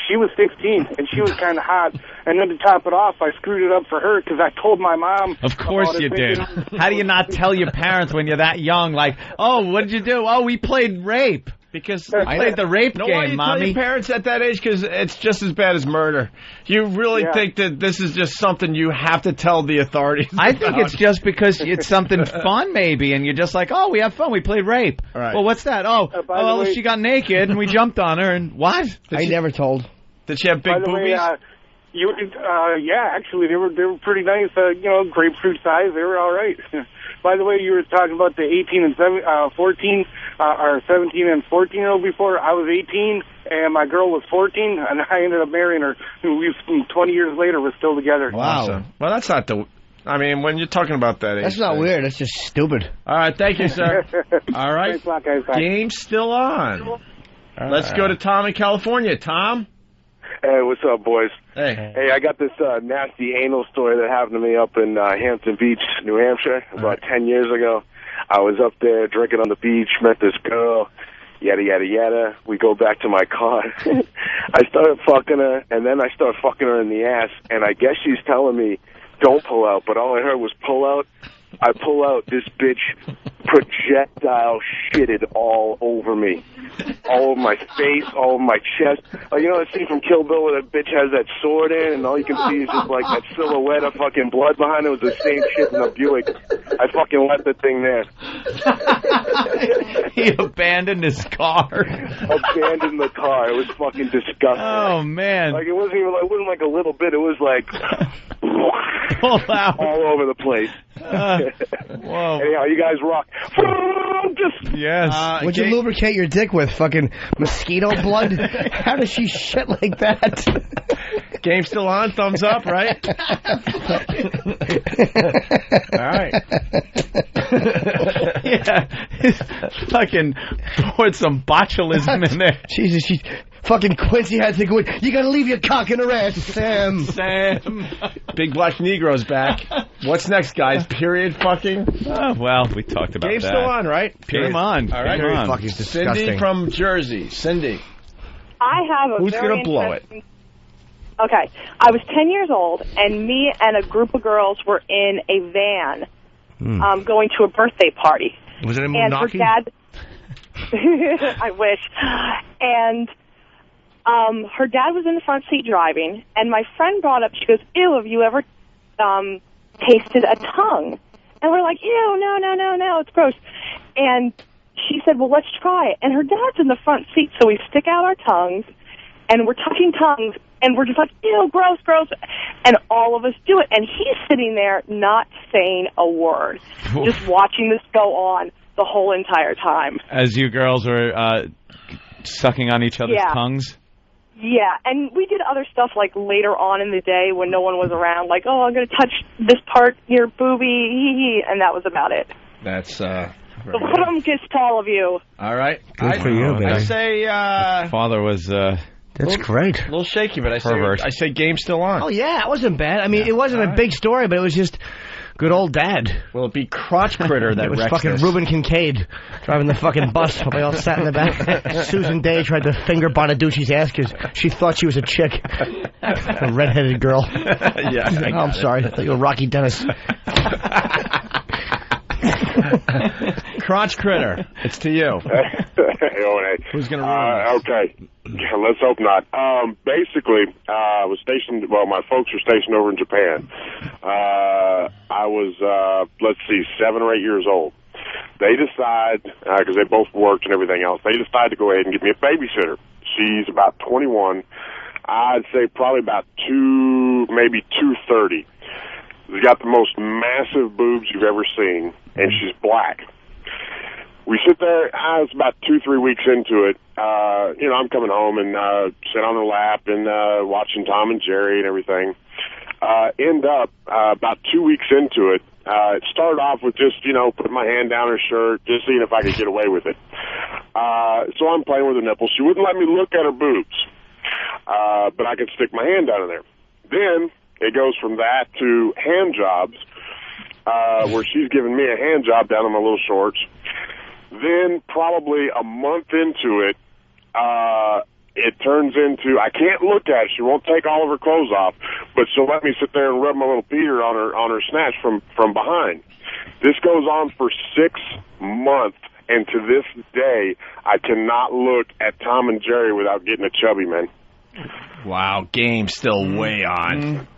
She was 16, and she was kind of hot. And then to top it off, I screwed it up for her because I told my mom. Of course about it you did. thinking- How do you not tell your parents when you're that young, like, oh, what did you do? Oh, we played rape. Because we played the rape why game, you Mommy. tell your parents at that age? Because it's just as bad as murder. You really Yeah. think that this is just something you have to tell the authorities I think about? it's just because it's something fun, maybe, and you're just like, oh, we have fun. We played rape. Right. Well, what's that? Oh, by the well, way- she got naked, and we jumped on her, and what? I never told. Did she have big By the boobies? way, yeah, actually, they were pretty nice. You know, grapefruit size. They were all right. By the way, you were talking about the 18 and 14, or 17 and 14-year-old before. I was 18, and my girl was 14, and I ended up marrying her. We 20 years later, we're still together. Wow. Awesome. Well, that's not the... I mean, when you're talking about that age... That's not weird. That's just stupid. All right, thank you, sir. All right. Thanks a lot, guys. Bye. Game's still on. Let's go to Tom in California. Tom? Hey, what's up, boys? Hey. Hey, I got this nasty anal story that happened to me up in Hampton Beach, New Hampshire, about 10 years ago. I was up there drinking on the beach, met this girl, yada, yada, yada. We go back to my car. I started fucking her, and then I started fucking her in the ass, and I guess she's telling me, don't pull out, but all I heard was pull out. I pull out, this bitch projectile shitted all over me. all over my face, all over my chest. Like, you know that scene from Kill Bill where that bitch has that sword in, and all you can see is just like that silhouette of fucking blood behind it. It was the same shit in the Buick. I fucking left the thing there. He abandoned his car. Abandoned the car. It was fucking disgusting. Oh man! Like it wasn't like a little bit. It was like all over the place. Whoa! Anyhow, you guys rock. Yes. What'd you lubricate your dick with? Fucking mosquito blood? How does she shit like that? Game still on? Thumbs up, right? All right. Yeah. Fucking poured some botulism in there. Jesus, she... Fucking Quincy had to go in. You gotta leave your cock in her ass, Sam. Big Black Negro's back. What's next, guys? Period fucking? Oh, well, we talked about Game's that. still on, right? Game on. All right. Period fucking disgusting. Cindy from Jersey. Cindy. I have a Who's very going to blow it? Okay. I was 10 years old, and me and a group of girls were in a van going to a birthday party. Was it a And her dad... I wish. And... her dad was in the front seat driving, and my friend brought up, she goes, ew, have you ever tasted a tongue? And we're like, ew, no, it's gross. And she said, well, let's try it. And her dad's in the front seat, so we stick out our tongues, and we're touching tongues, and we're just like, ew, gross. And all of us do it. And he's sitting there not saying a word, just watching this go on the whole entire time. As you girls were sucking on each other's tongues? Yeah, and we did other stuff like later on in the day when no one was around, like, oh, I'm going to touch this part, your boobie, and that was about it. That's, So kiss to all of you. all right. Good for you, baby. I say, Father was, That's great. A little shaky, but I say game's still on. Oh, yeah, it wasn't bad. I mean, it wasn't a big story, but it was just good old dad. Will it be Crotch Critter that It was wrecks fucking this? Reuben Kincaid driving the fucking bus while they all sat in the back. Susan Day tried to finger Bonaducci's ass because she thought she was a chick. A redheaded girl. Yeah. Oh, I'm sorry. I thought you were Rocky Dennis. Crotch Critter, it's to you. Who's going to ruin this? Okay. Let's hope not. Basically, I was stationed, my folks were stationed over in Japan. I was, 7 or 8 years old. They decide, because they both worked and everything else, they decide to go ahead and get me a babysitter. She's about 21. I'd say probably about 230. She's got the most massive boobs you've ever seen, and she's black. We sit there, it's about 2-3 weeks into it. I'm coming home and sit on her lap and watching Tom and Jerry and everything. End up about 2 weeks into it. It started off with just, putting my hand down her shirt, just seeing if I could get away with it. So I'm playing with her nipples. She wouldn't let me look at her boobs, but I could stick my hand down in there. Then it goes from that to hand jobs, where she's giving me a hand job down on my little shorts. Then probably a month into it, it turns into, I can't look at it. She won't take all of her clothes off, but she'll let me sit there and rub my little Peter on her snatch from behind. This goes on for 6 months, and to this day, I cannot look at Tom and Jerry without getting a chubby, man. Wow, game's still way on.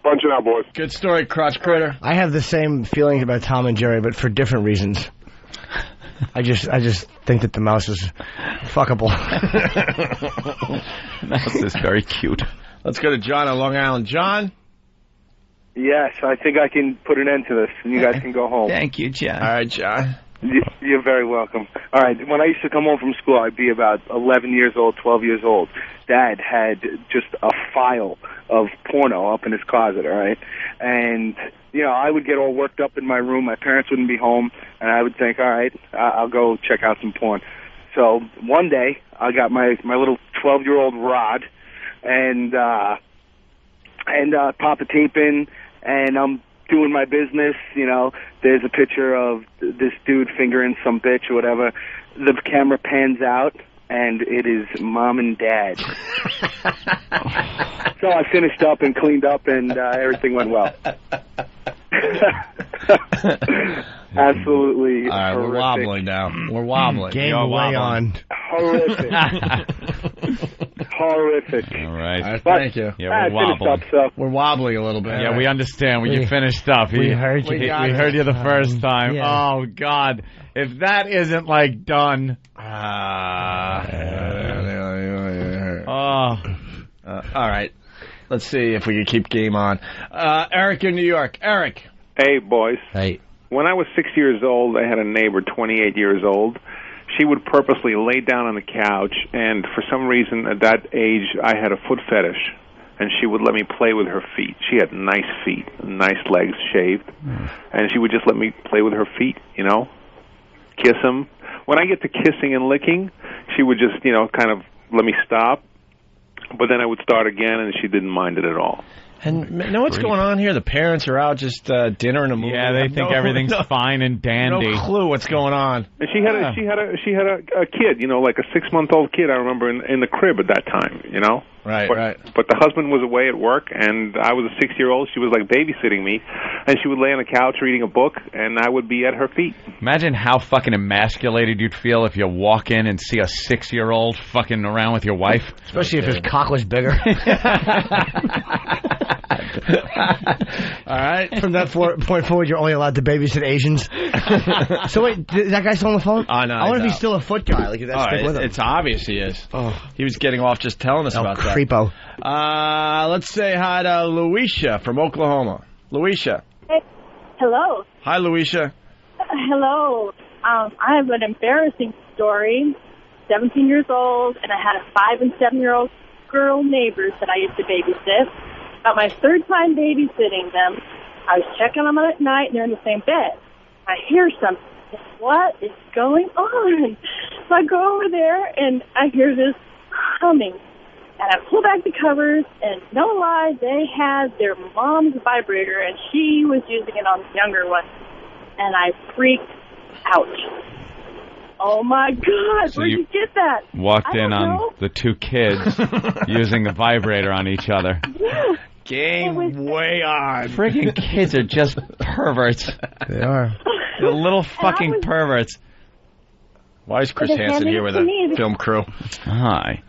Punching out, boys. Good story, Crotch Critter. I have the same feelings about Tom and Jerry, but for different reasons. I just think that the mouse is fuckable. Mouse is very cute. Let's go to John on Long Island. John? Yes, I think I can put an end to this, and you guys can go home. Thank you, John. All right, John. You're very welcome. All right, when I used to come home from school, I'd be about 11 years old, 12 years old. Dad had just a file of porno up in his closet, all right? And, I would get all worked up in my room. My parents wouldn't be home, and I would think, all right, I'll go check out some porn. So one day, I got my little 12-year-old rod and pop a tape in, and I'm doing my business, there's a picture of this dude fingering some bitch or whatever. The camera pans out, and it is Mom and Dad. So I finished up and cleaned up, and everything went well. Absolutely. All right, we're wobbling now. We're wobbling. Game way on. Horrific. Horrific. All right. Thank you. Yeah, we're wobbling. We're wobbling a little bit. Yeah, we understand. You finished up. We heard you. We heard you the first time. Yeah. Oh, God. If that isn't, like, done. All right. Let's see if we can keep game on. Eric in New York. Eric. Hey, boys. Hey. When I was 6 years old, I had a neighbor, 28 years old. She would purposely lay down on the couch, and for some reason at that age, I had a foot fetish, and she would let me play with her feet. She had nice feet, nice legs shaved, and she would just let me play with her feet, you know, kiss them. When I get to kissing and licking, she would just, you know, kind of let me stop, but then I would start again, and she didn't mind it at all. And you know what's going on here? The parents are out just dinner and a movie. Yeah, they think everything's fine and dandy. No clue what's going on. And she had a kid, you know, like a 6-month-old kid. I remember in the crib at that time, you know. Right. But the husband was away at work, and I was a 6-year-old. She was like babysitting me, and she would lay on the couch reading a book, and I would be at her feet. Imagine how fucking emasculated you'd feel if you walk in and see a 6-year-old fucking around with your wife. Especially if his cock was bigger. All right. From that point forward, you're only allowed to babysit Asians. So wait, is that guy still on the phone? Oh, no, I wonder if he's he's still a foot guy. Like, that's stick with him. It's obvious he is. Oh. He was getting off just telling us about that. Creepo. Let's say hi to Luisha from Oklahoma. Luisha. Hey. Hello. Hi, Luisha. Hello. I have an embarrassing story. 17 years old, and I had a 5- and 7-year-old girl neighbors that I used to babysit. About my third time babysitting them, I was checking on them at night, and they're in the same bed. I hear something. What is going on? So I go over there, and I hear this humming. And I pull back the covers, and no lie, they had their mom's vibrator, and she was using it on the younger one. And I freaked out. Oh, my God, So where'd you get that? Walked in on the two kids using the vibrator on each other. Yeah. Game way on. Freaking kids are just perverts. They are. They're little fucking perverts. Why is Chris Hansen here with a film crew? Hi.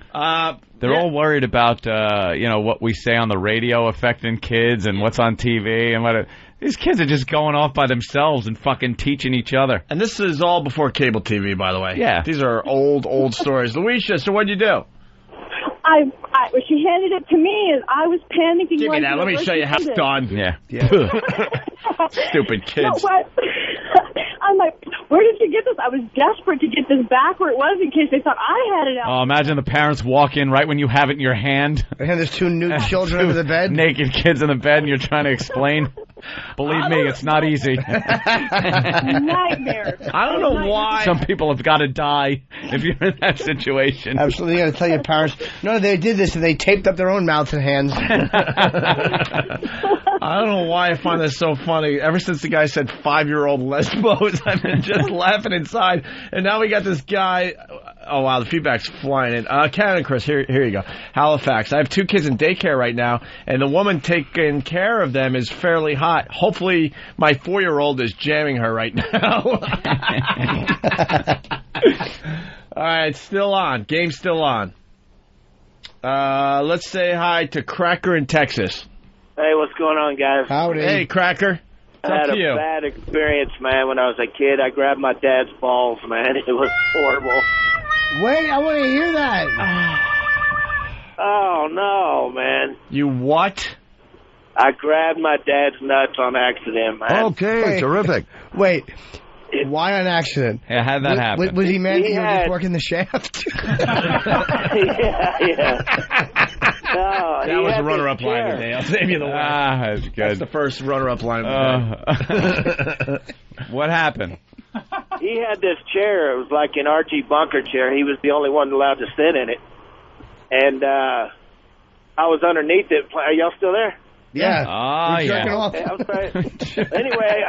They're all worried about, what we say on the radio affecting kids and what's on TV and what. These kids are just going off by themselves and fucking teaching each other. And this is all before cable TV, by the way. Yeah. These are old stories. Luisha, so what'd you do? When she handed it to me, and I was panicking. Give me that. Let me show you how it's done. Yeah. Stupid kids. No, what? I'm like, where did you get this? I was desperate to get this back where it was in case they thought I had it out. Oh, imagine the parents walk in right when you have it in your hand. And there's two nude children under the bed. Naked kids in the bed, and you're trying to explain. Believe me, it's not easy. Nightmare. I don't know why. Some people have got to die if you're in that situation. Absolutely. You got to tell your parents, no, they did this, and they taped up their own mouths and hands. I don't know why I find this so funny. Ever since the guy said 5-year-old lesbos, I've been just laughing inside. And now we got this guy. Oh, wow, the feedback's flying in. Canada, Chris, here you go. Halifax. I have 2 kids in daycare right now, and the woman taking care of them is fairly hot. Hopefully, my 4-year-old is jamming her right now. All right, still on. Game's still on. Let's say hi to Cracker in Texas. Hey, what's going on, guys? Howdy. Hey, Cracker. I had a bad experience, man, when I was a kid. I grabbed my dad's balls, man. It was horrible. Wait, I want to hear that. Oh, no, man. You what? I grabbed my dad's nuts on accident, man. Okay, terrific. Wait, why on accident? Yeah, how'd that happen? Was he mad that you were just working the shaft? yeah. No, that was a runner-up line today. I'll save you the one. That's good. That's the first runner-up line. What happened? He had this chair. It was like an Archie Bunker chair. He was the only one allowed to sit in it. And I was underneath it. Are y'all still there? Yeah. Oh, yeah. Anyway,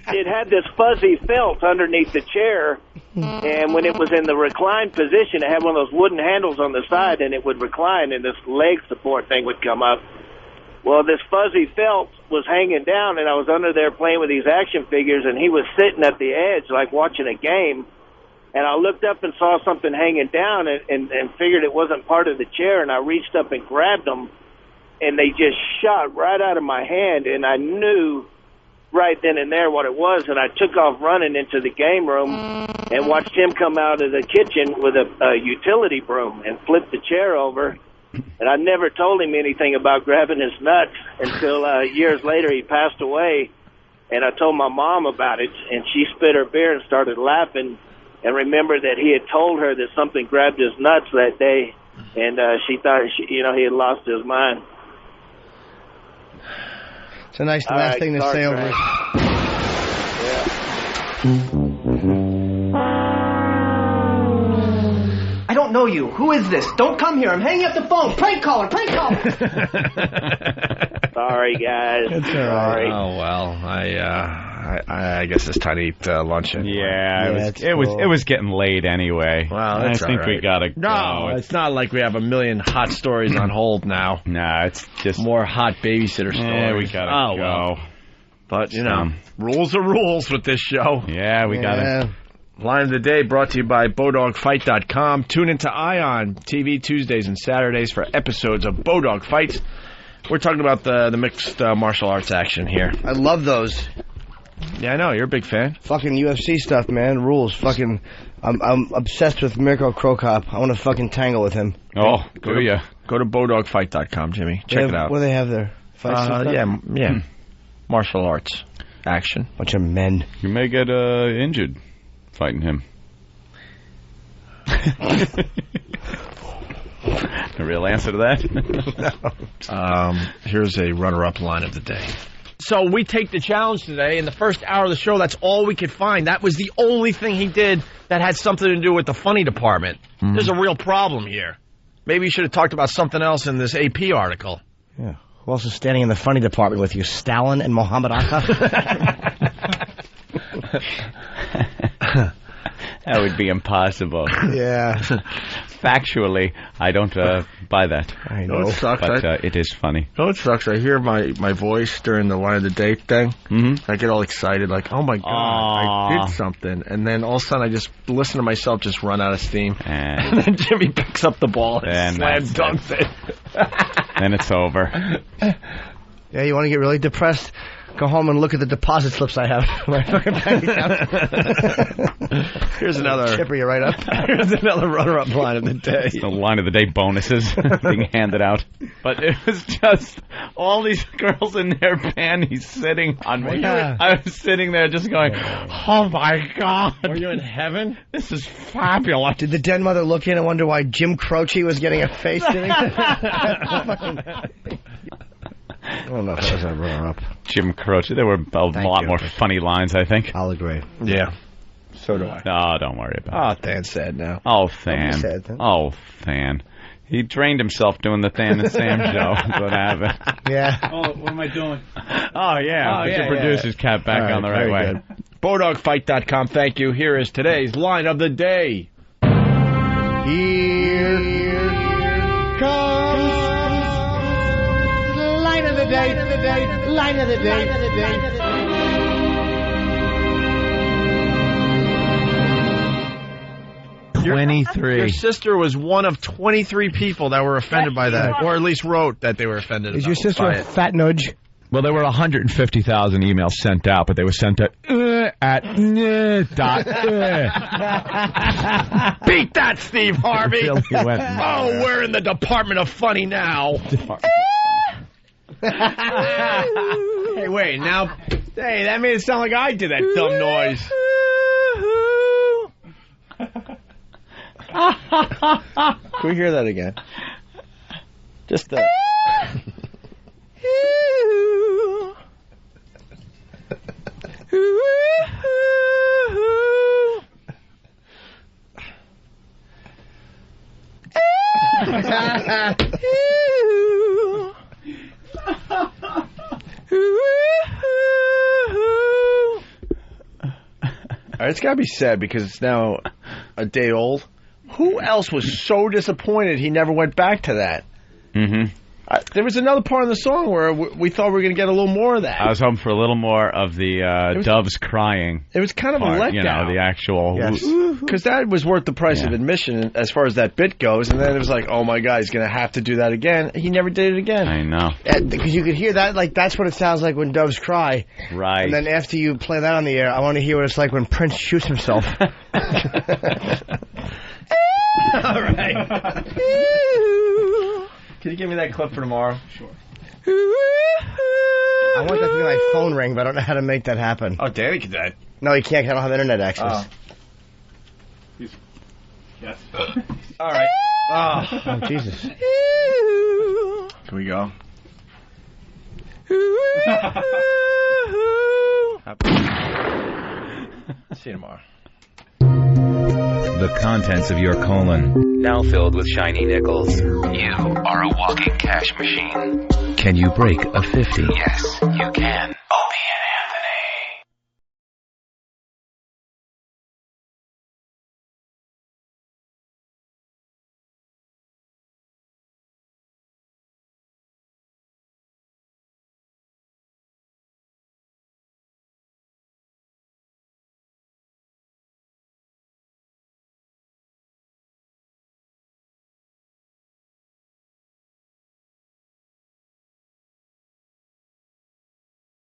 it had this fuzzy felt underneath the chair, and when it was in the reclined position, it had one of those wooden handles on the side, and it would recline, and this leg support thing would come up. Well, this fuzzy felt was hanging down, and I was under there playing with these action figures, and he was sitting at the edge like watching a game. And I looked up and saw something hanging down and figured it wasn't part of the chair, and I reached up and grabbed them, and they just shot right out of my hand, and I knew right then and there what it was, and I took off running into the game room and watched him come out of the kitchen with a utility broom and flip the chair over. And I never told him anything about grabbing his nuts until years later he passed away. And I told my mom about it, and she spit her beer and started laughing and remembered that he had told her that something grabbed his nuts that day, and she thought he had lost his mind. It's a nice last thing to say over it. I don't know you. Who is this? Don't come here. I'm hanging up the phone. Prank caller. Sorry, guys. It's all right. Oh well, I guess it's time to eat luncheon. Yeah, it was getting late anyway. Well, I think we gotta go. No, it's not like we have a million hot stories on hold now. Nah, it's just more hot babysitter stories. Yeah, we gotta go. Well. But rules are rules with this show. Yeah, we gotta. Line of the Day brought to you by BowDogFight.com. Tune into Ion TV Tuesdays and Saturdays for episodes of Bowdog Fights. We're talking about the mixed martial arts action here. I love those. Yeah, I know. You're a big fan. Fucking UFC stuff, man. Rules. Fucking, I'm obsessed with Mirko Krokop. I want to fucking tangle with him. Oh, do ya? Go to BowDogFight.com, Jimmy. Check it out. What do they have there? Yeah. Martial arts action. Bunch of men. You may get injured fighting him. A real answer to that? No. Here's a runner-up line of the day. So we take the challenge today. In the first hour of the show, that's all we could find. That was the only thing he did that had something to do with the funny department. Mm-hmm. There's a real problem here. Maybe you should have talked about something else in this AP article. Yeah. Who else is standing in the funny department with you? Stalin and Muhammad Akka? That would be impossible. Yeah. Factually, I don't buy that. I know. It sucks. But it is funny. You know what sucks? I hear my voice during the line of the day thing. Mm-hmm. I get all excited, like, oh my God, I did something. And then all of a sudden I just listen to myself just run out of steam. And then Jimmy picks up the ball and slam dunks it. Then it's over. Yeah, you want to get really depressed? Go home and look at the deposit slips I have. My fucking bank account. Here's another. Chipper you right up. Here's another runner-up line of the day. The line of the day bonuses being handed out. But it was just all these girls in their panties sitting on me. Yeah. I was sitting there just going, oh my God. Were you in heaven? This is fabulous. Did the den mother look in and wonder why Jim Croce was getting a face sitting? I don't know if that was a runner-up. Jim Croce. There were a lot more funny lines, I think. I'll agree. Yeah. So do I. No, don't worry about it. Oh, Than's sad now. Oh, Than. Oh, Than. He drained himself doing the Than and Sam show. That's what happened. Yeah. Oh, what am I doing? Oh, yeah. Put your producer's cap back on the right way. BowDogFight.com. Thank you. Here is today's line of the day. Here comes line of the day. Line of the day. 23. Your sister was one of 23 people that were offended by that, or at least wrote that they were offended. Is your sister a fat nudge? Well, there were 150,000 emails sent out, but they were sent at Beat that, Steve Harvey! Really went we're in the Department of Funny now. Hey, wait, now... Hey, that made it sound like I did that dumb noise. Can we hear that again? Just the... It's gotta be sad because it's now a day old. Who else was so disappointed he never went back to that? Mm-hmm. There was another part of the song where we thought we were going to get a little more of that. I was hoping for a little more of the doves crying. It was kind of part, a letdown. You know, the actual... Because that was worth the price of admission as far as that bit goes. And then it was like, oh, my God, he's going to have to do that again. He never did it again. I know. Because you could hear that. Like, that's what it sounds like when doves cry. Right. And then after you play that on the air, I want to hear what it's like when Prince shoots himself. All right. Can you give me that clip for tomorrow? Sure. I want that to be my phone ring, but I don't know how to make that happen. Oh, Danny can do that. No, he can't. I don't have internet access. Yes. All right. Oh, Jesus. Can we go? See you tomorrow. The contents of your colon, now filled with shiny nickels. You are a walking cash machine. Can you break a 50? Yes, you can.